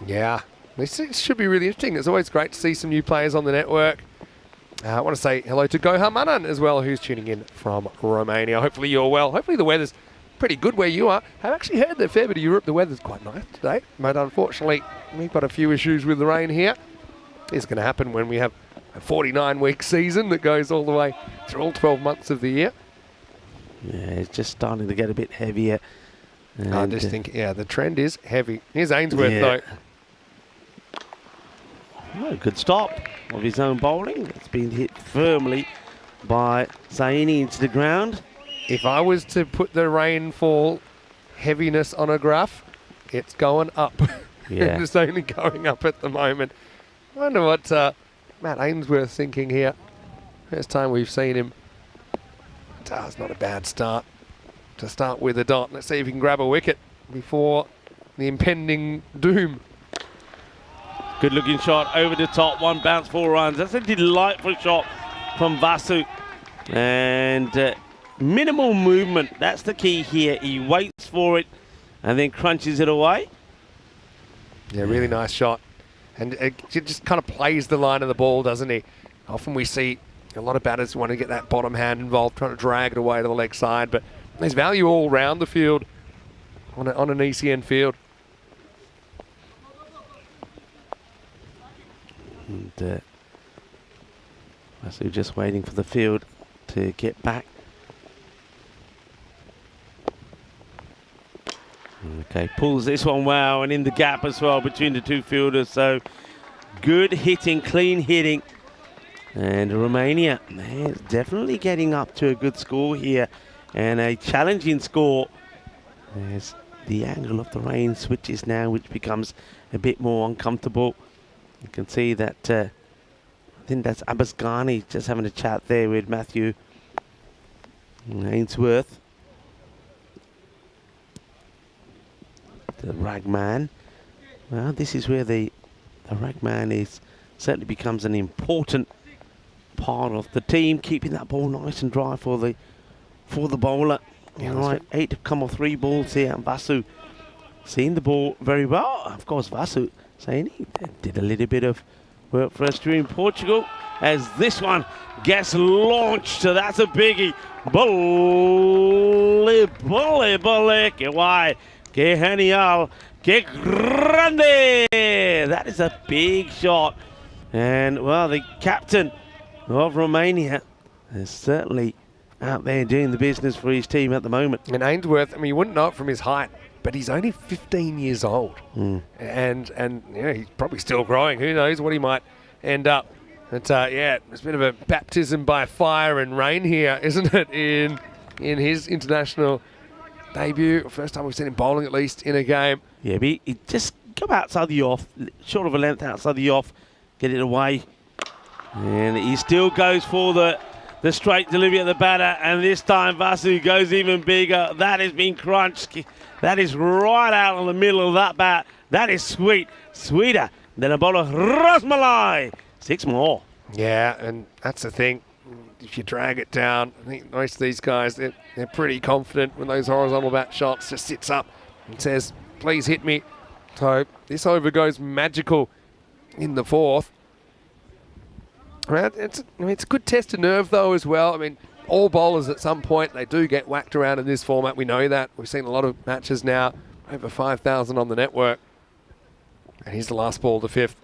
Yeah, this should be really interesting. It's always great to see some new players on the network. I want to say hello to Gohar Manan as well, who's tuning in from Romania. Hopefully you're well. Hopefully the weather's pretty good where you are. I've actually heard that a fair bit of Europe, the weather's quite nice today, but unfortunately we've got a few issues with the rain here. It's going to happen when we have a 49-week season that goes all the way through all 12 months of the year. Yeah, it's just starting to get a bit heavier. I just think, yeah, the trend is heavy. Here's Ainsworth, though. Oh, good stop of his own bowling. It's been hit firmly by Saini into the ground. If I was to put the rainfall heaviness on a graph, it's going up. Yeah. It's only going up at the moment. I wonder what Matt Ainsworth's thinking here. First time we've seen him. It's not a bad start to start with a dot. Let's see if he can grab a wicket before the impending doom. Good looking shot over the top, one bounce, 4 runs. That's a delightful shot from Vasu. And minimal movement, that's the key here. He waits for it and then crunches it away. Yeah, really nice shot. And it just kind of plays the line of the ball, doesn't he? Often we see a lot of batters want to get that bottom hand involved, trying to drag it away to the leg side, but there's value all round the field on an ECN field. And Vasu just waiting for the field to get back. Okay, pulls this one well, and in the gap as well between the two fielders. So good hitting, clean hitting. And Romania is definitely getting up to a good score here, and a challenging score as the angle of the rain switches now, which becomes a bit more uncomfortable. You can see that I think that's Abbas Ghani just having a chat there with Matthew Ainsworth, the ragman. Well, this is where the ragman is certainly becomes an important part of the team, keeping that ball nice and dry for the bowler. Yeah, all right, 8 have come off 3 balls here, and Vasu seeing the ball very well. Of course, Vasu saying he did a little bit of work for us during Portugal, as this one gets launched. So that's a biggie. Bully, que guay, que genial, que grande. That is a big shot. And, well, the captain of Romania is certainly out there doing the business for his team at the moment. And Ainsworth, I mean, you wouldn't know it from his height, but he's only 15 years old. And you know, he's probably still growing. Who knows what he might end up. But yeah, it's a bit of a baptism by fire and rain here, isn't it, in his international debut. First time we've seen him bowling, at least, in a game. Yeah, but he just go outside the off, short of a length outside the off, get it away. And he still goes for the straight delivery at the batter, and this time Vasu goes even bigger. That has been crunched. That is right out in the middle of that bat. That is sweet. Sweeter than a bowl of Rasmalai. 6 more. Yeah, and that's the thing. If you drag it down, I think most of these guys, they're pretty confident when those horizontal bat shots just sits up and says, please hit me. So this over goes magical in the 4th. It's a good test of nerve, though, as well. I mean, all bowlers at some point, they do get whacked around in this format. We know that. We've seen a lot of matches now, over 5,000 on the network. And here's the last ball, the 5th.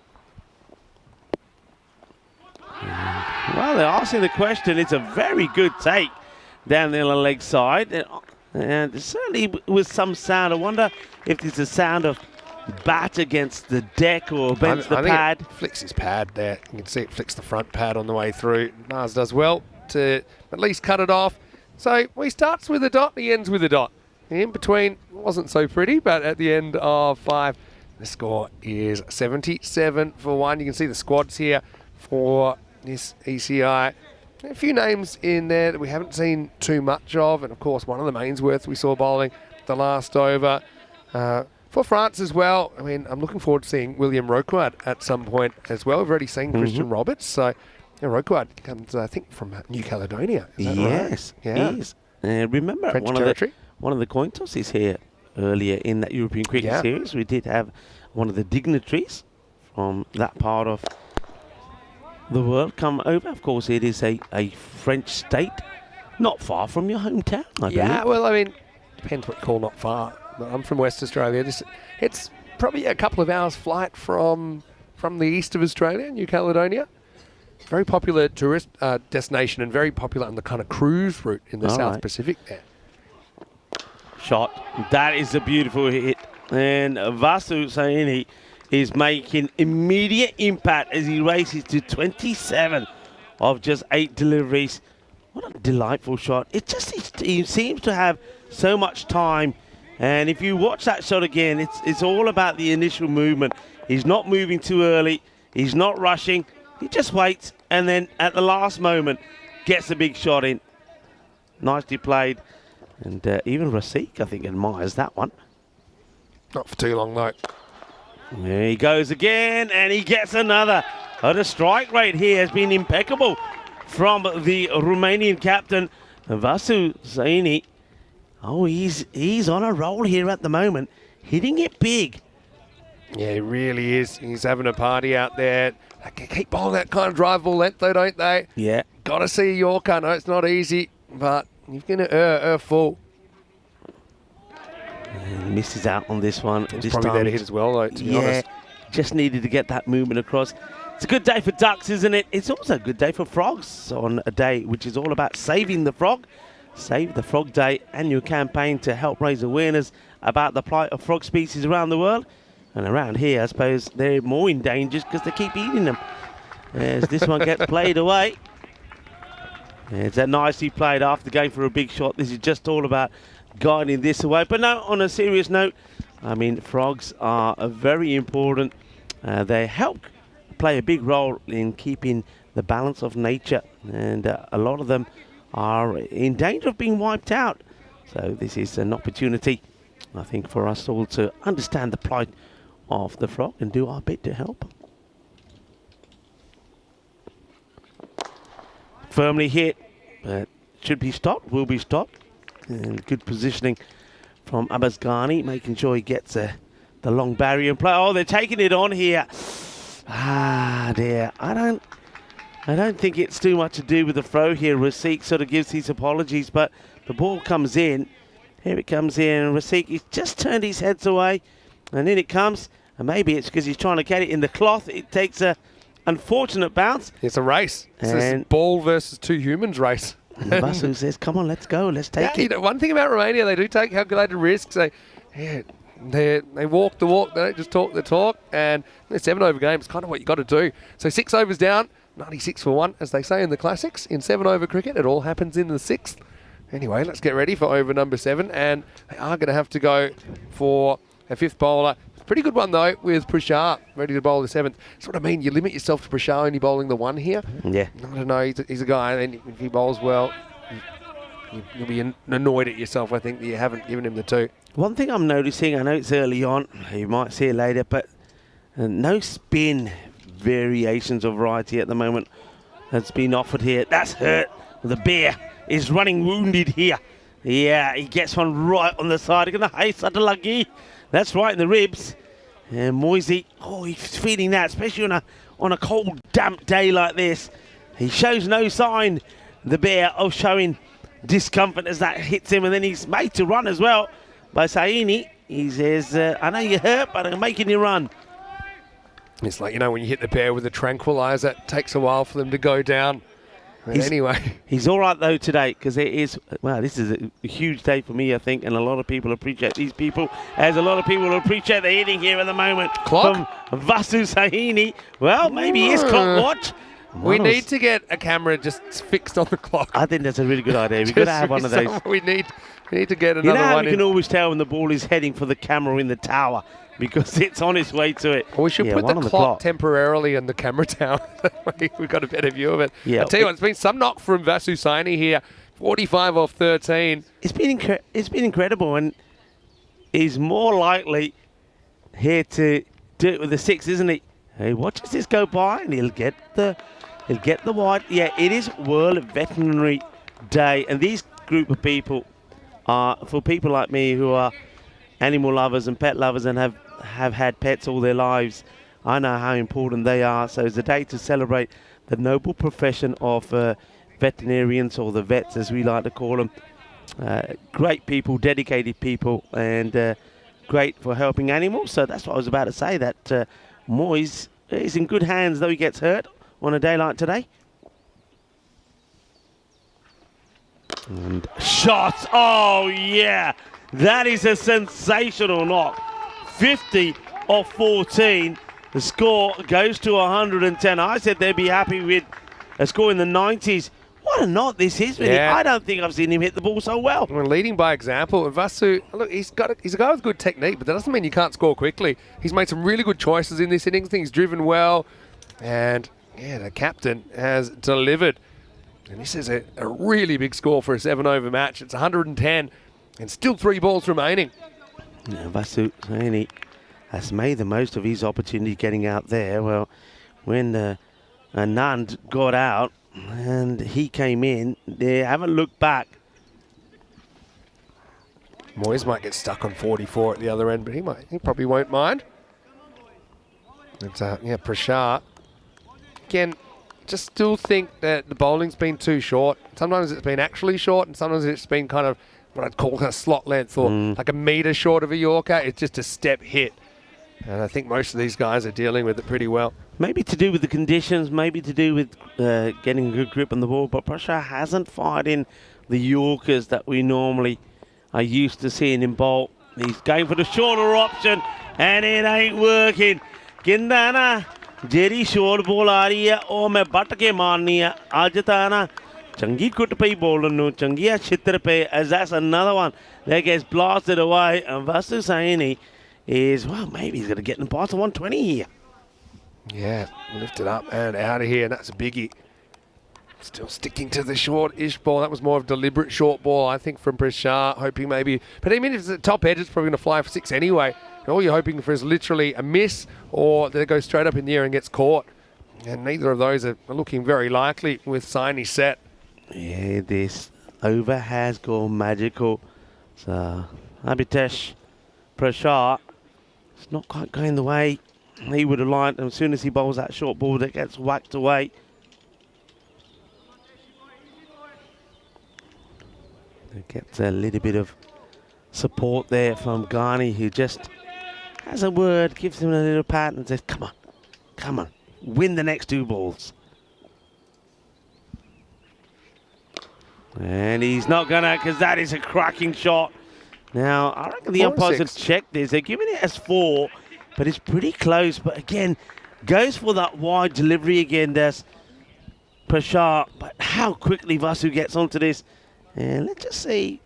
Well, they're asking the question. It's a very good take down there on the leg side. And certainly with some sound. I wonder if there's a sound of bat against the deck or against the pad. It flicks his pad there. You can see it flicks the front pad on the way through. Naz does well to at least cut it off. So he starts with a dot, he ends with a dot. In between, wasn't so pretty, but at the end of 5, the score is 77 for 1. You can see the squads here for this ECI. A few names in there that we haven't seen too much of, and of course one of them, Ainsworth, we saw bowling the last over. For France as well, I mean, I'm looking forward to seeing William Roquard at some point as well. We've already seen Christian Roberts, so Roquard comes, I think, from New Caledonia. Is that Yes, right? Yeah. he is. Remember, French one territory. of the coin tosses here earlier in that European Cricket Series. We did have one of the dignitaries from that part of the world come over. Of course, it is a French state, not far from your hometown, I believe. Well, I mean, depends what you call not far. I'm from West Australia. It's probably a couple of hours flight from the east of Australia, New Caledonia. Very popular tourist destination and very popular on the kind of cruise route in the South Pacific there. Shot. That is a beautiful hit. And Vasu Saini is making immediate impact as he races to 27 of just 8 deliveries. What a delightful shot. He seems to have so much time. And if you watch that shot again, it's all about the initial movement. He's not moving too early. He's not rushing. He just waits and then at the last moment gets a big shot in. Nicely played. And even Rasik, I think, admires that one. Not for too long, though. There he goes again, and he gets another. The strike rate here has been impeccable from the Romanian captain, Vasu Saini. Oh, he's on a roll here at the moment, hitting it big. Yeah, he really is. He's having a party out there. They can keep bowling that kind of drive ball length, though, don't they? Yeah. Got to see a Yorker. No, it's not easy, but you're going to full. And he misses out on this one. It's probably there to hit as well, though, to be honest. Just needed to get that movement across. It's a good day for ducks, isn't it? It's also a good day for frogs on a day which is all about saving the frog. Save the Frog Day annual campaign to help raise awareness about the plight of frog species around the world. And around here, I suppose they're more in danger because they keep eating them. As this one gets played away. It's that nicely played after going for a big shot. This is just all about guiding this away. But no, on a serious note, I mean, frogs are very important. They help play a big role in keeping the balance of nature. And a lot of them are in danger of being wiped out. So this is an opportunity, I think, for us all to understand the plight of the frog and do our bit to help. Firmly hit, but should be stopped, will be stopped. And good positioning from Abbas Ghani, making sure he gets the long barrier and play. Oh, they're taking it on here. Ah, dear. I don't think it's too much to do with the throw here. Rasik sort of gives his apologies, but the ball comes in. Here it comes in, and Rasik, he's just turned his heads away, and in it comes. And maybe it's because he's trying to get it in the cloth. It takes a unfortunate bounce. It's a race. It's a ball versus two humans race. And Vasu says, come on, let's go, let's take it. You know, one thing about Romania, they do take calculated risks. They walk the walk, they don't just talk the talk. And the 7-over game is kind of what you got to do. So 6 overs down, 96 for 1, as they say in the classics. In 7-over cricket, it all happens in the 6th. Anyway, let's get ready for over number 7. And they are going to have to go for a 5th bowler. Pretty good one, though, with Prashar ready to bowl the 7th. That's what I mean. You limit yourself to Prashar only bowling the 1 here. Yeah. I don't know. He's a guy, and if he bowls well, you'll be annoyed at yourself, I think, that you haven't given him the 2. One thing I'm noticing, I know it's early on, you might see it later, but no spin variations of variety at the moment has been offered here. That's hurt. The bear is running wounded here. Yeah, he gets one right on the side. That's right in the ribs. And Moisey, he's feeling that, especially on a cold, damp day like this. He shows no sign, the bear, of showing discomfort as that hits him, and then he's made to run as well by Saini. He says, I know you're hurt, but I'm making you run. It's like, when you hit the bear with a tranquilizer, it takes a while for them to go down. Anyway. He's all right, though, today, because this is a huge day for me, I think, and a lot of people appreciate these people, as a lot of people appreciate the hitting here at the moment. Clock? From Vasu Saini. Well, maybe he is clock watch. We need to get a camera just fixed on the clock. I think that's a really good idea. We've got to have one of those. We need to get another one. You know how you can always tell when the ball is heading for the camera in the tower? Because it's on its way to it. Well, we should put the clock temporarily in the camera tower. That way we've got a better view of it. Yeah, I tell you what, it's been some knock from Vasu Saini here. 45 off 13. It's been incredible, and he's more likely here to do it with the 6, isn't he? He watches this go by, and he'll get the He'll get the wide. Yeah, it is World Veterinary Day, and these group of people are for people like me who are animal lovers and pet lovers and have had pets all their lives. I know how important they are. So it's a day to celebrate the noble profession of veterinarians, or the vets as we like to call them. Great people, dedicated people, and great for helping animals. So that's what I was about to say, that Moyes is in good hands, though he gets hurt on a day like today. And shots. Oh, yeah. That is a sensational knock. 50 off 14. The score goes to 110. I said they'd be happy with a score in the 90s. What a knock this is. Yeah. I don't think I've seen him hit the ball so well. We're leading by example. And Vasu, look, he's a guy with good technique, but that doesn't mean you can't score quickly. He's made some really good choices in this innings. I think he's driven well. And, yeah, the captain has delivered. And this is a really big score for a 7-over match. It's 110 and still 3 balls remaining. Yeah, Vasu Saini has made the most of his opportunity getting out there. Well, when Anand got out and he came in, they haven't looked back. Moyes might get stuck on 44 at the other end, but he probably won't mind. It's Prashar. Again, just still think that the bowling's been too short. Sometimes it's been actually short, and sometimes it's been kind of what I'd call a slot length, or like a metre short of a Yorker. It's just a step hit. And I think most of these guys are dealing with it pretty well. Maybe to do with the conditions, maybe to do with getting a good grip on the ball, but Prashar hasn't fired in the Yorkers that we normally are used to seeing him bowl. He's going for the shorter option, and it ain't working. Gindana. Jerry short ball आ रही है और मैं but के मारनी है आज ताना चंगी कुट पे बॉलर नु चंगिया छित्र पे as that's another one that gets blasted away, and Vasu Saini is, well, maybe he's going to get in past 120 here. Yeah, lift it up and out of here, and that's a biggie. Still sticking to the short-ish ball. That was more of a deliberate short ball, I think, from Prashar, hoping maybe, but I mean, if it's at the top edge, it's probably going to fly for 6 anyway. And all you're hoping for is literally a miss, or that it goes straight up in the air and gets caught. And neither of those are looking very likely with Saini set. Yeah, this over has gone magical. So, Abhitesh Prashar, it's not quite going the way he would have liked. And as soon as he bowls that short ball, that gets whacked away. It gets a little bit of support there from Ghani, who just has a word, gives him a little pat and says, come on, win the next 2 balls. And he's not gonna, because that is a cracking shot. Now, I reckon the umpires have checked this. They're giving it as 4, but it's pretty close. But again, goes for that wide delivery again, there's Prashar. But how quickly Vasu gets onto this. And let's just see,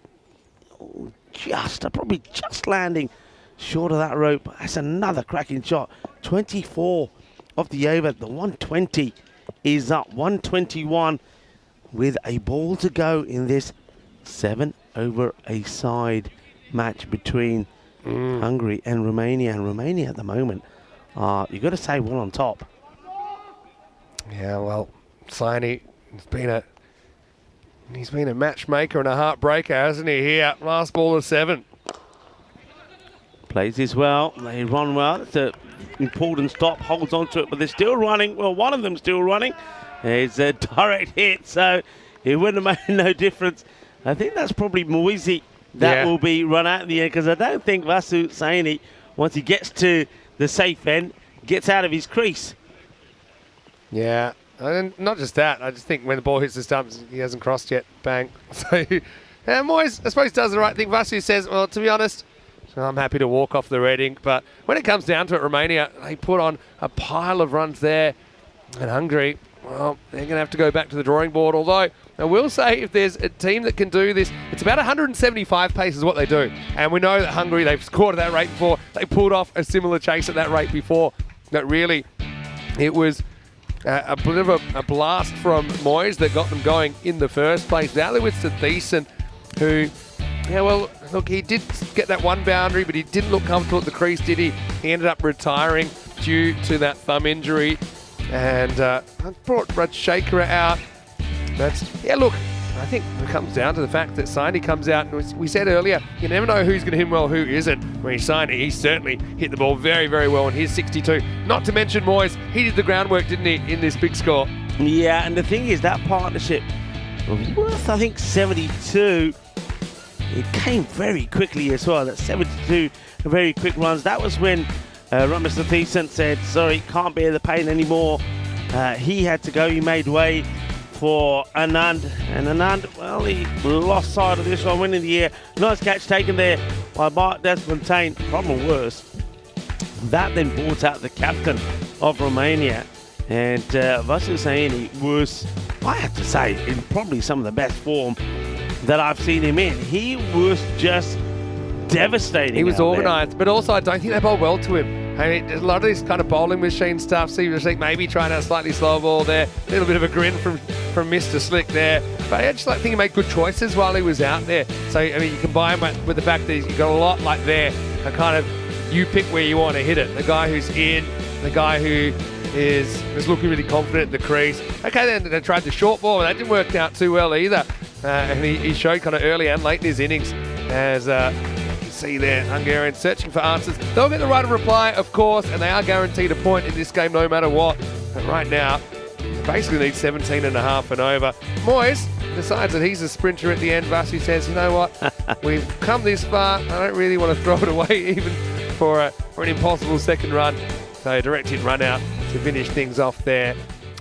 probably just landing short of that rope. That's another cracking shot. 24 off the over. The 120 is up. 121 with a ball to go in this 7-over-a-side match between Hungary and Romania. And Romania at the moment are, you've got to say, well on top. Yeah, well, Saini he's been a matchmaker and a heartbreaker, hasn't he, here? Last ball of 7. Plays this well. They run well. It's an important stop. Holds on to it, but they're still running. Well, one of them's still running. It's a direct hit, so it wouldn't have made no difference. I think that's probably Moisey that will be run out in the end, because I don't think Vasu Saini, once he gets to the safe end, gets out of his crease. Yeah, and not just that. I just think when the ball hits the stumps, he hasn't crossed yet. Bang. So, Moyes, I suppose, does the right thing. Vasu says, well, to be honest, I'm happy to walk off the red ink. But when it comes down to it, Romania, they put on a pile of runs there. And Hungary, well, they're going to have to go back to the drawing board. Although, I will say, if there's a team that can do this, it's about 175 pace is what they do. And we know that Hungary, they've scored at that rate before. They pulled off a similar chase at that rate before. That really, it was a bit of a blast from Moyes that got them going in the first place. Now they're with T10, who, yeah, well, look, he did get that one boundary, but he didn't look comfortable at the crease, did he? He ended up retiring due to that thumb injury. and brought Brad Shaker out. But yeah, look, I think it comes down to the fact that Saini comes out, and we said earlier, you never know who's going to hit him well, who isn't. When he Saini, he certainly hit the ball very, very well in his 62. Not to mention Moyes, he did the groundwork, didn't he, in this big score? Yeah, and the thing is, that partnership was worth, I think, 72. It came very quickly as well. That 72 very quick runs. That was when Mr. T10 said, sorry, can't bear the pain anymore. He had to go. He made way for Anand. And Anand, well, he lost sight of this one, went in the air. Nice catch taken there by Mark Desfontaine. Problem worse, that then brought out the captain of Romania. And Vasil Saini was, I have to say, in probably some of the best form that I've seen him in. He was just devastating. He was organised, but also I don't think they bowled well to him. I mean, a lot of this kind of bowling machine stuff. So you just think maybe trying out a slightly slower ball there. A little bit of a grin from Mr. Slick there. But I just think he made good choices while he was out there. So, I mean, you combine with the fact that you've got a lot like there, and kind of you pick where you want to hit it. The guy who's in, the guy who was looking really confident in the crease. Okay, then they tried the short ball, and that didn't work out too well either. And he showed kind of early and late in his innings, as you can see there, Hungarians searching for answers. They'll get the right of reply, of course, and they are guaranteed a point in this game no matter what. But right now, they basically need 17 and a half and over. Moyes decides that he's a sprinter at the end. Vasu says, you know what, we've come this far. I don't really want to throw it away even for an impossible second run. So direct hit run out to finish things off there.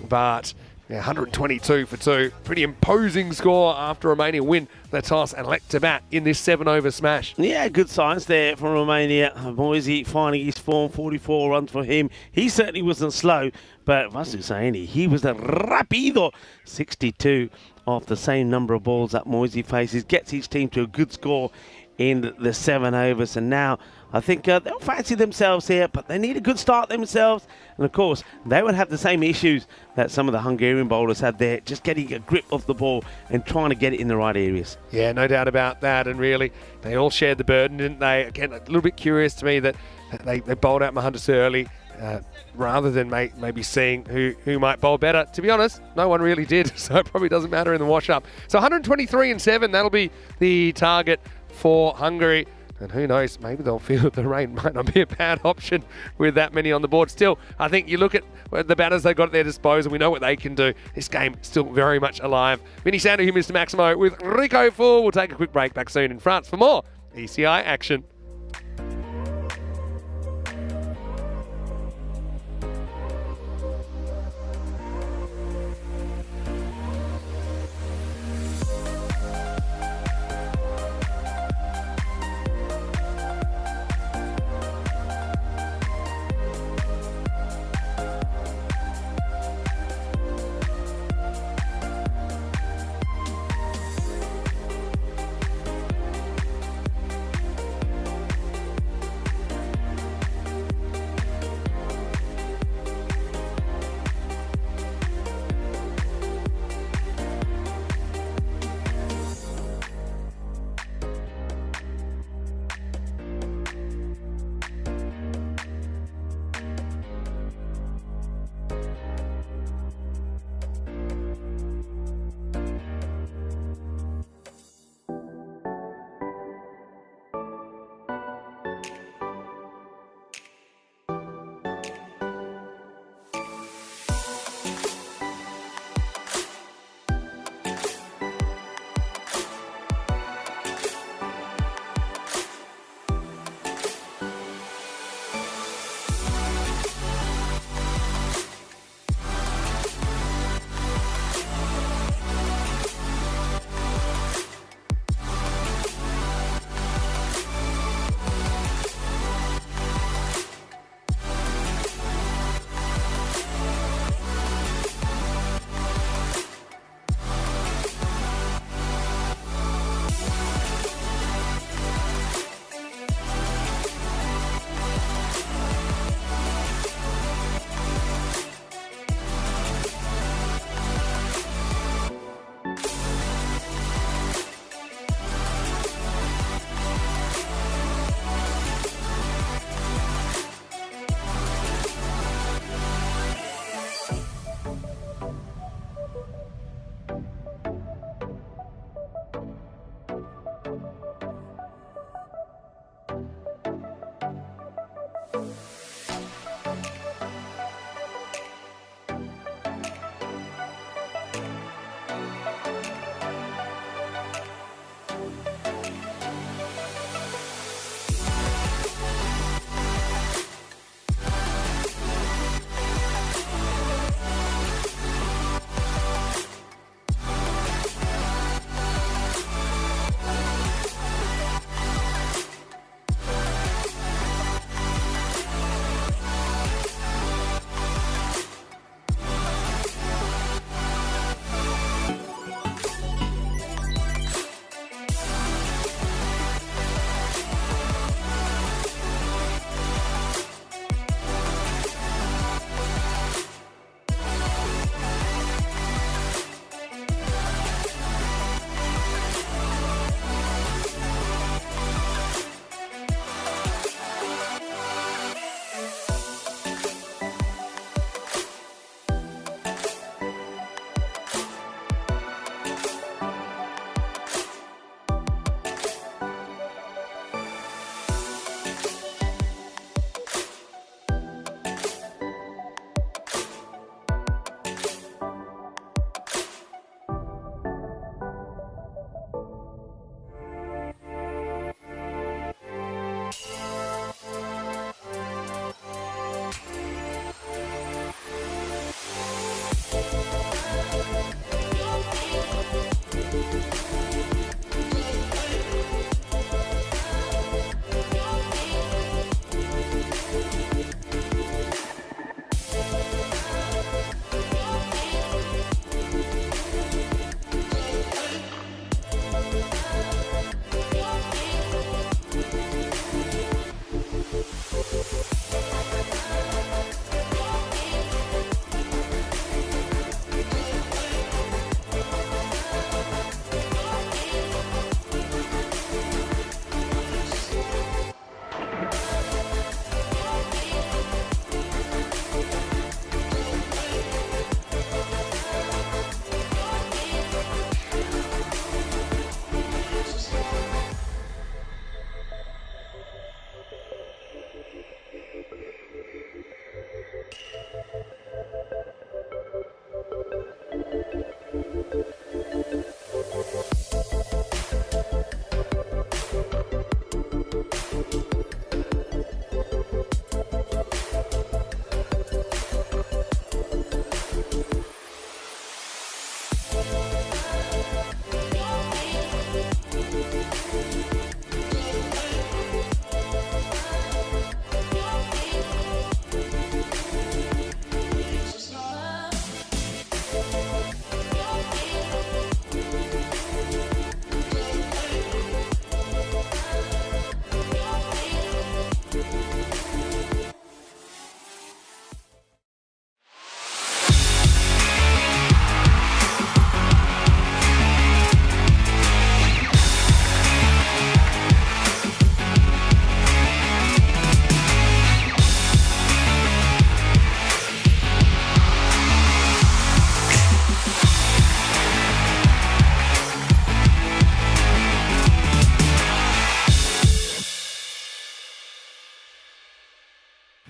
But yeah, 122 for 2. Pretty imposing score after Romania win the toss and elect to bat in this 7-over smash. Yeah, good signs there from Romania. Moisey finding his form, 44 runs for him. He certainly wasn't slow, but Vasu Saini, he was the rapido. 62 off the same number of balls that Moisey faces. Gets his team to a good score in the 7 overs, and now I think they'll fancy themselves here, but they need a good start themselves. And of course, they would have the same issues that some of the Hungarian bowlers had there, just getting a grip of the ball and trying to get it in the right areas. Yeah, no doubt about that. And really, they all shared the burden, didn't they? Again, a little bit curious to me that they bowled out Mohandas early, rather than maybe seeing who might bowl better. To be honest, no one really did, so it probably doesn't matter in the wash-up. So 123 and 7, that'll be the target for Hungary. And who knows, maybe they'll feel that the rain might not be a bad option with that many on the board. Still, I think you look at the batters they've got at their disposal, we know what they can do. This game still very much alive. Vinny Sander here, Mr. Maximo, with Rico Full. We'll take a quick break. Back soon in France for more ECI action.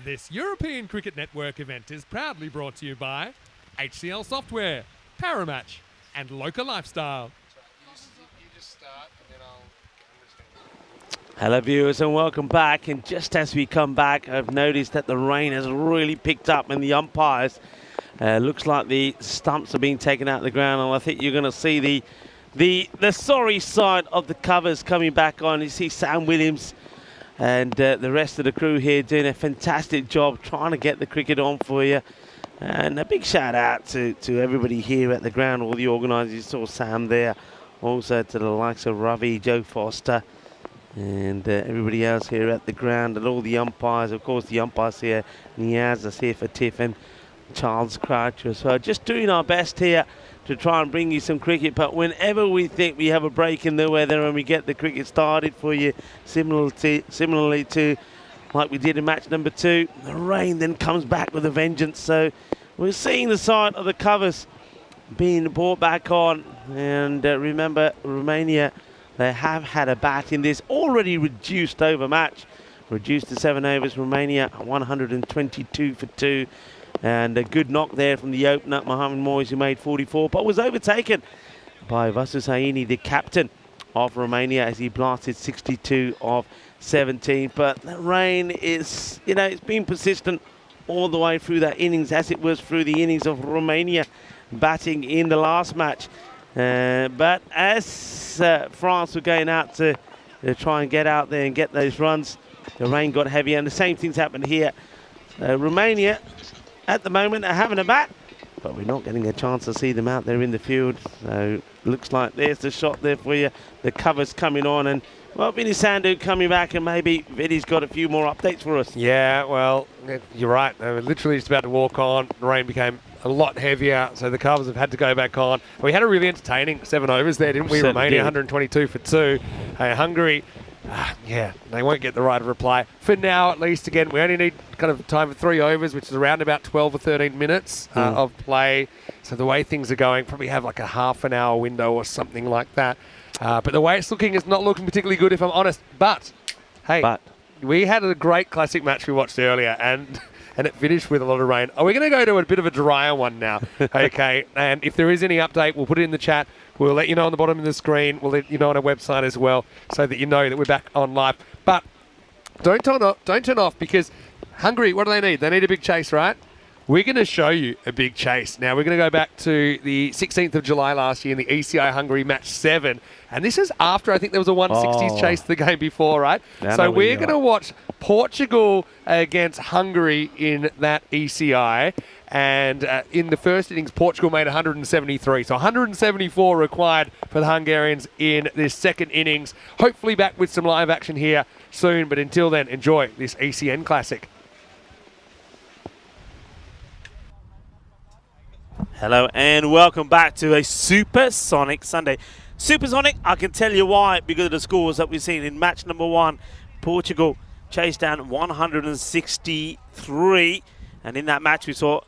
This European Cricket Network event is proudly brought to you by HCL Software, Paramatch, and Local Lifestyle. Hello viewers and welcome back. And just as we come back, I've noticed that the rain has really picked up and the umpires, looks like the stumps are being taken out of the ground, and I think you're going to see the sorry side of the covers coming back on. You see Sam Williams and the rest of the crew here doing a fantastic job trying to get the cricket on for you. And a big shout out to everybody here at the ground, all the organisers. You saw Sam there, also to the likes of Ravi, Joe Foster, and everybody else here at the ground, and all the umpires. Of course, the umpires here, Niaz is here for Tiffin, Charles Croucher. So just doing our best here to try and bring you some cricket. But whenever we think we have a break in the weather and we get the cricket started for you, similarly to like we did in match number 2, the rain then comes back with a vengeance. So we're seeing the side of the covers being brought back on. And remember, Romania, they have had a bat in this already reduced over match. Reduced to 7 overs. Romania 122 for 2. And a good knock there from the opener, Mohamed Moyes, who made 44, but was overtaken by Vasus Haini, the captain of Romania, as he blasted 62 of 17. But the rain is, it's been persistent all the way through that innings, as it was through the innings of Romania batting in the last match. But as France were going out to try and get out there and get those runs, the rain got heavy, and the same thing's happened here. Romania at the moment are having a bat, but we're not getting a chance to see them out there in the field. So looks like there's the shot there for you. The cover's coming on, and well, Vinny Sandhu coming back, and maybe Vinny's got a few more updates for us. Yeah, well, you're right. They were literally just about to walk on. The rain became a lot heavier, so the covers have had to go back on. We had a really entertaining 7 overs there, didn't we? Romania 122 for 2. Hungary, yeah, they won't get the right of reply. For now, at least, again, we only need kind of time for 3 overs, which is around about 12 or 13 minutes of play. So the way things are going, probably have like a half an hour window or something like that. But the way it's looking is not looking particularly good, if I'm honest. But, hey, we had a great classic match we watched earlier, and it finished with a lot of rain. We're going to go to a bit of a drier one now, okay? And if there is any update, we'll put it in the chat. We'll let you know on the bottom of the screen. We'll let you know on our website as well, so that you know that we're back on live. But don't turn off, because Hungary, what do they need? They need a big chase, right? We're going to show you a big chase. Now, we're going to go back to the 16th of July last year in the ECI Hungary match 7. And this is after, I think there was a 160s chase the game before, right? So we're going to watch Portugal against Hungary in that ECI. And in the first innings, Portugal made 173. So 174 required for the Hungarians in this second innings. Hopefully back with some live action here soon. But until then, enjoy this ECN Classic. Hello and welcome back to a Supersonic Sunday. Supersonic, I can tell you why, because of the scores that we've seen in match number 1. Portugal chased down 163, and in that match we saw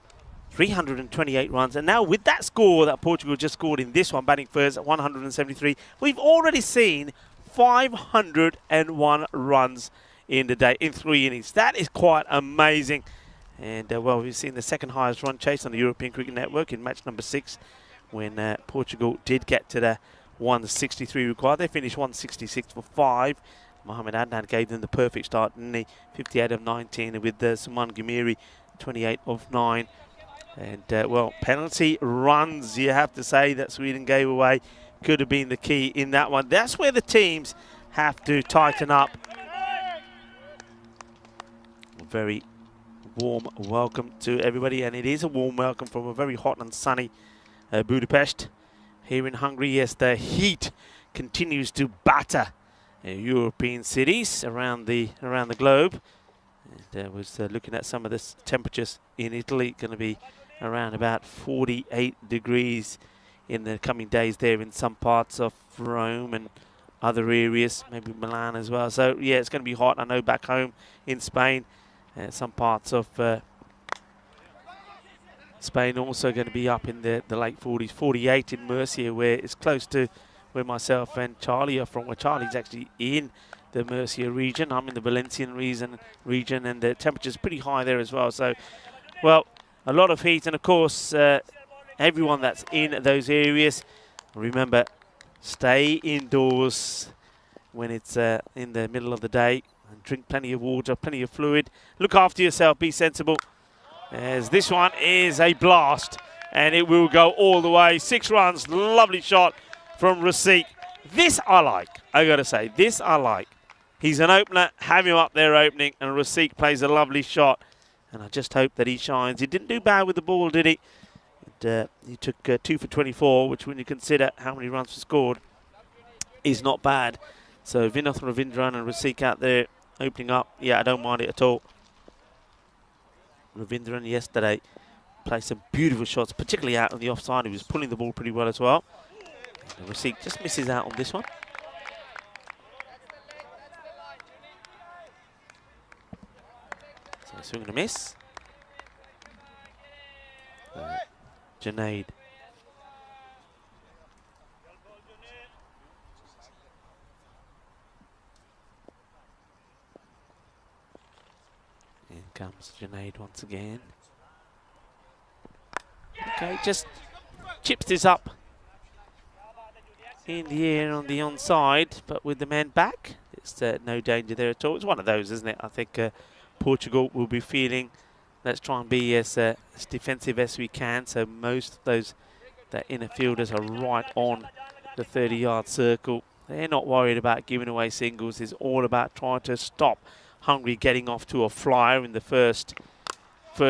328 runs. And now with that score that Portugal just scored in this one, batting first at 173, we've already seen 501 runs in the day, in 3 innings. That is quite amazing. And, well, we've seen the second highest run chase on the European Cricket Network in match number 6, when Portugal did get to the 163 required. They finished 166 for 5. Mohamed Adnan gave them the perfect start, didn't he? 58 of 19, with Suman Gumiri 28 of 9. And, well, penalty runs, you have to say, that Sweden gave away could have been the key in that one. That's where the teams have to tighten up. Very warm welcome to everybody, and it is a warm welcome from a very hot and sunny Budapest here in Hungary. Yes, the heat continues to batter European cities around the globe. And I was looking at some of the temperatures in Italy, going to be around about 48 degrees in the coming days there in some parts of Rome and other areas, maybe Milan as well. So yeah, it's going to be hot. I know back home in Spain, some parts of Spain also going to be up in the late 40s. 48 in Murcia, where it's close to where myself and Charlie are from. Where Charlie's actually in the Murcia region. I'm in the Valencian region, and the temperature's pretty high there as well. So, well, a lot of heat, and of course, everyone that's in those areas, remember, stay indoors when it's in the middle of the day, and drink plenty of water, plenty of fluid. Look after yourself, be sensible, as this one is a blast, and it will go all the way. 6 runs, lovely shot from Rasiq. This I like, I gotta say, this I like. He's an opener, have him up there opening, and Rasiq plays a lovely shot, and I just hope that he shines. He didn't do bad with the ball, did he? He took 2 for 24, which when you consider how many runs were scored, is not bad. So Vinoth Ravindran and Rasiq out there opening up. Yeah, I don't mind it at all. Ravindran yesterday played some beautiful shots, particularly out on the offside. He was pulling the ball pretty well as well. And Rasiq just misses out on this one. So swing and a miss. Junaid. In comes Junaid once again. Okay, just chips this up in the air on the onside, but with the man back, it's no danger there at all. It's one of those, isn't it? I think Portugal will be feeling, let's try and be as defensive as we can. So most of those inner fielders are right on the 30-yard circle. They're not worried about giving away singles. It's all about trying to stop Hungary getting off to a flyer in the first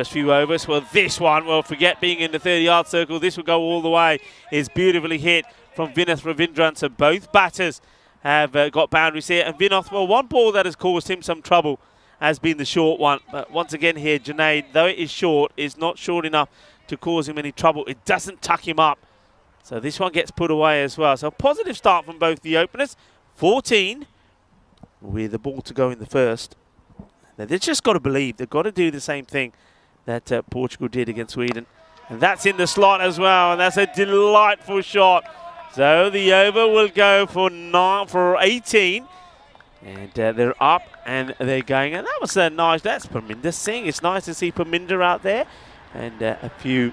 few overs. Well, this one, well, forget being in the 30-yard circle. This will go all the way. It's beautifully hit from Vinoth Ravindran. So both batters have got boundaries here. And Vinoth, well, one ball that has caused him some trouble has been the short one. But once again here, Junaid, though it is short, is not short enough to cause him any trouble. It doesn't tuck him up. So this one gets put away as well. So a positive start from both the openers. 14 with the ball to go in the first. Now they've just got to believe. They've got to do the same thing that Portugal did against Sweden. And that's in the slot as well. And that's a delightful shot. So the over will go for 18. And they're up and they're going. And that was nice. That's Parminder Singh. It's nice to see Parminder out there. And a few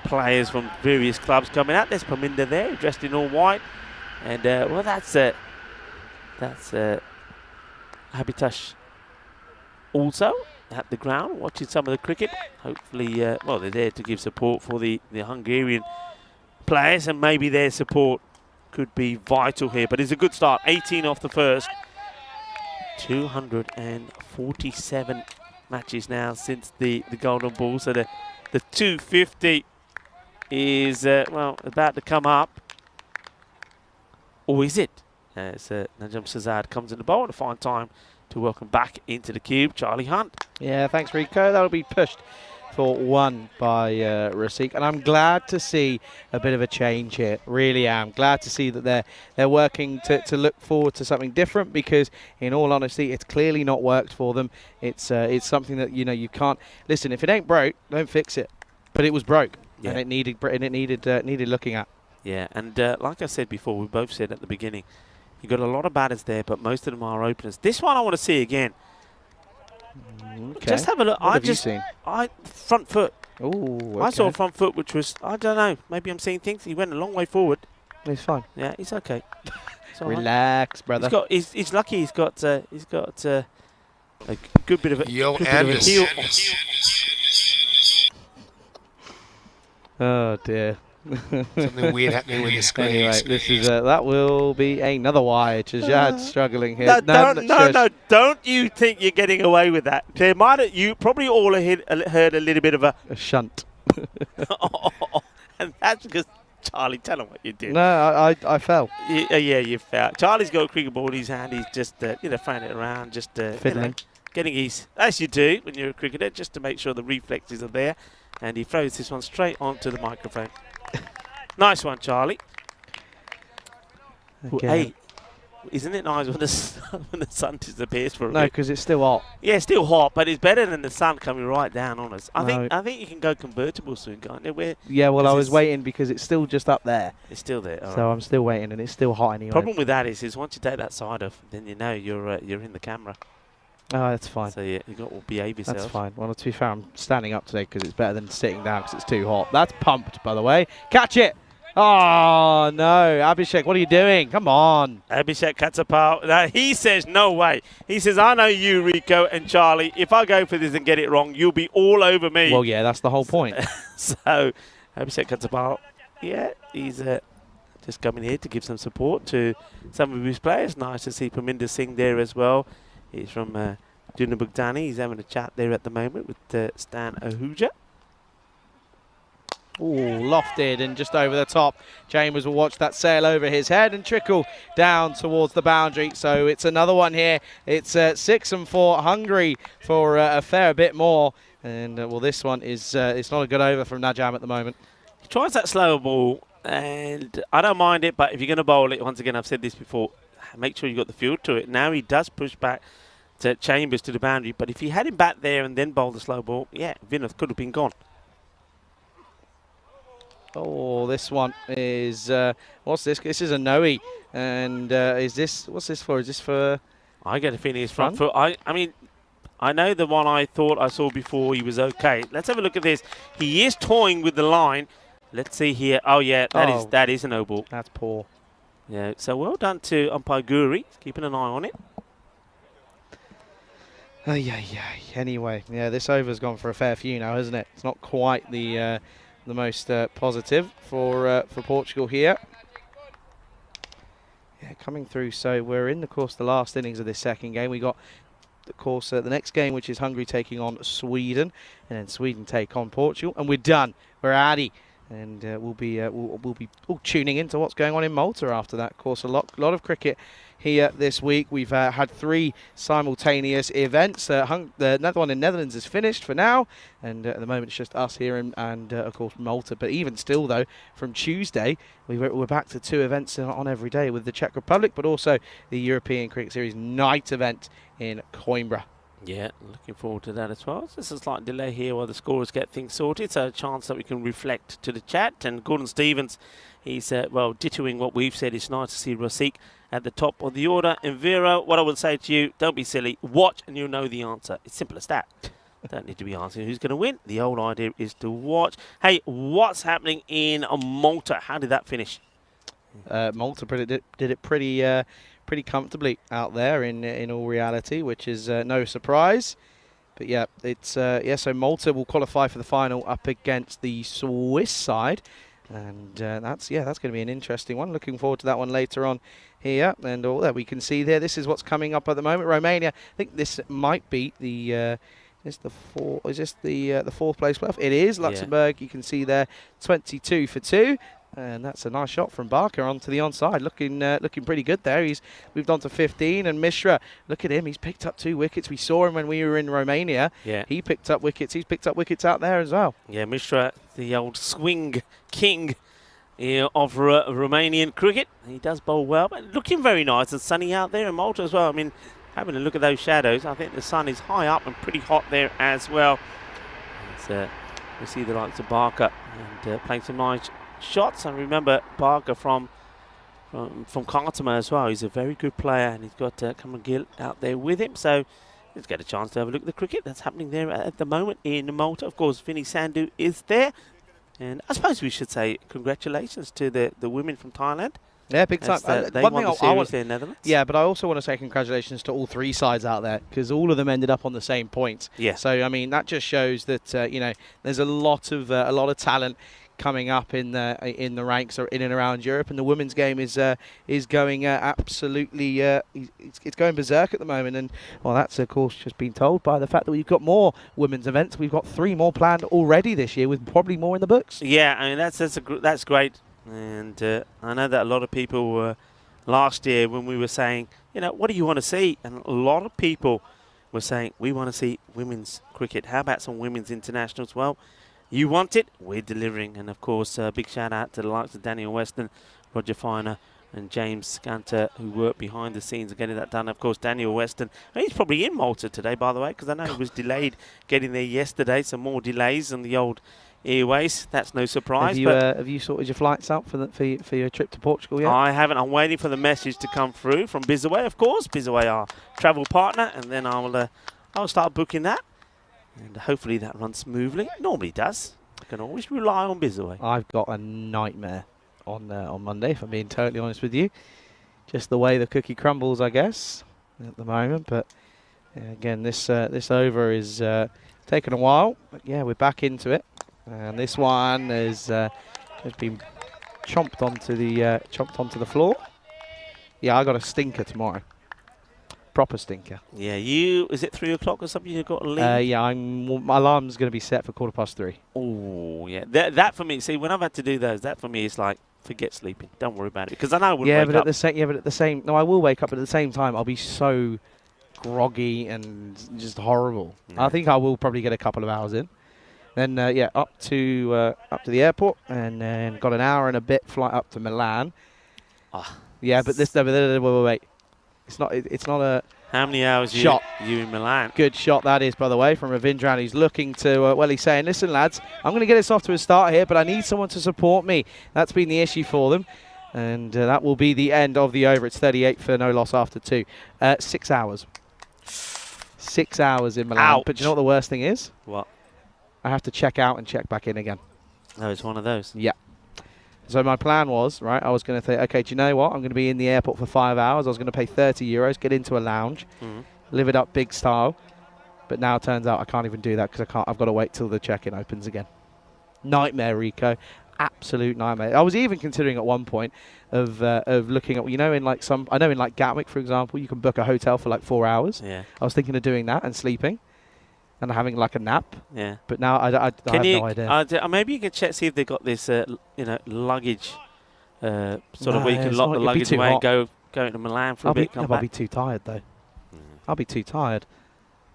players from various clubs coming out. There's Parminder there, dressed in all white. And, well, that's Habitash also at the ground, watching some of the cricket. Hopefully, well, they're there to give support for the Hungarian players. And maybe their support could be vital here. But it's a good start. 18 off the first. 247 matches now since the golden ball. So the 250 is, well, about to come up. Or is it? As Najam Sazad comes in the bowl at a fine time to welcome back into the cube Charlie Hunt. Yeah, thanks, Rico. That'll be pushed for 1 by Rasiq, and I'm glad to see a bit of a change here. Really am glad to see that they're working to look forward to something different, because in all honesty, it's clearly not worked for them. It's something that you can't listen. If it ain't broke, don't fix it. But it was broke, yeah. And it needed looking at. Yeah, and like I said before, we both said at the beginning, you got a lot of batters there, but most of them are openers. This one I want to see again. Okay. Just have a look. What have you seen? Front foot. Ooh, okay. I saw a front foot, which was, I don't know, maybe I'm seeing things. He went a long way forward. He's fine. Yeah, he's okay. Relax, brother. He's lucky. He's got a good bit of a heel. Oh dear. Something weird happening with the screen. Anyway, this is that will be another wide. Shazad struggling here. No, don't you think you're getting away with that? You probably all heard a little bit of a shunt. And that's because Charlie, tell him what you did. No, I fell. Yeah, you fell. Charlie's got a cricket ball in his hand. He's just throwing it around, just fiddling, getting his, as you do when you're a cricketer, just to make sure the reflexes are there. And he throws this one straight onto the microphone. Nice one, Charlie. Okay. Hey, isn't it nice when when the sun disappears for a No, bit? because it's still hot. Yeah, it's still hot, but it's better than the sun coming right down on us. I No. think you can go convertible soon, can't you? Yeah, well, I was it's- waiting because it's still just up there. It's still there. all So right. I'm still waiting, and it's still hot anyway. Problem with that is once you take that side off, then you know you're in the camera. Oh, that's fine. So yeah, you got to behave yourself. That's fine. Well, to be fair, I'm standing up today because it's better than sitting down because it's too hot. That's pumped, by the way. Catch it! Oh, no. Abhishek, what are you doing? Come on. Abhishek cuts apart. Now, he says, no way. He says, I know you, Rico and Charlie. If I go for this and get it wrong, you'll be all over me. Well, yeah, that's the whole point. So, Abhishek cuts apart. Yeah, he's just coming here to give some support to some of his players. Nice to see Parminder Singh there as well. He's from Dunabugdani. He's having a chat there at the moment with Stan Ahuja. Oh, lofted and just over the top. Chambers will watch that sail over his head and trickle down towards the boundary. So it's another one here. It's 6 and 4. Hungary for a fair bit more. And well, this one is it's not a good over from Najam at the moment. He tries that slower ball, and I don't mind it, but if you're going to bowl it, once again, I've said this before, make sure you got the field to it. Now he does push back to Chambers to the boundary, but if you had him back there and then bowl the slow ball, yeah, Vinoth could have been gone. Oh, this one is what's this? This is a Noe, and is this what's this for? Is this for? I get a feeling it's front foot. I mean, I know the one I thought I saw before. He was okay. Let's have a look at this. He is toying with the line. Let's see here. Oh yeah, that is a no ball. That's poor. Yeah. So well done to umpire Guri, keeping an eye on it. Yeah. Anyway, yeah, this over's gone for a fair few now, hasn't it? It's not quite the most positive for Portugal here. Yeah, coming through. So we're in the course the last innings of this second game. We got the course the next game, which is Hungary taking on Sweden, and then Sweden take on Portugal, and we're done. We're outie. And we'll be all tuning into what's going on in Malta after that. Of course, a lot of cricket here this week. We've had 3 simultaneous events. The one in Netherlands is finished for now, and at the moment it's just us here and of course Malta. But even still, though, from Tuesday we're back to 2 events on every day with the Czech Republic, but also the European Cricket Series night event in Coimbra. Yeah, looking forward to that as well. There's a slight delay here while the scorers get things sorted, so a chance that we can reflect to the chat. And Gordon Stevens, he's, dittoing what we've said. It's nice to see Rasik at the top of the order. And Vera, what I would say to you, don't be silly. Watch and you'll know the answer. It's simple as that. Don't need to be asking who's going to win. The whole idea is to watch. Hey, what's happening in Malta? How did that finish? Malta did it pretty comfortably out there in all reality, which is no surprise. But yeah, it's so Malta will qualify for the final up against the Swiss side, and that's going to be an interesting one. Looking forward to that one later on here, and all that we can see there. This is what's coming up at the moment. Romania, I think this might be the is this the 4th place playoff? It is. Luxembourg, you can see there, 22 for 2. And that's a nice shot from Barker onto the onside. Looking pretty good there. He's moved on to 15. And Mishra, look at him. He's picked up 2 wickets. We saw him when we were in Romania. Yeah. He picked up wickets. He's picked up wickets out there as well. Yeah, Mishra, the old swing king of Romanian cricket. He does bowl well. But looking very nice and sunny out there in Malta as well. I mean, having a look at those shadows, I think the sun is high up and pretty hot there as well. We see the likes of Barker and playing some nice shots. And remember Barker from Khartoum as well. He's a very good player, and he's got Cameron Gill out there with him. So let's get a chance to have a look at the cricket that's happening there at the moment in Malta. Of course, Vinny Sandhu is there, and I suppose we should say congratulations to the women from Thailand. Yeah, big time. They won the series there in Netherlands. Yeah, but I also want to say congratulations to all 3 sides out there, because all of them ended up on the same points. Yeah. So I mean, that just shows that there's a lot of talent coming up in the ranks or in and around Europe, and the women's game is going absolutely it's going berserk at the moment. And well, that's of course just been told by the fact that we've got more women's events. We've got 3 more planned already this year, with probably more in the books. Yeah, I mean that's great, and I know that a lot of people were last year when we were saying, what do you want to see, and a lot of people were saying we want to see women's cricket. How about some women's internationals? Well, you want it, we're delivering. And of course, big shout out to the likes of Daniel Weston, Roger Finer, and James Scanter, who worked behind the scenes of getting that done. Of course, Daniel Weston. He's probably in Malta today, by the way, because I know he was delayed getting there yesterday. Some more delays on the old airways. That's no surprise. Have you sorted your flights out for your trip to Portugal yet? I haven't. I'm waiting for the message to come through from Bizaway, of course. Bizaway, our travel partner, and then I'll start booking that, and hopefully that runs smoothly. It normally does. I can always rely on Bizaway. I've got a nightmare on Monday, if I'm being totally honest with you. Just the way the cookie crumbles, I guess, at the moment. But again, this over is taking a while. But yeah, we're back into it, and this one has been chomped onto the floor. Yeah, I got a stinker tomorrow. Proper stinker. Yeah, is it 3 o'clock or something? You've got to leave. Yeah, my alarm's going to be set for 3:15. Oh, yeah. That for me. See, when I've had to do those, that for me is like, forget sleeping. Don't worry about it, because I know I wouldn't wake up. At the same. No, I will wake up, but at the same time, I'll be so groggy and just horrible. Yeah. I think I will probably get a couple of hours in. Then up to the airport, and then got an hour and a bit flight up to Milan. Yeah, but wait. It's not a. How many hours shot. You in Milan? Good shot that is, by the way, from Ravindran. He's looking to, he's saying, listen, lads, I'm going to get this off to a start here, but I need someone to support me. That's been the issue for them. And that will be the end of the over. It's 38 for no loss after 2. 6 hours. 6 hours in Milan. Ouch. But you know what the worst thing is? What? I have to check out and check back in again. Oh, it's one of those. Yeah. So my plan was, right, I was going to think, okay, do you know what? I'm going to be in the airport for 5 hours. I was going to pay €30, get into a lounge, live it up big style. But now it turns out I can't even do that because I've got to wait till the check-in opens again. Nightmare, Rico. Absolute nightmare. I was even considering at one point of looking at, in like Gatwick, for example, you can book a hotel for like 4 hours. Yeah. I was thinking of doing that and sleeping and having like a nap. Yeah. But now I have no idea. Maybe you can check, see if they've got this, luggage, where you can lock the luggage away and go into Milan for a bit. I'll be too tired though. I'll be too tired.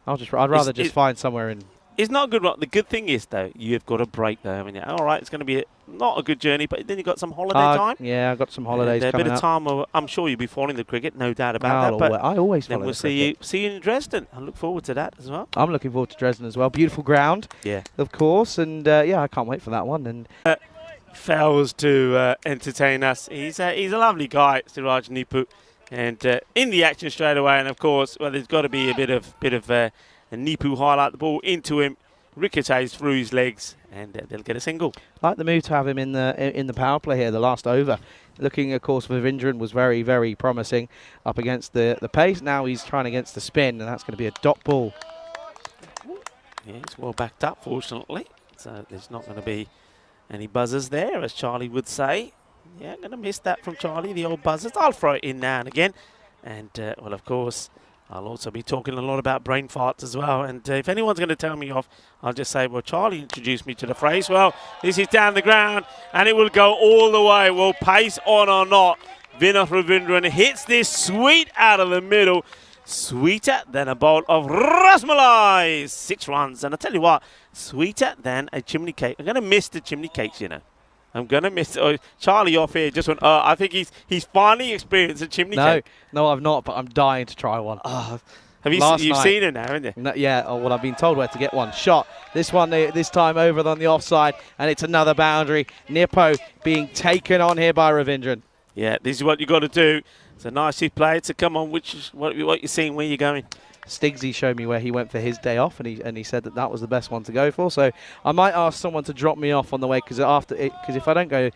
I'd rather just find somewhere in. It's not good. The good thing is, though, you've got a break there. I mean, all right, it's going to be not a good journey, but then you've got some holiday time. Yeah, I've got some holidays coming up. A bit of time. I'm sure you'll be following the cricket, no doubt about that. But I always follow the cricket. We'll see you in Dresden. I look forward to that as well. I'm looking forward to Dresden as well. Beautiful ground, of course, and I can't wait for that one. And fails to entertain us. He's a lovely guy, Siraj Nipu, and in the action straight away. And of course, there's got to be a bit of a Nipu highlight. The ball into him. Ricochets through his legs, and they'll get a single. I like the move to have him in the power play here, the last over. Looking, of course, for Vindran was very, very promising up against the pace. Now he's trying against the spin, and that's going to be a dot ball. Yeah, it's well backed up, fortunately. So there's not going to be any buzzers there, as Charlie would say. Yeah, I'm going to miss that from Charlie, the old buzzers. I'll throw it in now and again. And, of course, I'll also be talking a lot about brain farts as well. And if anyone's going to tell me off, I'll just say, well, Charlie introduced me to the phrase. Well, this is down the ground, and it will go all the way. Well, pace on or not, Vinod Ravindran hits this sweet out of the middle. Sweeter than a bowl of rasmalai. 6 runs. And I tell you what, sweeter than a chimney cake. I'm going to miss the chimney cakes, I'm going to miss Charlie off here. Just went, I think he's finally experienced a chimney cake. No, I've not, but I'm dying to try one. Have you've seen it now, haven't you? No, yeah, I've been told where to get one. Shot. This one, this time over on the offside, and it's another boundary. Nippo being taken on here by Ravindran. Yeah, this is what you've got to do. It's a nicely played. So come on, what you're seeing, where you're going. Stigsy showed me where he went for his day off, and he said that was the best one to go for. So I might ask someone to drop me off on the way, because if I don't go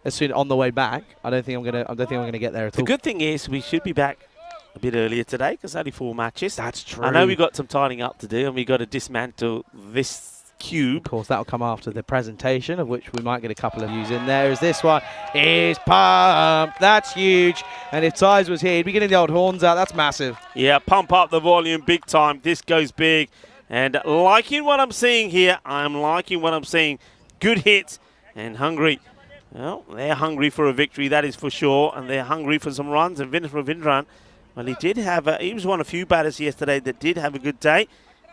as soon on the way back, I don't think I'm gonna get there at all. The good thing is we should be back a bit earlier today, because only 4 matches. That's true. I know we've got some tidying up to do, and we've got to dismantle this cube. Of course, that'll come after the presentation, of which we might get a couple of views in there. As this one is pumped. That's huge. And if Ties was here, he'd be getting the old horns out. That's massive. Yeah, pump up the volume big time. This goes big. And liking what I'm seeing here. I'm liking what I'm seeing. Good hits. And Hungary, well, they're hungry for a victory, that is for sure. And they're hungry for some runs. And Vinod Ravindran, well, he was one of a few batters yesterday that did have a good day.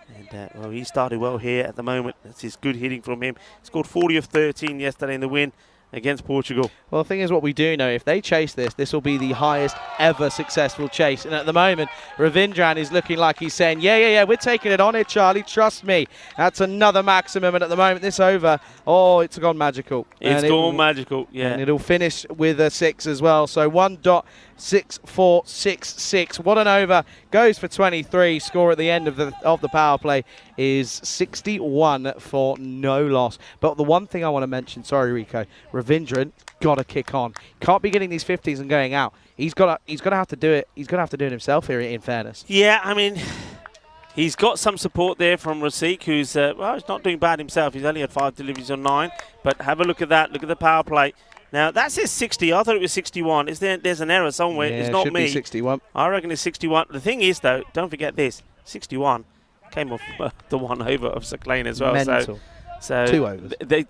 And, he started well here at the moment. That's his good hitting from him. Scored 40 of 13 yesterday in the win against Portugal. Well, the thing is, what we do know, if they chase this will be the highest ever successful chase. And at the moment, Ravindran is looking like he's saying, yeah, we're taking it on it, Charlie, trust me. That's another maximum, and at the moment, this over, it's gone magical. It's gone magical, yeah. And it'll finish with a 6 as well. So 1.6466. What an over. Goes for 23. Score at the end of the power play is 61 for no loss. But the one thing I want to mention, sorry, Rico, Ravindran got to kick on. Can't be getting these 50s and going out. He's got to have to do it. He's going to have to do it himself here, in fairness. Yeah, I mean, he's got some support there from Rasik, who's he's not doing bad himself. He's only had 5 deliveries on 9. But have a look at that. Look at the power play. Now, that says 60. I thought it was 61. There's an error somewhere. Yeah, it's not should me. Be 61. I reckon it's 61. The thing is, though, don't forget this. 61 came off the 1 over of Sir Klein as well. Mental. So 2 overs. They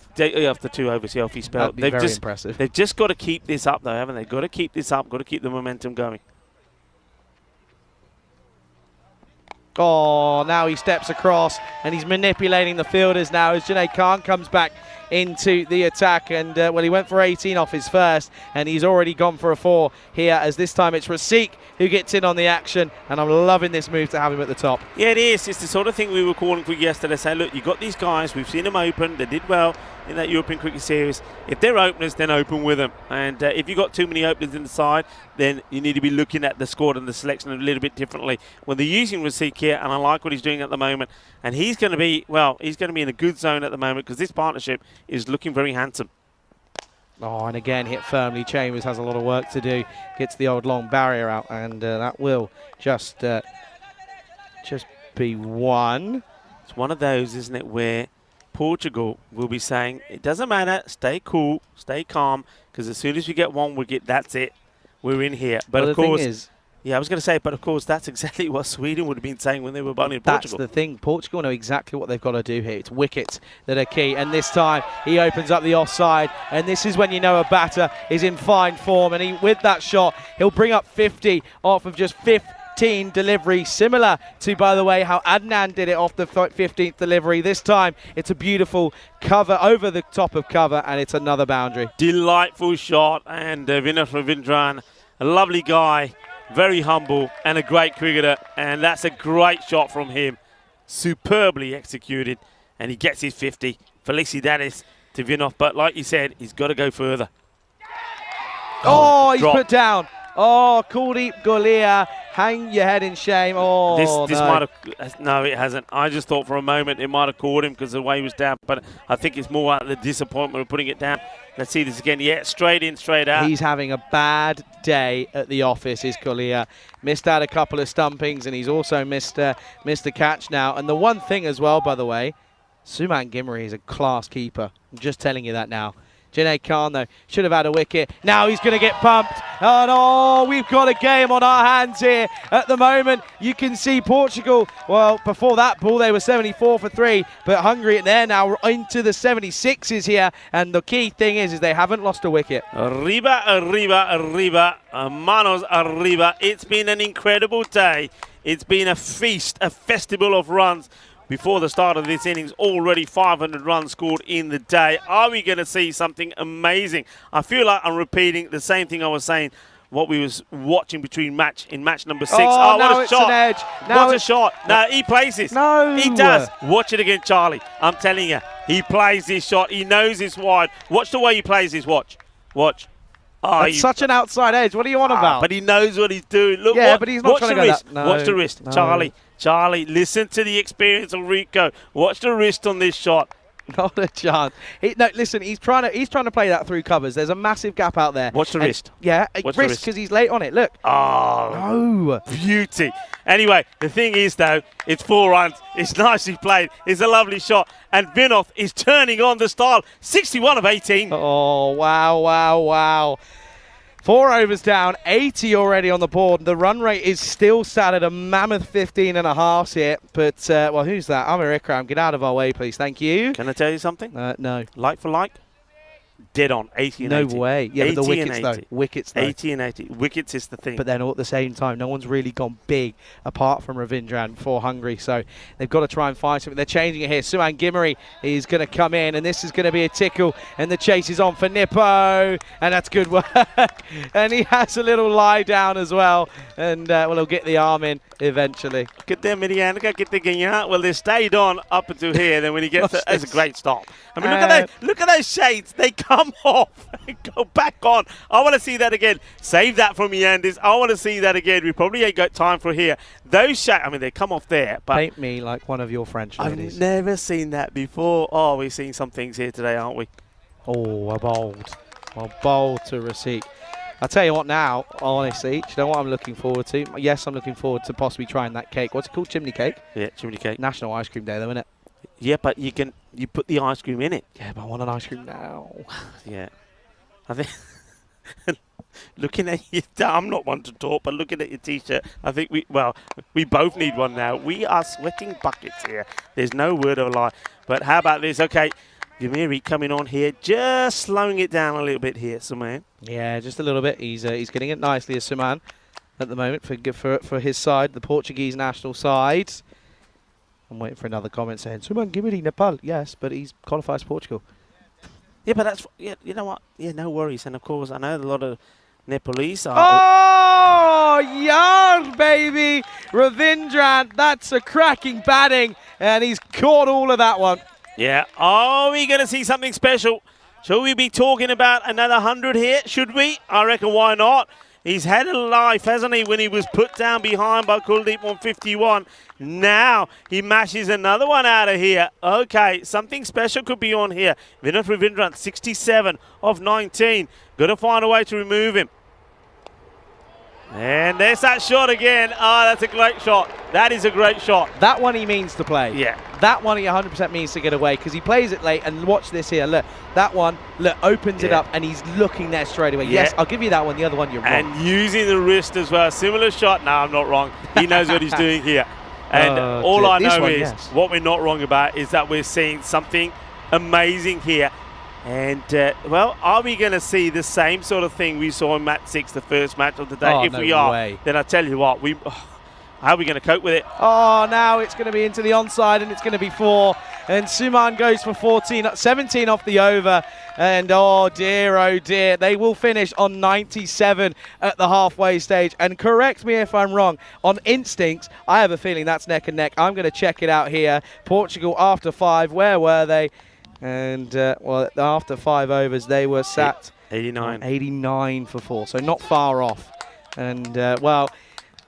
after 2 overs, off he spelled. That'd be very impressive. They've just got to keep this up, though, haven't they? Got to keep this up. Got to keep the momentum going. Oh, now he steps across and he's manipulating the fielders now as Junaid Khan comes back into the attack. And, well, he went for 18 off his first and he's already gone for a 4 here, as this time it's Rasik who gets in on the action. And I'm loving this move to have him at the top. Yeah, it is. It's the sort of thing we were calling for yesterday. Say, look, you've got these guys. We've seen them open. They did well in that European Cricket Series. If they're openers, then open with them. And if you've got too many openers in the side, then you need to be looking at the squad and the selection a little bit differently. When they're using Rasik here, and I like what he's doing at the moment, and he's going to be in a good zone at the moment because this partnership is looking very handsome. Oh, and again, hit firmly. Chambers has a lot of work to do. Gets the old long barrier out, and that will just be 1. It's one of those, isn't it, where Portugal will be saying, it doesn't matter, stay cool, stay calm, because as soon as we get 1 wicket, that's it. We're in here. But well, of course, thing is, yeah, I was going to say, but of course, that's exactly what Sweden would have been saying when they were bowling Portugal. That's the thing. Portugal know exactly what they've got to do here. It's wickets that are key. And this time, he opens up the offside. And this is when you know a batter is in fine form. And with that shot, he'll bring up 50 off of just 15 delivery, similar to, by the way, how Adnan did it off the 15th delivery. This time, it's a beautiful cover over the top of cover, and it's another boundary. Delightful shot, and Vinod Ravindran, a lovely guy, very humble, and a great cricketer, and that's a great shot from him. Superbly executed, and he gets his 50. Felicidades to Vinod, but like you said, he's got to go further. Oh, he's put down. Oh, Kuldeep Golia, hang your head in shame. Oh, this no. might have, no, it hasn't. I just thought for a moment it might have caught him because of the way he was down, but I think it's more out of the disappointment of putting it down. Let's see this again. Yeah, straight in, straight out. He's having a bad day at the office, is Golia. Missed out a couple of stumpings, and he's also missed a catch now. And the one thing as well, by the way, Suman Gimri is a class keeper. I'm just telling you that now. Junaid Khan, though, should have had a wicket. Now he's going to get pumped. Oh, no, we've got a game on our hands here. At the moment, you can see Portugal, well, before that ball, they were 74 for 3, but Hungary, they're now into the 76s here, and the key thing is they haven't lost a wicket. Arriba, arriba, arriba, manos arriba. It's been an incredible day. It's been a feast, a festival of runs. Before the start of this innings, already 500 runs scored in the day. Are we going to see something amazing? I feel like I'm repeating the same thing I was saying, what we was watching in match number 6. Oh, what a shot. An edge. What a shot. No, he plays this. No. He does. Watch it again, Charlie. I'm telling you, he plays this shot. He knows it's wide. Watch the way he plays this. Watch. Oh, that's such an outside edge. What are you on about? But he knows what he's doing. Look, yeah, but he's not trying to go that. No, watch the wrist. No. Charlie, listen to the experience of Rico. Watch the wrist on this shot. Not a chance. No, listen, he's trying to play that through covers. There's a massive gap out there. Watch the wrist. Yeah, wrist because he's late on it. Look. Oh, no. Beauty. Anyway, the thing is, though, it's 4 runs. It's nicely played. It's a lovely shot. And Vinod is turning on the style. 61 of 18. Oh, wow. 4 overs down, 80 already on the board. The run rate is still sat at a mammoth 15.5 here. But, well, who's that? Amir Ikram. Get out of our way, please. Thank you. Can I tell you something? No. Like for like? dead on, 80 and No 80. way. Yeah, but the 80 wickets and though. 80. Wickets though. 80 and 80. Wickets is the thing. But then all at the same time, no one's really gone big apart from Ravindran for Hungary. So they've got to try and find something. They're changing it here. Suman Gimari is going to come in, and this is going to be a tickle. And the chase is on for Nippo. And that's good work. And he has a little lie down as well. And well, he'll get the arm in eventually. Get them, Mirianica, get the Ganya. Well, they stayed on up until here. Then when he gets that's a great stop. I mean, look at those shades. They come off and go back on. I want to see that again. Save that from Yandis. I want to see that again. We probably ain't got time for here. Those shades, I mean, they come off there. But paint me like one of your French ladies. I've never seen that before. Oh, we're seeing some things here today, aren't we? Oh, a bold. A bold to Rasik. I'll tell you what now, honestly, do you know what I'm looking forward to? Yes, I'm looking forward to possibly trying that cake. What's it called? Chimney cake? Yeah, chimney cake. National Ice Cream Day, though, isn't it? Yeah, but you put the ice cream in it. Yeah, but I want an ice cream now. Yeah. I think looking at you, I'm not one to talk, but looking at your T-shirt, I think we both need one now. We are sweating buckets here. There's no word of a lie. But how about this? Okay, Yamiri coming on here, just slowing it down a little bit here, Suman. Yeah, just a little bit. He's getting it nicely as Suman at the moment for his side, the Portuguese national side. I'm waiting for another comment saying, Suman Gimari, Nepal. Yes, but he's qualifies Portugal. Yeah, but that's, yeah, you know what? Yeah, no worries. And, of course, I know a lot of Nepalese are... Oh, yard, baby! Ravindran, that's a cracking batting, and he's caught all of that one. Yeah. Are we going to see something special? Shall we be talking about another 100 here? Should we? I reckon why not? He's had a life, hasn't he, when he was put down behind by Kuldeep on 51. Now he mashes another one out of here. Okay, something special could be on here. Vinod Ravindran, 67 of 19. Got to find a way to remove him. And there's that shot again. Oh, that's a great shot. That is a great shot. That one he means to play. Yeah. That one he 100% means to get away because he plays it late. And watch this here. Look, that one, look, opens it up and he's looking there straight away. Yeah. Yes, I'll give you that one. The other one, you're wrong. And using the wrist as well. Similar shot. No, I'm not wrong. He knows what he's doing here. And all I know is what we're not wrong about is that we're seeing something amazing here. And, well, are we going to see the same sort of thing we saw in match 6, the first match of the day? If we are, then I tell you what, how are we going to cope with it? Oh, now it's going to be into the onside and it's going to be 4. And Suman goes for 17 off the over. And oh dear, they will finish on 97 at the halfway stage. And correct me if I'm wrong, on instincts, I have a feeling that's neck and neck. I'm going to check it out here. Portugal after 5, where were they? And, well, after 5 overs, they were sat 89 for 4, so not far off. And, well,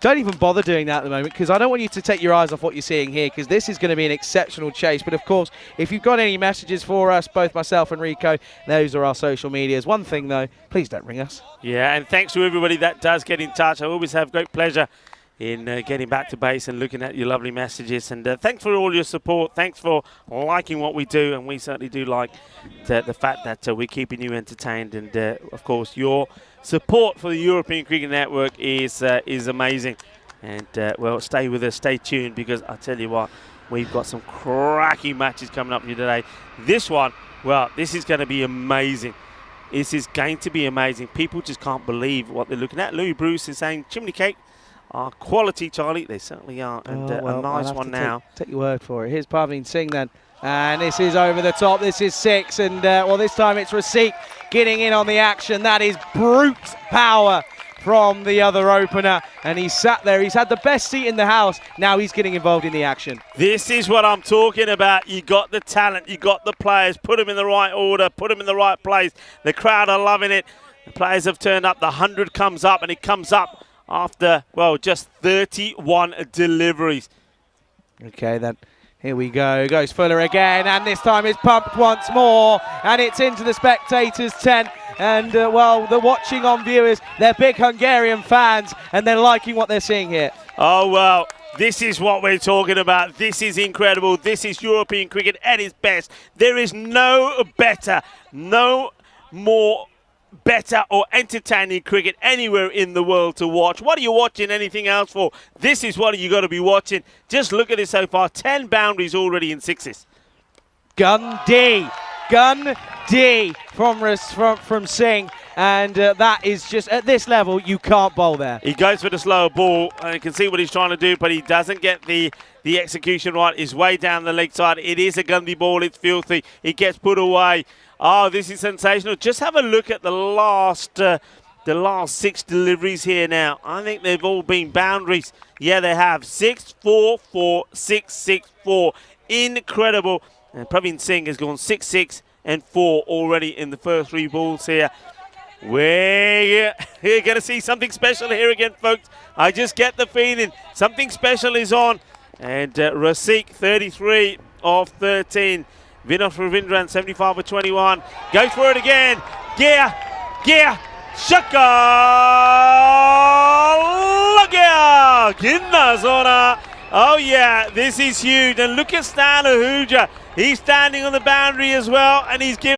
don't even bother doing that at the moment because I don't want you to take your eyes off what you're seeing here because this is going to be an exceptional chase. But, of course, if you've got any messages for us, both myself and Rico, those are our social medias. One thing, though, please don't ring us. Yeah, and thanks to everybody that does get in touch. I always have great pleasure in getting back to base and looking at your lovely messages. And thanks for all your support. Thanks for liking what we do. And we certainly do like the fact that we're keeping you entertained. And, of course, your support for the European Cricket Network is amazing. And, well, stay with us. Stay tuned because I tell you what, we've got some cracking matches coming up here today. This one, well, this is going to be amazing. This is going to be amazing. People just can't believe what they're looking at. Louis Bruce is saying, chimney cake. Are quality, Charlie. They certainly are. And a nice one now. Take your word for it. Here's Parveen Singh then. And this is over the top. This is 6. And, well, this time it's Rasik getting in on the action. That is brute power from the other opener. And he's sat there. He's had the best seat in the house. Now he's getting involved in the action. This is what I'm talking about. You got the talent. You got the players. Put them in the right order. Put them in the right place. The crowd are loving it. The players have turned up. The 100 comes up. And it comes up after, well, just 31 deliveries. Okay, then here we go. Goes Fuller again, and this time it's pumped once more, and it's into the spectators' tent. And, well, the watching on viewers, they're big Hungarian fans, and they're liking what they're seeing here. Oh, well, this is what we're talking about. This is incredible. This is European cricket at its best. There is no better, no more better or entertaining cricket anywhere in the world to watch. What are you watching anything else for? This is what you got to be watching. Just look at it so far. 10 boundaries already in 6s. Gundy Gun D from Singh, and that is just, at this level, you can't bowl there. He goes for the slower ball, and you can see what he's trying to do, but he doesn't get the execution right. He's way down the leg side. It is a Gundy ball. It's filthy. It gets put away. Oh, this is sensational. Just have a look at the last 6 deliveries here now. I think they've all been boundaries. Yeah, they have. 6-4-4, 6-6-4. Incredible. And Praveen Singh has gone 6-6 and 4 already in the first 3 balls here. We're going to see something special here again, folks. I just get the feeling something special is on. And Rasik, 33 of 13. Vinoth Ravindran, 75 of 21. Goes for it again. Gear. Shaka. Lagya. Ginna Zona. Oh, yeah, this is huge. And look at Stan Ahuja. He's standing on the boundary as well, and he's giving.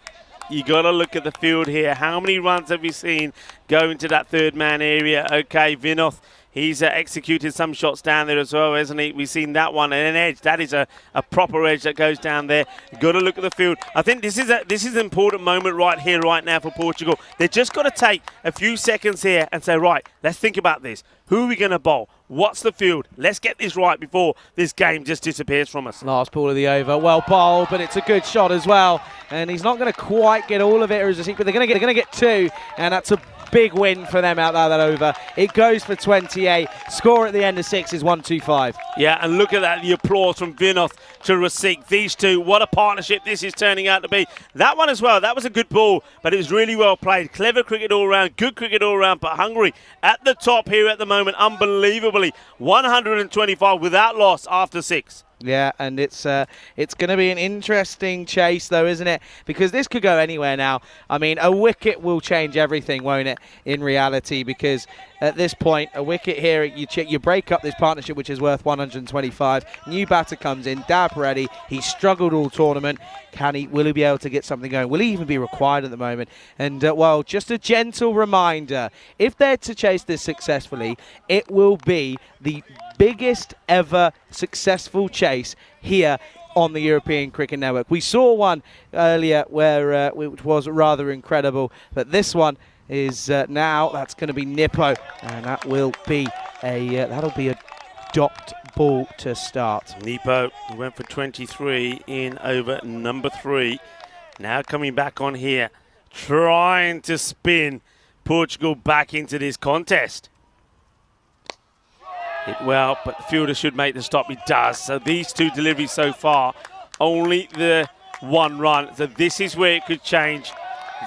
You got to look at the field here. How many runs have we seen go into that third man area? Okay, Vinoth, he's executed some shots down there as well, hasn't he? We've seen that one, and an edge. That is a proper edge that goes down there. Got to look at the field. I think this is an important moment right here, right now for Portugal. They've just got to take a few seconds here and say, right, let's think about this. Who are we going to bowl? What's the field? Let's get this right before this game just disappears from us. Last ball of the over. Well bowled, but it's a good shot as well. And he's not going to quite get all of it, but they're going to get 2, and that's a big win for them out there, that over. It goes for 28. Score at the end of 6 is 125. Yeah, and look at that, the applause from Vinoth to Rasik. These two, what a partnership this is turning out to be. That one as well, that was a good ball, but it was really well played. Clever cricket all round, good cricket all round, but Hungary at the top here at the moment, unbelievably. 125 without loss after 6. Yeah, and it's going to be an interesting chase, though, isn't it? Because this could go anywhere now. I mean, a wicket will change everything, won't it, in reality? Because at this point, a wicket here, you break up this partnership, which is worth 125. New batter comes in, Dab ready. He's struggled all tournament. Will he be able to get something going? Will he even be required at the moment? And, well, just a gentle reminder, if they're to chase this successfully, it will be the biggest ever successful chase here on the European Cricket Network. We saw one earlier where which was rather incredible, but this one is now, that's going to be Nippo, and that will be that'll be a docked ball to start. Nippo went for 23 in over number 3. Now coming back on here, trying to spin Portugal back into this contest. Hit well, but the fielder should make the stop. He does. So these 2 deliveries so far, only the 1 run. So this is where it could change.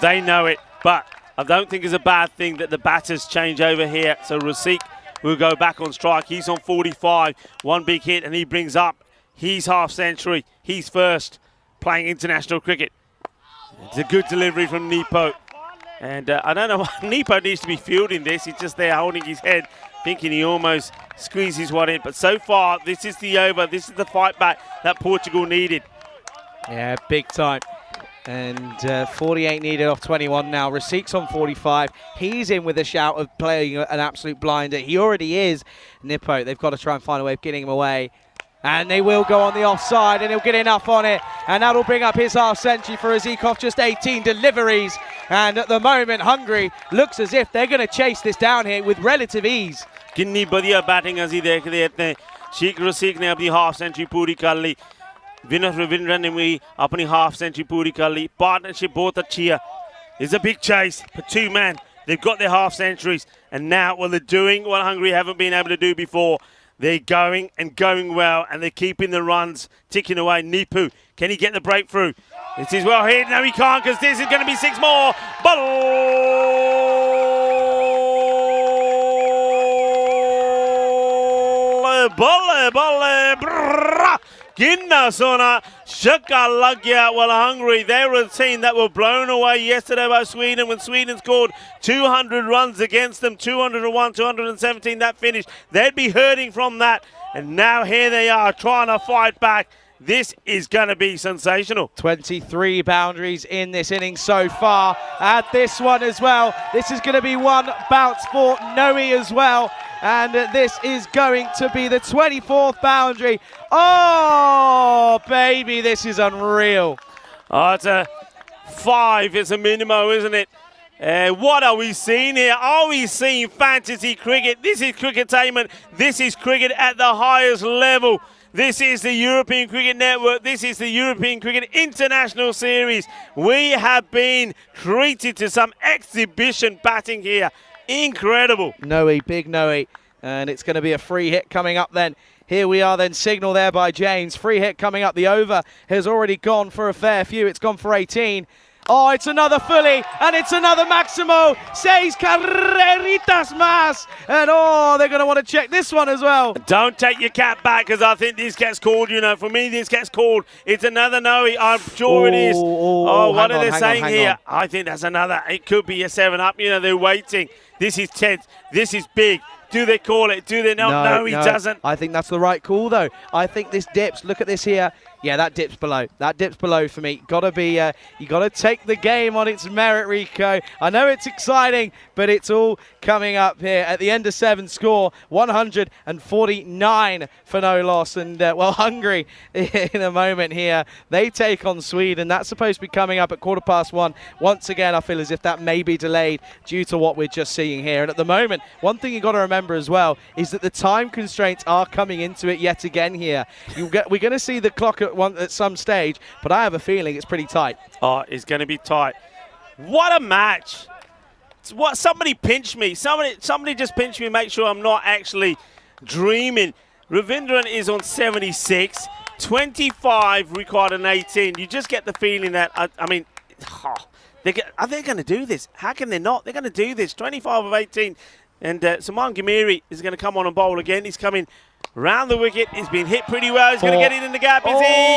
They know it, but I don't think it's a bad thing that the batters change over here. So Rasik will go back on strike. He's on 45. 1 big hit, and he brings up his half century. He's first playing international cricket. It's a good delivery from Nippo. And I don't know why Nippo needs to be fielding this. He's just there holding his head, thinking he almost squeezes one in. But so far, this is the over. This is the fight back that Portugal needed. Yeah, big time. And 48 needed off 21 now. Rasik's on 45. He's in with a shout of playing an absolute blinder. He already is. Nippo, they've got to try and find a way of getting him away. And they will go on the offside, and he'll get enough on it. And that'll bring up his half century for Azikov, just 18 deliveries. And at the moment, Hungary looks as if they're going to chase this down here with relative ease. कितनी बढ़िया batting ਅਸੀਂ देख लेते हैं शेख रसीक ने अपनी half century पूरी कर ली विनोद रविंद्रन ने भी अपनी हाफ सेंचुरी पूरी कर ली पार्टनरशिप बहुत अच्छी है it's a big chase for 2 men they've got their half centuries and now well they're doing what Hungary haven't been able to do before they're going and going well and they're keeping the runs ticking away. Nipu, can he get the breakthrough? This is well hit. No, he can't because this is going to be 6 more. Ginna Sona Shaka Lagya. Well, Hungary, they were a team that were blown away yesterday by Sweden when Sweden scored 200 runs against them, 201, 217, that finish. They'd be hurting from that. And now here they are trying to fight back. This is going to be sensational. 23 boundaries in this innings so far. Add this one as well. This is going to be 1 bounce for Noe as well. And this is going to be the 24th boundary. Oh, baby, this is unreal. Oh, it's 5 is a minimum, isn't it? What are we seeing here? Are we seeing fantasy cricket? This is cricketainment. This is cricket at the highest level. This is the European Cricket Network. This is the European Cricket International Series. We have been treated to some exhibition batting here. Incredible. Noe, big Noe. And it's going to be a free hit coming up then. Here we are then, signal there by James. Free hit coming up. The over has already gone for a fair few. It's gone for 18. Oh, it's another fully, and it's another Maximo. 6 carreritas más. And oh, they're going to want to check this one as well. Don't take your cap back, because I think this gets called, you know. For me, this gets called. It's another no. I'm sure it is. What are they saying here? I think that's another. It could be a 7-up. You know, they're waiting. This is 10th. This is big. Do they call it? Do they not? No, he doesn't. I think that's the right call, though. I think this dips. Look at this here. Yeah, that dips below. That dips below for me. Gotta be, you gotta take the game on its merit, Rico. I know it's exciting, but it's all coming up here at the end of 7 score, 149 for no loss. And well, Hungary in a moment here. They take on Sweden. That's supposed to be coming up at 1:15. Once again, I feel as if that may be delayed due to what we're just seeing here. And at the moment, one thing you got to remember as well is that the time constraints are coming into it yet again here. We're going to see the clock at some stage, but I have a feeling it's pretty tight. Oh, it's going to be tight. What a match. Somebody pinch me. Somebody just pinch me, make sure I'm not actually dreaming. Ravindran is on 76, 25 required on 18. You just get the feeling that, are they going to do this? How can they not? They're going to do this. 25 of 18. And Saman Gamiri is going to come on and bowl again. He's coming round the wicket. He's been hit pretty well. He's going to get it in the gap, is he?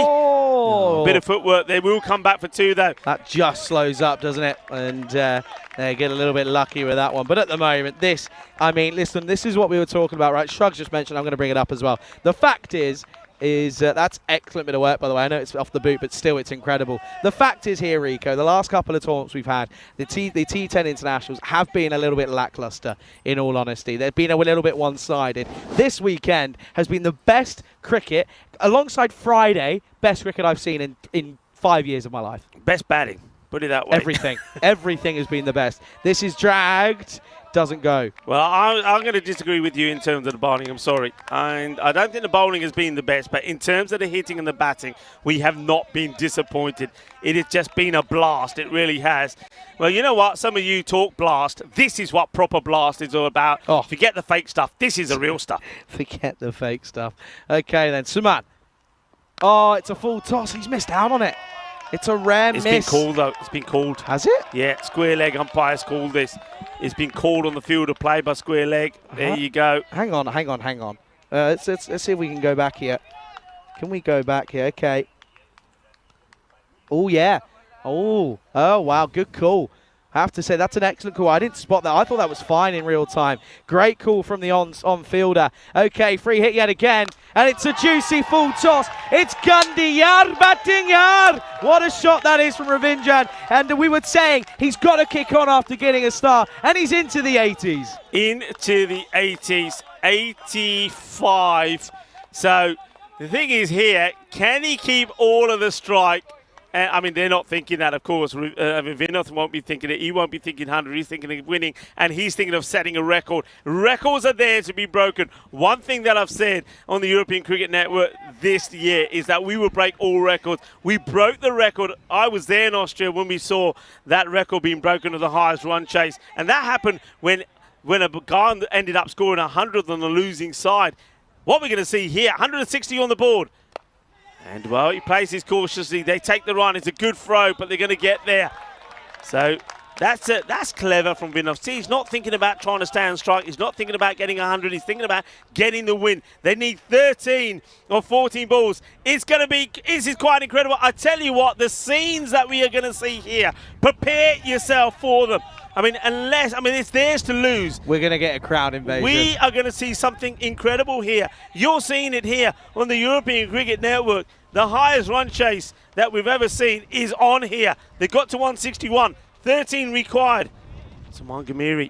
Bit of footwork. They will come back for 2, though. That just slows up, doesn't it? And they get a little bit lucky with that one. But at the moment, listen, this is what we were talking about, right? Shrugs just mentioned, I'm going to bring it up as well. The fact is that's excellent bit of work, by the way. I know it's off the boot, but still it's incredible. The fact is here, Rico, the last couple of tournaments we've had, the T10 internationals have been a little bit lackluster, in all honesty. They've been a little bit one-sided. This weekend has been the best cricket, alongside Friday, best cricket I've seen in 5 years of my life. Best batting, put it that way. Everything. Everything has been the best. This is dragged. Doesn't go. Well, I'm going to disagree with you in terms of the bowling. I'm sorry. And I don't think the bowling has been the best, but in terms of the hitting and the batting, we have not been disappointed. It has just been a blast. It really has. Well, you know what? Some of you talk blast. This is what proper blast is all about. Oh. Forget the fake stuff. This is the real stuff. Forget the fake stuff. Okay, then. Suman. Oh, it's a full toss. He's missed out on it. It's a rare miss. It's been called, though. It's been called. Has it? Yeah, square leg umpires called this. It's been called on the field of play by square leg. There you go. Hang on. Let's see if we can go back here. Can we go back here? Okay. Oh, yeah. Oh, wow. Good call. I have to say, that's an excellent call. I didn't spot that. I thought that was fine in real time. Great call from the on-fielder. Okay, free hit yet again. And it's a juicy full toss. It's Gandhi Yar batting Yar. What a shot that is from Ravindran. And we were saying he's got to kick on after getting a start. And he's into the 80s. Into the 80s. 85. So the thing is here, can he keep all of the strike? They're not thinking that, of course. Vinoth won't be thinking it. He won't be thinking 100. He's thinking of winning, and he's thinking of setting a record. Records are there to be broken. One thing that I've said on the European Cricket Network this year is that we will break all records. We broke the record. I was there in Austria when we saw that record being broken of the highest run chase, and that happened when a guy ended up scoring 100 on the losing side. What we're going to see here, 160 on the board. And, well, he plays this cautiously. They take the run. It's a good throw, but they're going to get there. So that's clever from Vinov. See, he's not thinking about trying to stay on strike. He's not thinking about getting 100. He's thinking about getting the win. They need 13 or 14 balls. This is quite incredible. I tell you what, the scenes that we are going to see here, prepare yourself for them. It's theirs to lose. We're going to get a crowd invasion. We are going to see something incredible here. You're seeing it here on the European Cricket Network. The highest run chase that we've ever seen is on here. They got to 161, 13 required. Saman Gamiri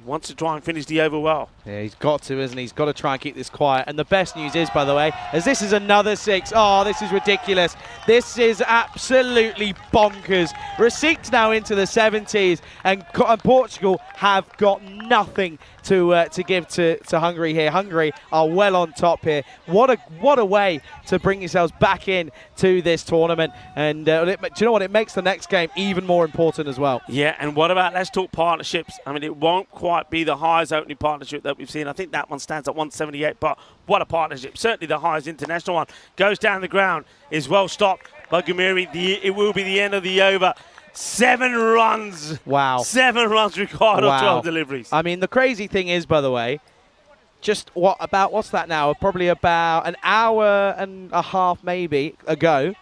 wants to try and finish the over well. Yeah, he's got to, isn't he? He's got to try and keep this quiet. And the best news is, by the way, as this is another 6. Oh, this is ridiculous. This is absolutely bonkers. Receipt's now into the 70s, and Portugal have got nothing to give to Hungary here. Hungary are well on top here. What a way to bring yourselves back in to this tournament. And do you know what? It makes the next game even more important as well. Yeah, and what about, let's talk partnerships. I mean, it won't quite be the highest opening partnership that we've seen. I think that one stands at 178, but what a partnership. Certainly the highest international one. Goes down the ground, is well stopped by Gumiri. It will be the end of the over. 7 runs. Wow. 7 runs required on 12 deliveries. I mean, the crazy thing is, by the way, just what's that now? Probably about an hour and a half maybe ago,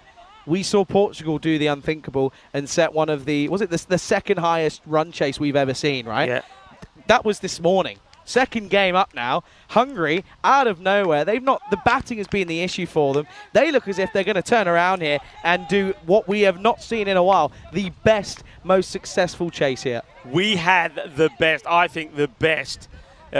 we saw Portugal do the unthinkable and set one of the, was it the second highest run chase we've ever seen, right? Yeah. That was this morning. Second game up now. Hungary, out of nowhere, the batting has been the issue for them. They look as if they're going to turn around here and do what we have not seen in a while, the best, most successful chase here. We had the best, I think the best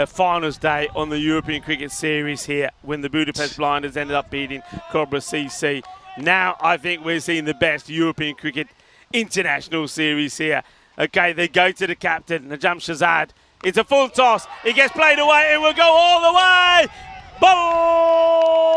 finals day on the European Cricket Series here when the Budapest Blinders ended up beating Cobra CC. Now I think we're seeing the best European Cricket International Series here. Okay, they go to the captain, Najam Shahzad. It's a full toss. It gets played away. It will go all the way. Ball.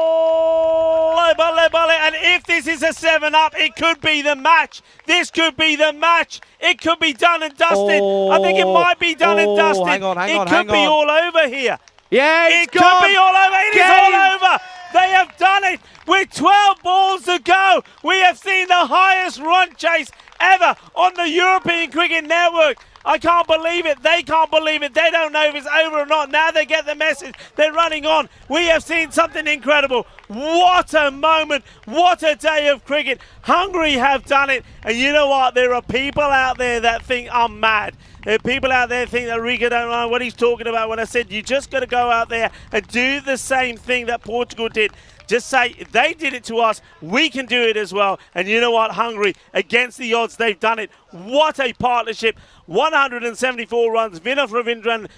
And if this is a 7-up, it could be the match. This could be the match. It could be done and dusted. I think it might be done and dusted. Hang on. It could be all over here. Yeah, it could be all over. It is all over. They have done it with 12 balls to go. We have seen the highest run chase ever on the European Cricket Network. I can't believe it. They can't believe it. They don't know if it's over or not. Now they get the message. They're running on. We have seen something incredible. What a moment. What a day of cricket. Hungary have done it. And you know what? There are people out there that think I'm mad. There are people out there think that Rico don't know what he's talking about when I said you just got to go out there and do the same thing that Portugal did. Just say, they did it to us, we can do it as well. And you know what, Hungary, against the odds, they've done it. What a partnership. 174 runs. Vinod Ravindran,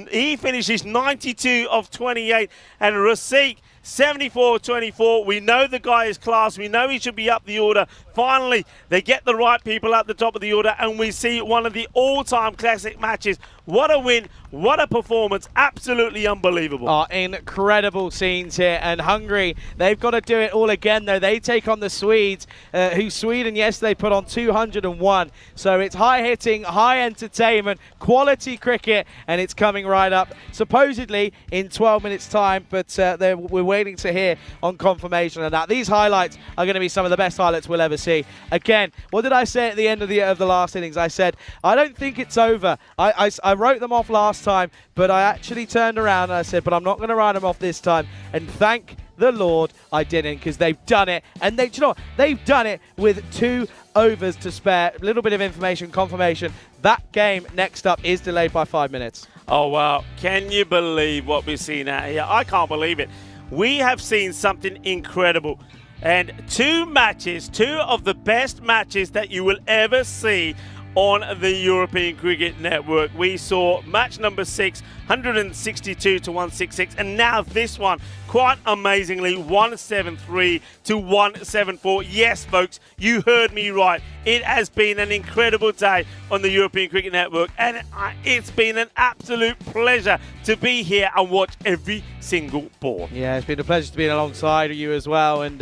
he finishes 92 of 28. And Rasik, 74-24. We know the guy is class. We know he should be up the order. Finally, they get the right people at the top of the order, and we see one of the all-time classic matches. What a win. What a performance. Absolutely unbelievable. Oh, incredible scenes here. And Hungary, they've got to do it all again, though. They take on the Swedes, who Sweden yesterday put on 201. So it's high-hitting, high entertainment, quality cricket, and it's coming right up, supposedly in 12 minutes' time. But we're waiting to hear on confirmation of that. These highlights are going to be some of the best highlights we'll ever see. Again, what did I say at the end of the last innings? I said, I don't think it's over. I wrote them off last time, but I actually turned around and I said, but I'm not going to write them off this time. And thank the Lord I didn't, because they've done it. And do you know what? They've done it with 2 overs to spare. A little bit of information, confirmation. That game next up is delayed by 5 minutes. Oh, wow. Can you believe what we've seen out here? I can't believe it. We have seen something incredible. And 2 matches, 2 of the best matches that you will ever see on the European Cricket Network. We saw match number 6, 162 to 166, and now this one, quite amazingly, 173 to 174. Yes, folks, you heard me right. It has been an incredible day on the European Cricket Network, and it's been an absolute pleasure to be here and watch every single ball. Yeah, it's been a pleasure to be alongside you as well, and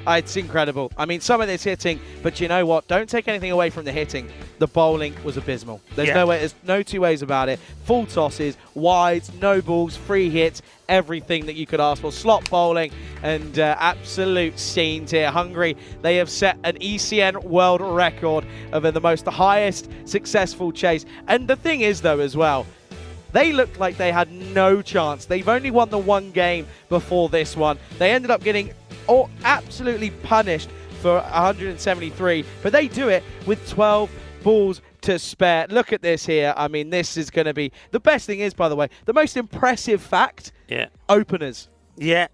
it's incredible. I mean, some of this hitting, but you know what? Don't take anything away from the hitting. The bowling was abysmal. There's no 2 ways about it. Full tosses, wides, no balls, free hits, everything that you could ask for. Slot bowling and absolute scenes here. Hungary, they have set an ECN world record of the highest successful chase. And the thing is, though, as well, they looked like they had no chance. They've only won the 1 game before this one. They ended up getting absolutely punished for 173, but they do it with 12 balls to spare. Look at this here. I mean, this is going to be... The best thing is, by the way, the most impressive fact, openers. Yeah.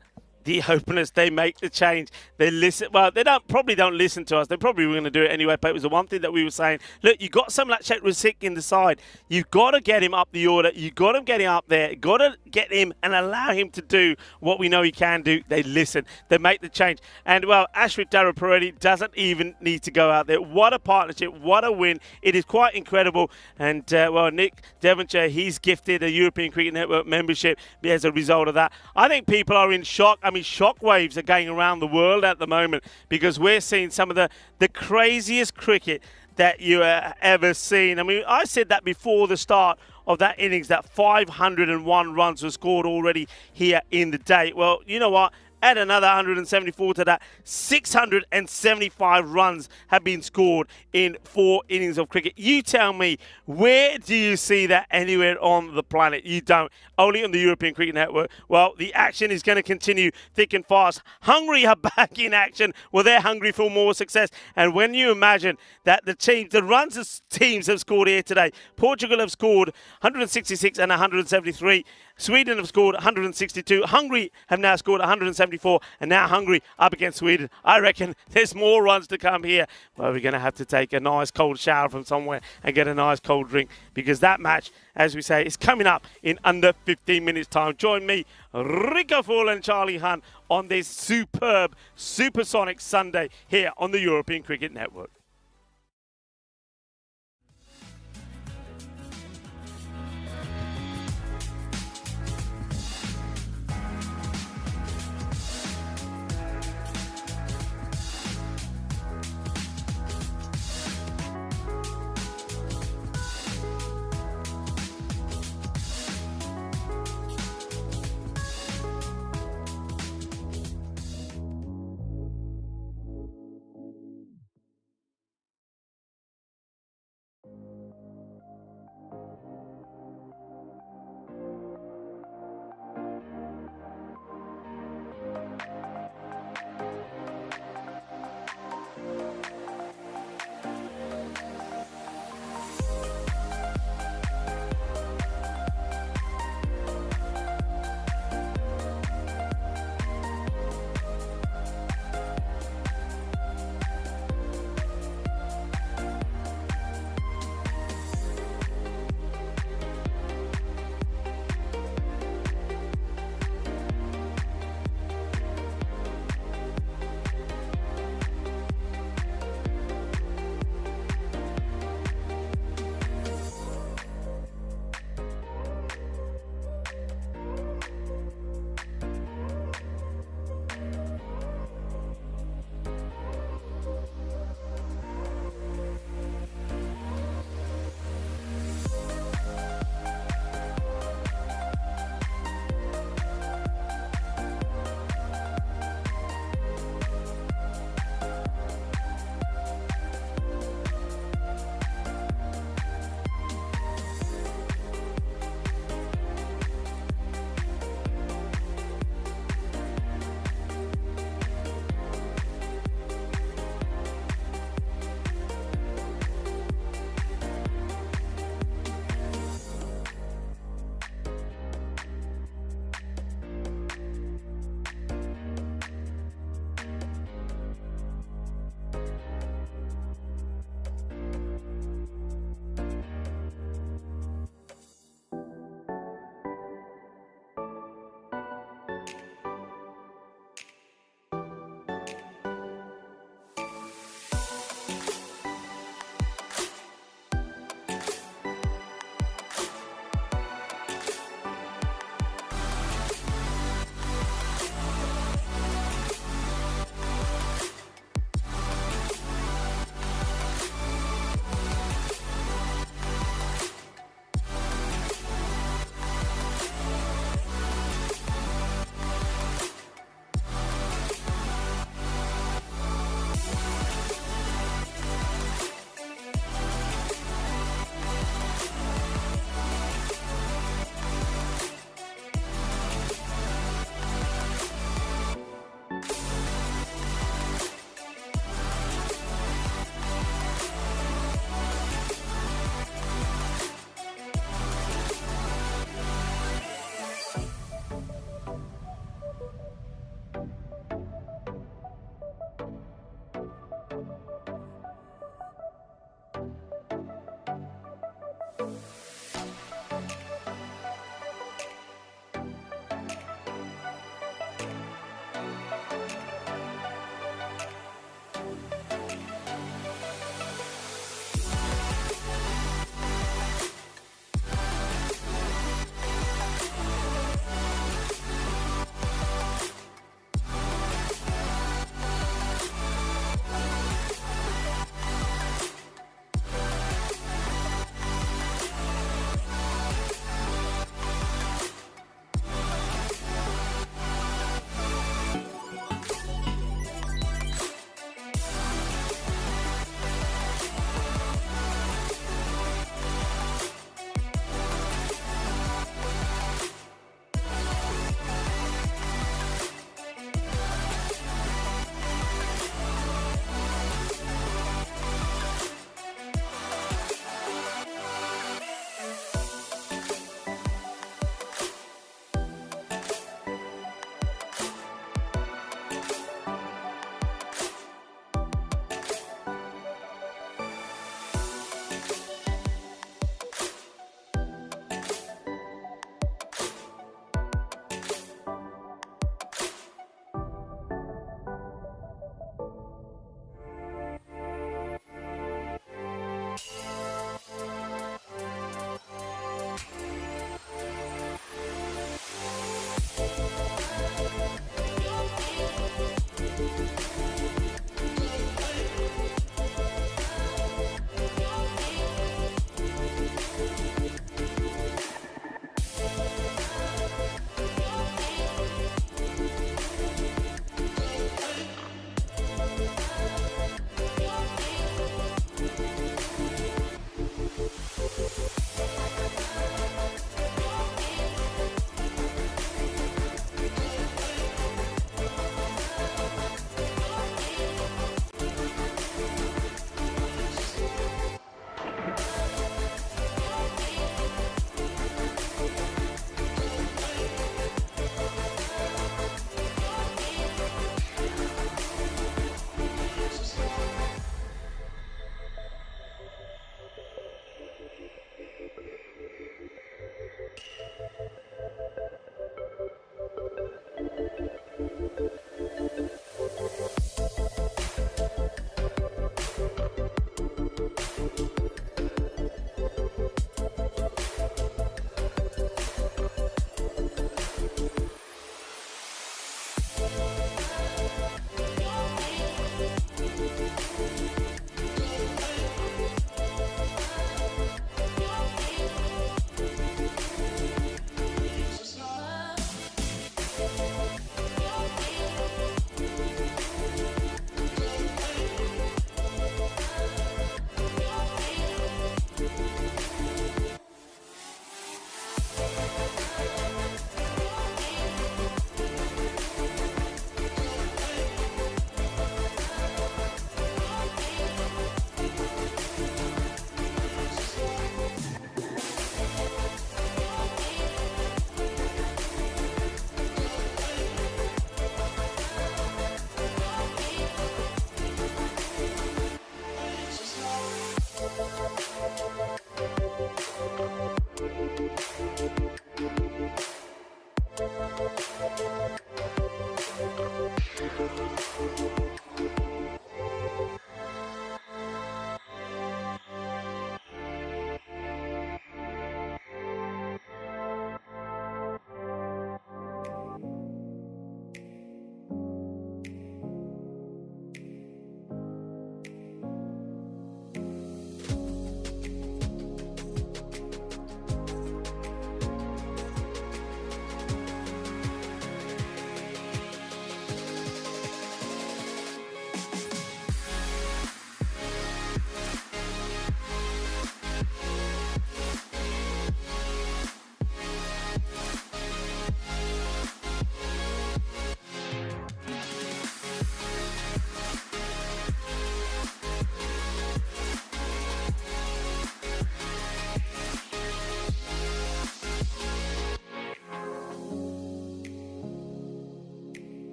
the openers, they make the change. They listen. Well, they probably don't listen to us. They probably were going to do it anyway. But it was the one thing that we were saying. Look, you got someone like Czech Rasic in the side. You've got to get him up the order. You got to get him up there. Got to get him and allow him to do what we know he can do. They listen. They make the change. And well, Ashwin Daraparetti doesn't even need to go out there. What a partnership! What a win! It is quite incredible. And well, Nick Devonshire, he's gifted a European Cricket Network membership as a result of that. I think people are in shock. I mean, shockwaves are going around the world at the moment because we're seeing some of the craziest cricket that you ever seen. I mean, I said that before the start of that innings, that 501 runs were scored already here in the day. Well, you know what? Add another 174 to that. 675 runs have been scored in 4 innings of cricket. You tell me, where do you see that anywhere on the planet? You don't. Only on the European Cricket Network. Well, the action is going to continue thick and fast. Hungary are back in action. Well, they're hungry for more success. And when you imagine that the runs the teams have scored here today, Portugal have scored 166 and 173. Sweden have scored 162. Hungary have now scored 174. And now Hungary up against Sweden. I reckon there's more runs to come here. Well, we're going to have to take a nice cold shower from somewhere and get a nice cold drink because that match, as we say, is coming up in under 15 minutes' time. Join me, Rico Fall and Charlie Hunt on this superb, supersonic Sunday here on the European Cricket Network.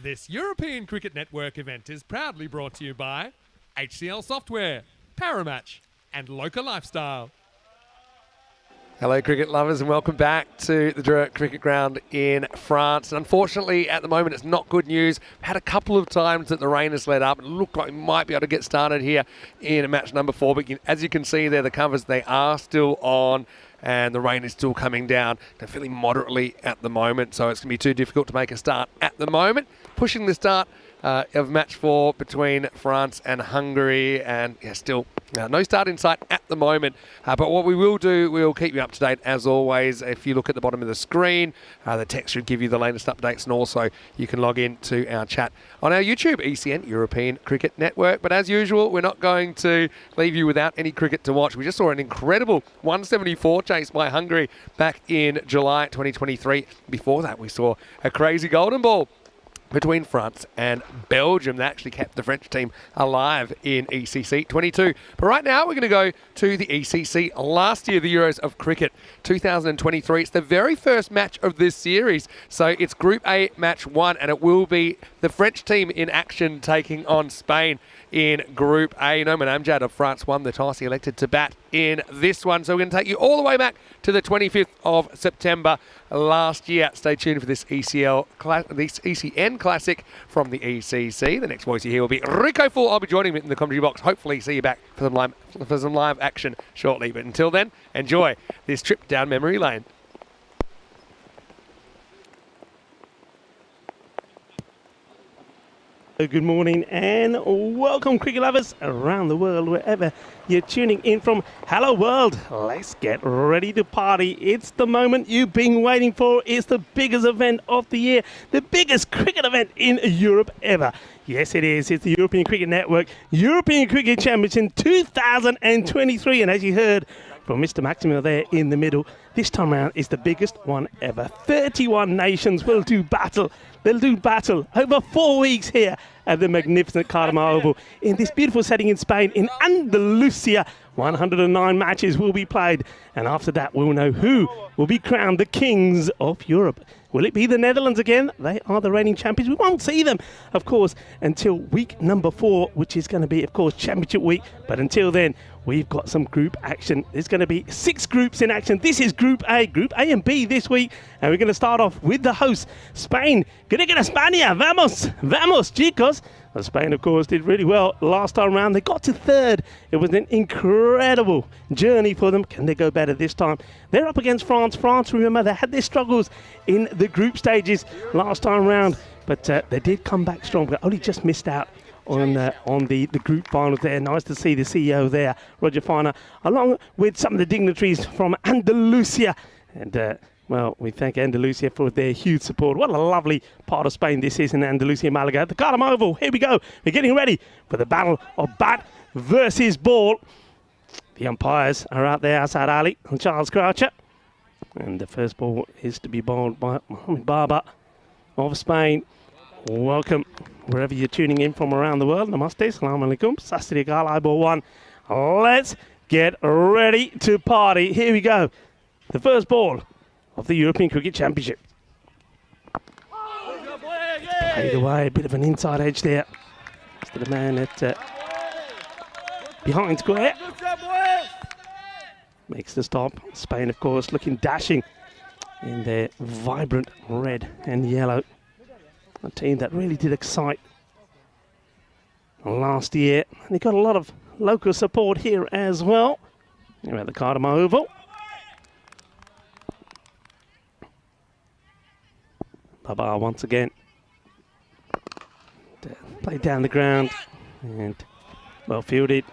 This European Cricket Network event is proudly brought to you by HCL Software, Paramatch, and Local Lifestyle. Hello cricket lovers and welcome back to the Dreux Cricket Ground in France. And unfortunately at the moment it's not good news. We've had a couple of times that the rain has let up. It looked like we might be able to get started here in match number 4. But as you can see there, the covers, they are still on and the rain is still coming down. They're feeling moderately at the moment, so it's going to be too difficult to make a start at the moment. Pushing the start of match 4 between France and Hungary, and still no start in sight at the moment. But what we will do, we'll keep you up to date as always. If you look at the bottom of the screen, the text should give you the latest updates, and also you can log in to our chat on our YouTube, ECN, European Cricket Network. But as usual, we're not going to leave you without any cricket to watch. We just saw an incredible 174 chase by Hungary back in July 2023. Before that, we saw a crazy golden ball between France and Belgium. That actually kept the French team alive in ECC 22. But right now we're going to go to the ECC last year, the Euros of Cricket 2023. It's the very first match of this series. So it's Group A match 1, and it will be the French team in action taking on Spain in Group A. Noman Amjad of France won the toss. He elected to bat in this one. So we're going to take you all the way back to the 25th of September last year. Stay tuned for this ECN Classic from the ECC. The next voice you hear will be Rico Full. I'll be joining him in the commentary box. Hopefully see you back for some live action shortly. But until then, enjoy this trip down memory lane. Good morning and welcome cricket lovers around the world, wherever you're tuning in from. Hello world, let's get ready to party. It's the moment you've been waiting for. It's the biggest event of the year, the biggest cricket event in Europe ever. Yes, it is. It's the European Cricket Network European Cricket Championship 2023. And as you heard from Mr. Maximo there in the middle, this time around is the biggest one ever. 31 nations will do battle. They'll do battle over 4 weeks here at the magnificent Cardiff Oval in this beautiful setting in Spain, in Andalusia. 109 matches will be played, and after that we'll know who will be crowned the kings of Europe. Will it be the Netherlands again? They are the reigning champions. We won't see them, of course, until week number 4, which is going to be, of course, Championship week. But until then, we've got some group action. There's going to be 6 groups in action. This is Group A and B this week. And we're going to start off with the host, Spain. Gonna get España. Vamos, vamos, chicos. Well, Spain, of course, did really well last time round. They got to 3rd. It was an incredible journey for them. Can they go better this time? They're up against France. France, remember, they had their struggles in the group stages last time round. But they did come back strong, but only just missed out on the group finals there. Nice to see the CEO there, Roger Finer, along with some of the dignitaries from Andalusia. And well, we thank Andalusia for their huge support. What a lovely part of Spain this is in Andalusia, Malaga. The Cardiff Oval, here we go. We're getting ready for the battle of bat versus ball. The umpires are out there, Asad Ali and Charles Croucher. And the first ball is to be bowled by Mohamed Barba of Spain. Welcome, wherever you're tuning in from around the world. Namaste, salam alaikum, Sastri Akal, ball 1. Let's get ready to party. Here we go. The first ball of the European Cricket Championship. Played away, a bit of an inside edge there. To the man at behind square. Makes the stop. Spain, of course, looking dashing in their vibrant red and yellow. A team that really did excite last year. And they got a lot of local support here as well. Here at the Cardiff Oval. Baba once again. Played down the ground and well fielded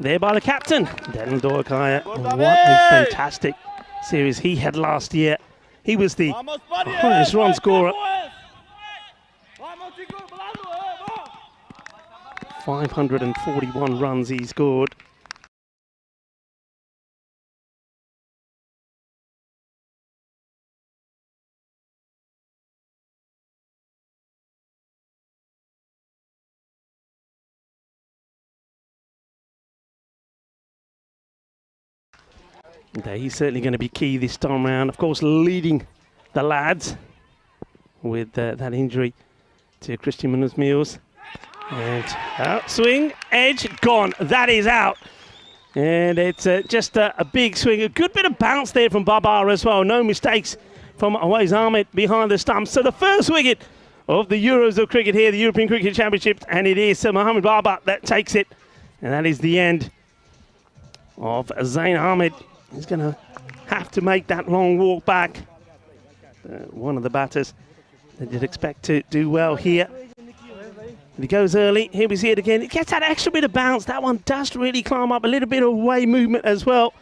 there by the captain, Daniel Dorkaya. What a fantastic series he had last year. He was the highest run scorer. 541 runs he scored. He's certainly going to be key this time around. Of course, leading the lads with that injury to Christian Munoz-Mills. And swing, edge, gone. That is out. And it's just a big swing. A good bit of bounce there from Babar as well. No mistakes from Awais Ahmed behind the stumps. So the first wicket of the Euros of cricket here, the European Cricket Championship, and it is Mohamed Babar that takes it. And that is the end of Zain Ahmed. He's going to have to make that long walk back. One of the batters that you'd expect to do well here. He goes early, here we see it again. It gets that extra bit of bounce. That one does really climb up, a little bit of away movement as well.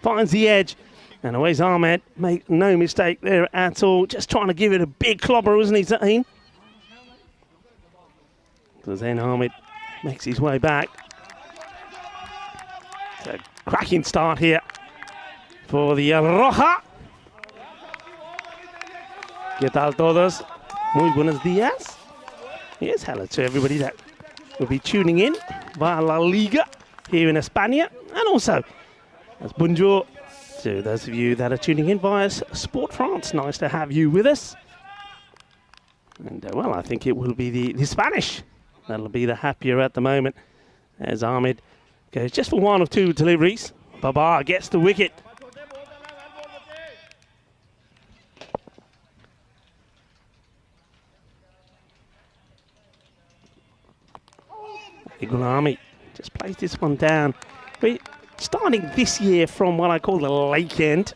Finds the edge. And Awais Ahmed, make no mistake there at all. Just trying to give it a big clobber, isn't he, Zain? So Zain Ahmed makes his way back. It's a cracking start here for the Roja. ¿Qué tal todos? Muy buenos días. Yes, hello to everybody that will be tuning in via La Liga here in España. And also, as bonjour to those of you that are tuning in via Sport France. Nice to have you with us. And, well, I think it will be the Spanish that'll be the happier at the moment as Ahmed goes just for one of two deliveries. Babar gets the wicket. Gulami just plays this one down. We're starting this year from what I call the lake end.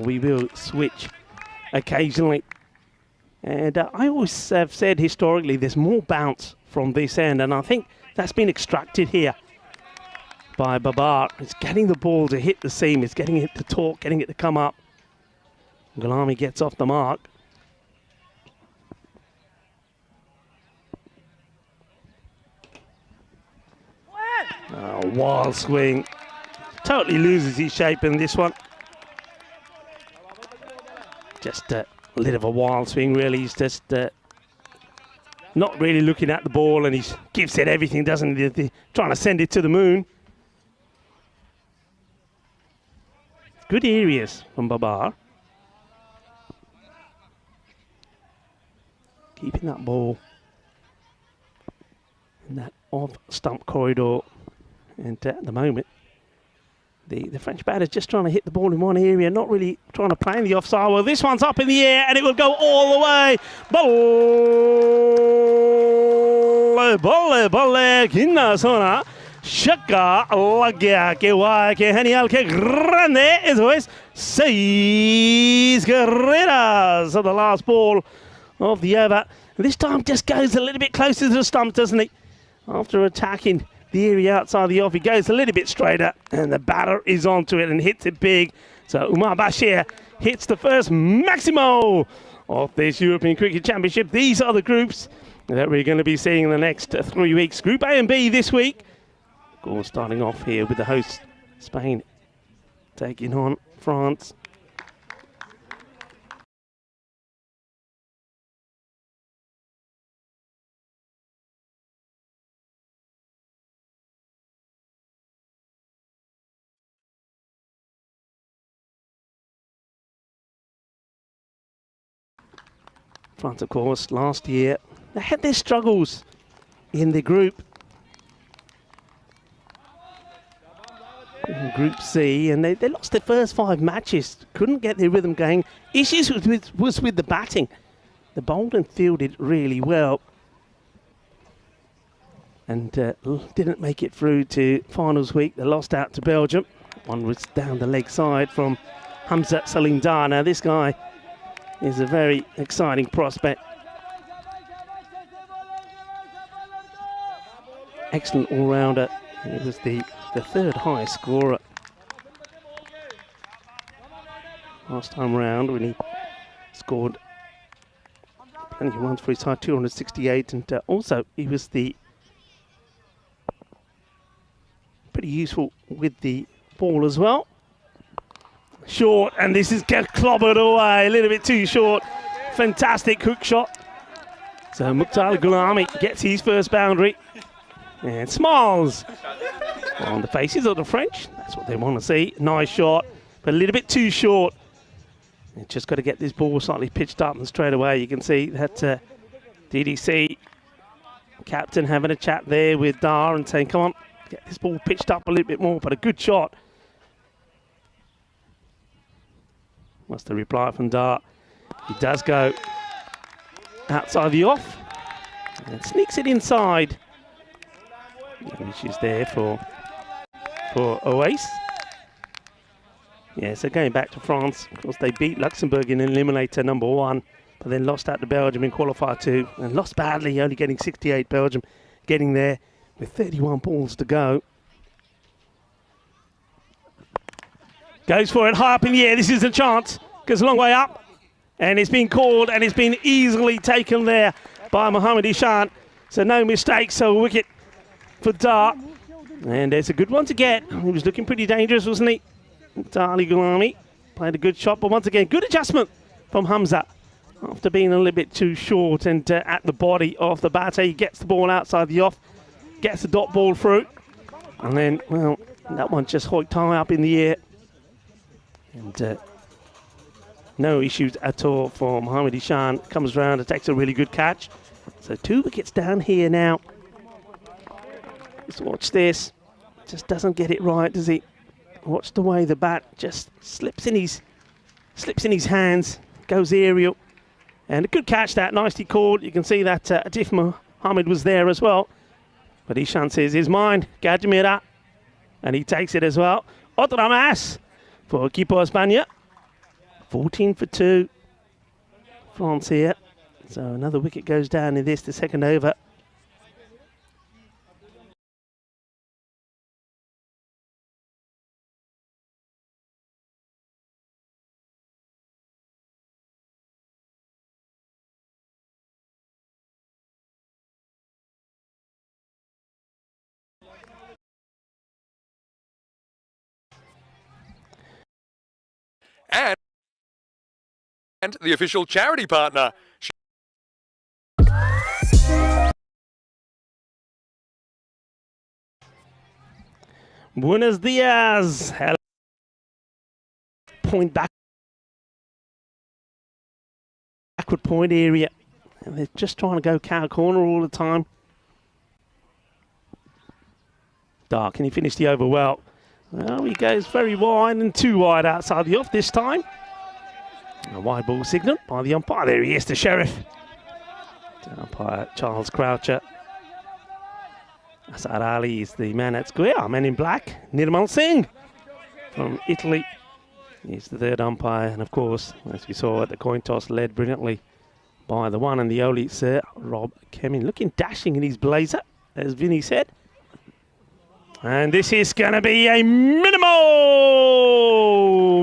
We will switch occasionally. And I always have said historically there's more bounce from this end, and I think that's been extracted here by Babar. It's getting the ball to hit the seam, it's getting it to torque, getting it to come up. Gulami gets off the mark. Wild swing. Totally loses his shape in this one. Just a little of a wild swing, really. He's just not really looking at the ball, and he gives it everything, doesn't he? Trying to send it to the moon. Good areas from Babar. Keeping that ball in that off-stump corridor. And at the moment, the French batter's just trying to hit the ball in one area, not really trying to play in the offside. Well, this one's up in the air, and it will go all the way. Bolle, ginna sona. Shaka lagya ke wa ke genial ke grande. Eso es 6 carreras. So the last ball of the over. This time just goes a little bit closer to the stump, doesn't he? After attacking the area outside the off, he goes a little bit straighter, and the batter is onto it and hits it big. So Umar Bashir hits the first maximo of this European Cricket Championship. These are the groups that we're going to be seeing in the next 3 weeks. Group A and B this week. Of course, starting off here with the host, Spain, taking on France. France, of course, last year, they had their struggles in the group. In Group C, and they lost their first 5 matches, couldn't get their rhythm going. Issues was with the batting. The bowled and fielded really well, and didn't make it through to finals week. They lost out to Belgium. One was down the leg side from Hamza Salim Dar. Now this guy is a very exciting prospect. Excellent all-rounder. He was the third highest scorer last time round when he scored plenty of runs for his side, 268, and also he was the pretty useful with the ball as well. Short, and this is clobbered away, a little bit too short. Fantastic hook shot. So Mukhtar Gulami gets his first boundary and smiles on the faces of the French. That's what they want to see. Nice shot, but a little bit too short. It's just got to get this ball slightly pitched up, and straight away you can see that DDC captain having a chat there with Dar and saying, come on, get this ball pitched up a little bit more, but a good shot. What's the reply from Dar? He does go outside the off and sneaks it inside. Which is there for Oace. Yeah, so going back to France, of course they beat Luxembourg in Eliminator number 1, but then lost out to Belgium in Qualifier 2, and lost badly, only getting 68. Belgium getting there with 31 balls to go. Goes for it, high up in the air. This is a chance. Goes a long way up, and it's been called, and it's been easily taken there by Mohamed Ishan. So no mistake, so a wicket for Dar. And there's a good one to get. He was looking pretty dangerous, wasn't he? Dali Gulami played a good shot, but once again, good adjustment from Hamza. After being a little bit too short and at the body of the batter, he gets the ball outside the off, gets the dot ball through, and then, well, that one just hoiked high up in the air. And no issues at all for Mohamed Ishan. Comes round and takes a really good catch. So 2 wickets down here now. Just watch this. Just doesn't get it right, does he? Watch the way the bat just slips in his hands, goes aerial. And a good catch that, nicely called. You can see that Atif Mohammed was there as well. But Ishan says, here's mine, Gajmira. And he takes it as well. Otra más for Equipo España. 14 for 2. France here. So another wicket goes down in this, the second over. And the official charity partner. Buenos dias. Point back. Backward point area. And they're just trying to go cow corner all the time. Dark, can he finish the over well? Well, he goes very wide and too wide outside the off this time. A wide ball signal by the umpire. There he is, the Sheriff. The umpire, Charles Croucher. Asad Ali is the man at square. Man in black, Nirmal Singh from Italy. He's the third umpire. And of course, as we saw at the coin toss, led brilliantly by the one and the only Sir Rob Kemin. Looking dashing in his blazer, as Vinny said. And this is going to be a minimal.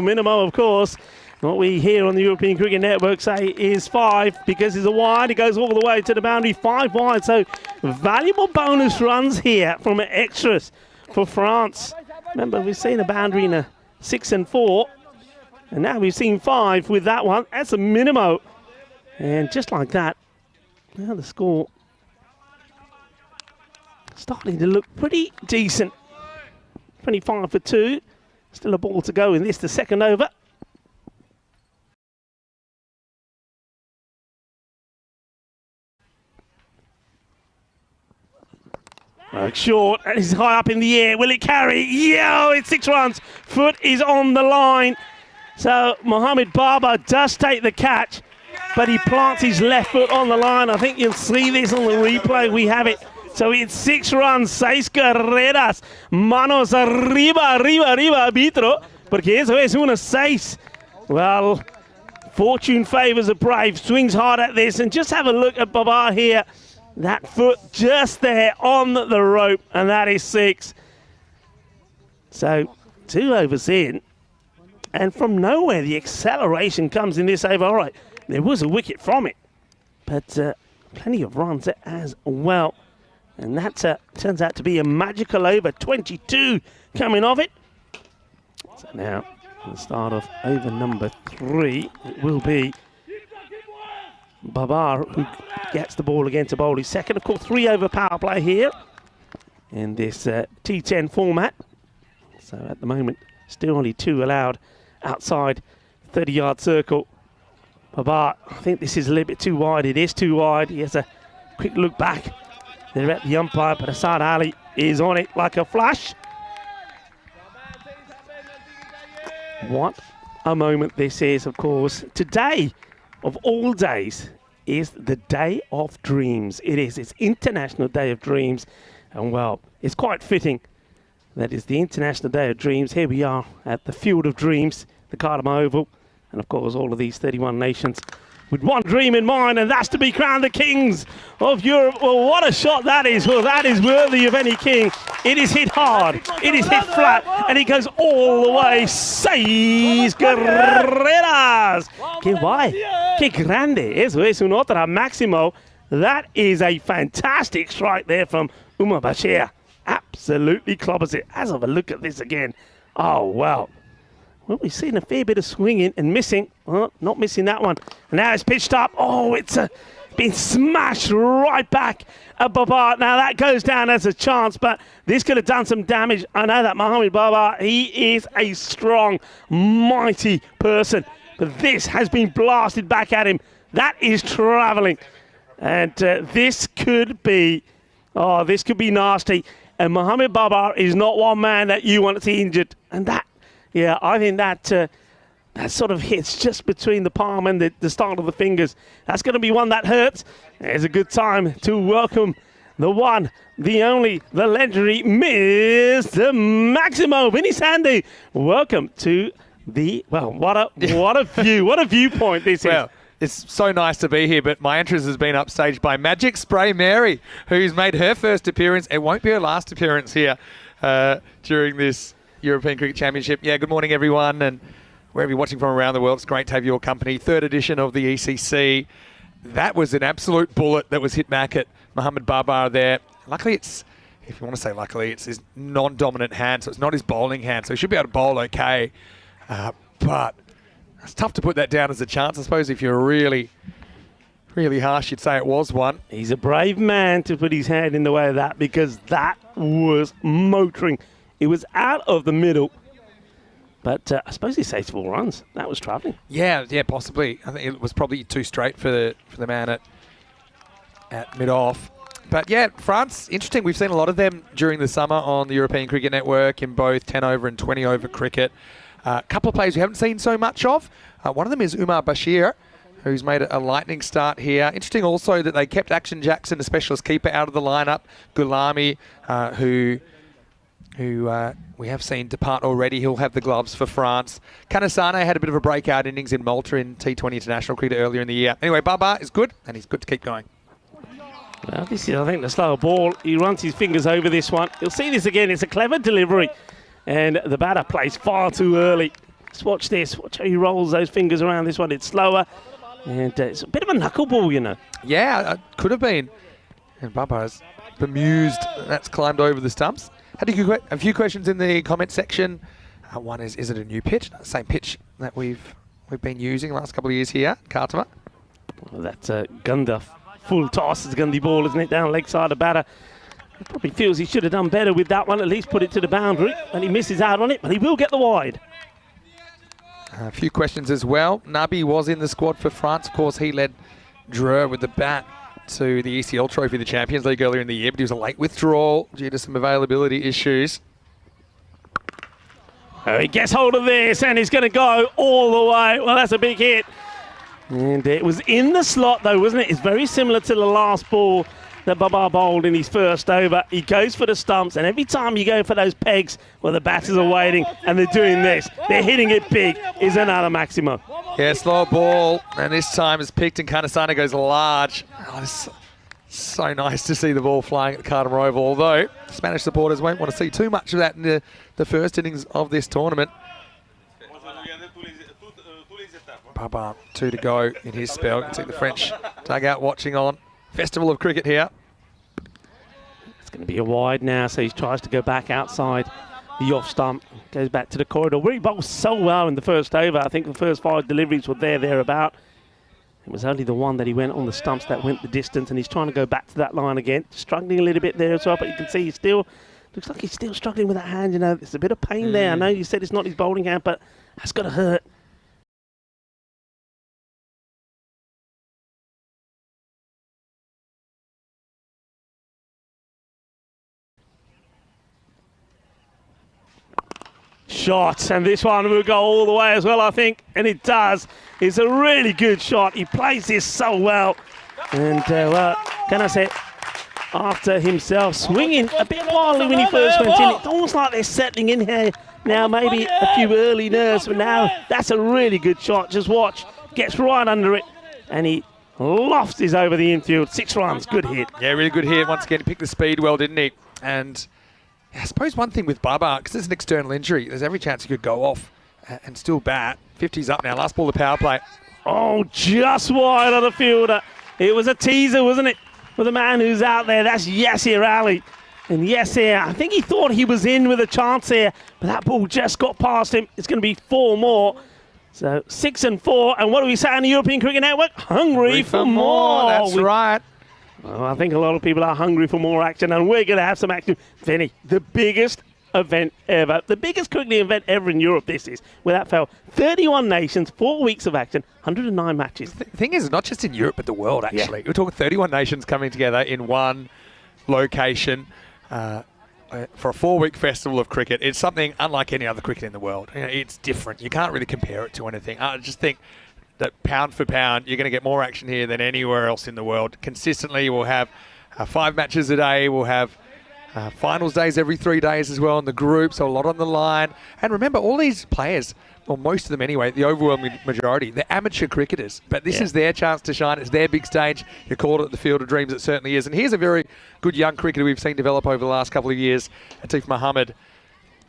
Minimal, of course. What we hear on the European Cricket Network say is 5 because it's a wide. It goes all the way to the boundary, 5 wide. So valuable bonus runs here from extras for France. Remember, we've seen a boundary in a 6 and 4. And now we've seen 5 with that one. That's a minimo. And just like that, now the score starting to look pretty decent. 25 for 2. Still a ball to go in this, the second over. Short, and he's high up in the air. Will it carry? Yeah, it's 6 runs. Foot is on the line. So Mohamed Baba does take the catch, but he plants his left foot on the line. I think you'll see this on the replay. We have it. So it's 6 runs, 6 carreras. Manos arriba, arriba, arriba, arbitro. Porque eso es una 6. Well, fortune favours the brave. Swings hard at this. And just have a look at Baba here. That foot just there on the rope, and that is 6. So 2 overs in, and from nowhere the acceleration comes in this over. All right, there was a wicket from it, but plenty of runs as well. And that turns out to be a magical over, 22 coming off it. So now, at the start of over number 3, it will be Babar, who gets the ball again to bowl his second. Of course, 3 over power play here in this T10 format. So at the moment, still only 2 allowed outside 30-yard circle. Babar, I think this is a little bit too wide. It is too wide. He has a quick look back. They're at the umpire, but Asad Ali is on it like a flash. What a moment this is, of course. Today, of all days, is the Day of Dreams. It is. It's International Day of Dreams. And, well, it's quite fitting that is the International Day of Dreams. Here we are at the Field of Dreams, the Cardamom Oval. And, of course, all of these 31 nations with one dream in mind, and that's to be crowned the kings of Europe. Well, what a shot that is. Well, that is worthy of any king. It is hit hard. It is hit flat, and it goes all the way. Seis carreras. Que guay. Que grande. Eso es un otra máximo. That is a fantastic strike there from Umar Bashir. Absolutely clobbers it. Let's have a look at this again. Oh, wow. Well, we've seen a fair bit of swinging and missing. Well, not missing that one. And now it's pitched up. Oh, it's been smashed right back at Babar. Now that goes down as a chance, but this could have done some damage. I know that Mohamed Babar, he is a strong, mighty person. But this has been blasted back at him. That is travelling. And this could be nasty. And Mohamed Babar is not one man that you want to see injured. And that, yeah, I think that sort of hits just between the palm and the start of the fingers. That's going to be one that hurts. It's a good time to welcome the one, the only, the legendary Mr. Maximo Vinny Sandy. Welcome to the, well, what a view, what a viewpoint this is. It's so nice to be here, but my entrance has been upstaged by Magic Spray Mary, who's made her first appearance. It won't be her last appearance here during this European Cricket Championship. Yeah, good morning, everyone, and wherever you're watching from around the world, it's great to have your company. Third edition of the ECC. That was an absolute bullet that was hit back at Mohamed Babar there. Luckily, if you want to say luckily, it's his non-dominant hand, so it's not his bowling hand, so he should be able to bowl okay. But it's tough to put that down as a chance. I suppose if you're really, really harsh, you'd say it was one. He's a brave man to put his hand in the way of that, because that was motoring. It was out of the middle, but I suppose he saves 4 runs. That was travelling. Yeah, possibly. I think it was probably too straight for the man at mid-off. But yeah, France, interesting. We've seen a lot of them during the summer on the European Cricket Network in both 10 over and 20 over cricket. A couple of players we haven't seen so much of. One of them is Umar Bashir, who's made a lightning start here. Interesting also that they kept Action Jackson, a specialist keeper, out of the lineup. Gulami, who we have seen depart already. He'll have the gloves for France. Kanasane had a bit of a breakout innings in Malta in T20 international cricket earlier in the year. Anyway, Babar is good, and he's good to keep going. Well, this is, I think, the slower ball. He runs his fingers over this one. You'll see this again. It's a clever delivery, and the batter plays far too early. Let's watch this. Watch how he rolls those fingers around this one. It's slower, and it's a bit of a knuckleball, you know. Yeah, could have been. And Babar's bemused. That's climbed over the stumps. Had a few questions in the comment section. One is it a new pitch? Same pitch that we've been using the last couple of years here, Khartoum. Well, that's a Gunda full toss. It's a Gundy ball, isn't it? Down leg side of batter. He probably feels he should have done better with that one, at least put it to the boundary, and he misses out on it, but he will get the wide. A few questions as well. Nabi was in the squad for France. Of course, he led Dreux with the bat to the ECL Trophy, the Champions League, earlier in the year, but he was a late withdrawal due to some availability issues. Oh, he gets hold of this, and he's going to go all the way. Well, that's a big hit. And it was in the slot, though, wasn't it? It's very similar to the last ball that Babar bowled in his first over. He goes for the stumps, and every time you go for those pegs, well, the batters are waiting, and they're doing this. They're hitting it big. Is another Maximo. Yeah, slow ball, and this time it's picked, and Kanasane goes large. Oh, it's so nice to see the ball flying at the Cardamom Oval, although Spanish supporters won't want to see too much of that in the first innings of this tournament. Babar, 2 to go in his spell. You can see the French dugout watching on. Festival of cricket here. It's going to be a wide now, so he tries to go back outside the off stump. Goes back to the corridor, where he bowled so well in the first over. I think the first 5 deliveries were thereabout. It was only the one that he went on the stumps that went the distance, and he's trying to go back to that line again. Struggling a little bit there as well, but you can see he's still, looks like he's still struggling with that hand, you know. There's a bit of pain there. I know you said it's not his bowling hand, but that's got to hurt. shot. And this one will go all the way as well, I think. And it does. It's a really good shot. He plays this so well. And, well, can I say, after himself swinging a bit wildly when he first went in, it's almost like they're settling in here now, maybe a few early nerves, but now that's a really good shot. Just watch, gets right under it, and he lofts this over the infield. 6 runs, good hit. Yeah, really good hit. Once again, he picked the speed well, didn't he? And I suppose one thing with Bubba, because it's an external injury, there's every chance he could go off and still bat. 50's up now, last ball of the power play. Oh, just wide of the fielder. It was a teaser, wasn't it? For the man who's out there, that's Yasir Ali. And Yasir, I think he thought he was in with a chance here, but that ball just got past him. It's going to be 4 more. So 6 and 4. And what do we say on the European Cricket Network? Hungry for more. That's right. Well, I think a lot of people are hungry for more action, and we're going to have some action. Vinny, the biggest event ever, the biggest cricket event ever in Europe this is, without fail. 31 nations, 4 weeks of action, 109 matches. The thing is, not just in Europe, but the world, actually. Yeah. We're talking 31 nations coming together in one location for a 4-week festival of cricket. It's something unlike any other cricket in the world. You know, it's different. You can't really compare it to anything. I just think that pound for pound, you're going to get more action here than anywhere else in the world. Consistently, we'll have 5 matches a day. We'll have finals days every 3 days as well in the group, so a lot on the line. And remember, all these players, well, most of them anyway, the overwhelming majority, they're amateur cricketers. But this is their chance to shine. It's their big stage. You called it the Field of Dreams. It certainly is. And here's a very good young cricketer we've seen develop over the last couple of years, Atif Mohammed,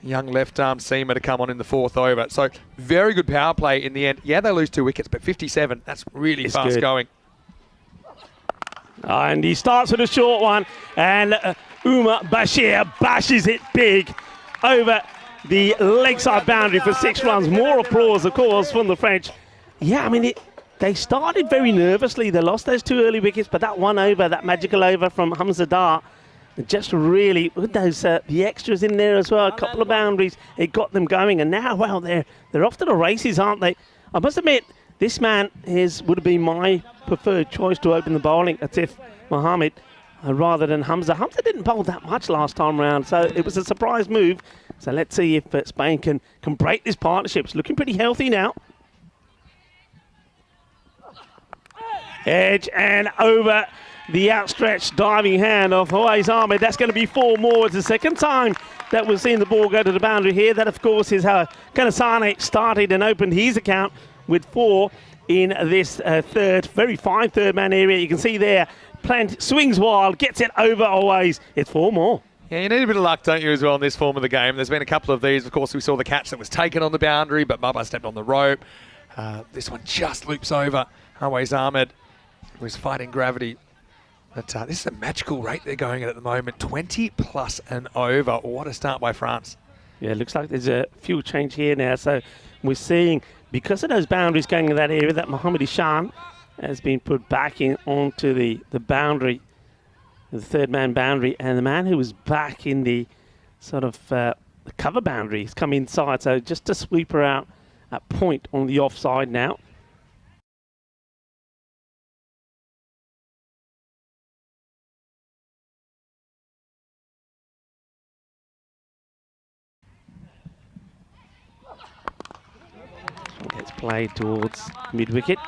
young left-arm seamer to come on in the 4th over. So very good power play in the end. Yeah, they lose 2 wickets, but 57, that's really fast going. And he starts with a short one, and Umar Bashir bashes it big over the leg side boundary for 6 runs. More applause, of course, from the French. Yeah, I mean, they started very nervously. They lost those 2 early wickets, but that one over, that magical over from Hamza Dar, just really, with those the extras in there as well, a couple of boundaries, it got them going. And now, well, they're off to the races, aren't they? I must admit, this man would have been my preferred choice to open the bowling, Atif Mohammed, rather than Hamza. Hamza didn't bowl that much last time round, so it was a surprise move. So let's see if Spain can break this partnership. It's looking pretty healthy now. Edge and over the outstretched diving hand of Fawaz Ahmed. That's going to be 4 more. It's the second time that we've seen the ball go to the boundary here. That, of course, is how Kanasane started and opened his account with 4 in this very fine third-man area. You can see there, swings wild, gets it over always. It's 4 more. Yeah, you need a bit of luck, don't you, as well, in this form of the game. There's been a couple of these. Of course, we saw the catch that was taken on the boundary, but Bubba stepped on the rope. This one just loops over. Fawaz Ahmed was fighting gravity. But this is a magical rate they're going at the moment. 20 plus and over. What a start by France. Yeah, it looks like there's a fuel change here now. So we're seeing, because of those boundaries going in that area, that Mohamed Ishan has been put back in onto the boundary, the third-man boundary. And the man who was back in the sort of the cover boundary has come inside. So just to sweep her out at point on the offside now. Gets played towards mid-wicket.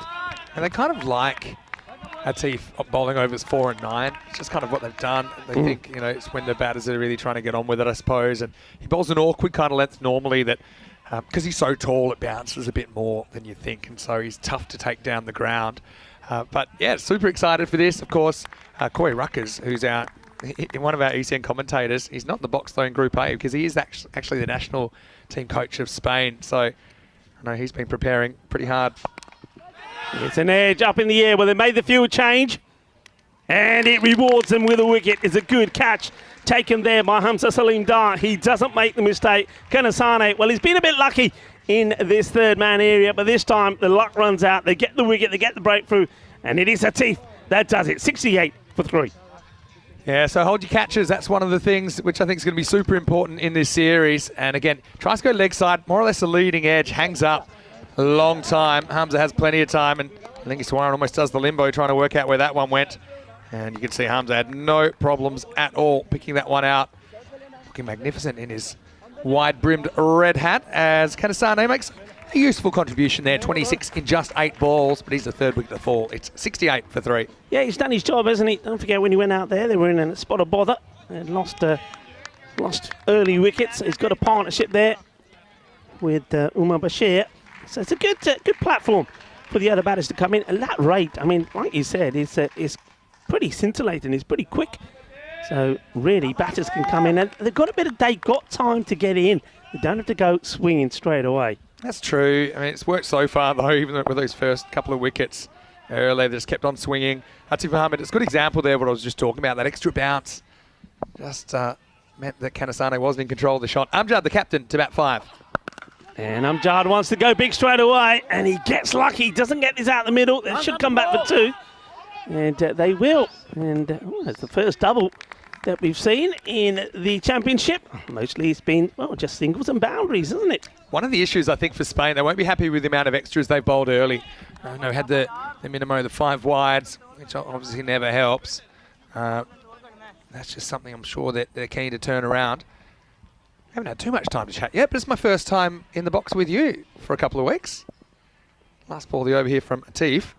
And they kind of like Atif bowling overs 4 and 9. It's just kind of what they've done. They think, you know, it's when the batters are really trying to get on with it, I suppose. And he bowls an awkward kind of length normally that, because he's so tall, it bounces a bit more than you think. And so he's tough to take down the ground. But yeah, super excited for this. Of course, Coy Ruckers, who's one of our ECN commentators, he's not in the box though in Group A because he is actually the national team coach of Spain. So I know he's been preparing pretty hard. It's an edge up in the air where they made the field change. And it rewards them with a wicket. It's a good catch taken there by Hamza Salim Dar. He doesn't make the mistake. Kanasane, well, he's been a bit lucky in this third-man area, but this time the luck runs out. They get the wicket, they get the breakthrough, and it is Atif that does it. 68 for 3. Yeah, so hold your catches. That's one of the things which I think is going to be super important in this series. And again, tries to go leg side, more or less a leading edge, hangs up a long time. Hamza has plenty of time, and I think Iswaran almost does the limbo trying to work out where that one went. And you can see Hamza had no problems at all picking that one out. Looking magnificent in his wide-brimmed red hat as Kanasane makes a useful contribution there. 26 in just 8 balls, but he's the third wicket to fall. It's 68 for 3. Yeah, he's done his job, hasn't he? Don't forget when he went out there, they were in a spot of bother and lost early wickets. He's got a partnership there with Umar Bashir. So it's a good platform for the other batters to come in. And that rate, I mean, like you said, is pretty scintillating. It's pretty quick. So really, batters can come in and they've got time to get in. They don't have to go swinging straight away. That's true. I mean, it's worked so far, though, even with those first couple of wickets earlier. They just kept on swinging. Atif Ahmed, it's a good example there, what I was just talking about. That extra bounce just meant that Kanasane wasn't in control of the shot. Amjad, the captain, to bat 5. And Amjad wants to go big straight away, and he gets lucky. Doesn't get this out the middle. They should come back for 2. And they will. And it's the first double that we've seen in the championship. Mostly it's been, well, just singles and boundaries, isn't it? One of the issues, I think, for Spain, they won't be happy with the amount of extras they've bowled early. They had the minimum of the 5 wides, which obviously never helps. That's just something I'm sure that they're keen to turn around. I haven't had too much time to chat yet, but it's my first time in the box with you for a couple of weeks. Last ball, the over here from Atif.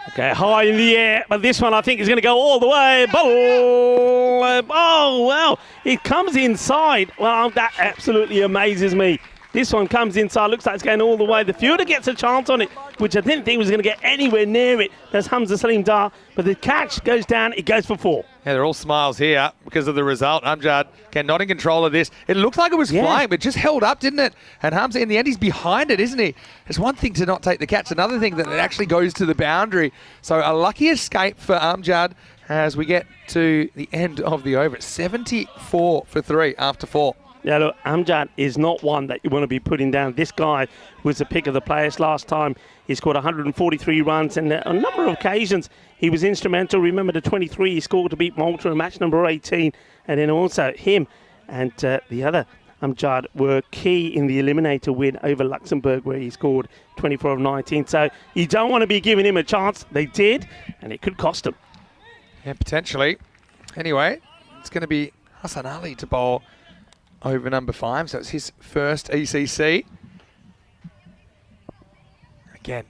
Okay, high in the air, but this one I think is going to go all the way. Oh, well, it comes inside. Well, that absolutely amazes me. This one comes inside, looks like it's going all the way. The fielder gets a chance on it, which I didn't think was going to get anywhere near it. That's Hamza Salim Dar, but the catch goes down, it goes for 4. Yeah, they're all smiles here because of the result. Amjad, again, not in control of this. It looked like it was flying, but just held up, didn't it? And Hamza, in the end, he's behind it, isn't he? It's one thing to not take the catch, another thing that it actually goes to the boundary. So a lucky escape for Amjad as we get to the end of the over. It's 74 for 3 after 4. Yeah, look, Amjad is not one that you want to be putting down. This guy was the pick of the players last time. He scored 143 runs, and on a number of occasions he was instrumental. Remember the 23 he scored to beat Malta in match number 18, and then also him and the other Amjad were key in the eliminator win over Luxembourg, where he scored 24 of 19. So you don't want to be giving him a chance. They did, and it could cost him. Yeah, potentially. Anyway, it's going to be Hassan Ali to bowl over number 5, so it's his first ECC. Again.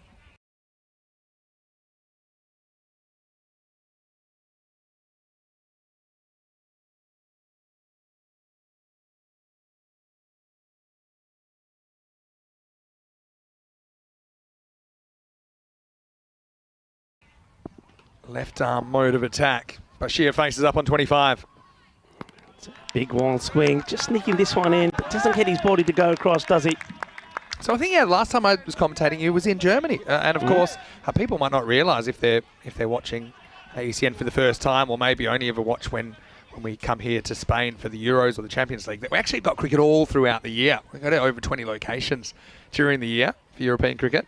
Left arm mode of attack. Bashir faces up on 25. Big wild swing, just sneaking this one in, but doesn't get his body to go across, does he? So I think last time I was commentating, you was in Germany, and of course, people might not realise if they're watching ECN for the first time, or maybe only ever watch when we come here to Spain for the Euros or the Champions League, that we actually got cricket all throughout the year. We've got over 20 locations during the year for European cricket.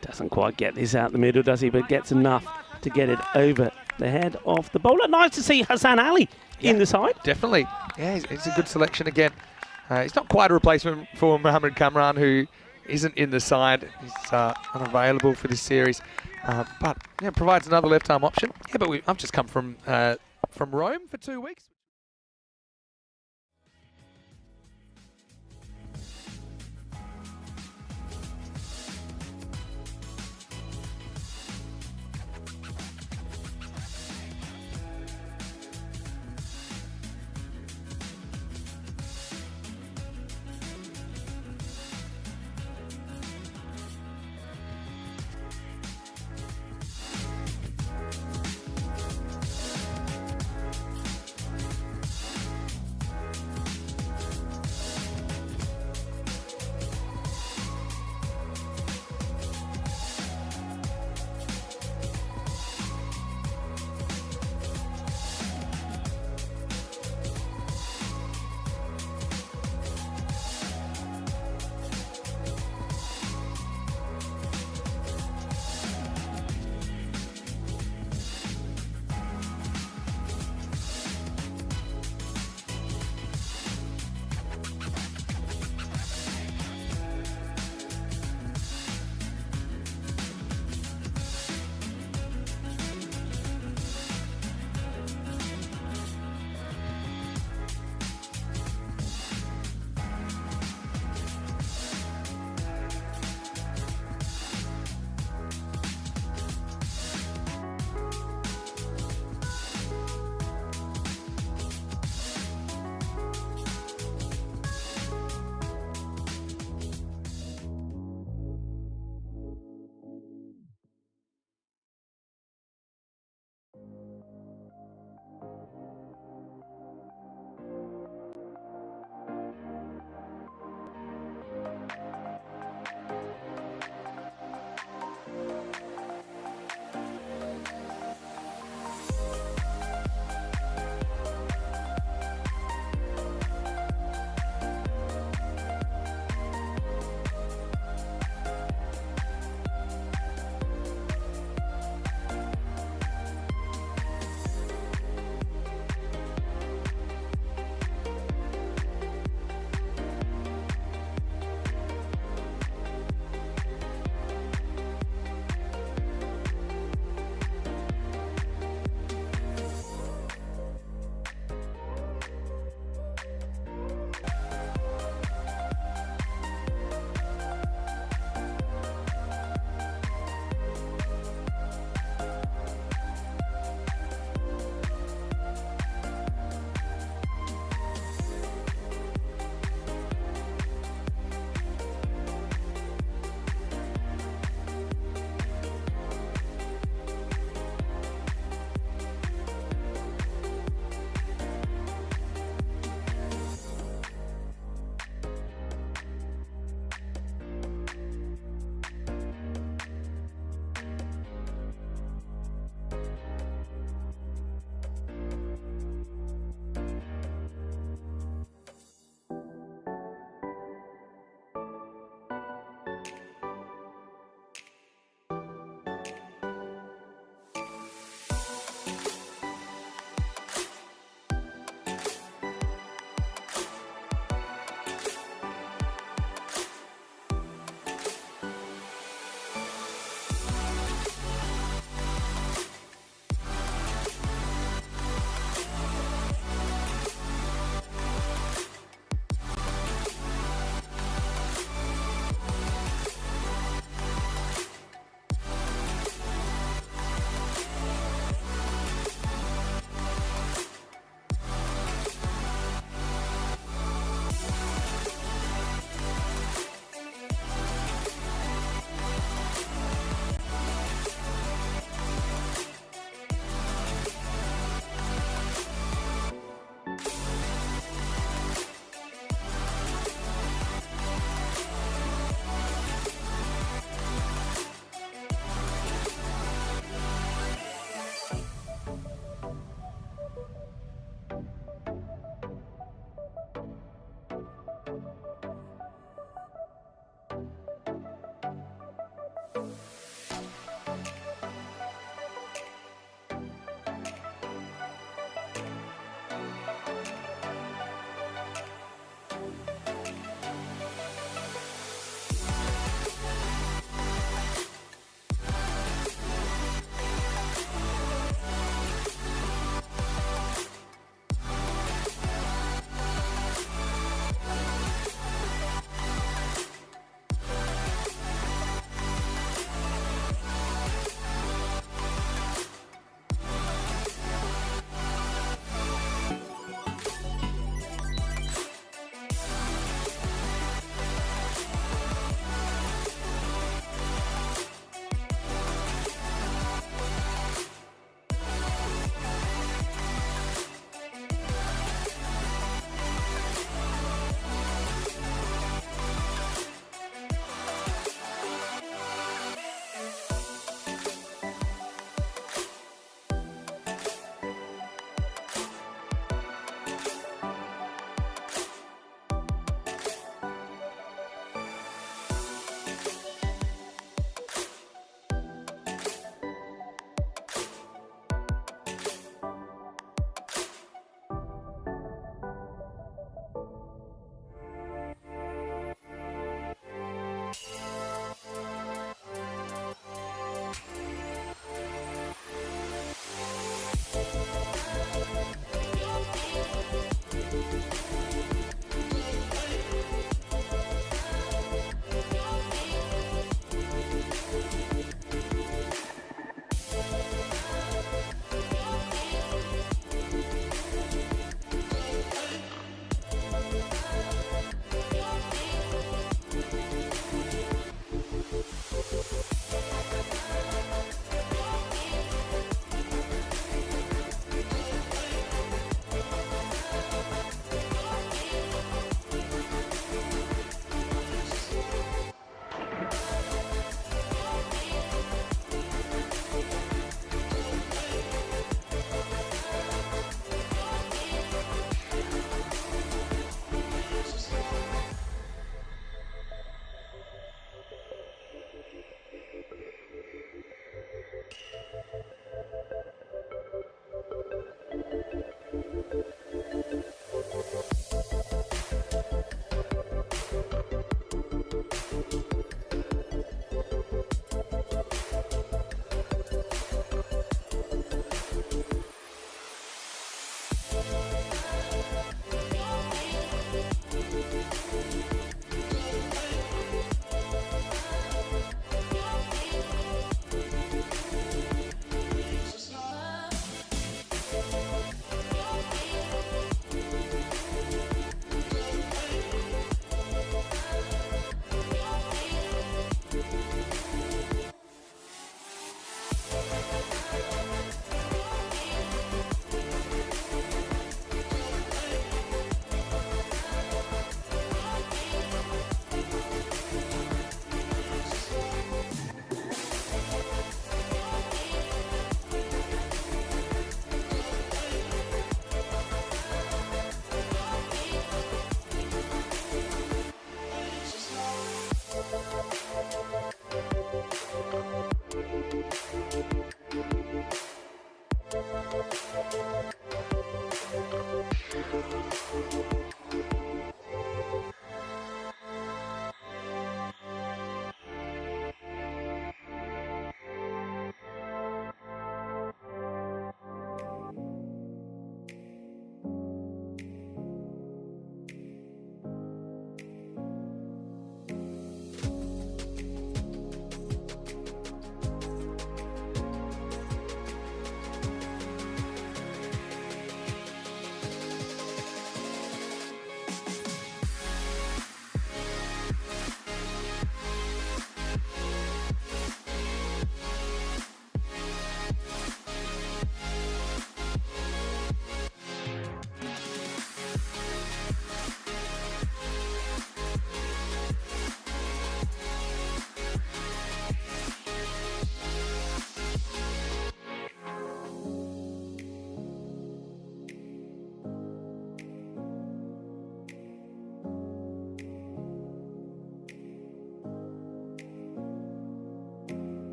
Doesn't quite get this out the middle, does he? But gets enough to get it over the head of the bowler. Nice to see Hassan Ali in the side. Definitely. Yeah, it's a good selection again. He's not quite a replacement for Mohammad Kamran, who isn't in the side. He's unavailable for this series. But yeah, provides another left-arm option. Yeah, but I've just come from Rome for 2 weeks.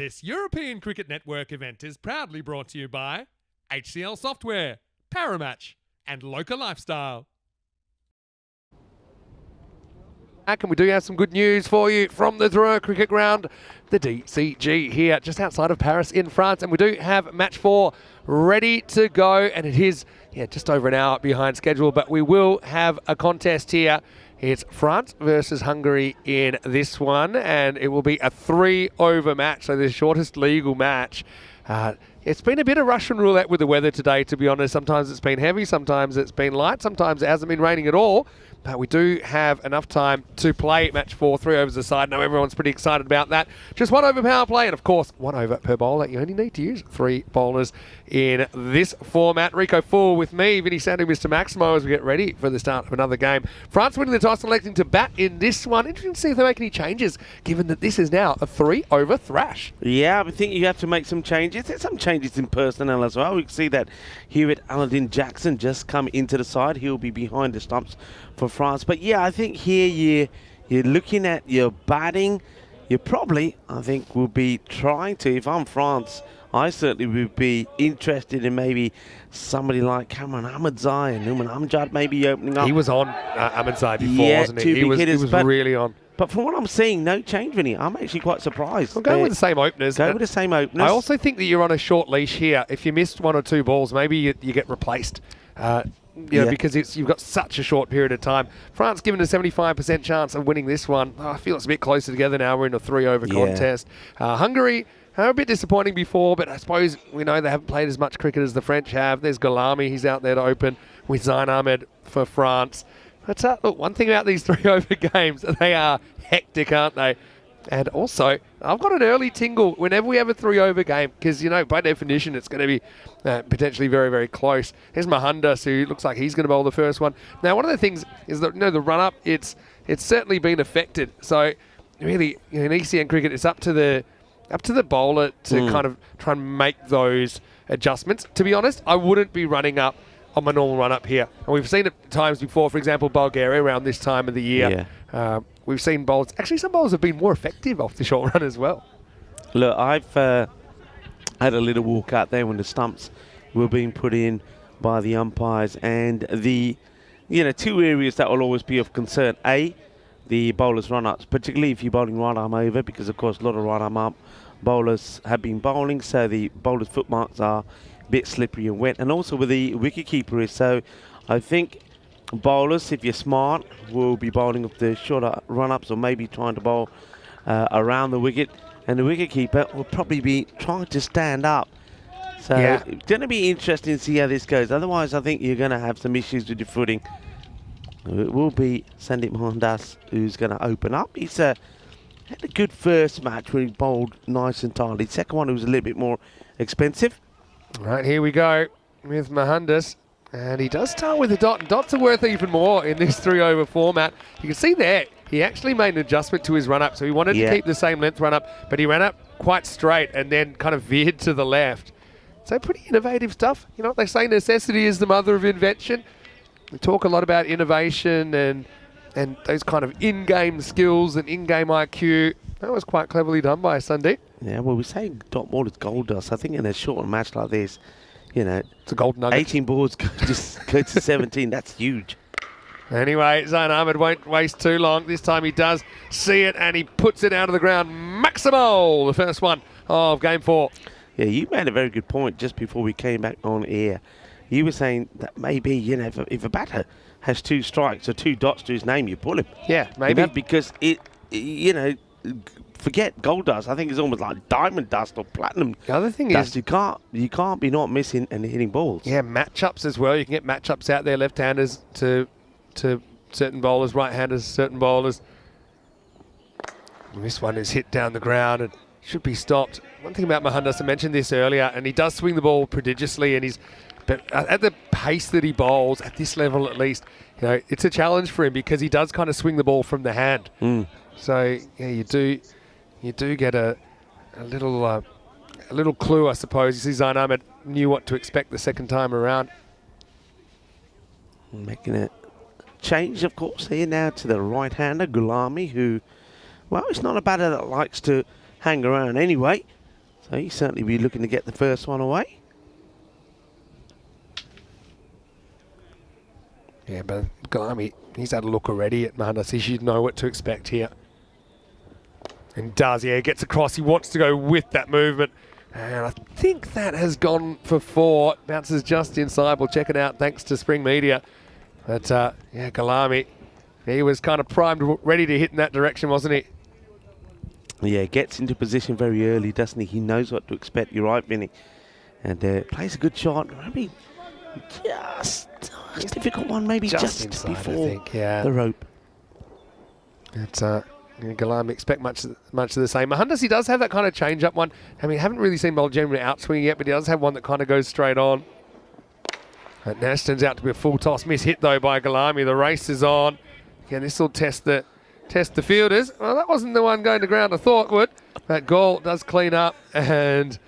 This European Cricket Network event is proudly brought to you by HCL Software, Paramatch, and Local Lifestyle. And we do have some good news for you from the Dreux Cricket Ground, the DCG here just outside of Paris in France. And we do have match 4 ready to go, and it is just over an hour behind schedule, but we will have a contest here. It's France versus Hungary in this one, and it will be a 3-over match, so the shortest legal match. It's been a bit of Russian roulette with the weather today, to be honest. Sometimes it's been heavy, sometimes it's been light, sometimes it hasn't been raining at all. But we do have enough time to play match 4, 3 overs aside. Now everyone's pretty excited about that. Just 1 over power play, and of course 1 over per bowler. You only need to use 3 bowlers in this format. Rico Full with me, Vinny Sandu, Mr. Maximo, as we get ready for the start of another game. France winning the toss and electing to bat in this one. Interesting to see if they make any changes, given that this is now a 3-over thrash. Yeah, I think you have to make some changes. There's some changes in personnel as well. We can see that Hewitt Aladdin Jackson just come into the side. He'll be behind the stumps for France. But yeah, I think here you're looking at your batting. You probably, I think, will be trying to, if I'm France, I certainly would be interested in maybe somebody like Cameron Ahmadzai and Numan Amjad maybe opening up. He was on Ahmadzai before, wasn't he? He was really on. But from what I'm seeing, no change, Vinny. I'm actually quite surprised. Well, go with the same openers. Go with the same openers. I also think that you're on a short leash here. If you missed 1 or 2 balls, maybe you get replaced. Because you've got such a short period of time. France given a 75% chance of winning this one. I feel it's a bit closer together now. We're in a 3-over contest. Hungary are a bit disappointing before, but I suppose we know they haven't played as much cricket as the French have. There's Galami, he's out there to open with Zain Ahmed for France. But look, one thing about these 3-over games, they are hectic, aren't they? And also, I've got an early tingle whenever we have a 3-over game because, by definition, it's going to be potentially very, very close. Here's Mohandas, who looks like he's going to bowl the first one. Now, one of the things is that, the run-up, it's certainly been affected. So, really, in ECN cricket, it's up to the bowler to kind of try and make those adjustments. To be honest, I wouldn't be running up on my normal run-up here. And we've seen it times before, for example, Bulgaria around this time of the year. We've seen bowlers. Actually, some bowlers have been more effective off the short run as well. Look, I've had a little walk out there when the stumps were being put in by the umpires, and the 2 areas that will always be of concern. A, the bowlers' run-ups, particularly if you're bowling right arm over, because of course a lot of right arm up bowlers have been bowling, so the bowlers' footmarks are a bit slippery and wet, and also with the wicket keeper is. So I think bowlers, if you're smart, will be bowling up the shorter run-ups or maybe trying to bowl around the wicket, and the wicket keeper will probably be trying to stand up. So it's going to be interesting to see how this goes. Otherwise, I think you're going to have some issues with your footing. It will be Sandeep Mohandas who's going to open up. He's had a good first match where he bowled nice and tidy. Second one, it was a little bit more expensive. Right, here we go with Mohandas. And he does start with a dot, and dots are worth even more in this 3-over format. You can see there, he actually made an adjustment to his run-up, so he wanted to keep the same length run-up, but he ran up quite straight and then kind of veered to the left. So pretty innovative stuff. You know what they say, necessity is the mother of invention. We talk a lot about innovation and those kind of in-game skills and in-game IQ. That was quite cleverly done by Sandeep. Yeah, well, we say dot ball is gold dust. I think in a short match like this, it's a gold nugget. 18 balls go to 17. That's huge. Anyway, Zain Ahmed won't waste too long. This time he does see it, and he puts it out of the ground. Maximo, the first one of game 4. Yeah, you made a very good point just before we came back on air. You were saying that maybe, if a batter has 2 strikes or 2 dots to his name, you pull him. Yeah, maybe. Because forget gold dust. I think it's almost like diamond dust or platinum. The other thing dust. is you can't be not missing and hitting balls. Yeah, matchups as well. You can get matchups out there, left-handers to certain bowlers, right-handers to certain bowlers. And this one is hit down the ground and should be stopped. One thing about Mohandas, I mentioned this earlier, and he does swing the ball prodigiously, and but at the pace that he bowls, at this level at least, it's a challenge for him because he does kind of swing the ball from the hand. So yeah, you do get a little clue, I suppose. You see Zain Ahmed knew what to expect the second time around. Making a change, of course, here now to the right-hander, Gulami, who, well, it's not a batter that likes to hang around anyway. So he'll certainly be looking to get the first one away. Yeah, but Galami, he's had a look already at Mahandas. He should know what to expect here. And does, yeah, gets across. He wants to go with that movement. And I think that has gone for 4. Bounces just inside. We'll check it out thanks to Spring Media. But, yeah, Galami, he was kind of primed, ready to hit in that direction, wasn't he? Yeah, gets into position very early, doesn't he? He knows what to expect. You're right, Vinny. And plays a good shot. Maybe just a difficult one, maybe just inside, before I think, yeah. the rope. It's Galami expect much of the same. Mahandas, he does have that kind of change-up one. I mean, haven't really seen Bowl generally outswinging yet, but he does have one that kind of goes straight on. That Nash turns out to be a full toss. Miss hit, though, by Galami. The race is on. Again, this will test the fielders. Well, that wasn't the one going to ground I thought would. That goal does clean up, and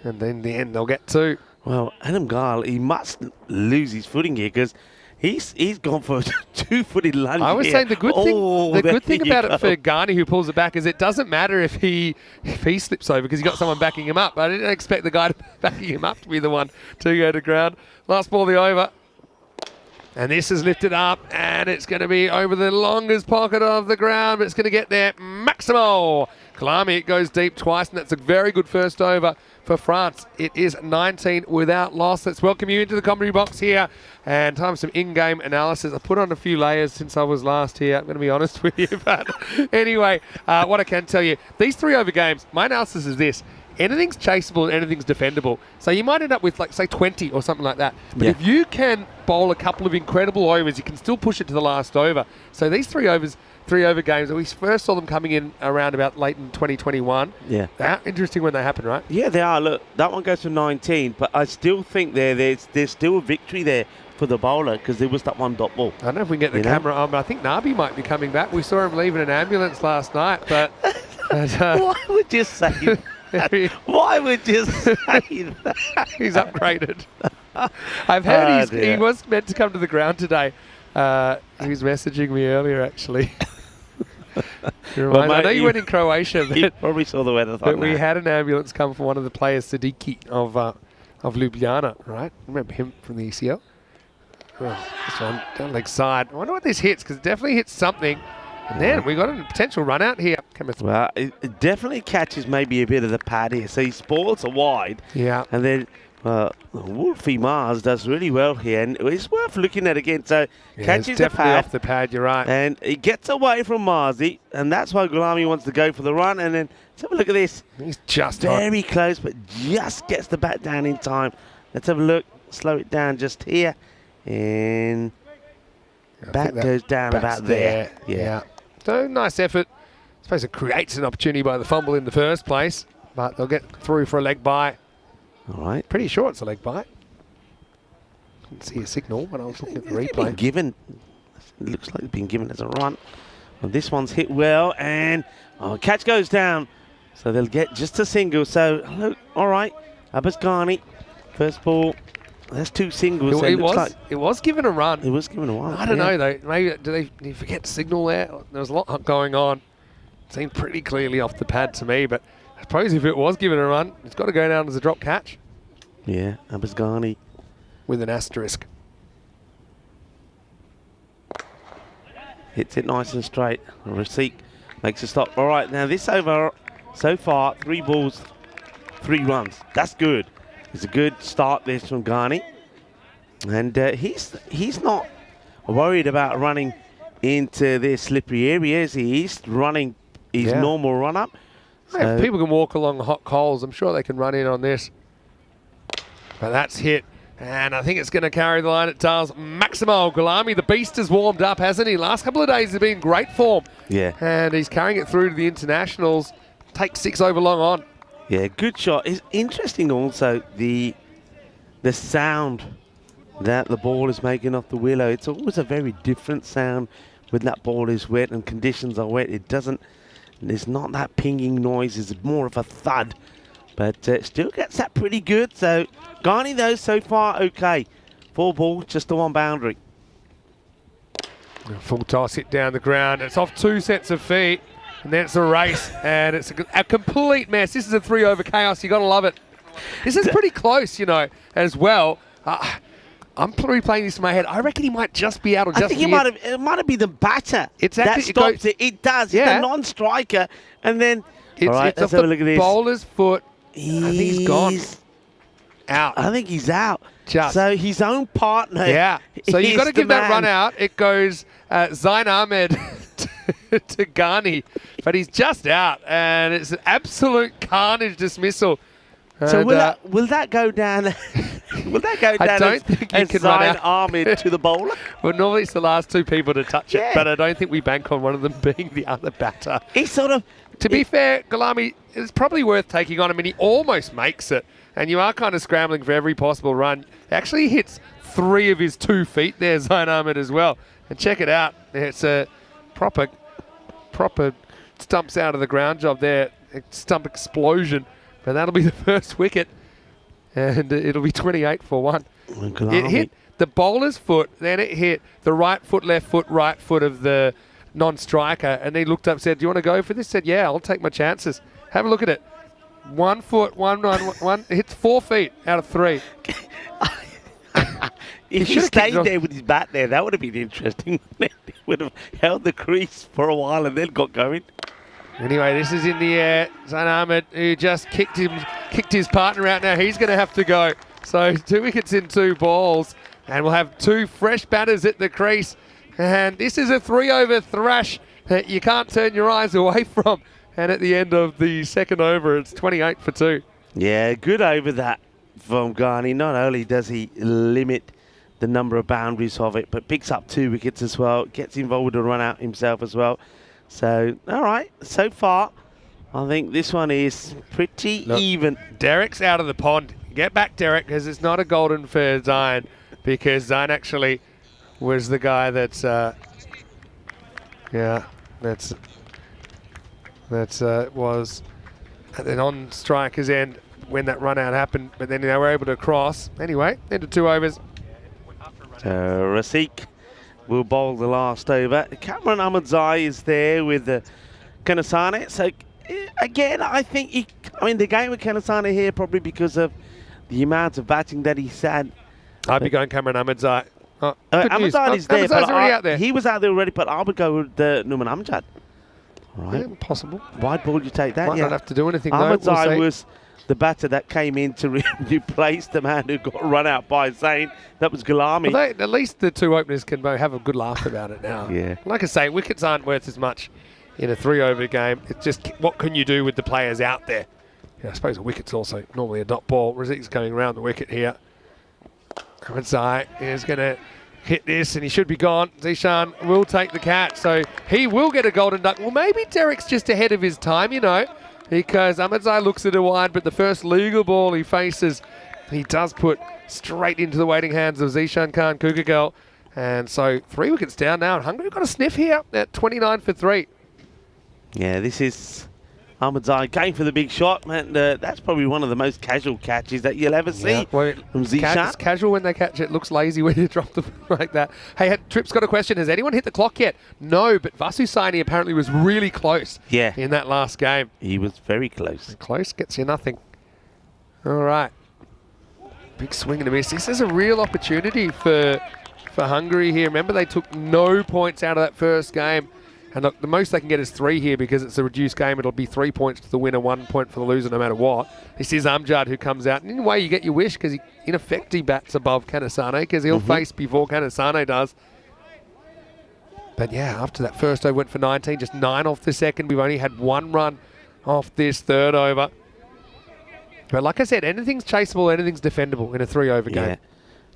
then in the end, they'll get 2. Well, Adam Gale, he must lose his footing here because he's gone for a 2-footed lunge. I was here. saying the good thing about it for Garni, who pulls it back, is it doesn't matter if he slips over because he got someone backing him up. I didn't expect the guy backing him up to be the one to go to ground. Last ball, the over. And this is lifted up, and it's going to be over the longest pocket of the ground, but it's going to get there. Maximo Kalami, it goes deep twice, and that's a very good first over for France. It is 19 without loss. Let's welcome you into the commentary box here, and time for some in-game analysis. I put on a few layers since I was last here, I'm going to be honest with you, but anyway, what I can tell you, these 3 over games, my analysis is this. Anything's chaseable and anything's defendable. So you might end up with, like, say, 20 or something like that. But if you can bowl a couple of incredible overs, you can still push it to the last over. So these 3 over games, we first saw them coming in around about late in 2021. Yeah. They're interesting when they happen, right? Yeah, they are. Look, that one goes to 19, but I still think there's still a victory there for the bowler because there was that one dot ball. I don't know if we can get the camera on, but I think Nabi might be coming back. We saw him leaving an ambulance last night, but Why would you say that? Why would you say that? He's upgraded. I've heard he was meant to come to the ground today. He was messaging me earlier, actually. Well, mate, I know you went in Croatia, You but probably saw the weather. but we had an ambulance come for one of the players, Siddiqui of Ljubljana, right? Remember him from the ECL? Oh, this one, down leg side. I wonder what this hits, because it definitely hits something. And then we got a potential run out here. Well, it definitely catches maybe a bit of the pad here. So his balls are wide. Yeah. And then Wolfie Mars does really well here. And it's worth looking at again. So catches the pad. Off the pad, you're right. And he gets away from Marzi. And that's why Gulami wants to go for the run. And then let's have a look at this. He's just very close, but just gets the bat down in time. Let's have a look. Slow it down just here. And bat goes down about there. Yeah. So nice effort. I suppose it creates an opportunity by the fumble in the first place, but they'll get through for a leg bye. All right. Pretty sure it's a leg bye. Didn't see a signal when I was looking at the replay. Given, it looks like it's been given as a run. Well, this one's hit well, and catch goes down. So they'll get just a single. So, look, all right. Abbas Ghani, first ball. There's 2 singles. It was given a run. It was given a run. I don't know, though. Maybe did they forget to signal there? There was a lot going on. It seemed pretty clearly off the pad to me, but I suppose if it was given a run, it's got to go down as a drop catch. Yeah, Abbas Ghani. With an asterisk. Hits it nice and straight. Rasik makes a stop. All right, now this over so far, 3 balls, 3 runs. That's good. It's a good start this from Ghani. And he's not worried about running into this slippery area, is he? He's running his normal run-up. So if people can walk along the hot coals, I'm sure they can run in on this. But that's hit. And I think it's going to carry the line. It does. Maximo Gulami, the beast, has warmed up, hasn't he? Last couple of days has been in great form. Yeah. And he's carrying it through to the internationals. Take 6 over long on. Yeah, good shot. It's interesting also the sound that the ball is making off the willow. It's always a very different sound when that ball is wet and conditions are wet. There's not that pinging noise. It's more of a thud. But still gets that pretty good. So Ghani, though, so far okay. 4 balls, just the 1 boundary. Full toss hit down the ground. It's off 2 sets of feet. And then it's a race, and it's a complete mess. This is a 3-over chaos. You got to love it. This is pretty close, you know, as well. I'm replaying this in my head. I reckon he might just be out or just. I think it might have been the batter it's that actually, stops it. It does. Yeah. It's a non-striker, and then it's, all right, it's let's off have a look at the this. bowler's foot. I think he's gone. Out. I think he's out. Just. So his own partner. Yeah. So you've got to give that man. run out. It goes Zain Ahmed to Ghani, but he's just out, and it's an absolute carnage dismissal. So And, will that go down? Will that go down? I don't think you can run Zain out. Ahmed to the bowler. Well, normally it's the last two people to touch Yeah. it, but I don't think we bank on one of them being the other batter. He's sort of. To be fair, Galami, it's probably worth taking on. I mean, he almost makes it, and you are kind of scrambling for every possible run. He actually hits 3 of his 2 feet there, Zain Ahmed, as well. And check it out. It's a proper stumps out of the ground job there. A stump explosion. But that'll be the first wicket, and it'll be 28 for 1. It hit the bowler's foot, then it hit the right foot, left foot, right foot of the non-striker, and he looked up and said, do you want to go for this? Said, yeah, I'll take my chances. Have a look at it. 1 foot, one, it hits 4 feet out of 3. If he stayed there with his bat there, that would have been interesting. He would have held the crease for a while and then got going. Anyway, this is in the air. Zain Ahmed, who just kicked his partner out. Now he's going to have to go. So 2 wickets in 2 balls, and we'll have 2 fresh batters at the crease. And this is a 3-over thrash that you can't turn your eyes away from. And at the end of the second over, it's 28 for 2. Yeah, good over that from Ghani. Not only does he limit the number of boundaries of it, but picks up 2 wickets as well. Gets involved with the run out himself as well. So, all right, so far, I think this one is pretty even. Derek's out of the pond. Get back, Derek, because it's not a golden for Zain, because Zain actually was the guy that's, was at the non-striker's end when that run out happened, but then they were able to cross. Anyway, into 2 overs. So, Rafiq will bowl the last over. Cameron Ahmadzai is there with Kanasane. So, again, I think the game with Kanasane here probably because of the amount of batting that he's had. I'd be going Cameron Ahmadzai. Ahmadzai is there. Ahmadzai's already out there. He was out there already, but I would go with Numan Amjad. All right. Yeah, possible. Wide ball, you take that. Might not have to do anything. Ahmadzai was the batter that came in to replace the man who got run out by Zain. That was Galami. Well, at least the 2 openers can have a good laugh about it now. Yeah. Like I say, wickets aren't worth as much in a 3-over game. It's just what can you do with the players out there? Yeah, I suppose a wicket's also normally a dot ball. Raziq's going around the wicket here. Ahmadzai is going to hit this, and he should be gone. Zishan will take the catch, so he will get a golden duck. Well, maybe Derek's just ahead of his time, you know, because Ahmadzai looks at it wide, but the first legal ball he faces, he does put straight into the waiting hands of Zishan Khan Kukagal. And so 3 wickets down now, and Hungary got a sniff here at 29 for 3. Yeah, this is Ahmadzai going for the big shot, man. That's probably one of the most casual catches that you'll ever see from Zishan. It's casual when they catch it. Looks lazy when you drop them like that. Hey, Trip's got a question. Has anyone hit the clock yet? No, but Vasu Saini apparently was really close in that last game. He was very close. And close gets you nothing. All right. Big swing and a miss. This is a real opportunity for Hungary here. Remember, they took no points out of that first game. And look, the most they can get is 3 here because it's a reduced game. It'll be 3 points to the winner, 1 point for the loser no matter what. This is Amjad who comes out. And in a way, you get your wish because in effect, he bats above Kanasane because he'll face before Kanasane does. But yeah, after that first over went for 19, just 9 off the second. We've only had 1 run off this third over. But like I said, anything's chaseable, anything's defendable in a 3-over game.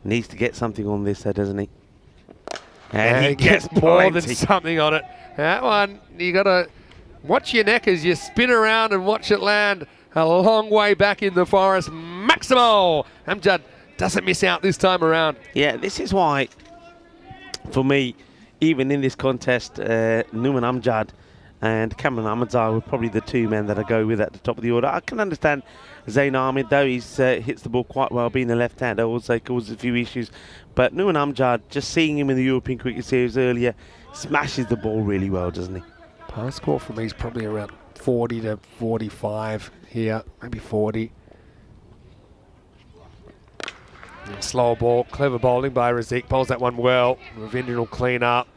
Needs to get something on this, doesn't he? And he gets more than something on it. That one, you got to watch your neck as you spin around and watch it land a long way back in the forest. Maximo! Amjad doesn't miss out this time around. Yeah, this is why, for me, even in this contest, Numan Amjad and Cameron Ahmadzai were probably the 2 men that I go with at the top of the order. I can understand Zain Ahmed, though. He's hits the ball quite well, being a left-hander, also causes a few issues. But Numan Amjad, just seeing him in the European Cricket Series earlier, smashes the ball really well, doesn't he? Our score for me is probably around 40 to 45 here, maybe 40. And slower ball, clever bowling by Razik, bowls that one well. Ravindran will clean up,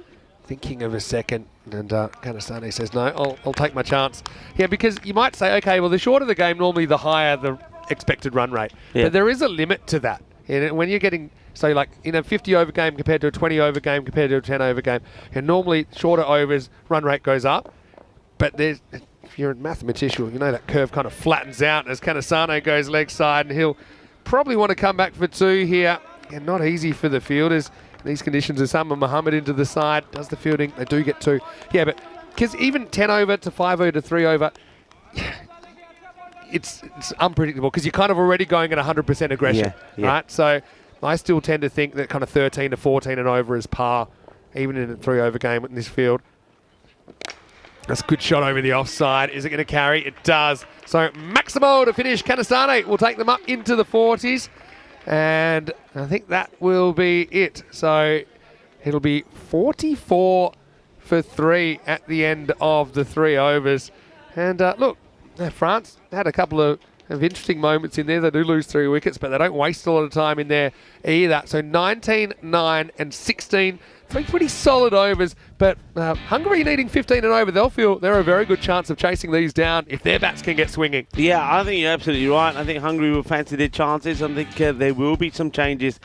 thinking of a second, and Kanasane says, no, I'll take my chance. Yeah, because you might say, okay, well, the shorter the game, normally the higher the expected run rate. Yeah. But there is a limit to that. And when you're getting, say, like in a 50 over game compared to a 20 over game compared to a 10 over game, and normally shorter overs, run rate goes up. But there's, if you're a mathematician, you know that curve kind of flattens out as Kanasane goes leg side, and he'll probably want to come back for 2 here. And not easy for the fielders in these conditions. Usama Muhammad into the side, does the fielding, they do get 2. Yeah, but because even 10 over to 5 over to 3 over, it's unpredictable because you're kind of already going at 100% aggression, right? So I still tend to think that kind of 13 to 14 and over is par, even in a 3 over game in this field. That's a good shot over the offside. Is it going to carry? It does. So Maximo to finish. Kanasane will take them up into the 40s. And I think that will be it. So it'll be 44 for 3 at the end of the 3 overs. And look, France had a couple of interesting moments in there. They do lose 3 wickets, but they don't waste a lot of time in there either. So 19, 9 and 16. 3 pretty solid overs, but Hungary needing 15 and over, they'll feel they're a very good chance of chasing these down if their bats can get swinging. Yeah, I think you're absolutely right. I think Hungary will fancy their chances. I think there will be some changes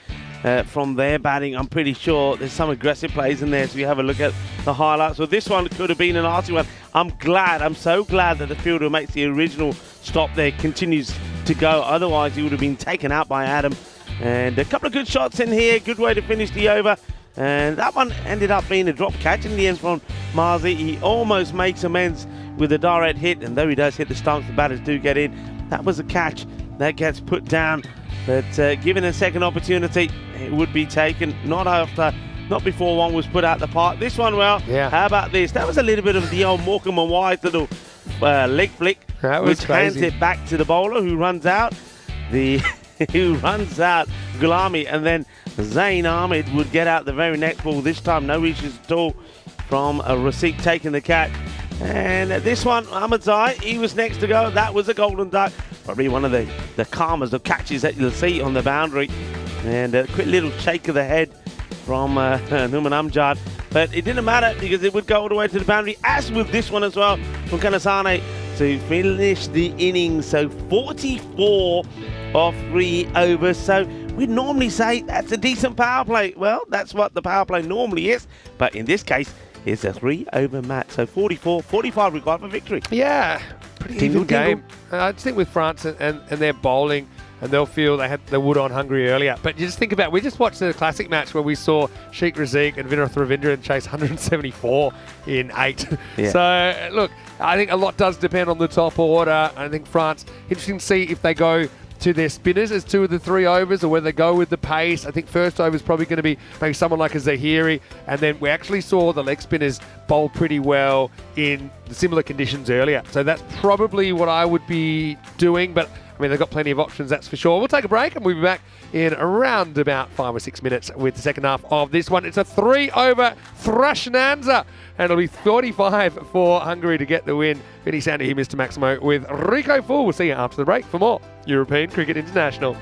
from their batting. I'm pretty sure there's some aggressive plays in there, so you have a look at the highlights. Well, this one could have been an arty one. I'm so glad that the fielder makes the original stop there, continues to go. Otherwise, he would have been taken out by Adam. And a couple of good shots in here. Good way to finish the over. And that one ended up being a drop catch in the end from Marzi. He almost makes amends with a direct hit, and though he does hit the stumps, the batters do get in. That was a catch that gets put down, but given a second opportunity, it would be taken. Not before one was put out the park. This one, well, how about this? That was a little bit of the old Morecambe and Wise little leg flick, which hands it back to the bowler who runs out. Who runs out Gulami, and then Zain Ahmed would get out the very next ball. This time, no issues at all from Razik taking the catch. And this one, Ahmadzai, he was next to go. That was a golden duck. Probably one of the calmest of catches that you'll see on the boundary. And a quick little shake of the head from Numan Amjad. But it didn't matter because it would go all the way to the boundary, as with this one as well from Kanasane to finish the innings. So 44 of 3 overs. So we'd normally say that's a decent power play. Well, that's what the power play normally is. But in this case, it's a 3 over match. So 44, 45 required for victory. Yeah, pretty even game. I just think with France and their bowling, and they'll feel they had the wood on Hungary earlier. But you just think about, we just watched the classic match where we saw Sheikh Razik and Vinoth Ravindran chase 174 in 8. Yeah. So, look, I think a lot does depend on the top order. I think France, interesting to see if they go to their spinners as 2 of the 3 overs, or whether they go with the pace. I think first over is probably going to be maybe someone like a Zahiri, and then we actually saw the leg spinners bowl pretty well in similar conditions earlier. So that's probably what I would be doing, but I mean, they've got plenty of options, that's for sure. We'll take a break and we'll be back in around about 5 or 6 minutes with the second half of this one. It's a 3 over Thrashnanza, and it'll be 45 for Hungary to get the win. Vinny Sander here, Mr. Maximo, with Rico Full. We'll see you after the break for more European Cricket International.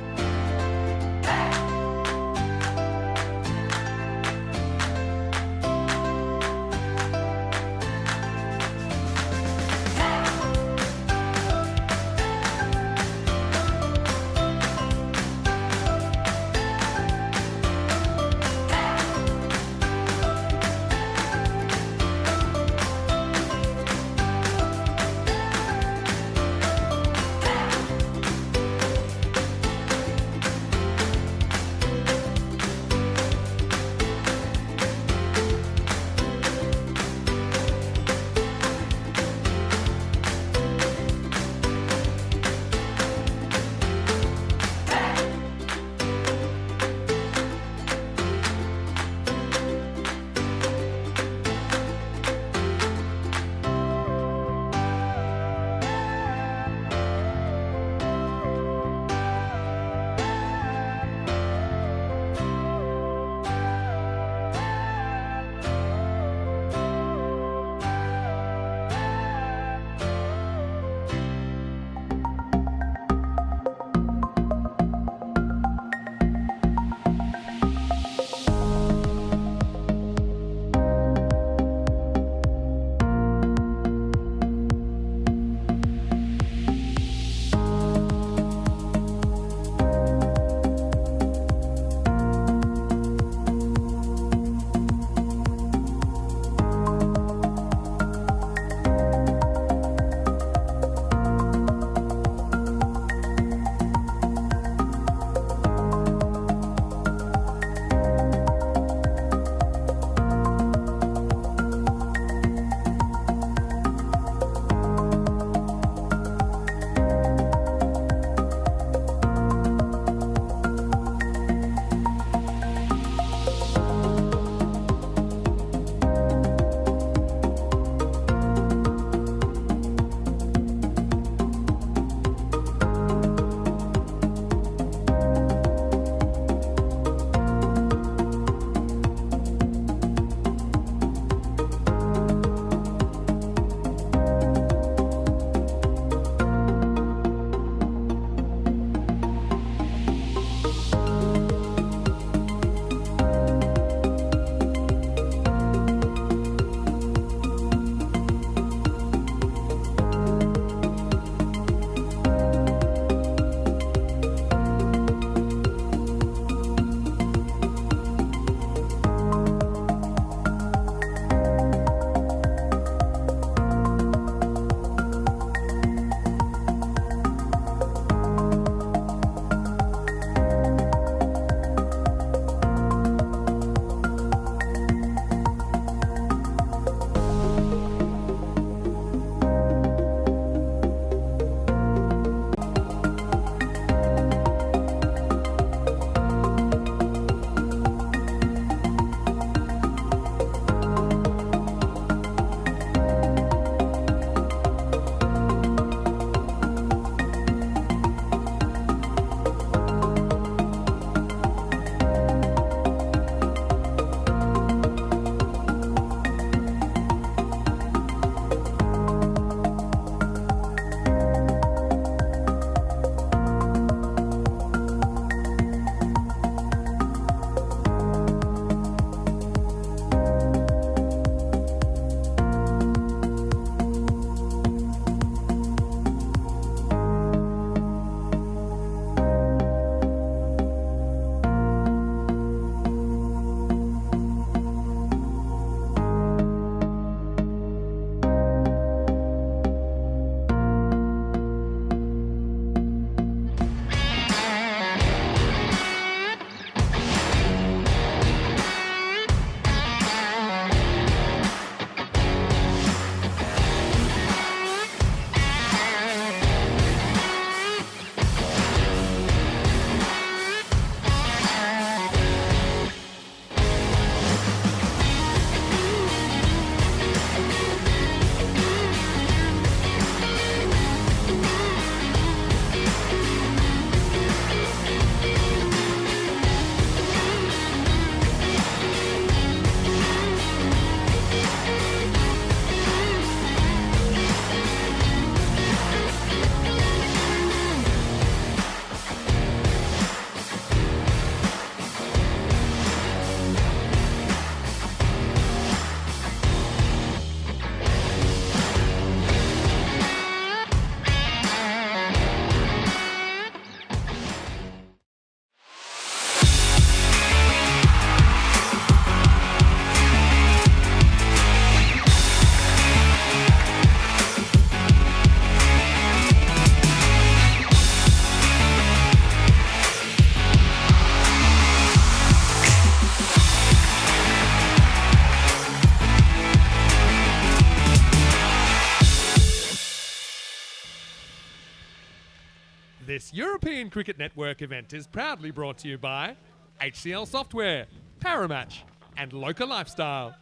This European Cricket Network event is proudly brought to you by HCL Software, Paramatch, and Local Lifestyle.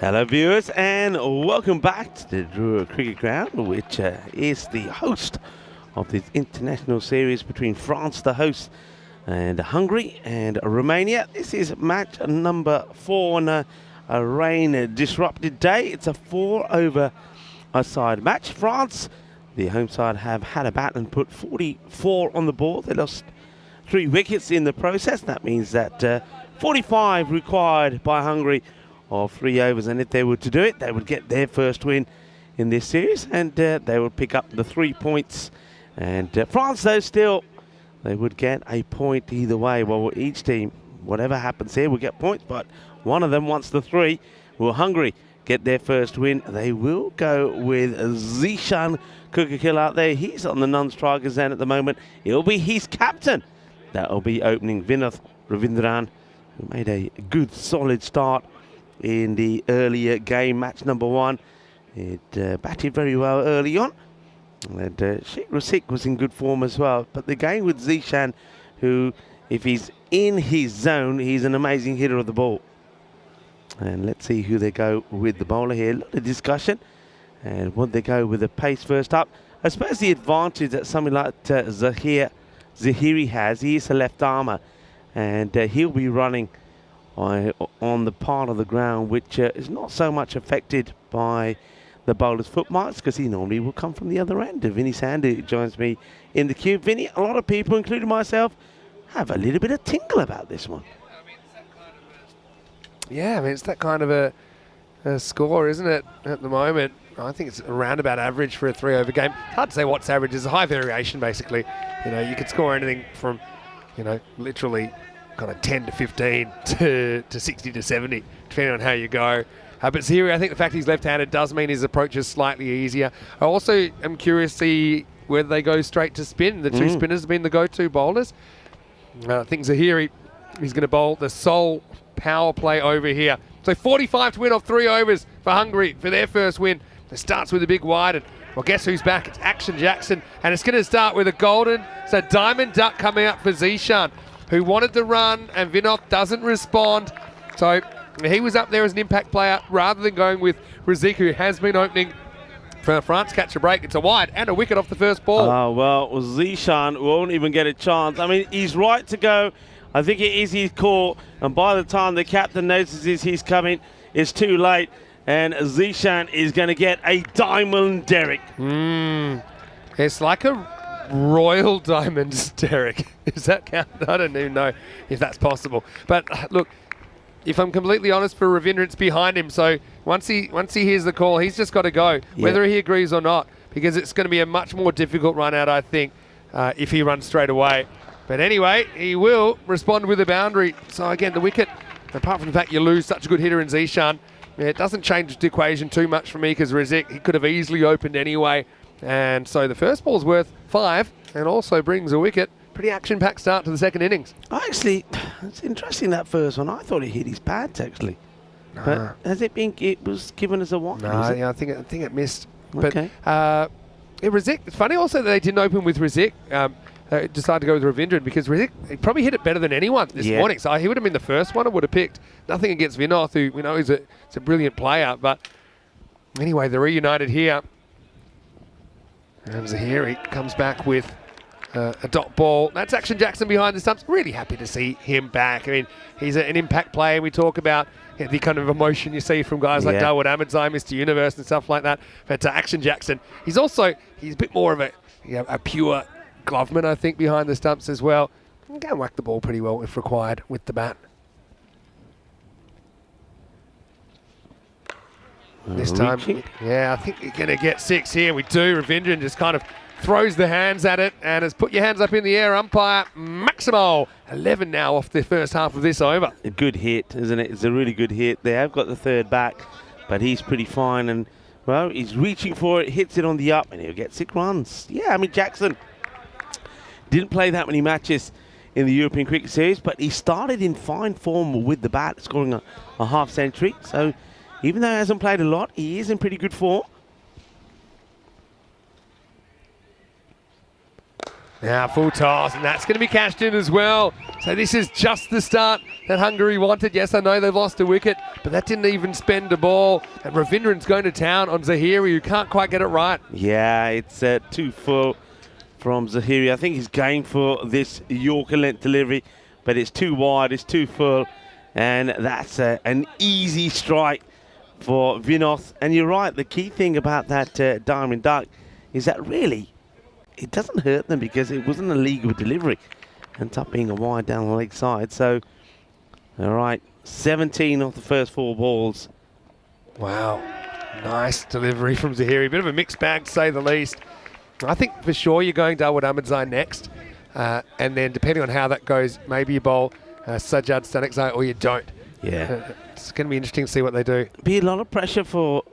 Hello viewers and welcome back to the Drua Cricket Ground, which is the host of this international series between France, the host, and Hungary and Romania. This is match number 4 on a rain-disrupted day. It's a 4-over-a-side match. France, the home side, have had a bat and put 44 on the board. They lost 3 wickets in the process. That means that 45 required by Hungary of 3 overs, and if they were to do it, they would get their first win in this series, and they would pick up the 3 points. And France, though, still, they would get a point either way. Well, each team, whatever happens here, will get points, but one of them wants the 3. Will Hungary get their first win? They will go with Zishan Kukakil out there. He's on the non-strikers end at the moment. It'll be his captain that will be opening, Vinoth Ravindran, who made a good, solid start in the earlier game, match number 1. It batted very well early on. And Sheikh Rasik was in good form as well. But the game with Zishan, who, if he's in his zone, he's an amazing hitter of the ball. And let's see who they go with the bowler here. A lot of discussion. And would they go with the pace first up? I suppose the advantage that somebody like Zahiri has, he is a left armer. And he'll be running on the part of the ground which is not so much affected by the bowler's foot marks, because he normally will come from the other end. Vinny Sandy joins me in the queue. Vinny, a lot of people, including myself, have a little bit of tingle about this one. Yeah, I mean, it's that kind of a score, isn't it, at the moment? I think it's around about average for a 3-over game. It's hard to say what's average. There's a high variation, basically. You know, you could score anything from, you know, literally kind of 10 to 15 to 60 to 70, depending on how you go. But Zahiri, I think the fact he's left-handed does mean his approach is slightly easier. I also am curious to see whether they go straight to spin. The 2 spinners have been the go-to bowlers. I think Zahiri is going to bowl the sole power play over here. So 45 to win off 3 overs for Hungary for their first win. It starts with a big wide, and well, guess who's back? It's Action Jackson, and it's going to start with a golden, so diamond duck coming up for Zishan, who wanted to run, and Vinoth doesn't respond. So he was up there as an impact player rather than going with Razik, who has been opening for France. Catch a break. It's a wide and a wicket off the first ball. Oh, well, Zishan won't even get a chance. I mean, he's right to go. I think it is his call, and by the time the captain notices he's coming, it's too late, and Zishan is going to get a diamond derrick. It's like a royal diamond derrick. Is that count? I don't even know if that's possible. But look, if I'm completely honest, for Ravindra, it's behind him. So once he hears the call, he's just got to go, whether he agrees or not, because it's going to be a much more difficult run out, I think, if he runs straight away. But anyway, he will respond with a boundary. So again, the wicket, apart from the fact you lose such a good hitter in Zishan, it doesn't change the equation too much for me, because Razik, he could have easily opened anyway. And so the first ball's worth 5 and also brings a wicket. Pretty action-packed start to the second innings. Actually, it's interesting, that first one. I thought it hit his pads, actually. Nah. But has it been? It was given as a wide. No, yeah, I think it missed. Okay. But Razik, it's funny also that they didn't open with Razik. Decided to go with Ravindran, because Razik, he probably hit it better than anyone this morning. So he would have been the first one I would have picked. Nothing against Vinoth, who we know is a brilliant player. But anyway, they're reunited here. And Zahiri comes back with a dot ball. That's Action Jackson behind the stumps. Really happy to see him back. I mean, he's an impact player. We talk about the kind of emotion you see from guys like Dawood Ahmedzai, Mr. Universe and stuff like that. But Action Jackson, he's a bit more of a pure gloveman, I think, behind the stumps as well. He can whack the ball pretty well if required with the bat. This time, I think you're going to get 6 here. We do. Ravindran just kind of throws the hands at it and has put your hands up in the air. Umpire Maximo. 11 now off the first half of this over. A good hit, isn't it? It's a really good hit. They have got the third back, but he's pretty fine. And, well, he's reaching for it, hits it on the up, and he'll get 6 runs. Yeah, I mean, Jackson didn't play that many matches in the European Cricket Series, but he started in fine form with the bat, scoring a half century. So even though he hasn't played a lot, he is in pretty good form. Now full toss, and that's going to be cashed in as well. So this is just the start that Hungary wanted. Yes, I know they've lost a wicket, but that didn't even spend a ball. And Ravindran's going to town on Zahiri, who can't quite get it right. Yeah, it's too full from Zahiri. I think he's going for this Yorker length delivery, but it's too wide, it's too full, and that's an easy strike for Vinod. And you're right, the key thing about that Diamond Duck is that really it doesn't hurt them because it wasn't a legal delivery. Ends up being a wide down the leg side. So, all right, 17 off the first 4 balls. Wow, nice delivery from Zahiri. Bit of a mixed bag, to say the least. I think for sure you're going Dawood Ahmadzai next. And then depending on how that goes, maybe you bowl Sajjad Stanikzai or you don't. Yeah. It's going to be interesting to see what they do. Be a lot of pressure for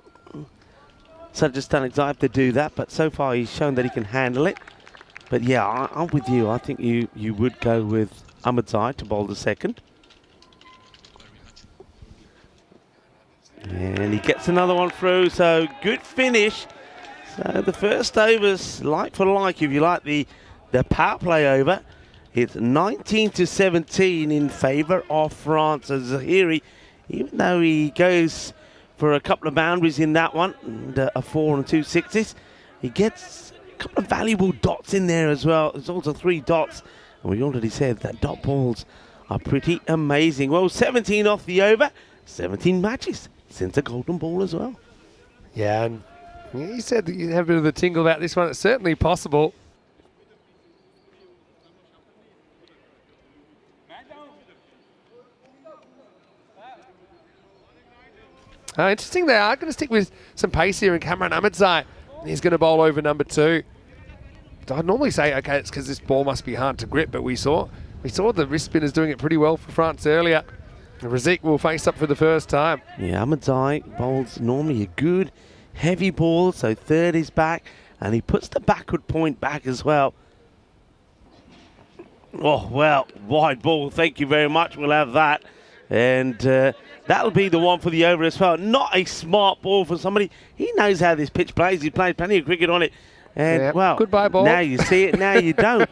Sajjad Stanikzai to do that, but so far he's shown that he can handle it. But yeah, I'm with you. I think you would go with Ahmadzai to bowl the second. And he gets another one through, so good finish. So the first over's like for like, if you like the power play over. It's 19-17 in favour of France. As Zahiri, even though he goes for a couple of boundaries in that one, and a 4 and 2 sixes, he gets a couple of valuable dots in there as well. There's also 3 dots, and we already said that dot balls are pretty amazing. Well, 17 off the over, 17 matches since a golden ball as well. Yeah, and you said that you have a bit of a tingle about this one. It's certainly possible. Interesting, they are going to stick with some pace here in Cameron Ahmadzai. He's going to bowl over number 2. I'd normally say, okay, it's because this ball must be hard to grip, but we saw the wrist spinners doing it pretty well for France earlier. Razik will face up for the first time. Yeah, Ahmadzai bowls normally a good heavy ball, so third is back, and he puts the backward point back as well. Oh, well, wide ball, thank you very much, we'll have that. And that'll be the one for the over as well. Not a smart ball for somebody. He knows how this pitch plays. He played plenty of cricket on it. And, well, goodbye ball. Now you see it, now you don't.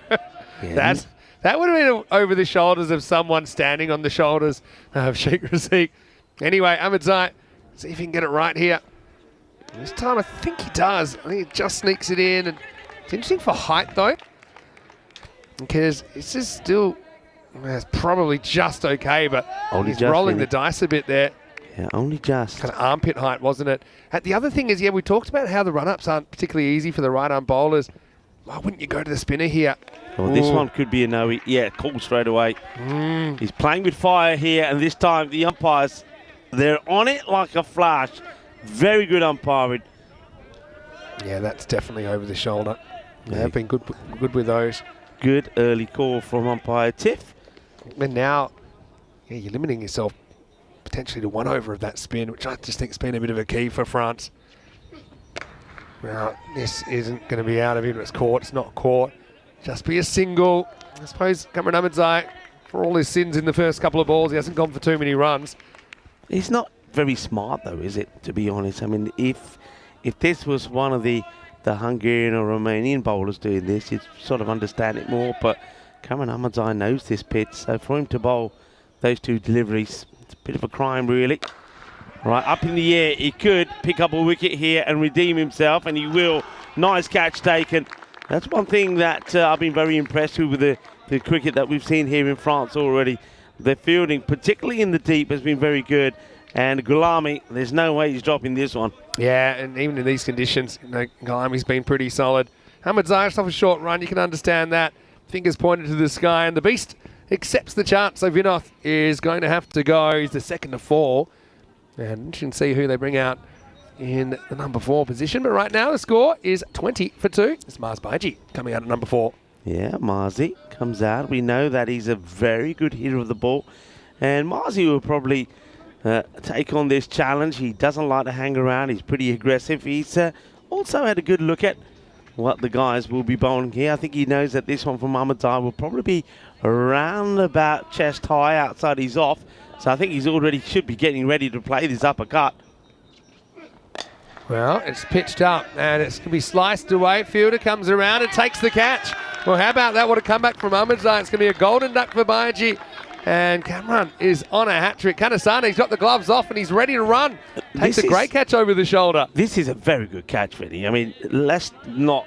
Yeah. That would have been over the shoulders of someone standing on the shoulders of Sheikh Razik. Anyway, Ahmadzai, see if he can get it right here. This time I think he does. I think he just sneaks it in. And it's interesting for height, though, because it's just still... It's probably just okay, but he's rolling the dice a bit there. Yeah, only just. Kind of armpit height, wasn't it? And the other thing is, yeah, we talked about how the run-ups aren't particularly easy for the right-arm bowlers. Why wouldn't you go to the spinner here? Well, this one could be a no. Yeah, call straight away. He's playing with fire here, and this time the umpires, they're on it like a flash. Very good umpiring. Yeah, that's definitely over the shoulder. They have been good with those. Good early call from umpire Tiff. And now, yeah, you're limiting yourself potentially to 1 over of that spin, which I just think has been a bit of a key for France. Now, this isn't going to be out of it. It's caught. It's not caught. Just be a single. I suppose Cameron Ahmadzai, for all his sins in the first couple of balls, he hasn't gone for too many runs. He's not very smart, though, is it, to be honest? I mean, if this was one of the Hungarian or Romanian bowlers doing this, you'd sort of understand it more, but Cameron Ahmadzai knows this pitch, so for him to bowl those 2 deliveries, it's a bit of a crime, really. Right, up in the air, he could pick up a wicket here and redeem himself, and he will. Nice catch taken. That's one thing that I've been very impressed with the cricket that we've seen here in France already. The fielding, particularly in the deep, has been very good. And Gulami, there's no way he's dropping this one. Yeah, and even in these conditions, Gulami's been pretty solid. Ahmadzai off a short run, you can understand that. Fingers pointed to the sky, and the beast accepts the chance. So Vinod is going to have to go. He's the second to fall. And you can see who they bring out in the number 4 position. But right now the score is 20 for 2. It's Mars Baiji coming out at number 4. Yeah, Marzi comes out. We know that he's a very good hitter of the ball. And Marzi will probably take on this challenge. He doesn't like to hang around. He's pretty aggressive. He's also had a good look at what the guys will be bowling here. I think he knows that this one from Ahmadzai will probably be around about chest high outside his off. So I think he's already should be getting ready to play this uppercut. Well, it's pitched up and it's going to be sliced away. Fielder comes around and takes the catch. Well, how about that? What a comeback from Ahmedzai. It's going to be a golden duck for Banerjee. And Cameron is on a hat-trick. Kanasane's got the gloves off and he's ready to run. Takes a great catch over the shoulder. This is a very good catch, Vinny. I mean, let's not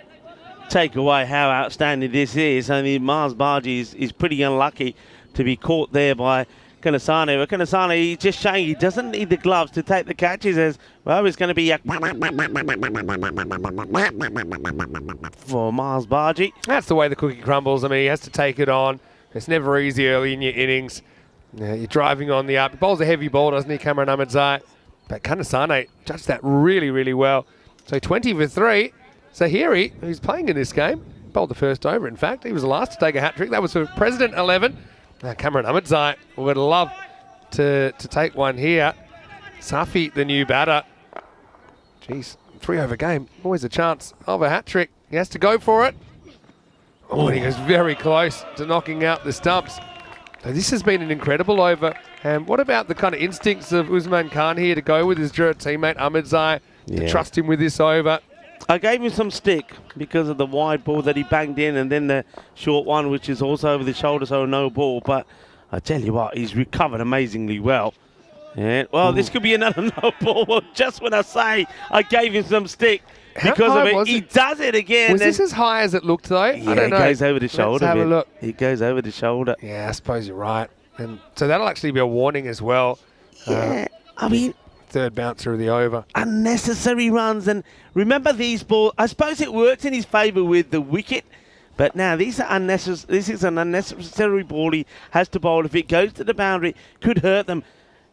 take away how outstanding this is. I mean, Mars Banerjee is pretty unlucky to be caught there by Kanasane. But Kanasane, he's just showing he doesn't need the gloves to take the catches as, well, it's going to be a for Mars Banerjee. That's the way the cookie crumbles. I mean, he has to take it on. It's never easy early in your innings. You're driving on the up. He bowls a heavy ball, doesn't he, Cameron Ahmedzai? But Kanasane judged that really, really well. So 20 for 3. Zahiri, who's playing in this game, bowled the first over, in fact. He was the last to take a hat-trick. That was for President 11. Cameron Ahmedzai would love to take one here. Safi, the new batter. Jeez, 3 over game. Always a chance of a hat-trick. He has to go for it. Oh, and he goes very close to knocking out the stumps. So this has been an incredible over. And what about the kind of instincts of Usman Khan here to go with his teammate Ahmedzai, to trust him with this over? I gave him some stick because of the wide ball that he banged in and then the short one, which is also over the shoulder, so no ball. But I tell you what, he's recovered amazingly well. Yeah, well, this could be another no ball. Well, just when I say I gave him some stick because of it, he does it again. Was this as high as it looked, though? Yeah, I don't know. It goes over the shoulder. Let's have a look. It goes over the shoulder. Yeah, I suppose you're right. And so that'll actually be a warning as well. Yeah, I mean, third bouncer of the over. Unnecessary runs. And remember these balls, I suppose it works in his favour with the wicket. But now these are unnecessary. This is an unnecessary ball he has to bowl. If it goes to the boundary, could hurt them.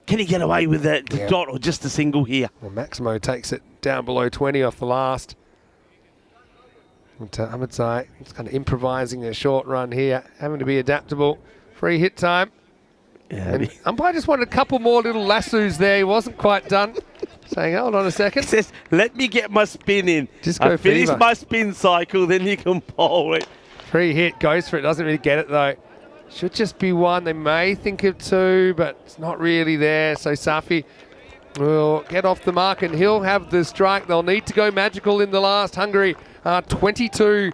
Can he get away with the dot or just a single here? Well, Maximo takes it down below 20 off the last. And Ahmedzai is kind of improvising a short run here, having to be adaptable. Free hit time. Yeah, and umpire just wanted a couple more little lassos there. He wasn't quite done. Saying, hold on a second. He says, let me get my spin in. Just go finish my spin cycle, then you can bowl it. Free hit, goes for it, doesn't really get it though. Should just be one. They may think of 2, but it's not really there. So Safi will get off the mark and he'll have the strike. They'll need to go magical in the last. Hungary 22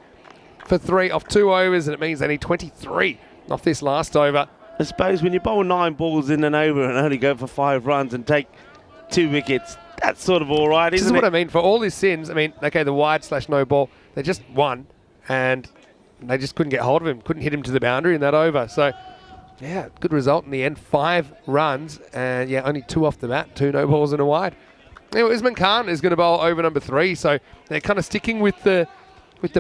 for 3 off 2 overs, and it means they need 23 off this last over. I suppose when you bowl 9 balls in an over and only go for 5 runs and take 2 wickets, that's sort of all right, isn't it? This is what I mean. For all his sins, I mean, okay, the wide/no ball, they just won, and they just couldn't get hold of him, couldn't hit him to the boundary in that over. So, yeah, good result in the end. 5 runs, and yeah, only 2 off the bat, 2 no balls and a wide. Anyway, Usman Khan is going to bowl over number 3, so they're kind of sticking with the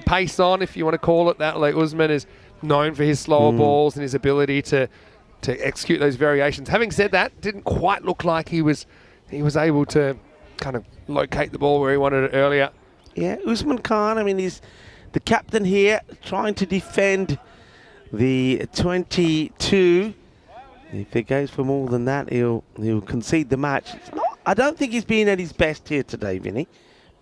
pace on, if you want to call it that. Like, Usman is known for his slower balls and his ability to execute those variations. Having said that, didn't quite look like he was able to kind of locate the ball where he wanted it earlier. Yeah, Usman Khan, I mean, he's the captain here, trying to defend the 22. If it goes for more than that, he'll concede the match. I don't think he's been at his best here today, Vinny,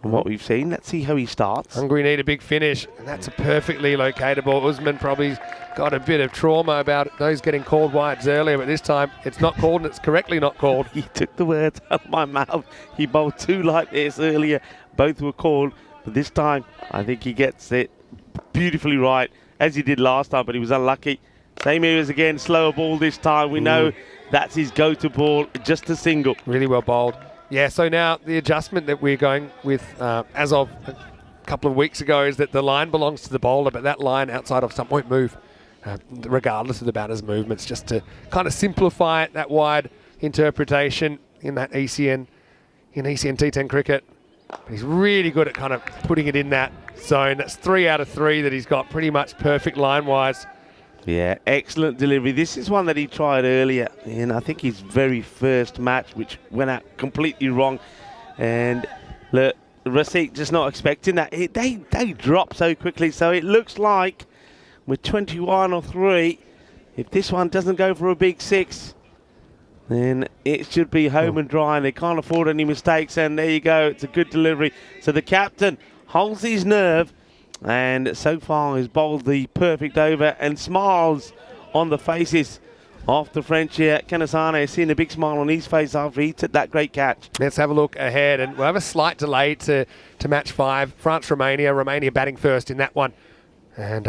from what we've seen. Let's see how he starts. Hungary need a big finish, and that's a perfectly located ball. Usman probably got a bit of trauma about those getting called wides earlier, but this time it's not called and it's correctly not called. He took the words out of my mouth. He bowled 2 like this earlier. Both were called, but this time I think he gets it beautifully right, as he did last time, but he was unlucky. Same areas again, slower ball this time. We know that's his go-to ball, just a single. Really well bowled. Yeah, so now the adjustment that we're going with as of a couple of weeks ago is that the line belongs to the bowler, but that line outside of stump won't move, regardless of the batter's movements, just to kind of simplify it, that wide interpretation in that ECN T10 cricket. But he's really good at kind of putting it in that zone. That's 3 out of 3 that he's got pretty much perfect line-wise. Yeah, excellent delivery. This is one that he tried earlier, and I think his very first match, which went out completely wrong. And look, Raseek just not expecting that. They drop so quickly, so it looks like with 21 or 3, if this one doesn't go for a big 6, then it should be home and dry, and they can't afford any mistakes. And there you go, it's a good delivery. So the captain holds his nerve, and so far has bowled the perfect over and smiles on the faces of the French here. Kanasane has seen a big smile on his face after he took that great catch. Let's have a look ahead, and we'll have a slight delay to match 5. France-Romania, Romania batting first in that one. And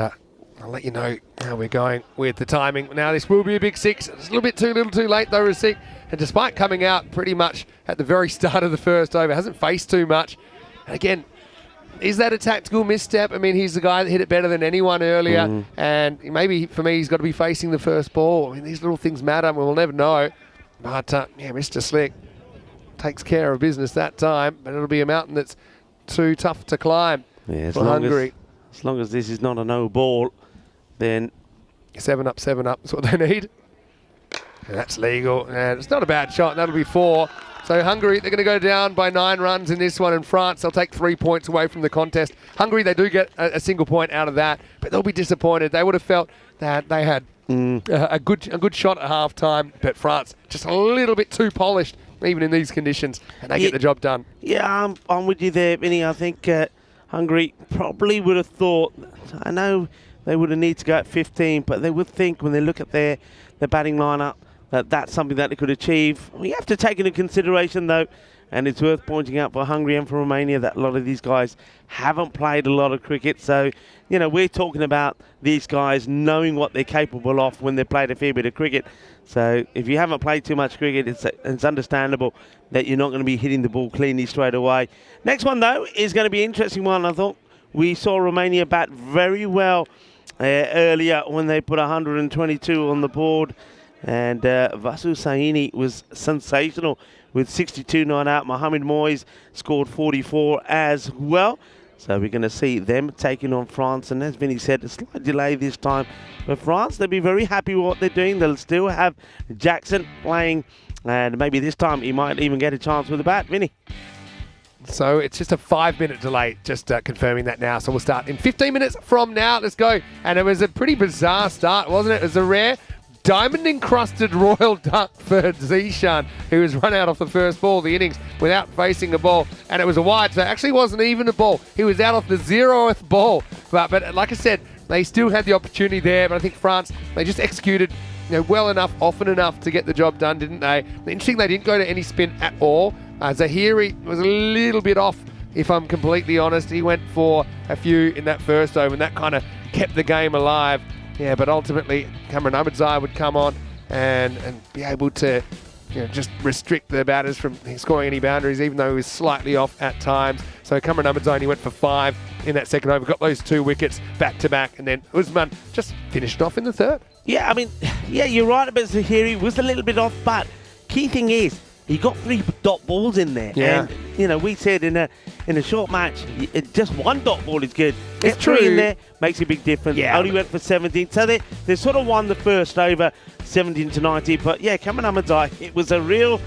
I'll let you know how we're going with the timing. Now, this will be a big 6. It's a little bit too little too late, though, Rasik. And despite coming out pretty much at the very start of the first over, hasn't faced too much. And again, is that a tactical misstep? I mean, he's the guy that hit it better than anyone earlier. And maybe, for me, he's got to be facing the first ball. I mean, these little things matter, and we'll never know. But, yeah, Mr. Slick takes care of business that time. But it'll be a mountain that's too tough to climb for Hungary. As long as this is not a no ball, then 7 up is what they need. And that's legal. And it's not a bad shot. That'll be 4. So Hungary, they're going to go down by 9 runs in this one. And France, they'll take 3 points away from the contest. Hungary, they do get a single point out of that, but they'll be disappointed. They would have felt that they had a good shot at half time, but France just a little bit too polished, even in these conditions, and they get the job done. Yeah, I'm with you there, Vinny. I think Hungary probably would have thought, I know they would have needed to go at 15, but they would think when they look at their batting lineup that that's something that they could achieve. We have to take into consideration, though, and it's worth pointing out for Hungary and for Romania that a lot of these guys haven't played a lot of cricket. So, you know, we're talking about these guys knowing what they're capable of when they played a fair bit of cricket. So if you haven't played too much cricket, it's understandable that you're not going to be hitting the ball cleanly straight away. Next one, though, is going to be an interesting one. I thought we saw Romania bat very well earlier when they put 122 on the board. And Vasu Saini was sensational with 62 not out. Mohamed Moyes scored 44 as well. So we're going to see them taking on France. And as Vinny said, a slight delay this time. But France, they'll be very happy with what they're doing. They'll still have Jackson playing. And maybe this time he might even get a chance with the bat. Vinny. So it's just a 5-minute delay, just confirming that now. So we'll start in 15 minutes from now. Let's go. And it was a pretty bizarre start, wasn't it? It was a rare diamond-encrusted royal duck for Zishan, who was run out off the first ball of the innings without facing a ball, and it was a wide, so it actually wasn't even a ball. He was out off the 0th ball. But like I said, they still had the opportunity there, but I think France, they just executed well enough, often enough to get the job done, didn't they? Interesting, they didn't go to any spin at all. Zahiri was a little bit off, if I'm completely honest. He went for a few in that first over, and that kind of kept the game alive. Yeah, but ultimately, Cameron Ahmadzai would come on and be able to just restrict the batters from scoring any boundaries, even though he was slightly off at times. So Cameron Ahmadzai, he went for 5 in that second over, got those 2 wickets back-to-back, and then Usman just finished off in the 3rd. Yeah, I mean, yeah, you're right about Zahiri. Was a little bit off, but key thing is, he got 3 dot balls in there. Yeah. And, we said in a short match, just 1 dot ball is good. It's Get 3 true. in there, makes a big difference. Yeah. Only went for 17. So they sort of won the first over, 17 to 90. But, yeah, Cameron Ahmadzai, it was a real,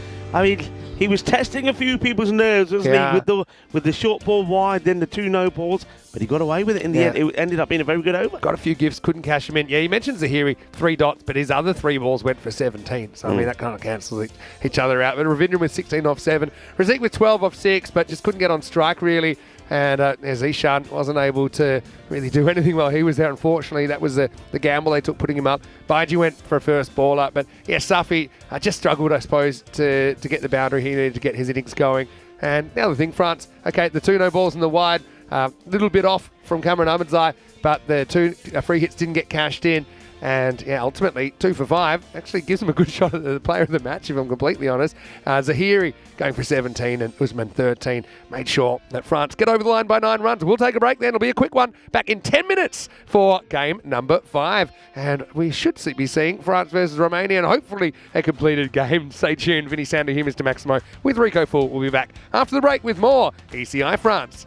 he was testing a few people's nerves, wasn't he? With the short ball wide, then the 2 no balls. But he got away with it in the end. It ended up being a very good over. Got a few gifts, couldn't cash him in. Yeah, you mentioned Zahiri, 3 dots, but his other 3 balls went for 17. So, I mean, that kind of cancels each other out. But Ravindran with 16 off 7. Razik with 12 off 6, but just couldn't get on strike, really. And Zishan wasn't able to really do anything while he was there, unfortunately. That was the gamble they took, putting him up. Baiji went for a first ball up. But, yeah, Safi just struggled, I suppose, to get the boundary he needed to get his innings going. And the other thing, France, okay, the 2 no balls in the wide, a little bit off from Cameron Ahmadzai, but the 2 free hits didn't get cashed in. And, yeah, ultimately, 2 for 5 actually gives him a good shot at the player of the match, if I'm completely honest. Zahiri going for 17 and Usman 13 made sure that France get over the line by 9 runs. We'll take a break then. It'll be a quick one. Back in 10 minutes for game number 5. And we should be seeing France versus Romania and hopefully a completed game. Stay tuned. Vinny Sander here, Mr. Maximo, with Rico Full. We'll be back after the break with more ECI France.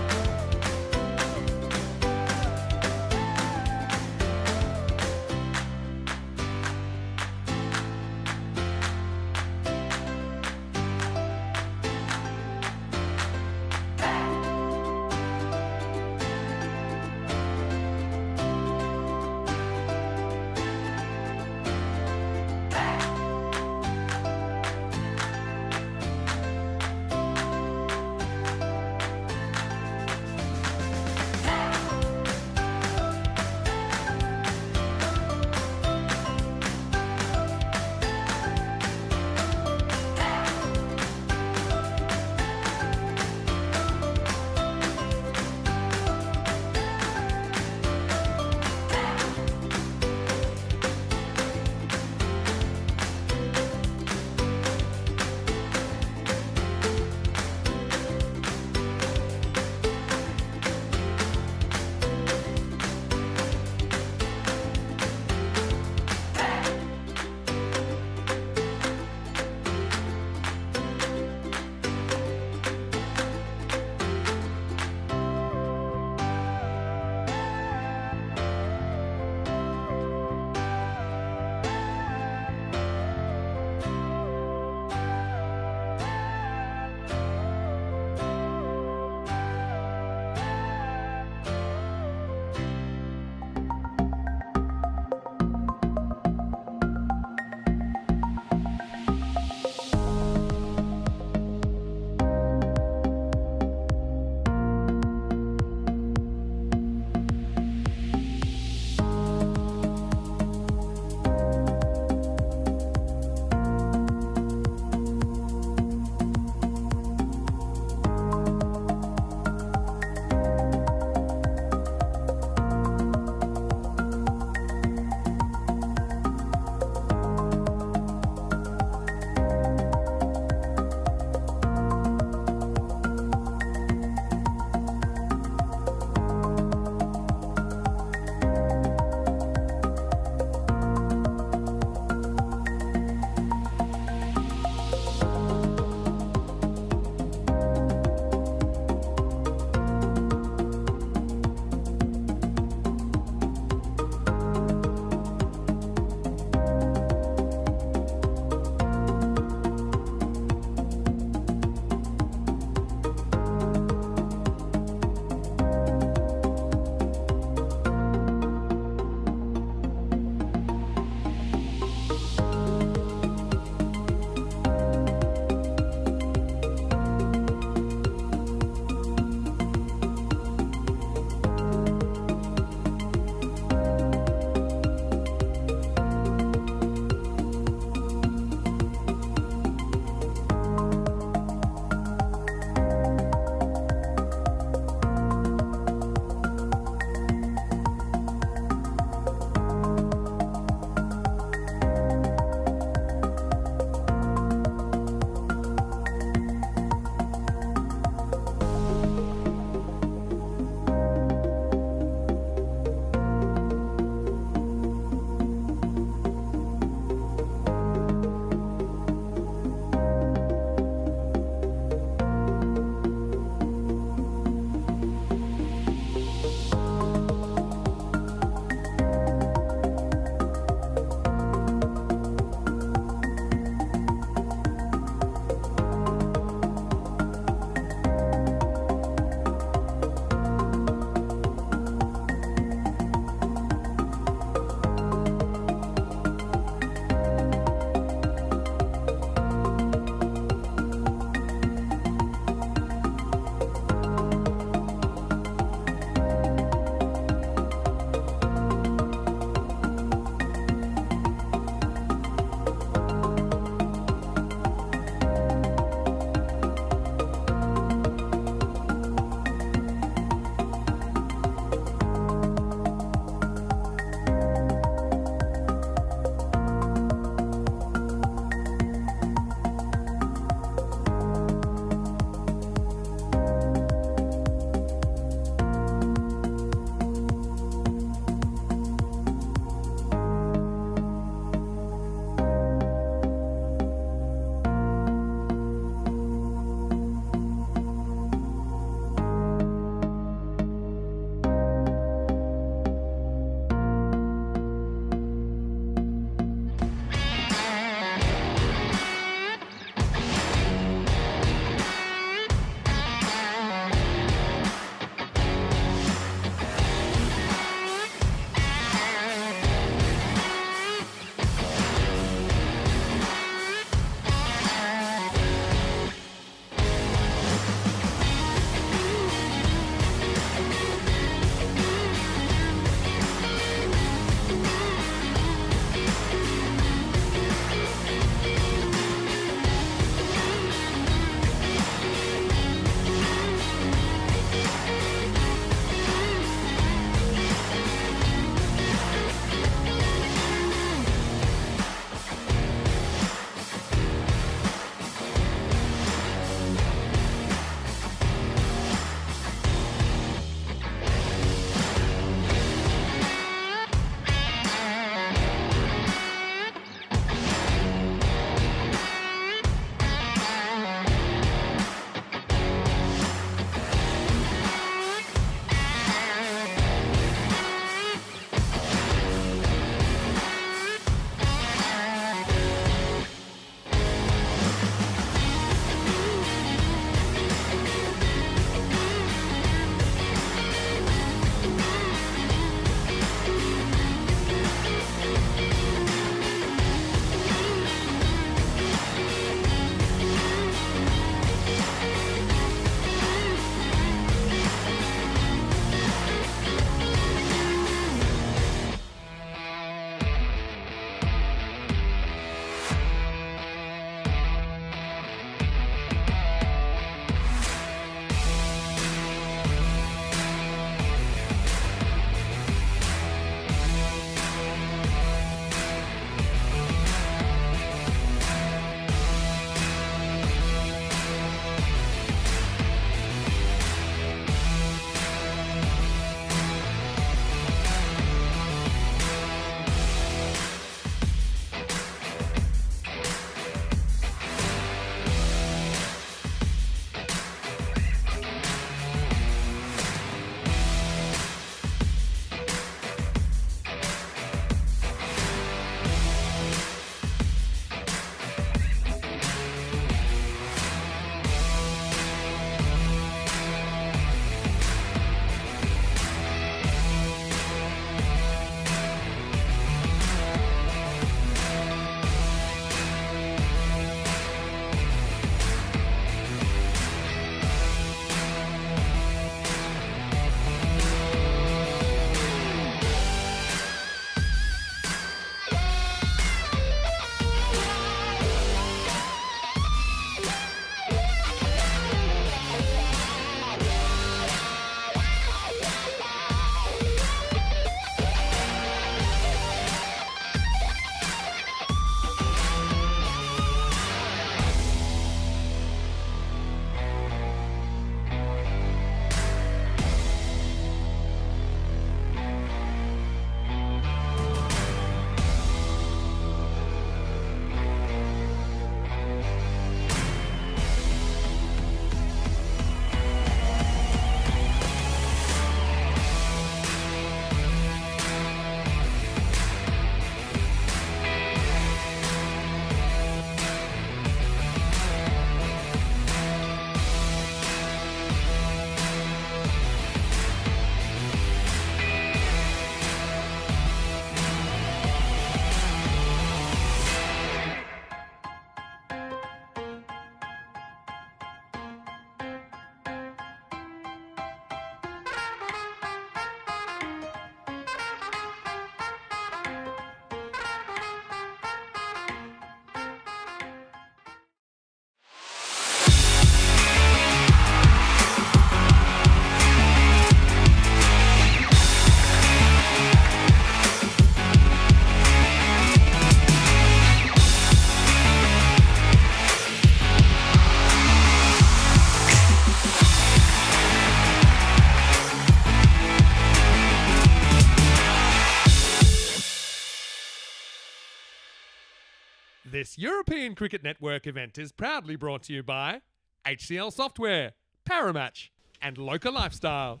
This European Cricket Network event is proudly brought to you by HCL Software, Paramatch, and Local Lifestyle.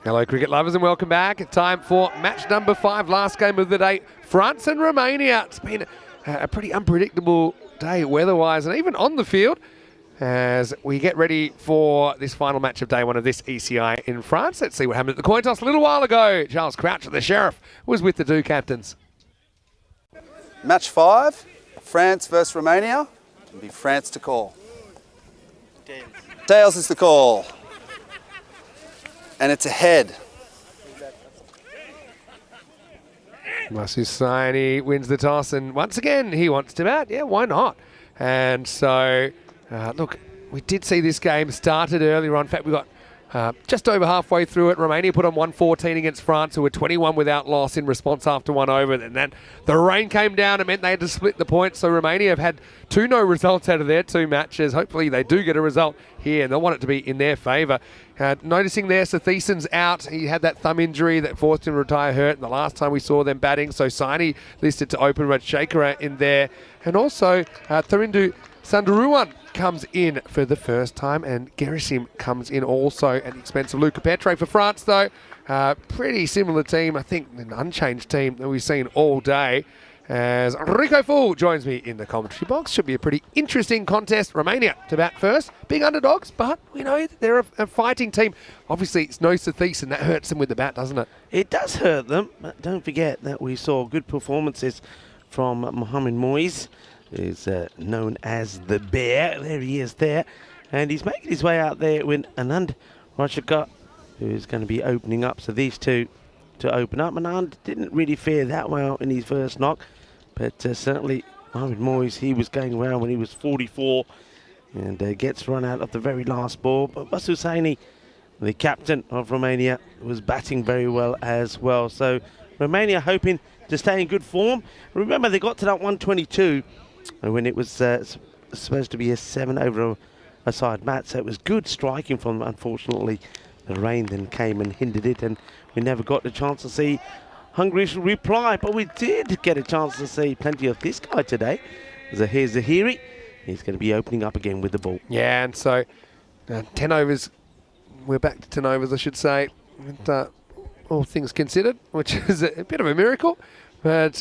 Hello cricket lovers and welcome back. Time for match number 5, last game of the day, France and Romania. It's been a pretty unpredictable day weather-wise and even on the field as we get ready for this final match of day 1 of this ECI in France. Let's see what happened at the coin toss a little while ago. Charles Crouch, the Sheriff, was with the two captains. Match 5, France versus Romania. It'll be France to call. Tails is the call. And it's ahead. Masu Saini wins the toss, and once again he wants to bat. Yeah, why not? And so, look, we did see this game started earlier on. In fact, we got just over halfway through it. Romania put on 114 against France, who were 21 without loss in response after 1 over. And then the rain came down. It meant they had to split the points. So Romania have had 2 no results out of their 2 matches. Hopefully they do get a result here, and they'll want it to be in their favour. Noticing there, Sathisan's out. He had that thumb injury that forced him to retire hurt the last time we saw them batting. So Saini listed to open, Rajshekara in there. And also Tharindu Sundaruwan comes in for the first time, and Gerasim comes in also at the expense of Luca Petre. For France, though, pretty similar team. I think an unchanged team that we've seen all day. As Rico Full joins me in the commentary box. Should be a pretty interesting contest. Romania to bat first. Big underdogs, but we know that they're a fighting team. Obviously, it's no Sathisan. That hurts them with the bat, doesn't it? It does hurt them, but don't forget that we saw good performances from Mohamed Moise, who's known as the Bear. There he is there. And he's making his way out there with Anand Rajshekara, who's going to be opening up. So these two to open up. Anand didn't really fare that well in his first knock, but certainly Mohamed Moise, he was going well when he was 44 and gets run out of the very last ball. But Masu Saini, the captain of Romania, was batting very well as well. So Romania hoping to stay in good form. Remember, they got to that 122 when it was supposed to be a 7 over a side match, so it was good striking from them. Unfortunately, the rain then came and hindered it, and we never got the chance to see Hungary's reply, but we did get a chance to see plenty of this guy today. Zahir Zahiri, he's going to be opening up again with the ball. Yeah, and so 10 overs, we're back to 10 overs, I should say, and, all things considered, which is a bit of a miracle, but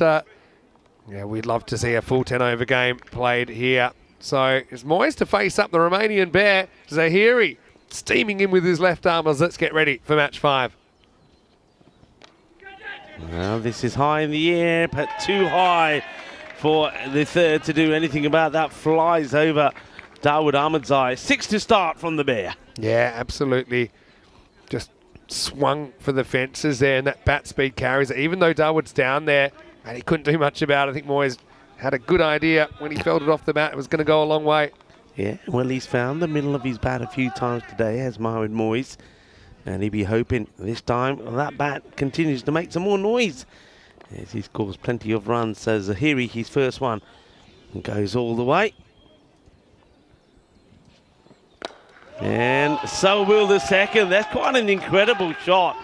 yeah, we'd love to see a full 10 over game played here. So it's Moise to face up the Romanian Bear. Zahiri steaming in with his left arm as let's get ready for match 5. Well, this is high in the air, but too high for the third to do anything about that. Flies over Dawood Ahmadzai. 6 to start from the Bear. Yeah, absolutely. Just swung for the fences there, and that bat speed carries it. Even though Dawood's down there, and he couldn't do much about it. I think Moyes had a good idea when he felt it off the bat. It was going to go a long way. Yeah, well, he's found the middle of his bat a few times today, as Mohamed Moise. And he'd be hoping this time that bat continues to make some more noise, as he scores plenty of runs. So Zahiri, his first one, goes all the way. And so will the second. That's quite an incredible shot.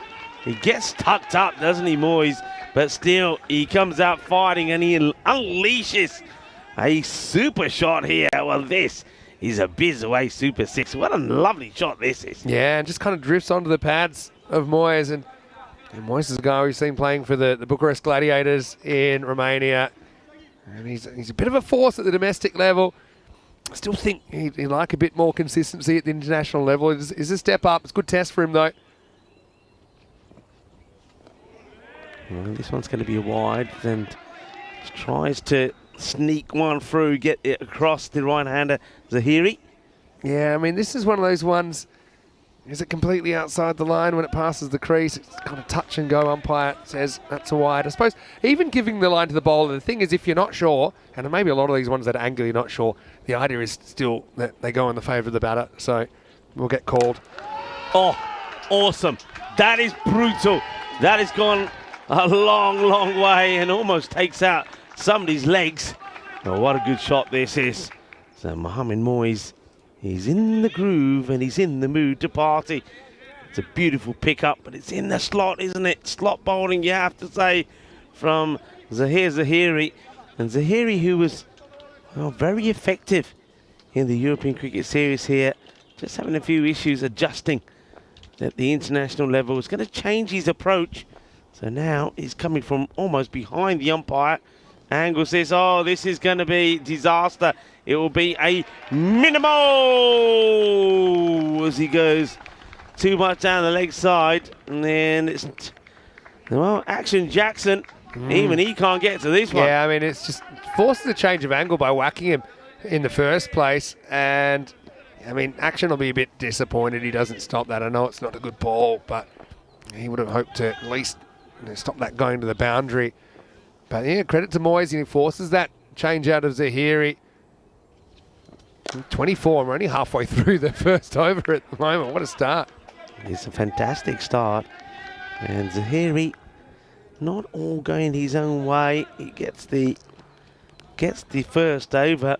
He gets tucked up, doesn't he, Moise? But still, he comes out fighting and he unleashes a super shot here. Well, this is a biz away super 6. What a lovely shot this is. Yeah, and just kind of drifts onto the pads of Moyes. And Moyes is a guy we've seen playing for the Bucharest Gladiators in Romania. And he's a bit of a force at the domestic level. I still think he'd like a bit more consistency at the international level. It's a step up. It's a good test for him, though. Well, this one's going to be a wide, and tries to sneak one through, get it across the right-hander, Zahiri. Yeah, I mean, this is one of those ones, is it completely outside the line when it passes the crease? It's kind of touch and go. Umpire says that's a wide. I suppose even giving the line to the bowler, the thing is if you're not sure, and maybe a lot of these ones that are angle you're not sure, the idea is still that they go in the favour of the batter, so we'll get called. Oh, awesome. That is brutal. That has gone a long, long way and almost takes out somebody's legs. Oh, what a good shot this is. So Mohamed Moise, he's in the groove and he's in the mood to party. It's a beautiful pickup, but it's in the slot, isn't it? Slot bowling, you have to say, from Zahir Zahiri. And Zahiri, who was very effective in the European Cricket Series here, just having a few issues adjusting at the international level, is going to change his approach. So now he's coming from almost behind the umpire. Angle says, oh, this is going to be disaster. It will be a minimal as he goes too much down the leg side. And then it's, well, Action Jackson, even he can't get to this one. Yeah, I mean, it's just forces a change of angle by whacking him in the first place. And, I mean, Action will be a bit disappointed he doesn't stop that. I know it's not a good ball, but he would have hoped to at least stop that going to the boundary. But, yeah, credit to Moyes. He forces that change out of Zahiri. 24, we're only halfway through the first over at the moment. What a start. It's a fantastic start. And Zahiri, not all going his own way. He gets the first over.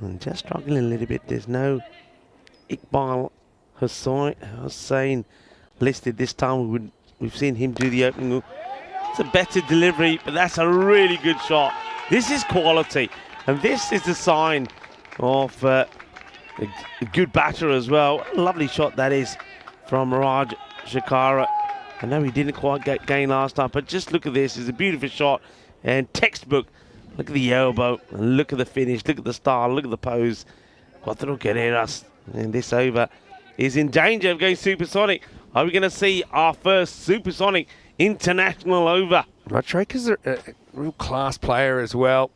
And just struggling a little bit. There's no Iqbal Hussain listed this time. We've seen him do the opening. It's a better delivery, but that's a really good shot. This is quality. And this is the sign of a good batter as well. What a lovely shot that is from Raj Shakara. I know he didn't quite get gain last time, but just look at this. It's a beautiful shot and textbook. Look at the elbow and look at the finish. Look at the style. Look at the pose. Cuatro carreras. And this over is in danger of going supersonic. Are we going to see our first supersonic international over? Rajshekhar's a real class player as well.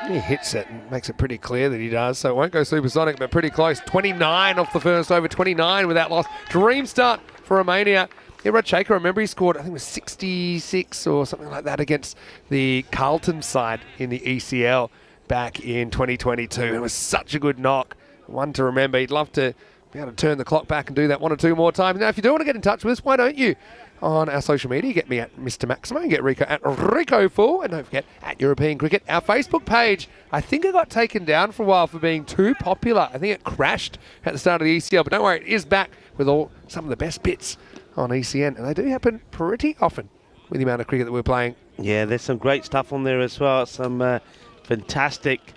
He hits it and makes it pretty clear that he does, so it won't go supersonic, but pretty close. 29 off the first over, 29 without loss. Dream start for Romania. Yeah, Rajshekhar, remember he scored, I think it was 66 or something like that against the Carlton side in the ECL back in 2022. It was such a good knock, one to remember. He'd love to be able to turn the clock back and do that one or two more times. Now, if you do want to get in touch with us, why don't you? On our social media, get me at Mr. Maximo and get Rico at Rico4, and don't forget at European Cricket, our Facebook page. I think it got taken down for a while for being too popular. I think it crashed at the start of the ECL, but don't worry, it is back with some of the best bits on ECN, and they do happen pretty often with the amount of cricket that we're playing. Yeah, there's some great stuff on there as well. Some fantastic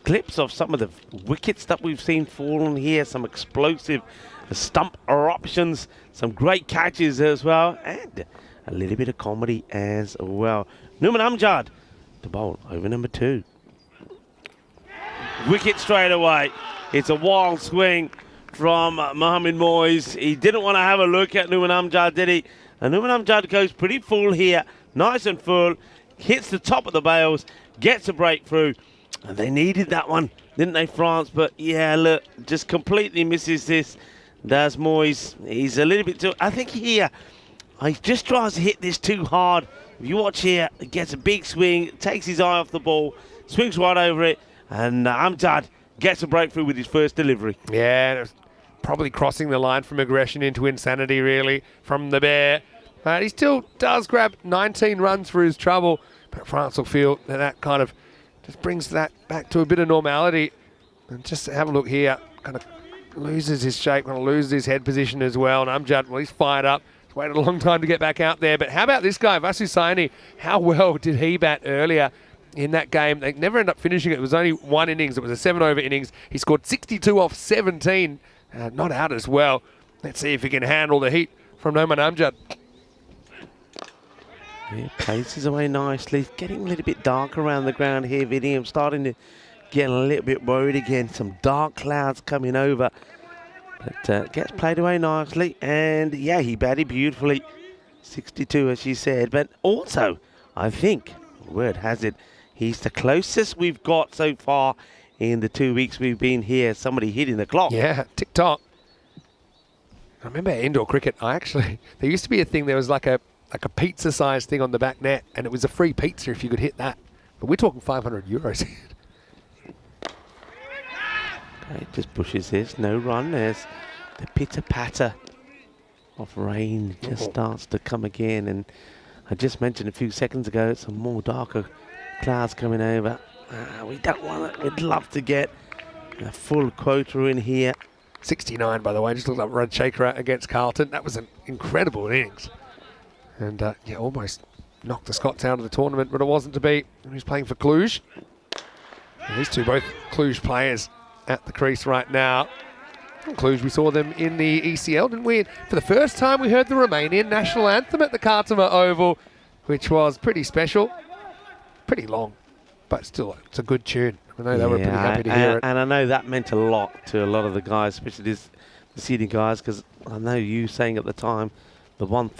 clips of some of the wickets that we've seen fall on here, some explosive stump eruptions, some great catches as well, and a little bit of comedy as well. Numan Amjad to bowl over number 2. Wicket straight away. It's a wild swing from Mohamed Moyes. He didn't want to have a look at Numan Amjad, did he? And Numan Amjad goes pretty full here, nice and full, hits the top of the bails, gets a breakthrough. And they needed that one, didn't they, France? But yeah, look, just completely misses this. Does Moyes. He's a little bit too... I think here, he just tries to hit this too hard. If you watch here, he gets a big swing, takes his eye off the ball, swings right over it, and Amjad gets a breakthrough with his first delivery. Yeah, it was probably crossing the line from aggression into insanity, really, from the bear. But he still does grab 19 runs for his trouble. But France will feel that kind of just brings that back to a bit of normality. And just have a look here, kind of loses his shape, kind of loses his head position as well. And Amjad, well, he's fired up. He's waited a long time to get back out there. But how about this guy, Vasu Saini? How well did he bat earlier in that game? They never ended up finishing it. It was only one innings. It was a 7-over innings. He scored 62 off 17. Not out as well. Let's see if he can handle the heat from Numan Amjad. Yeah, paces away nicely. Getting a little bit dark around the ground here, Vinny. I'm starting to get a little bit worried again. Some dark clouds coming over. But gets played away nicely. And yeah, he batted beautifully. 62, as you said. But also, I think, word has it, he's the closest we've got so far in the 2 weeks we've been here. Somebody hitting the clock. Yeah, tick-tock. I remember indoor cricket, there used to be a thing, there was like a pizza-sized thing on the back net, and it was a free pizza if you could hit that. But we're talking 500 euros. Okay, just pushes this, no run. There's the pitter-patter of rain just starts to come again. And I just mentioned a few seconds ago, some more darker clouds coming over. We don't want it. We'd love to get a full quota in here. 69, by the way, just looked like Rajshekhar against Carlton. That was an incredible innings. And yeah, almost knocked the Scots out of the tournament, but it wasn't to be. He was playing for Cluj. And these two, both Cluj players at the crease right now. In Cluj, we saw them in the ECL, didn't we? For the first time, we heard the Romanian national anthem at the Kartama Oval, which was pretty special. Pretty long, but still, it's a good tune. I know they were pretty happy to hear it. And I know that meant a lot to a lot of the guys, especially the Sydney guys, because I know you saying at the time, the one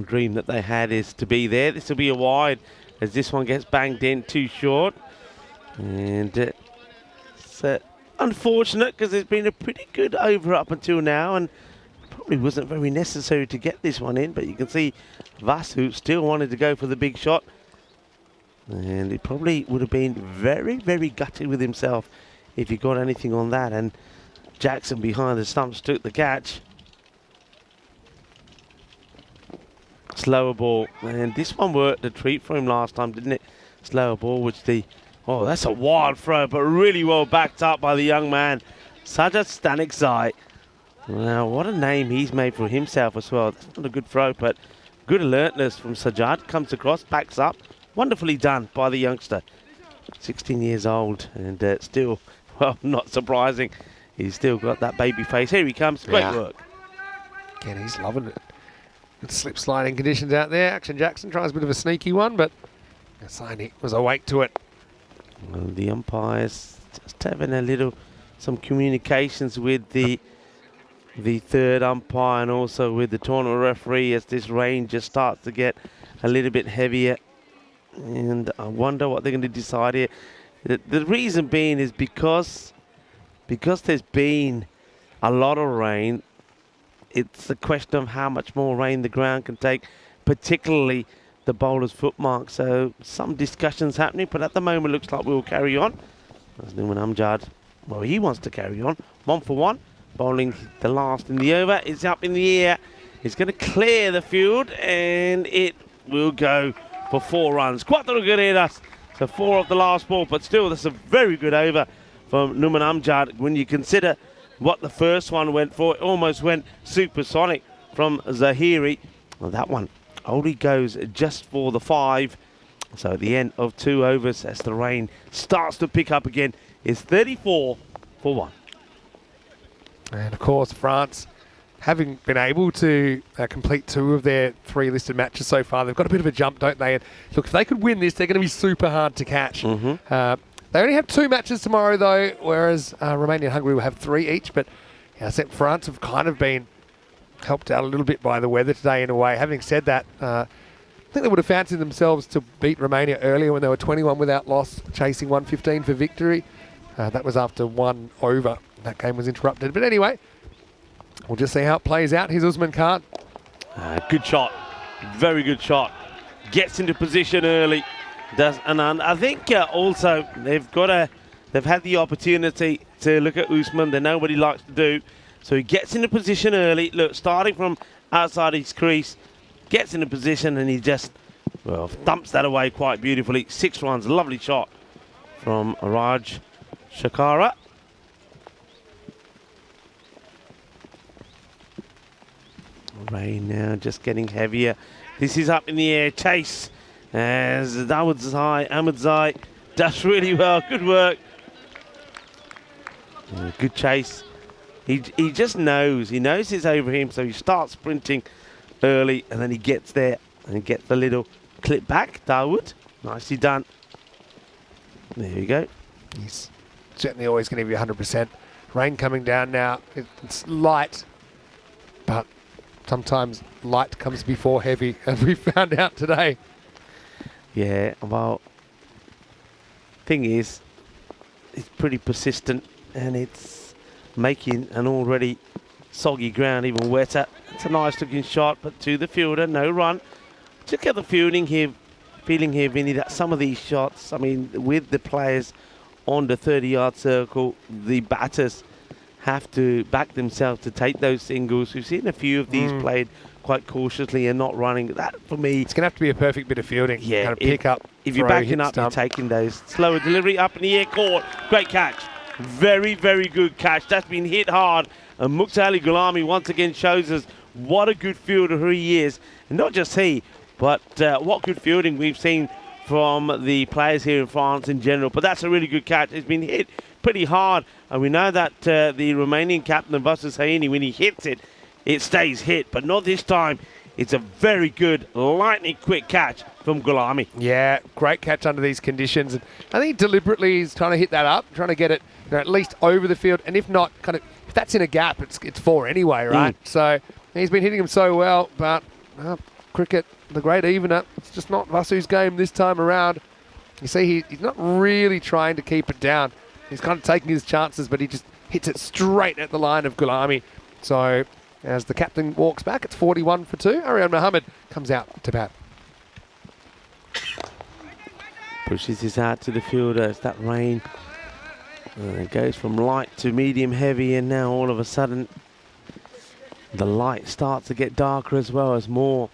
dream that they had is to be there. This will be a wide as this one gets banged in too short. And it's unfortunate because it's been a pretty good over up until now, and probably wasn't very necessary to get this one in, but you can see Vasu still wanted to go for the big shot. And he probably would have been very, very gutted with himself if he got anything on that. And Jackson behind the stumps took the catch. Slower ball. And this one worked a treat for him last time, didn't it? Slower ball, which oh, that's a wild throw, but really well backed up by the young man, Sajad Staniczai. Now, what a name he's made for himself as well. That's not a good throw, but good alertness from Sajad. Comes across, backs up. Wonderfully done by the youngster. 16 years old and still, well, not surprising. He's still got that baby face. Here he comes. Great work. Again, he's loving it. Good slip sliding conditions out there. Action Jackson tries a bit of a sneaky one, but Saini was awake to it. Well, the umpires just having some communications with the third umpire and also with the tournament referee as this rain just starts to get a little bit heavier. And I wonder what they're going to decide here. The reason being is because there's been a lot of rain, it's a question of how much more rain the ground can take, particularly the bowler's footmark. So some discussions happening, but at the moment looks like we'll carry on. As Numan Amjad, well, he wants to carry on. 1 for 1, bowling the last in the over. It's up in the air. It's going to clear the field, and it will go for 4 runs. Cuatro carreras, so 4 of the last ball, but still that's a very good over from Numan Amjad. When you consider what the first one went for, it almost went supersonic from Zahiri. Well, that one only goes just for the 5. So at the end of 2 overs, as the rain starts to pick up again, it's 34 for 1. And of course, France, having been able to complete 2 of their 3 listed matches so far, they've got a bit of a jump, don't they? And look, if they could win this, they're going to be super hard to catch. They only have 2 matches tomorrow, though, whereas Romania and Hungary will have 3 each. But I said France have kind of been helped out a little bit by the weather today in a way. Having said that, I think they would have fancied themselves to beat Romania earlier when they were 21 without loss, chasing 115 for victory. That was after 1 over. That game was interrupted. But anyway, we'll just see how it plays out. Here's Usman Khan. Good shot. Very good shot. Gets into position early. And I think also they've had the opportunity to look at Usman that nobody likes to do. So he gets into position early. Look, starting from outside his crease, gets into position and he just, well, thumps that away quite beautifully. 6 runs. Lovely shot from Raj Shakara. Rain now just getting heavier. This is up in the air. Chase as Ahmadzai does really well. Good work. Good chase. He just knows. He knows it's over him, so he starts sprinting early, and then he gets there and gets the little clip back. Dawood, nicely done. There you go. He's certainly always going to be 100%. Rain coming down now. It's light, but sometimes light comes before heavy, as we found out today. Yeah, well, thing is, it's pretty persistent, and it's making an already soggy ground even wetter. It's a nice looking shot, but to the fielder, no run. Just get the feeling here, Vinny, that some of these shots, I mean, with the players on the 30-yard circle, the batters have to back themselves to take those singles. We've seen a few of these played quite cautiously and not running. That, for me, it's going to have to be a perfect bit of fielding. Yeah, kind of pick up. If you're backing up, you're taking those. Slower delivery, up in the air, caught. Great catch. Very, very good catch. That's been hit hard. And Mukhtar Ali Gulami once again shows us what a good fielder he is. And not just he, but what good fielding we've seen from the players here in France in general. But that's a really good catch. It's been hit pretty hard. And we know that the Romanian captain, Vasas Haini, when he hits it, it stays hit. But not this time. It's a very good, lightning quick catch from Gulami. Yeah, great catch under these conditions. And I think deliberately he's trying to hit that up, trying to get it at least over the field. And if not, if that's in a gap, it's 4 anyway, right? So he's been hitting him so well, but cricket, the great evener, it's just not Vasu's game this time around. You see, he's not really trying to keep it down. He's kind of taking his chances, but he just hits it straight at the line of Gulami. So as the captain walks back, it's 41 for 2. Arian Mohammed comes out to bat. Pushes his out to the fielder. It's that rain. It goes from light to medium heavy, and now all of a sudden the light starts to get darker as well as more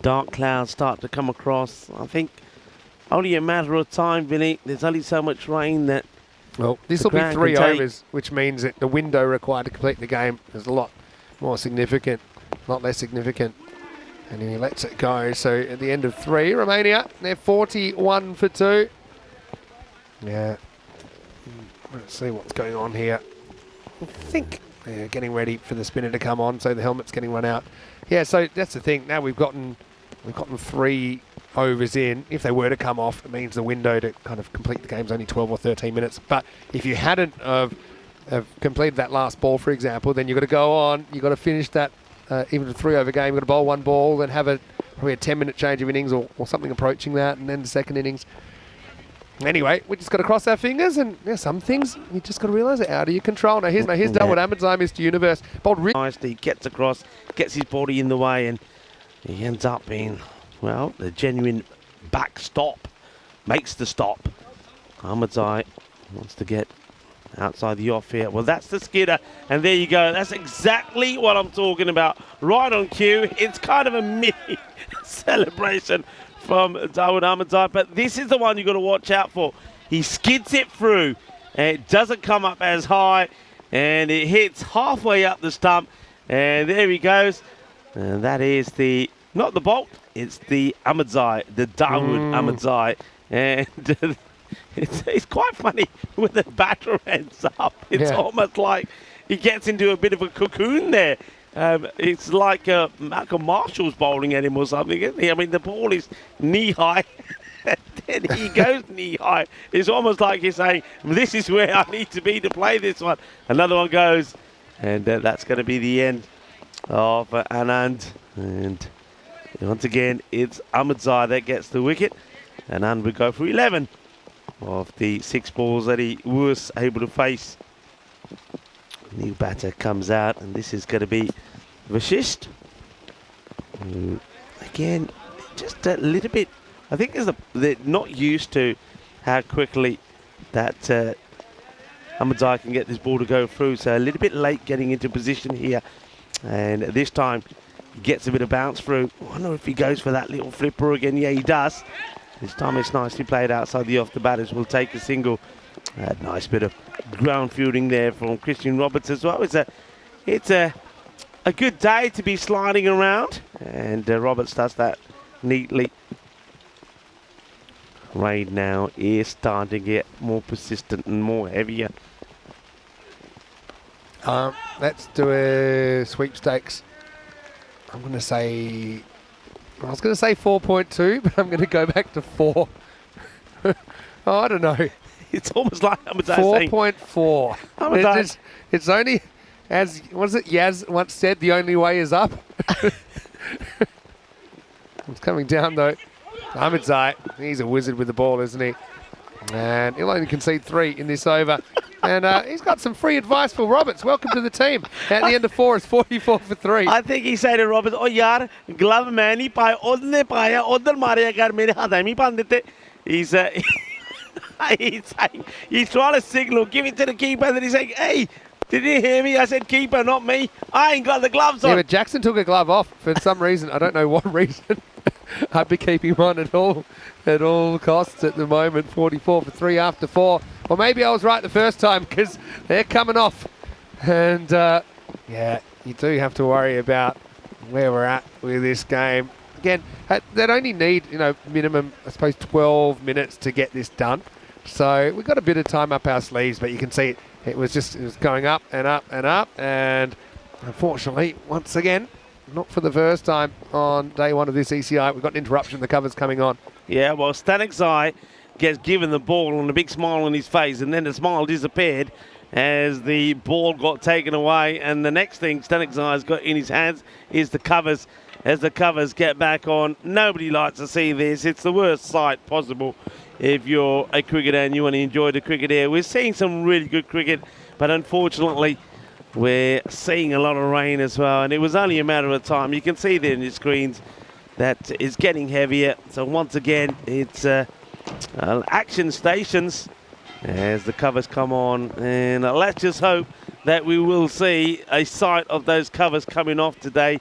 dark clouds start to come across. I think only a matter of time, Vinny. There's only so much rain that... Well, this will be 3 overs, which means that the window required to complete the game is a lot more significant, a lot less significant. And he lets it go. So at the end of 3, Romania, they're 41 for 2. Yeah. Let's see what's going on here. I think they're getting ready for the spinner to come on, so the helmet's getting run out. Yeah, so that's the thing. Now we've gotten 3 overs in. If they were to come off, it means the window to kind of complete the game is only 12 or 13 minutes. But if you hadn't have completed that last ball, for example, then you've got to go on, you've got to finish that even a 3 over game, you've got to bowl 1 ball, then have probably a 10-minute change of innings or something approaching that, and then the second innings. Anyway, we just got to cross our fingers, and some things you just got to realise are out of your control. Now here's Dawood Ahmedzai, Mr. Universe. Bowled nicely, gets across, gets his body in the way, and he ends up being, well, the genuine backstop. Makes the stop. Ahmedzai wants to get outside the off here. Well, that's the skidder, and there you go. That's exactly what I'm talking about. Right on cue. It's kind of a mini celebration from Dawood Ahmedzai, but this is the one you've got to watch out for. He skids it through, and it doesn't come up as high, and it hits halfway up the stump, and there he goes. And that is not the Bolt, it's the Ahmedzai, the Dawood Ahmedzai. And it's quite funny when the batter ends up. It's almost like he gets into a bit of a cocoon there. It's like Malcolm Marshall's bowling at him or something, isn't he? I mean, the ball is knee-high, and then he goes knee-high. It's almost like he's saying, this is where I need to be to play this one. Another one goes, and that's going to be the end of Anand. And once again, it's Ahmedzai that gets the wicket. Anand would go for 11 of the 6 balls that he was able to face. New batter comes out, and this is going to be Vashist. Again, just a little bit. I think they're not used to how quickly that Ahmedzai can get this ball to go through. So a little bit late getting into position here. And this time, he gets a bit of bounce through. I wonder if he goes for that little flipper again. Yeah, he does. This time it's nicely played outside the off. The batters will take a single. A nice bit of ground fielding there from Christian Roberts as well. It's a good day to be sliding around, and Roberts does that neatly. Rain now is starting to get more persistent and more heavier. Let's do a sweepstakes. I was going to say 4.2, but I'm going to go back to 4. I don't know. It's almost like Ahmedzai 4.4. It's only, as Yaz once said, the only way is up. It's coming down though. Ahmedzai, he's a wizard with the ball, isn't he? And he'll only concede 3 in this over. And he's got some free advice for Roberts. Welcome to the team. At the end of 4, it's 44 for 3. I think he said to Roberts, "Oh yaar, glove मैं नहीं पाया, उधर पाया, उधर मारे अगर मेरे हाथ में बांध देते." He's trying to signal, give it to the keeper, and then he's saying, "Hey, did you hear me? I said keeper, not me. I ain't got the gloves on." Yeah, but Jackson took a glove off for some reason. I don't know what reason. I'd be keeping him on at all costs at the moment. 44 for 3 after 4. Or maybe I was right the first time, because they're coming off. And yeah, you do have to worry about where we're at with this game. Again, they'd only need, minimum, I suppose, 12 minutes to get this done. So we've got a bit of time up our sleeves, but you can see it was going up and up and up. And unfortunately, once again, not for the first time on day one of this ECI, we've got an interruption. The cover's coming on. Yeah, well, Stanek Zai gets given the ball and a big smile on his face, and then the smile disappeared as the ball got taken away. And the next thing Stanek Zai's got in his hands is the covers. As the covers get back on, nobody likes to see this. It's the worst sight possible if you're a cricketer and you want to enjoy the cricket here. We're seeing some really good cricket, but unfortunately, we're seeing a lot of rain as well, and it was only a matter of time. You can see there in your screens that it's getting heavier. So once again, it's action stations as the covers come on, and let's just hope that we will see a sight of those covers coming off today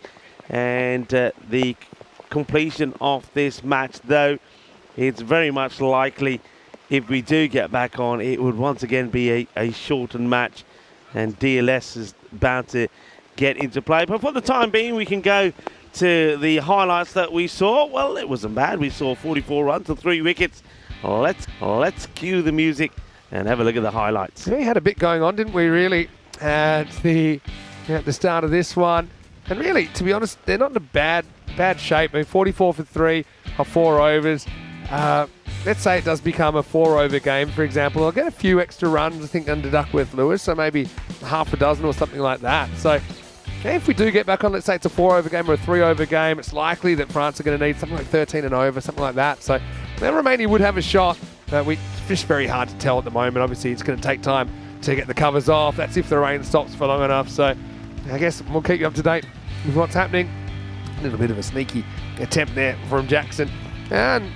and the completion of this match. Though it's very much likely, if we do get back on, it would once again be a shortened match, and DLS is bound to get into play. But for the time being, we can go to the highlights that we saw. Well, it wasn't bad. We saw 44 runs and 3 wickets. Let's cue the music and have a look at the highlights. We had a bit going on, didn't we, really, at the start of this one. And really, to be honest, they're not in a bad shape. I mean, 44 for 3 or 4 overs. Let's say it does become a 4-over game, for example. I'll get a few extra runs, I think, under Duckworth-Lewis, so maybe half a dozen or something like that. So if we do get back on, let's say it's a 4-over game or a 3-over game, it's likely that France are going to need something like 13 and over, something like that. So then Romania would have a shot. It's just very hard to tell at the moment. Obviously, it's going to take time to get the covers off. That's if the rain stops for long enough. So I guess we'll keep you up to date with what's happening. A little bit of a sneaky attempt there from Jackson. And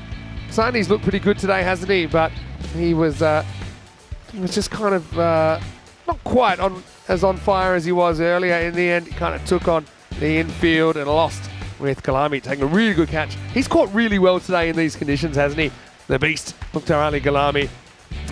Sani's looked pretty good today, hasn't he? But he was just kind of not quite as on fire as he was earlier. In the end, he kind of took on the infield and lost with Kalami taking a really good catch. He's caught really well today in these conditions, hasn't he? The beast, Mukhtar Ali Kalami.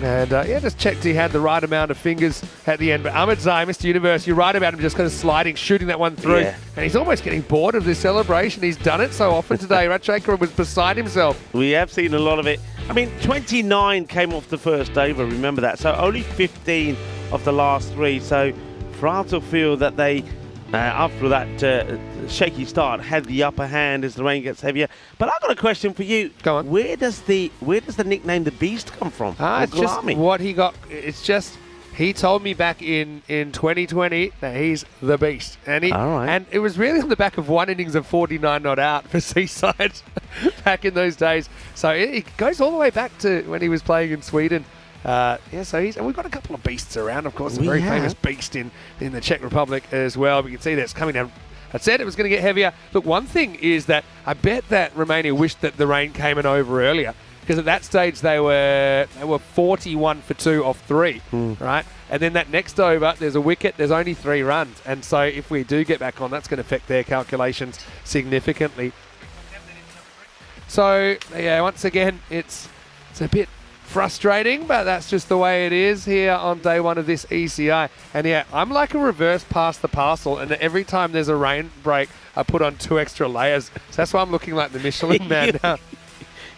And just checked he had the right amount of fingers at the end. But Ahmed Zai, Mr. Universe, you're right about him just kind of sliding, shooting that one through. Yeah. And he's almost getting bored of this celebration. He's done it so often today. Rajshekar was beside himself. We have seen a lot of it. I mean, 29 came off the first over, remember that. So only 15 of the last 3. So France will feel that they, after that shaky start, had the upper hand as the rain gets heavier. But I've got a question for you. Go on. Where does the nickname The Beast come from? It's just what he got. It's just he told me back in 2020 that he's the Beast. And and it was really on the back of one innings of 49 not out for Seaside back in those days. So it goes all the way back to when he was playing in Sweden. And we've got a couple of beasts around, of course. A very famous beast in the Czech Republic as well. We can see that it's coming down. I said it was going to get heavier. Look, one thing is that I bet that Romania wished that the rain came in over earlier, because at that stage they were 41 for 2 off 3, right? And then that next over, there's a wicket, there's only 3 runs. And so if we do get back on, that's going to affect their calculations significantly. So, once again, it's a bit frustrating, but that's just the way it is here on day one of this ECI. And I'm like a reverse pass the parcel, and every time there's a rain break, I put on 2 extra layers. So that's why I'm looking like the Michelin man now.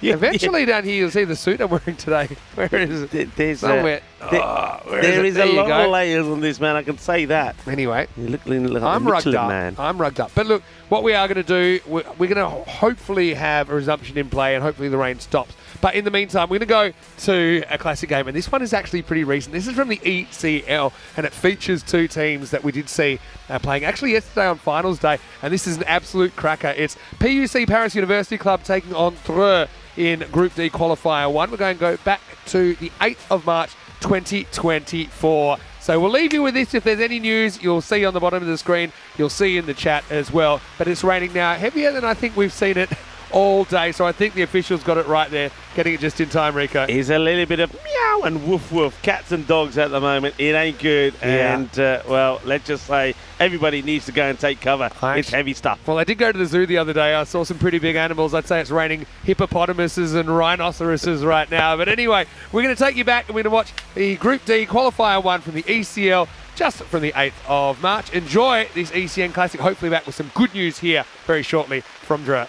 Eventually down here you'll see the suit I'm wearing today. Where is it? There's somewhere. There is a lot of layers on this, man. I can say that. Anyway, you look like I'm rugged up. Man. I'm rugged up. But look, what we are going to do, we're going to hopefully have a resumption in play, and hopefully the rain stops. But in the meantime, we're going to go to a classic game, and this one is actually pretty recent. This is from the ECL, and it features 2 teams that we did see playing actually yesterday on finals day, and this is an absolute cracker. It's PUC Paris University Club taking on Dreux in Group D Qualifier 1. We're going to go back to the 8th of March 2024. So we'll leave you with this. If there's any news, you'll see on the bottom of the screen. You'll see in the chat as well. But it's raining now, heavier than I think we've seen it all day. So I think the officials got it right there, getting it just in time, Rico. It's a little bit of meow and woof woof, cats and dogs at the moment. It ain't good. Yeah. And, well, let's just say everybody needs to go and take cover. It's heavy stuff. Well, I did go to the zoo the other day. I saw some pretty big animals. I'd say it's raining hippopotamuses and rhinoceroses right now. But anyway, we're going to take you back, and we're going to watch the Group D Qualifier 1 from the ECL just from the 8th of March. Enjoy this ECN Classic. Hopefully back with some good news here very shortly from Drew.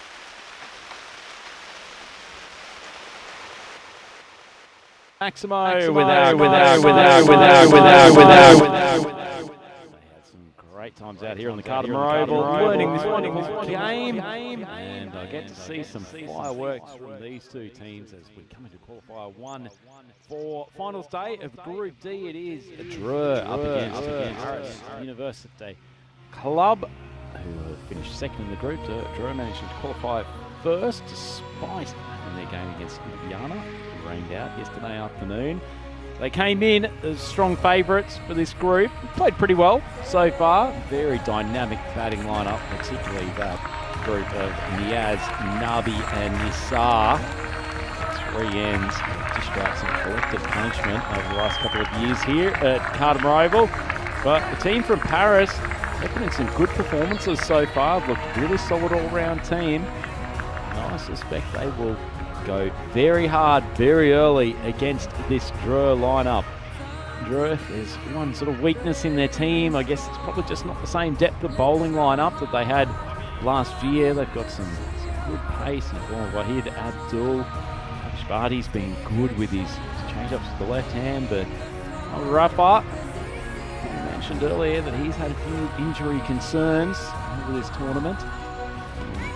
Maximo great times out here on the Cardamom Oval, learning this game, and I get to see some fireworks from these two teams as we come into qualifier 1 for finals day of Group D. It is Drew up against Paris University Club, who finished second in the group. Drew managed to qualify first despite having their game against Ljubljana, who rained out yesterday afternoon. They came in as strong favourites for this group. Played pretty well so far. Very dynamic batting lineup, particularly that group of Niaz, Nabi and Nisar. 3 ends dished out some collective punishment over the last couple of years here at Cardamom Oval. But the team from Paris, they've put in some good performances so far. Looked really solid all-round team. And I suspect they will go very hard, very early against this Drew lineup. Drew, there's one sort of weakness in their team. I guess it's probably just not the same depth of bowling lineup that they had last year. They've got some good pace in the form of Wahid Abdul. Bharti's been good with his change-ups to the left hand, but Rafa, you mentioned earlier that he's had a few injury concerns over this tournament. And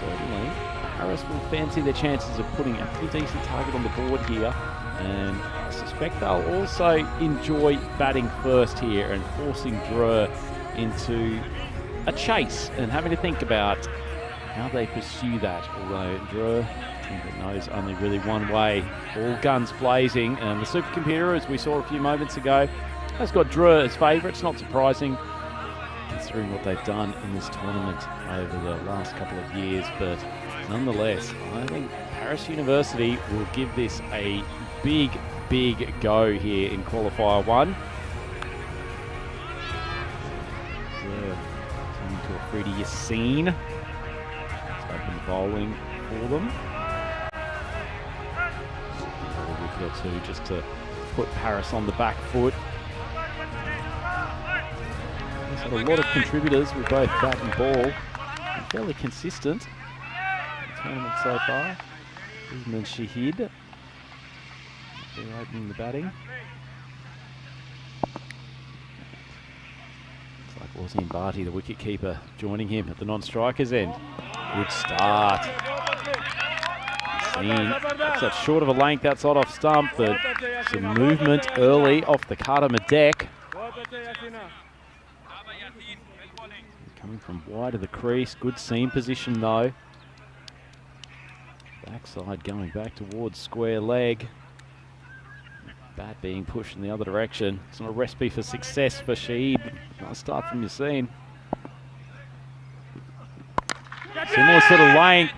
certainly Paris will fancy their chances of putting a pretty decent target on the board here, and I suspect they'll also enjoy batting first here and forcing Drew into a chase and having to think about how they pursue that. Although Drew knows only really one way, all guns blazing, and the supercomputer, as we saw a few moments ago, has got Drew as favourites. Not surprising considering what they've done in this tournament over the last couple of years, but nonetheless, I think Paris University will give this a big go here in qualifier 1. Turning to Afridi Yassin. Let's open the bowling for them. Another wicket or two just to put Paris on the back foot. There's had a lot of contributors with both bat and ball. And fairly consistent tournament so far. Usman Shahid, they're opening the batting. Looks like Wasim Bharti, the wicketkeeper, joining him at the non-strikers end. Good start. That's that short of a length outside off stump, but some movement early off the Cardamom deck. Coming from wide of the crease, good seam position though. Backside going back towards square leg. Bat being pushed in the other direction. It's not a recipe for success for Shahid. Nice start from Yassin. Similar sort of length.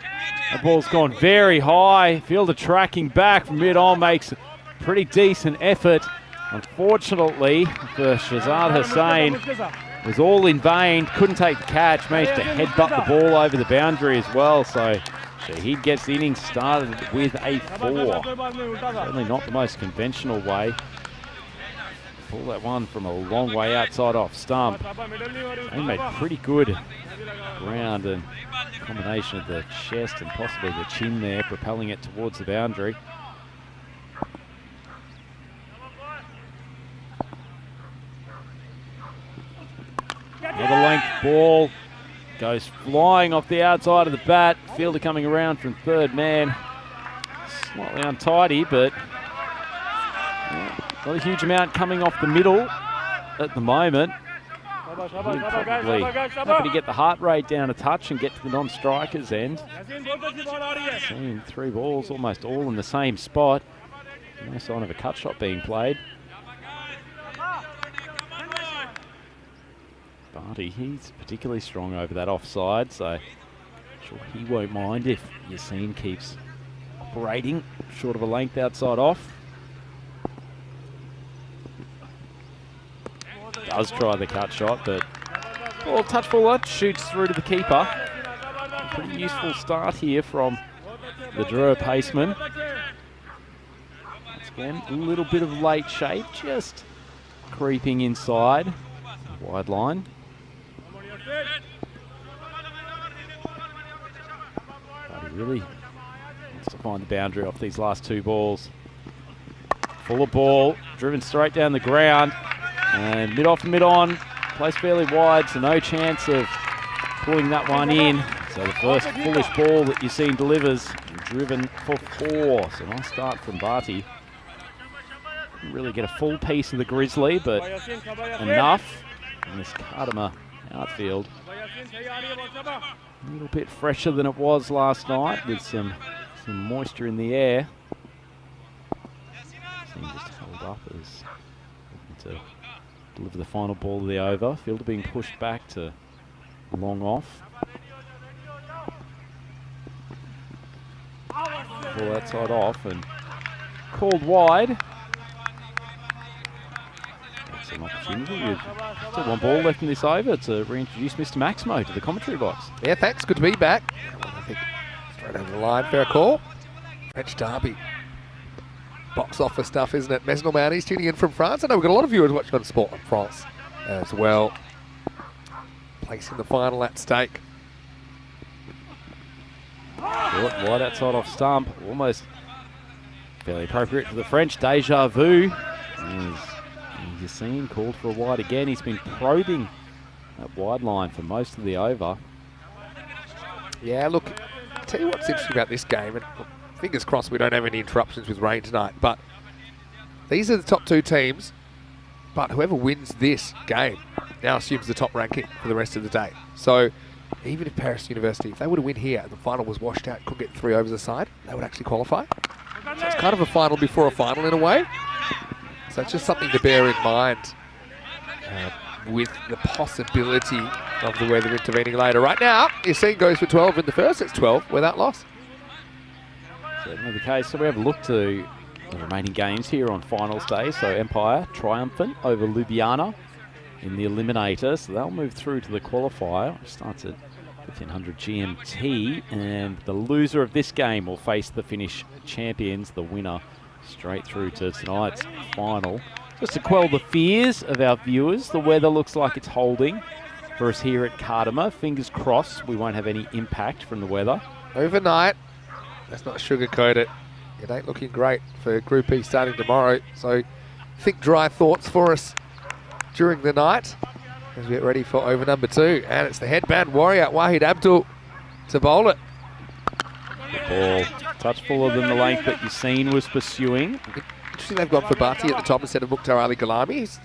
The ball's gone very high. Fielder tracking back from mid-on makes a pretty decent effort. Unfortunately for Shahzad Hussain, it was all in vain. Couldn't take the catch. Managed to headbutt the ball over the boundary as well. So Shahid gets the innings started with a 4. Certainly not the most conventional way. Pull that one from a long way outside off stump. They made pretty good ground, and combination of the chest and possibly the chin there, propelling it towards the boundary. Another length ball. Goes flying off the outside of the bat. Fielder coming around from third man. Slightly untidy, but not a huge amount coming off the middle at the moment. Probably happy to get the heart rate down a touch and get to the non-strikers end. Seeing 3 balls, almost all in the same spot. No sign of a cut shot being played. Bharti, he's particularly strong over that offside, so I'm sure he won't mind if Yassin keeps operating short of a length outside off. Does try the cut shot, but ball touch fuller, shoots through to the keeper. A pretty useful start here from the Drew paceman. Once again, a little bit of late shape, just creeping inside. Wide line. But he really wants to find the boundary off these last two balls. Full of ball, driven straight down the ground. And mid off and mid on, placed fairly wide, so no chance of pulling that one in. So the first bullish ball that you've seen delivers, driven for 4. So nice start from Barty. Didn't really get a full piece of the Grizzly, but enough in this Kardimer outfield. A little bit fresher than it was last night with some moisture in the air. Team just held up as looking to deliver the final ball of the over. Fielder being pushed back to long off. Ball outside off and called wide. That's an opportunity with still one ball left in this over to reintroduce Mr. Maximo to the commentary box. Yeah, thanks. Good to be back. I think straight over the line. Fair call. French derby. Box office stuff, isn't it? Mesnil Mounties tuning in from France. I know we've got a lot of viewers watching on Sport on France as well. Placing the final at stake. Short, wide outside off stump. Almost fairly appropriate for the French. Deja vu. As you've seen, called for a wide again. He's been probing that wide line for most of the over. Yeah, look, I'll tell you what's interesting about this game. And fingers crossed we don't have any interruptions with rain tonight. But these are the top 2 teams. But whoever wins this game now assumes the top ranking for the rest of the day. So even if Paris University, if they were to win here and the final was washed out, couldn't get 3 overs aside, they would actually qualify. So it's kind of a final before a final in a way. So it's just something to bear in mind with the possibility of the weather intervening later. Right now, ECI goes for 12 in the first. It's 12 without loss. Certainly the case. So we have a look to the remaining games here on finals day. So Empire triumphant over Ljubljana in the eliminator. So they'll move through to the qualifier. It starts at 1500 GMT. And the loser of this game will face the Finnish champions, the winner, straight through to tonight's final. Just to quell the fears of our viewers, the weather looks like it's holding for us here at Kardimer. Fingers crossed we won't have any impact from the weather. Overnight, let's not sugarcoat it. It ain't looking great for Group E starting tomorrow. So think dry thoughts for us during the night as we get ready for over number 2. And it's the headband warrior, Wahid Abdul, to bowl it. The ball touch fuller than the length that Yassine was pursuing. Interesting they've gone for Barty at the top instead of Mukhtar Ali Ghalami. He's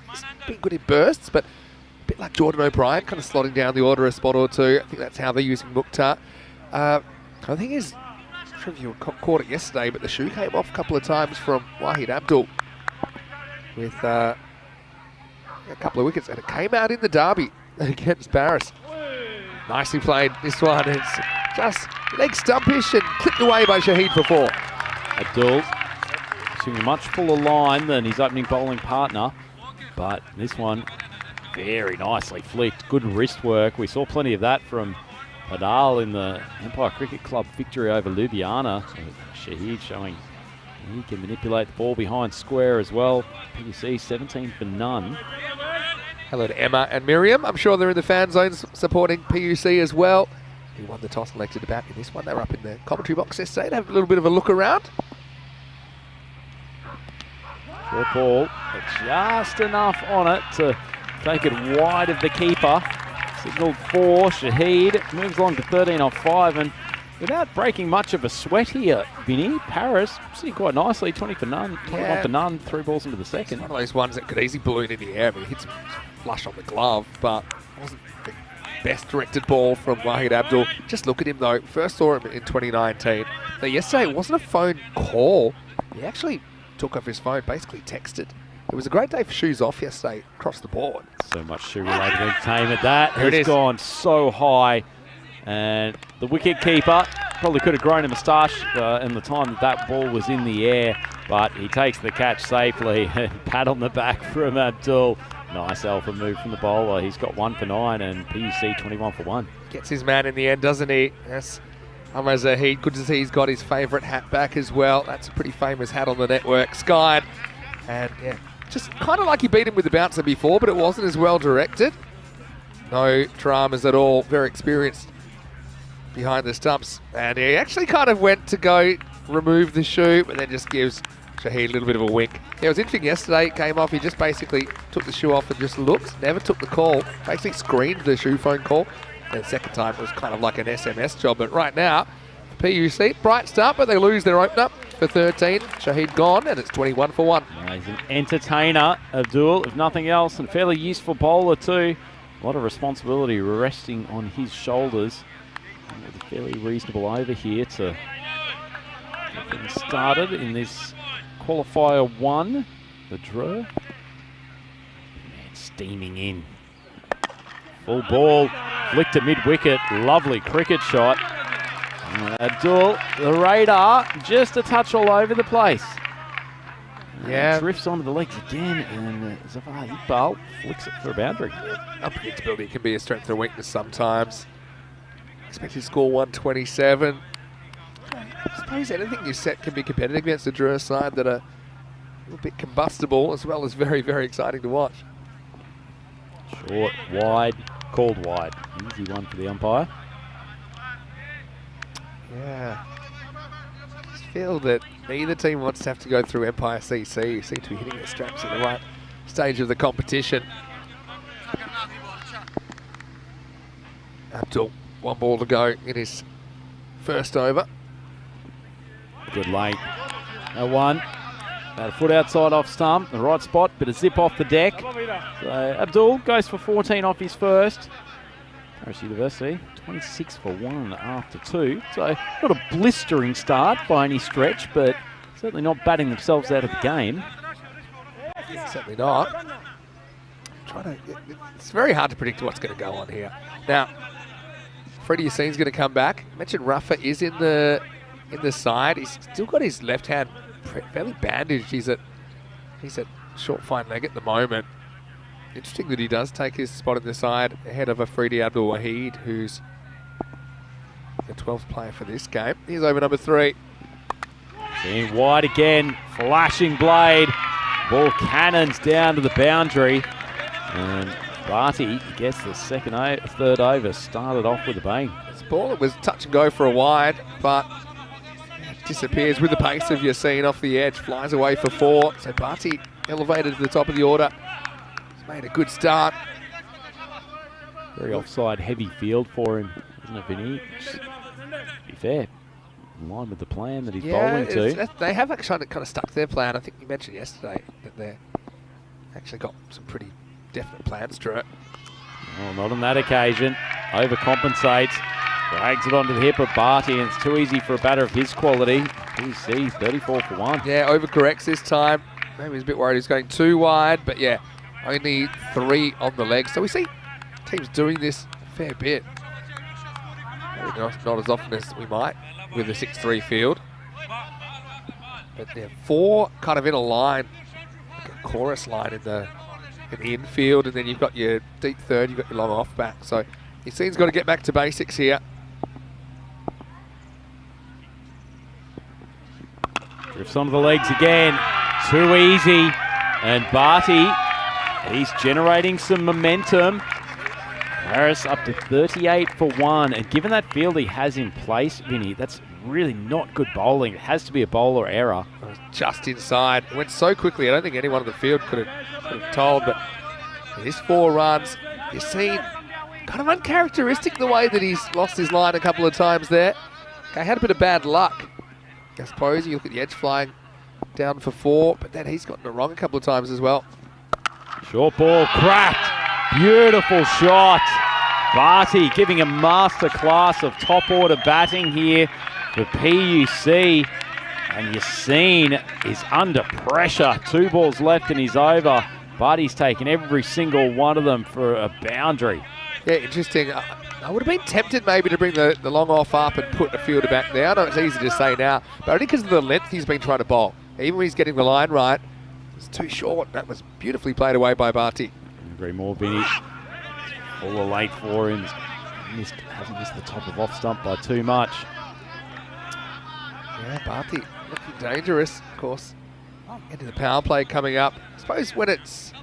been good in bursts, but a bit like Jordan O'Brien, kind of slotting down the order a spot or 2. I think that's how they're using Mukhtar. The thing is, I'm not sure if you caught it yesterday, but the shoe came off a couple of times from Wahid Abdul with a couple of wickets, and it came out in the derby against Paris. Nicely played, this one. It's just leg stumpish and clipped away by Shahid for 4. Abdul pursuing a much fuller line than his opening bowling partner, but this one very nicely flicked. Good wrist work. We saw plenty of that from Padal in the Empire Cricket Club victory over Ljubljana. So Shahid showing he can manipulate the ball behind square as well. PUC 17 for none. Hello to Emma and Miriam. I'm sure they're in the fan zones supporting PUC as well. He won the toss and elected to bat in this one. They were up in the commentary box yesterday to have a little bit of a look around. Short ball, but just enough on it to take it wide of the keeper. Signalled 4, Shahid moves along to 13 off 5, and without breaking much of a sweat here, Vinny, Paris sitting quite nicely, 20 for none, 21 for none, 3 balls into the second. One of those ones that could easily balloon in the air. I mean, it hits flush on the glove, but it wasn't the best directed ball from Wahid Abdul. Just look at him though. First saw him in 2019. Now yesterday it wasn't a phone call. He actually took off his phone, basically texted. It was a great day for shoes off yesterday across the board. So much shoe-related entertainment. That Here it has is. gone so high. And the wicket keeper probably could have grown a moustache in the time that ball was in the air, but he takes the catch safely. Pat on the back from Abdul. Nice alpha move from the bowler. He's got 1 for 9 and PUC 21 for 1. Gets his man in the end, doesn't he? Yes. Amar Zahid, good to see he's got his favourite hat back as well. That's a pretty famous hat on the network. Skied. And yeah, just kind of like he beat him with the bouncer before, but it wasn't as well directed. No dramas at all. Very experienced behind the stumps. And he actually kind of went to go remove the shoe, but then just gives Shahid a little bit of a wink. Yeah, it was interesting yesterday. It came off. He just basically took the shoe off and just looked. Never took the call. Basically screened the shoe phone call. And the second time it was kind of like an SMS job. But right now, PUC, bright start, but they lose their opener for 13. Shahid gone, and it's 21 for 1. He's an entertainer, Abdul, if nothing else, and fairly useful bowler too. A lot of responsibility resting on his shoulders. And with a fairly reasonable over here to get things started in this qualifier 1. The draw. Man, steaming in. Full ball, flicked to mid-wicket. Lovely cricket shot. Abdul, the radar, just a touch all over the place. Yeah. Drifts onto the legs again, and Zafar Iqbal flicks it for a boundary. Unpredictability can be a strength and a weakness sometimes. Expected score 127. I suppose anything you set can be competitive against the Drua side that are a little bit combustible, as well as very, very exciting to watch. Short, wide, called wide. Easy one for the umpire. Yeah. I just feel that neither team wants to have to go through Empire CC. You seem to be hitting their straps at the right stage of the competition. Abdul, 1 ball to go in his first over. Good lane. No one. About a foot outside off stump. The right spot, bit of zip off the deck. So Abdul goes for 14 off his first. Paris University, 26 for 1 after 2. So not a blistering start by any stretch, but certainly not batting themselves out of the game. Certainly not. It's very hard to predict what's going to go on here. Now, Freddie Yassine's going to come back. I mentioned Rafa is in the side. He's still got his left hand fairly bandaged. He's at short fine leg at the moment. Interesting that he does take his spot in the side ahead of Afridi Abdul Wahid, who's the 12th player for this game. Here's over number 3. In wide again, flashing blade. Ball cannons down to the boundary. And Barty gets the third over, started off with a bang. This ball, it was touch and go for a wide, but disappears with the pace of Yassine off the edge, flies away for 4. So Barty elevated to the top of the order. He's made a good start. Very offside heavy field for him, isn't it, Vinny? To be fair, in line with the plan that he's bowling to. They have actually kind of stuck to their plan. I think you mentioned yesterday that they've actually got some pretty definite plans to it. Well, not on that occasion. Overcompensates. Drags it onto the hip of Barty, and it's too easy for a batter of his quality. PC 34 for 1. Yeah, overcorrects this time. Maybe he's a bit worried he's going too wide, but yeah, only 3 on the leg. So we see teams doing this a fair bit. Maybe not as often as we might with the 6-3 field. But they're 4 kind of in a line, like a chorus line in the infield, and then you've got your deep third, you've got your long off back. So Yassine's got to get back to basics here. Drifts onto the legs again. Too easy. And Barty, he's generating some momentum. Harris up to 38 for 1. And given that field he has in place, Vinny, that's really not good bowling. It has to be a bowler error. Just inside. It went so quickly, I don't think anyone on the field could have told. But it is 4 runs. Yassine, kind of uncharacteristic the way that he's lost his line a couple of times there. Okay, had a bit of bad luck, I suppose. You look at the edge flying down for 4, but then he's gotten it wrong a couple of times as well. Short ball cracked. Beautiful shot. Barty giving a masterclass of top order batting here for PUC. And Yassine is under pressure. 2 balls left in his over. Barty's taken every single one of them for a boundary. Yeah, interesting. I would have been tempted maybe to bring the long off up and put the fielder back there. I know it's easy to say now, but only because of the length he's been trying to bowl. Even when he's getting the line right, it's too short. That was beautifully played away by Barty. Agree more, Vinny. All the late for him. Hasn't missed the top of off stump by too much. Yeah, Barty looking dangerous, of course. Into the power play coming up. I suppose when it's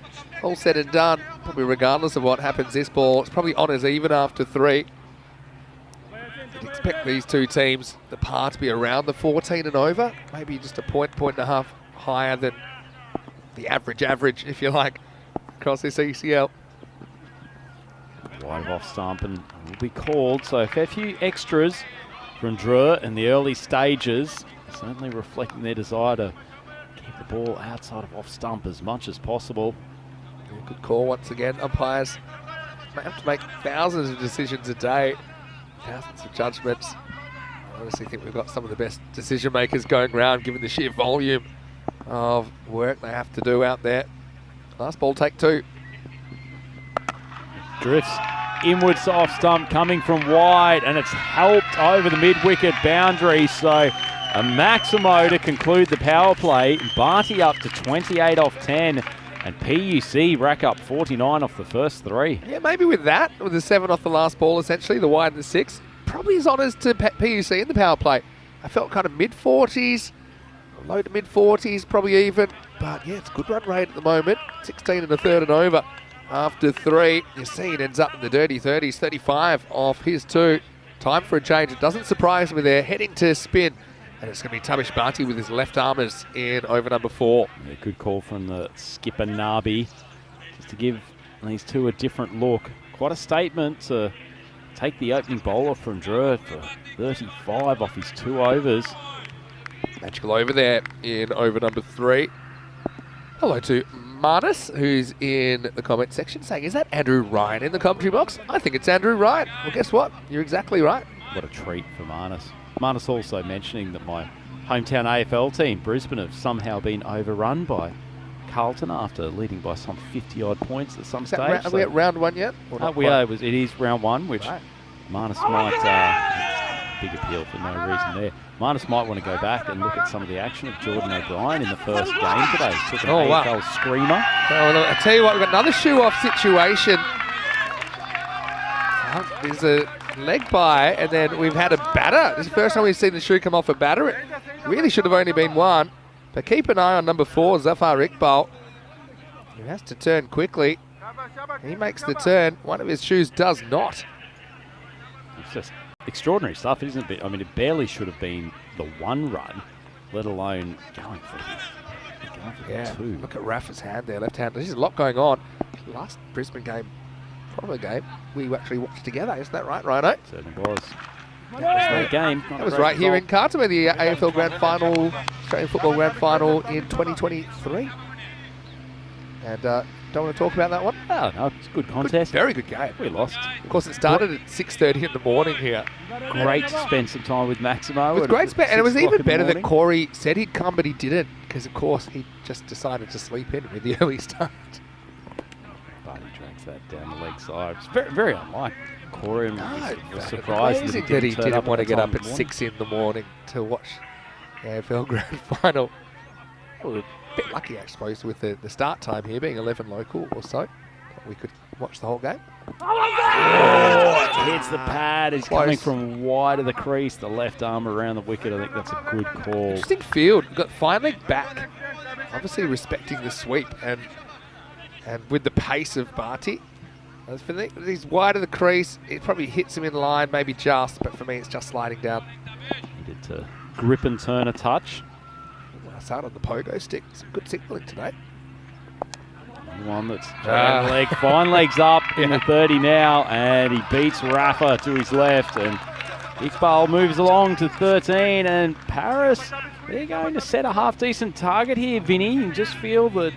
all said and done, probably regardless of what happens this ball, it's probably honours even after 3. You'd expect these two teams, the par to be around the 14 and over, maybe just a point and a half higher than the average, if you like, across this ECL. Wide of off stump and will be called. So a fair few extras from Drew in the early stages, certainly reflecting their desire to keep the ball outside of off stump as much as possible. Good call once again. Umpires may have to make thousands of decisions a day, thousands of judgments. I honestly think we've got some of the best decision makers going around, given the sheer volume of work they have to do out there. Last ball, take 2. Drifts inwards to off stump, coming from wide, and it's helped over the mid-wicket boundary. So a Maximo to conclude the power play. Barty up to 28 off 10, and PUC rack up 49 off the first 3. Yeah, maybe with that, with the 7 off the last ball, essentially, the wide and the 6, probably his honours to PUC in the power play. I felt kind of mid-40s, low to mid-40s, probably even. But yeah, it's a good run rate at the moment. 16 and a third and over. After 3, you see it ends up in the dirty 30s, 35 off his 2. Time for a change. It doesn't surprise me there. Heading to spin. And it's going to be Tabish Barty with his left armers in over number 4. Yeah, good call from the skipper Nabi, just to give these two a different look. Quite a statement to take the opening bowler from Drew for 35 off his 2 overs. Magical over there in over number 3. Hello to Marnus, who's in the comment section saying, is that Andrew Ryan in the commentary box? I think it's Andrew Ryan. Well, guess what? You're exactly right. What a treat for Marnus. Marnus also mentioning that my hometown AFL team, Brisbane, have somehow been overrun by Carlton after leading by some 50-odd points at some stage. Are we at round 1 yet? We are. It is round 1, which right. Marnus might... big appeal for no reason there. Marnus might want to go back and look at some of the action of Jordan O'Brien in the first game today. Took an AFL screamer. Well, I tell you what, we've got another shoe-off situation. There's a leg by, and then we've had a batter. This is the first time we've seen the shoe come off a batter. It really should have only been 1. But keep an eye on number 4, Zafar Iqbal. He has to turn quickly. He makes the turn. One of his shoes does not. It's just extraordinary stuff, isn't it? I mean, it barely should have been the 1 run, let alone going for the 2. Look at Rafa's hand there, left hand. There's a lot going on. Last Brisbane game, probably a game we actually watched together. Isn't that right, Rhino? Certainly was. That was a great game. That was right here in Carter, the AFL Grand Final, Australian Football Grand Final in 2023. And don't want to talk about that one? Oh, no, it's a good contest. Very good game. We lost. Of course, it started at 6:30 in the morning here. Great to spend some time with Maximo. It was great spend, and it was even better that Corey said he'd come, but he didn't, because of course he just decided to sleep in with the early start. But he drags that down the leg side. It's very, very unlike Corey. Was surprised that he didn't want to get up at 6 in the morning to watch the AFL Grand Final. Well, a bit lucky, I suppose, with the start time here being 11 local or so. We could watch the whole game. Oh, it hits the pad. He's coming from wide of the crease, the left arm around the wicket. I think that's a good call. Interesting field. Got fine leg back. Obviously respecting the sweep and with the pace of Barty. He's wide of the crease. It probably hits him in line, maybe just, but for me it's just sliding down. Needed to grip and turn a touch. I started on the pogo stick. Some good signaling today. One that's leg, fine legs up in the 30 now, and he beats Rafa to his left, and Iqbal moves along to 13, and Paris, they're going to set a half-decent target here, Vinny. You just feel that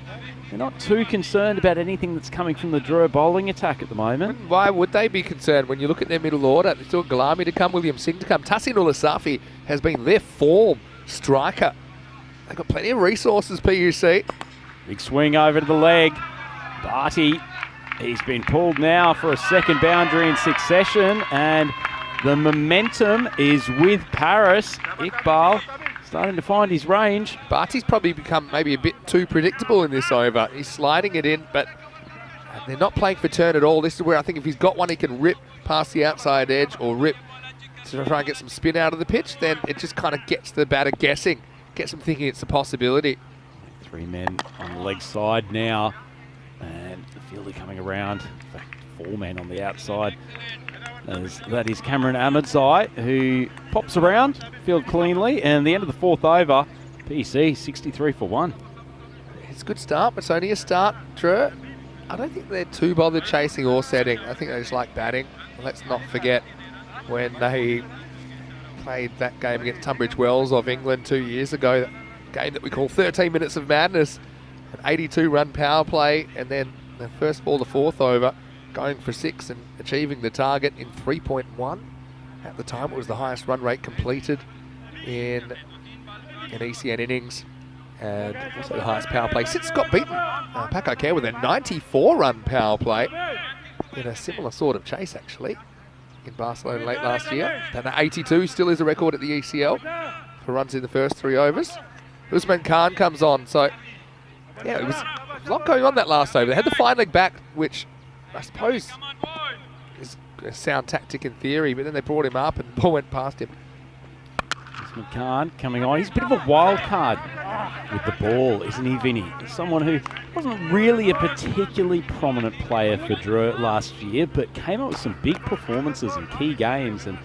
they're not too concerned about anything that's coming from the Drew bowling attack at the moment. Why would they be concerned when you look at their middle order? There's still Galami to come, William Singh to come. Tassin Ulasafi has been their form striker. They've got plenty of resources, PUC. Big swing over to the leg. Barty, he's been pulled now for a second boundary in succession, and the momentum is with Paris. Iqbal starting to find his range. Barty's probably become maybe a bit too predictable in this over. He's sliding it in, but they're not playing for turn at all. This is where I think if he's got one, he can rip past the outside edge or rip to try and get some spin out of the pitch. Then it just kind of gets the batter guessing, gets him thinking it's a possibility. 3 men on the leg side now. And the fielder coming around. In fact, 4 men on the outside. That is Cameron Ahmedzai, who pops around, field cleanly. And the end of the 4th over, PC 63 for 1. It's a good start, but it's only a start, Drew. I don't think they're too bothered chasing or setting. I think they just like batting. Let's not forget when they played that game against Tunbridge Wells of England 2 years ago, that game that we call 13 Minutes of Madness, an 82-run power play, and then the first ball, the 4th over, going for 6 and achieving the target in 3.1. At the time, it was the highest run rate completed in an ECN innings, and also the highest power play since Scott beaten Paco Care with a 94-run power play in a similar sort of chase, actually, in Barcelona late last year. And 82 still is a record at the ECL for runs in the first 3 overs. Usman Khan comes on, so yeah, it was a lot going on that last over. They had the fine leg back, which I suppose is a sound tactic in theory, but then they brought him up and the ball went past him. Usman Khan coming on. He's a bit of a wild card with the ball, isn't he, Vinny? Someone who wasn't really a particularly prominent player for Drew last year, but came up with some big performances in key games, and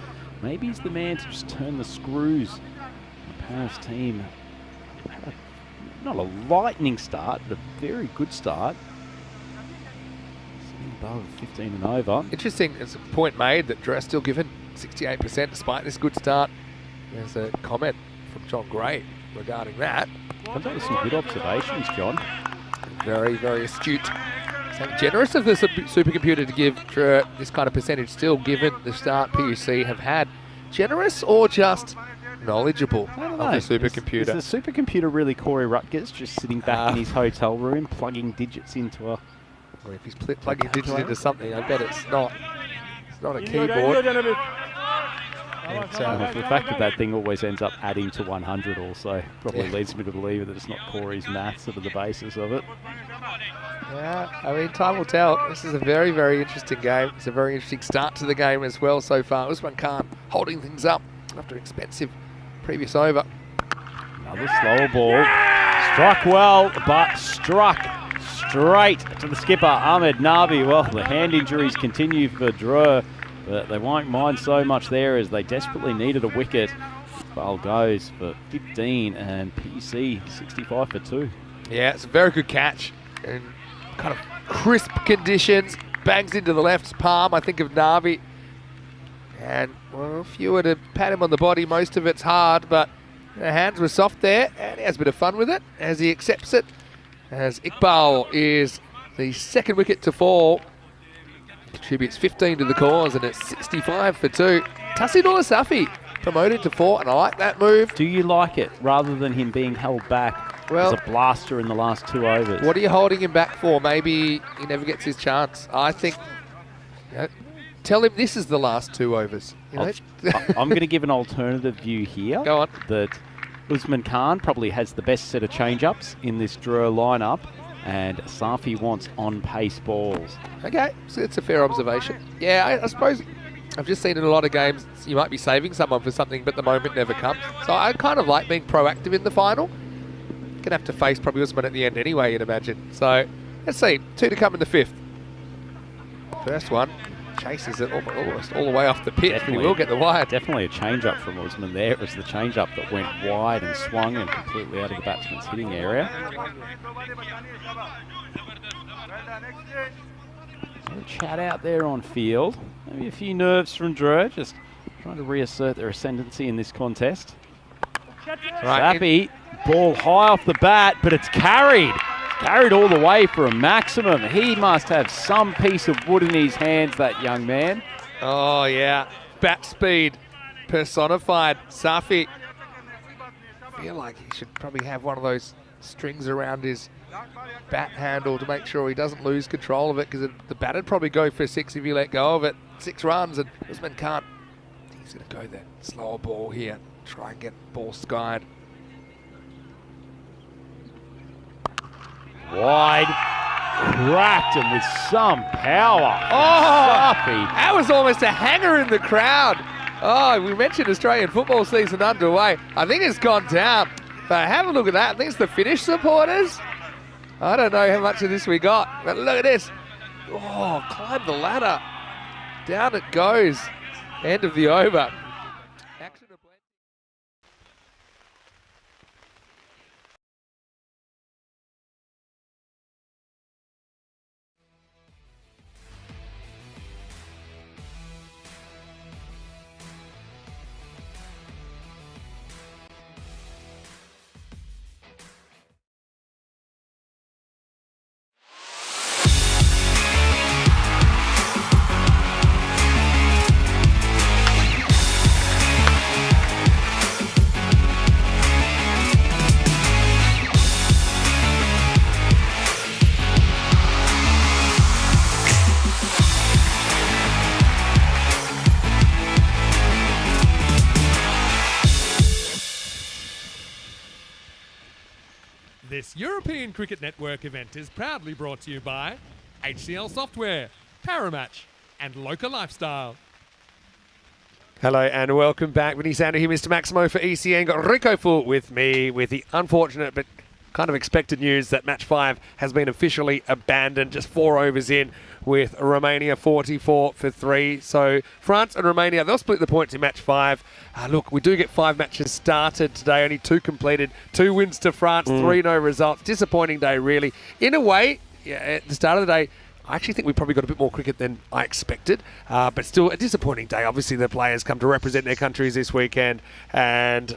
maybe he's the man to just turn the screws. The Paris team had not a lightning start, but a very good start. Sitting above 15 and over. Interesting, it's a point made that Drew still given 68% despite this good start. There's a comment from John Gray regarding that. That was some good observations, John. Very, very astute. So generous of the supercomputer to give Drew this kind of percentage still, given the start PUC have had. Generous or just knowledgeable of the supercomputer? Is the supercomputer really Corey Rutgers just sitting back in his hotel room plugging digits into a... Or if he's plugging digits into something, I bet it's not. It's not a keyboard. The fact that that thing always ends up adding to 100 also probably leads me to believe that it's not Corey's maths that are the basis of it. Yeah, I mean, time will tell. This is a very, very interesting game. It's a very interesting start to the game as well so far. Usman Khan holding things up after an expensive previous over. Another slower ball. Struck well, but struck straight to the skipper, Ahmed Nabi. Well, the hand injuries continue for Drew, but they won't mind so much there as they desperately needed a wicket. Ball goes for 15 and PUC 65 for 2. Yeah, it's a very good catch. And kind of crisp conditions. Bangs into the left palm, I think, of Navi. And, well, if you were to pat him on the body, most of it's hard, but the hands were soft there, and he has a bit of fun with it as he accepts it. As Iqbal is the second wicket to fall. Contributes 15 to the cause, and it's 65 for 2. Tassin-ul Safi promoted to 4, and I like that move. Do you like it, rather than him being held back as a blaster in the last 2 overs? What are you holding him back for? Maybe he never gets his chance. I think, tell him this is the last 2 overs. I'm going to give an alternative view here. Go on. That Usman Khan probably has the best set of change-ups in this Drew lineup, and Safi wants on-pace balls. Okay, so it's a fair observation. Yeah, I suppose I've just seen in a lot of games you might be saving someone for something, but the moment never comes. So I kind of like being proactive in the final. Going to have to face probably Usman at the end anyway, you'd imagine. So let's see, 2 to come in the 5th. First one chases it almost all the way off the pitch. He will get the wide. Definitely a change-up from Usman there. It was the change-up that went wide and swung and completely out of the batsman's hitting area. A chat out there on field. Maybe a few nerves from Drew, just trying to reassert their ascendancy in this contest. Safi, ball high off the bat, but it's carried. Carried all the way for a maximum. He must have some piece of wood in his hands, that young man. Oh, yeah. Bat speed personified. Safi. I feel like he should probably have one of those strings around his bat handle to make sure he doesn't lose control of it, because the bat would probably go for 6 if you let go of it. 6 runs, and Usman can't. He's going to go that slower ball here. Try and get ball skied. Wide, cracked him with some power. Oh, Safi. That was almost a hanger in the crowd. Oh, we mentioned Australian football season underway. I think it's gone down. But have a look at that. I think it's the Finnish supporters. I don't know how much of this we got, but look at this. Oh, climb the ladder. Down it goes. End of the over. Action to play. This European Cricket Network event is proudly brought to you by HCL Software, Paramatch, and Local Lifestyle. Hello and welcome back. Vinny Sander here, Mr. Maximo for ECN. Got Rico Full with me with the unfortunate but kind of expected news that match 5 has been officially abandoned. Just 4 overs in with Romania 44 for 3. So France and Romania, they'll split the points in match 5. Look, we do get 5 matches started today, only 2 completed. 2 wins to France, 3 no results. Disappointing day, really. In a way, yeah, at the start of the day, I actually think we probably got a bit more cricket than I expected, but still a disappointing day. Obviously, the players come to represent their countries this weekend and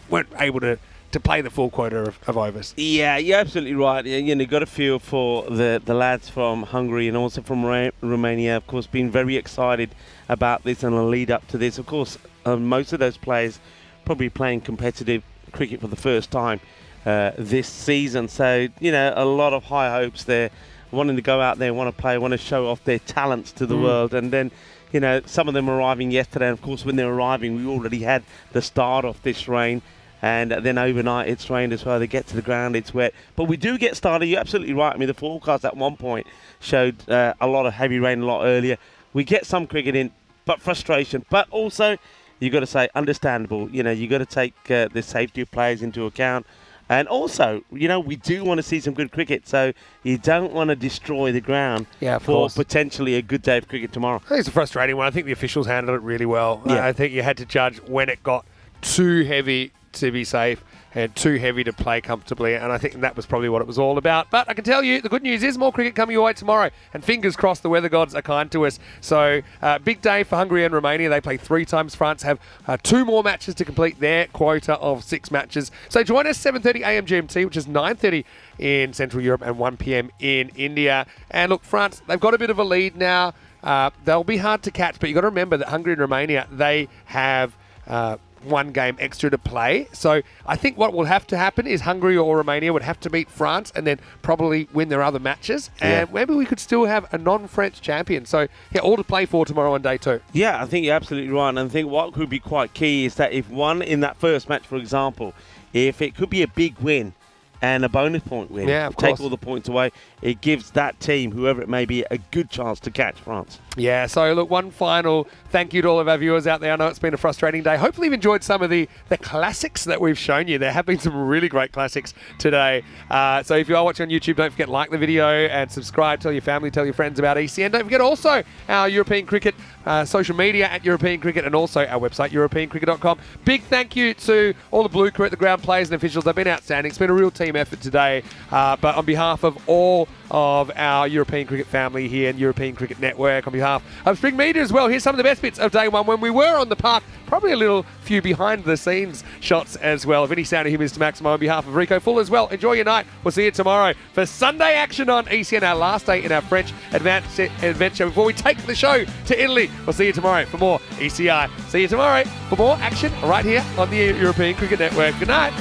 weren't able to play the full quota of overs. Yeah, you're absolutely right. You know, got a feel for the lads from Hungary and also from Romania, of course, being very excited about this and the lead up to this. Of course, most of those players probably playing competitive cricket for the first time this season. So, you know, a lot of high hopes there, wanting to go out there, want to play, want to show off their talents to the world. And then, you know, some of them arriving yesterday. And of course, when they're arriving, we already had the start of this rain. And then overnight it's rained as well. They get to the ground, it's wet. But we do get started. You're absolutely right. I mean, the forecast at one point showed a lot of heavy rain a lot earlier. We get some cricket in, but frustration. But also, you've got to say, understandable. You know, you've got to take the safety of players into account. And also, you know, we do want to see some good cricket. So you don't want to destroy the ground for potentially a good day of cricket tomorrow. I think it's a frustrating one. I think the officials handled it really well. Yeah. I think you had to judge when it got too heavy to be safe and too heavy to play comfortably, and I think that was probably what it was all about. But I can tell you, the good news is more cricket coming your way tomorrow, and fingers crossed the weather gods are kind to us. So big day for Hungary and Romania. They play 3 times. France have 2 more matches to complete their quota of 6 matches. So join us 7:30 a.m. GMT, which is 9:30 in Central Europe and 1 p.m. in India. And look, France, they've got a bit of a lead now. They'll be hard to catch, but you've got to remember that Hungary and Romania, they have 1 game extra to play. So I think what will have to happen is Hungary or Romania would have to beat France and then probably win their other matches. And maybe we could still have a non-French champion. So yeah, all to play for tomorrow on day 2. Yeah, I think you're absolutely right. And I think what could be quite key is that if one in that first match, for example, if it could be a big win and a bonus point win, take all the points away, it gives that team, whoever it may be, a good chance to catch France. Yeah, so look, one final thank you to all of our viewers out there. I know it's been a frustrating day. Hopefully you've enjoyed some of the classics that we've shown you. There have been some really great classics today. So if you are watching on YouTube, don't forget to like the video and subscribe. Tell your family, tell your friends about ECN. Don't forget also our European Cricket social media at European Cricket and also our website, europeancricket.com. Big thank you to all the blue crew at the ground, players and officials. They've been outstanding. It's been a real team effort today. But on behalf of all of our European Cricket family here and European Cricket Network, on behalf of Spring Media as well, here's some of the best bits of day 1 when we were on the park. Probably a little few behind the scenes shots as well. Vinny Sander here, Mr. Maximo, on behalf of Rico Full as well. Enjoy your night. We'll see you tomorrow for Sunday action on ECN, our last day in our French adventure before we take the show to Italy. We'll see you tomorrow for more ECI. See you tomorrow for more action right here on the European Cricket Network. Good night.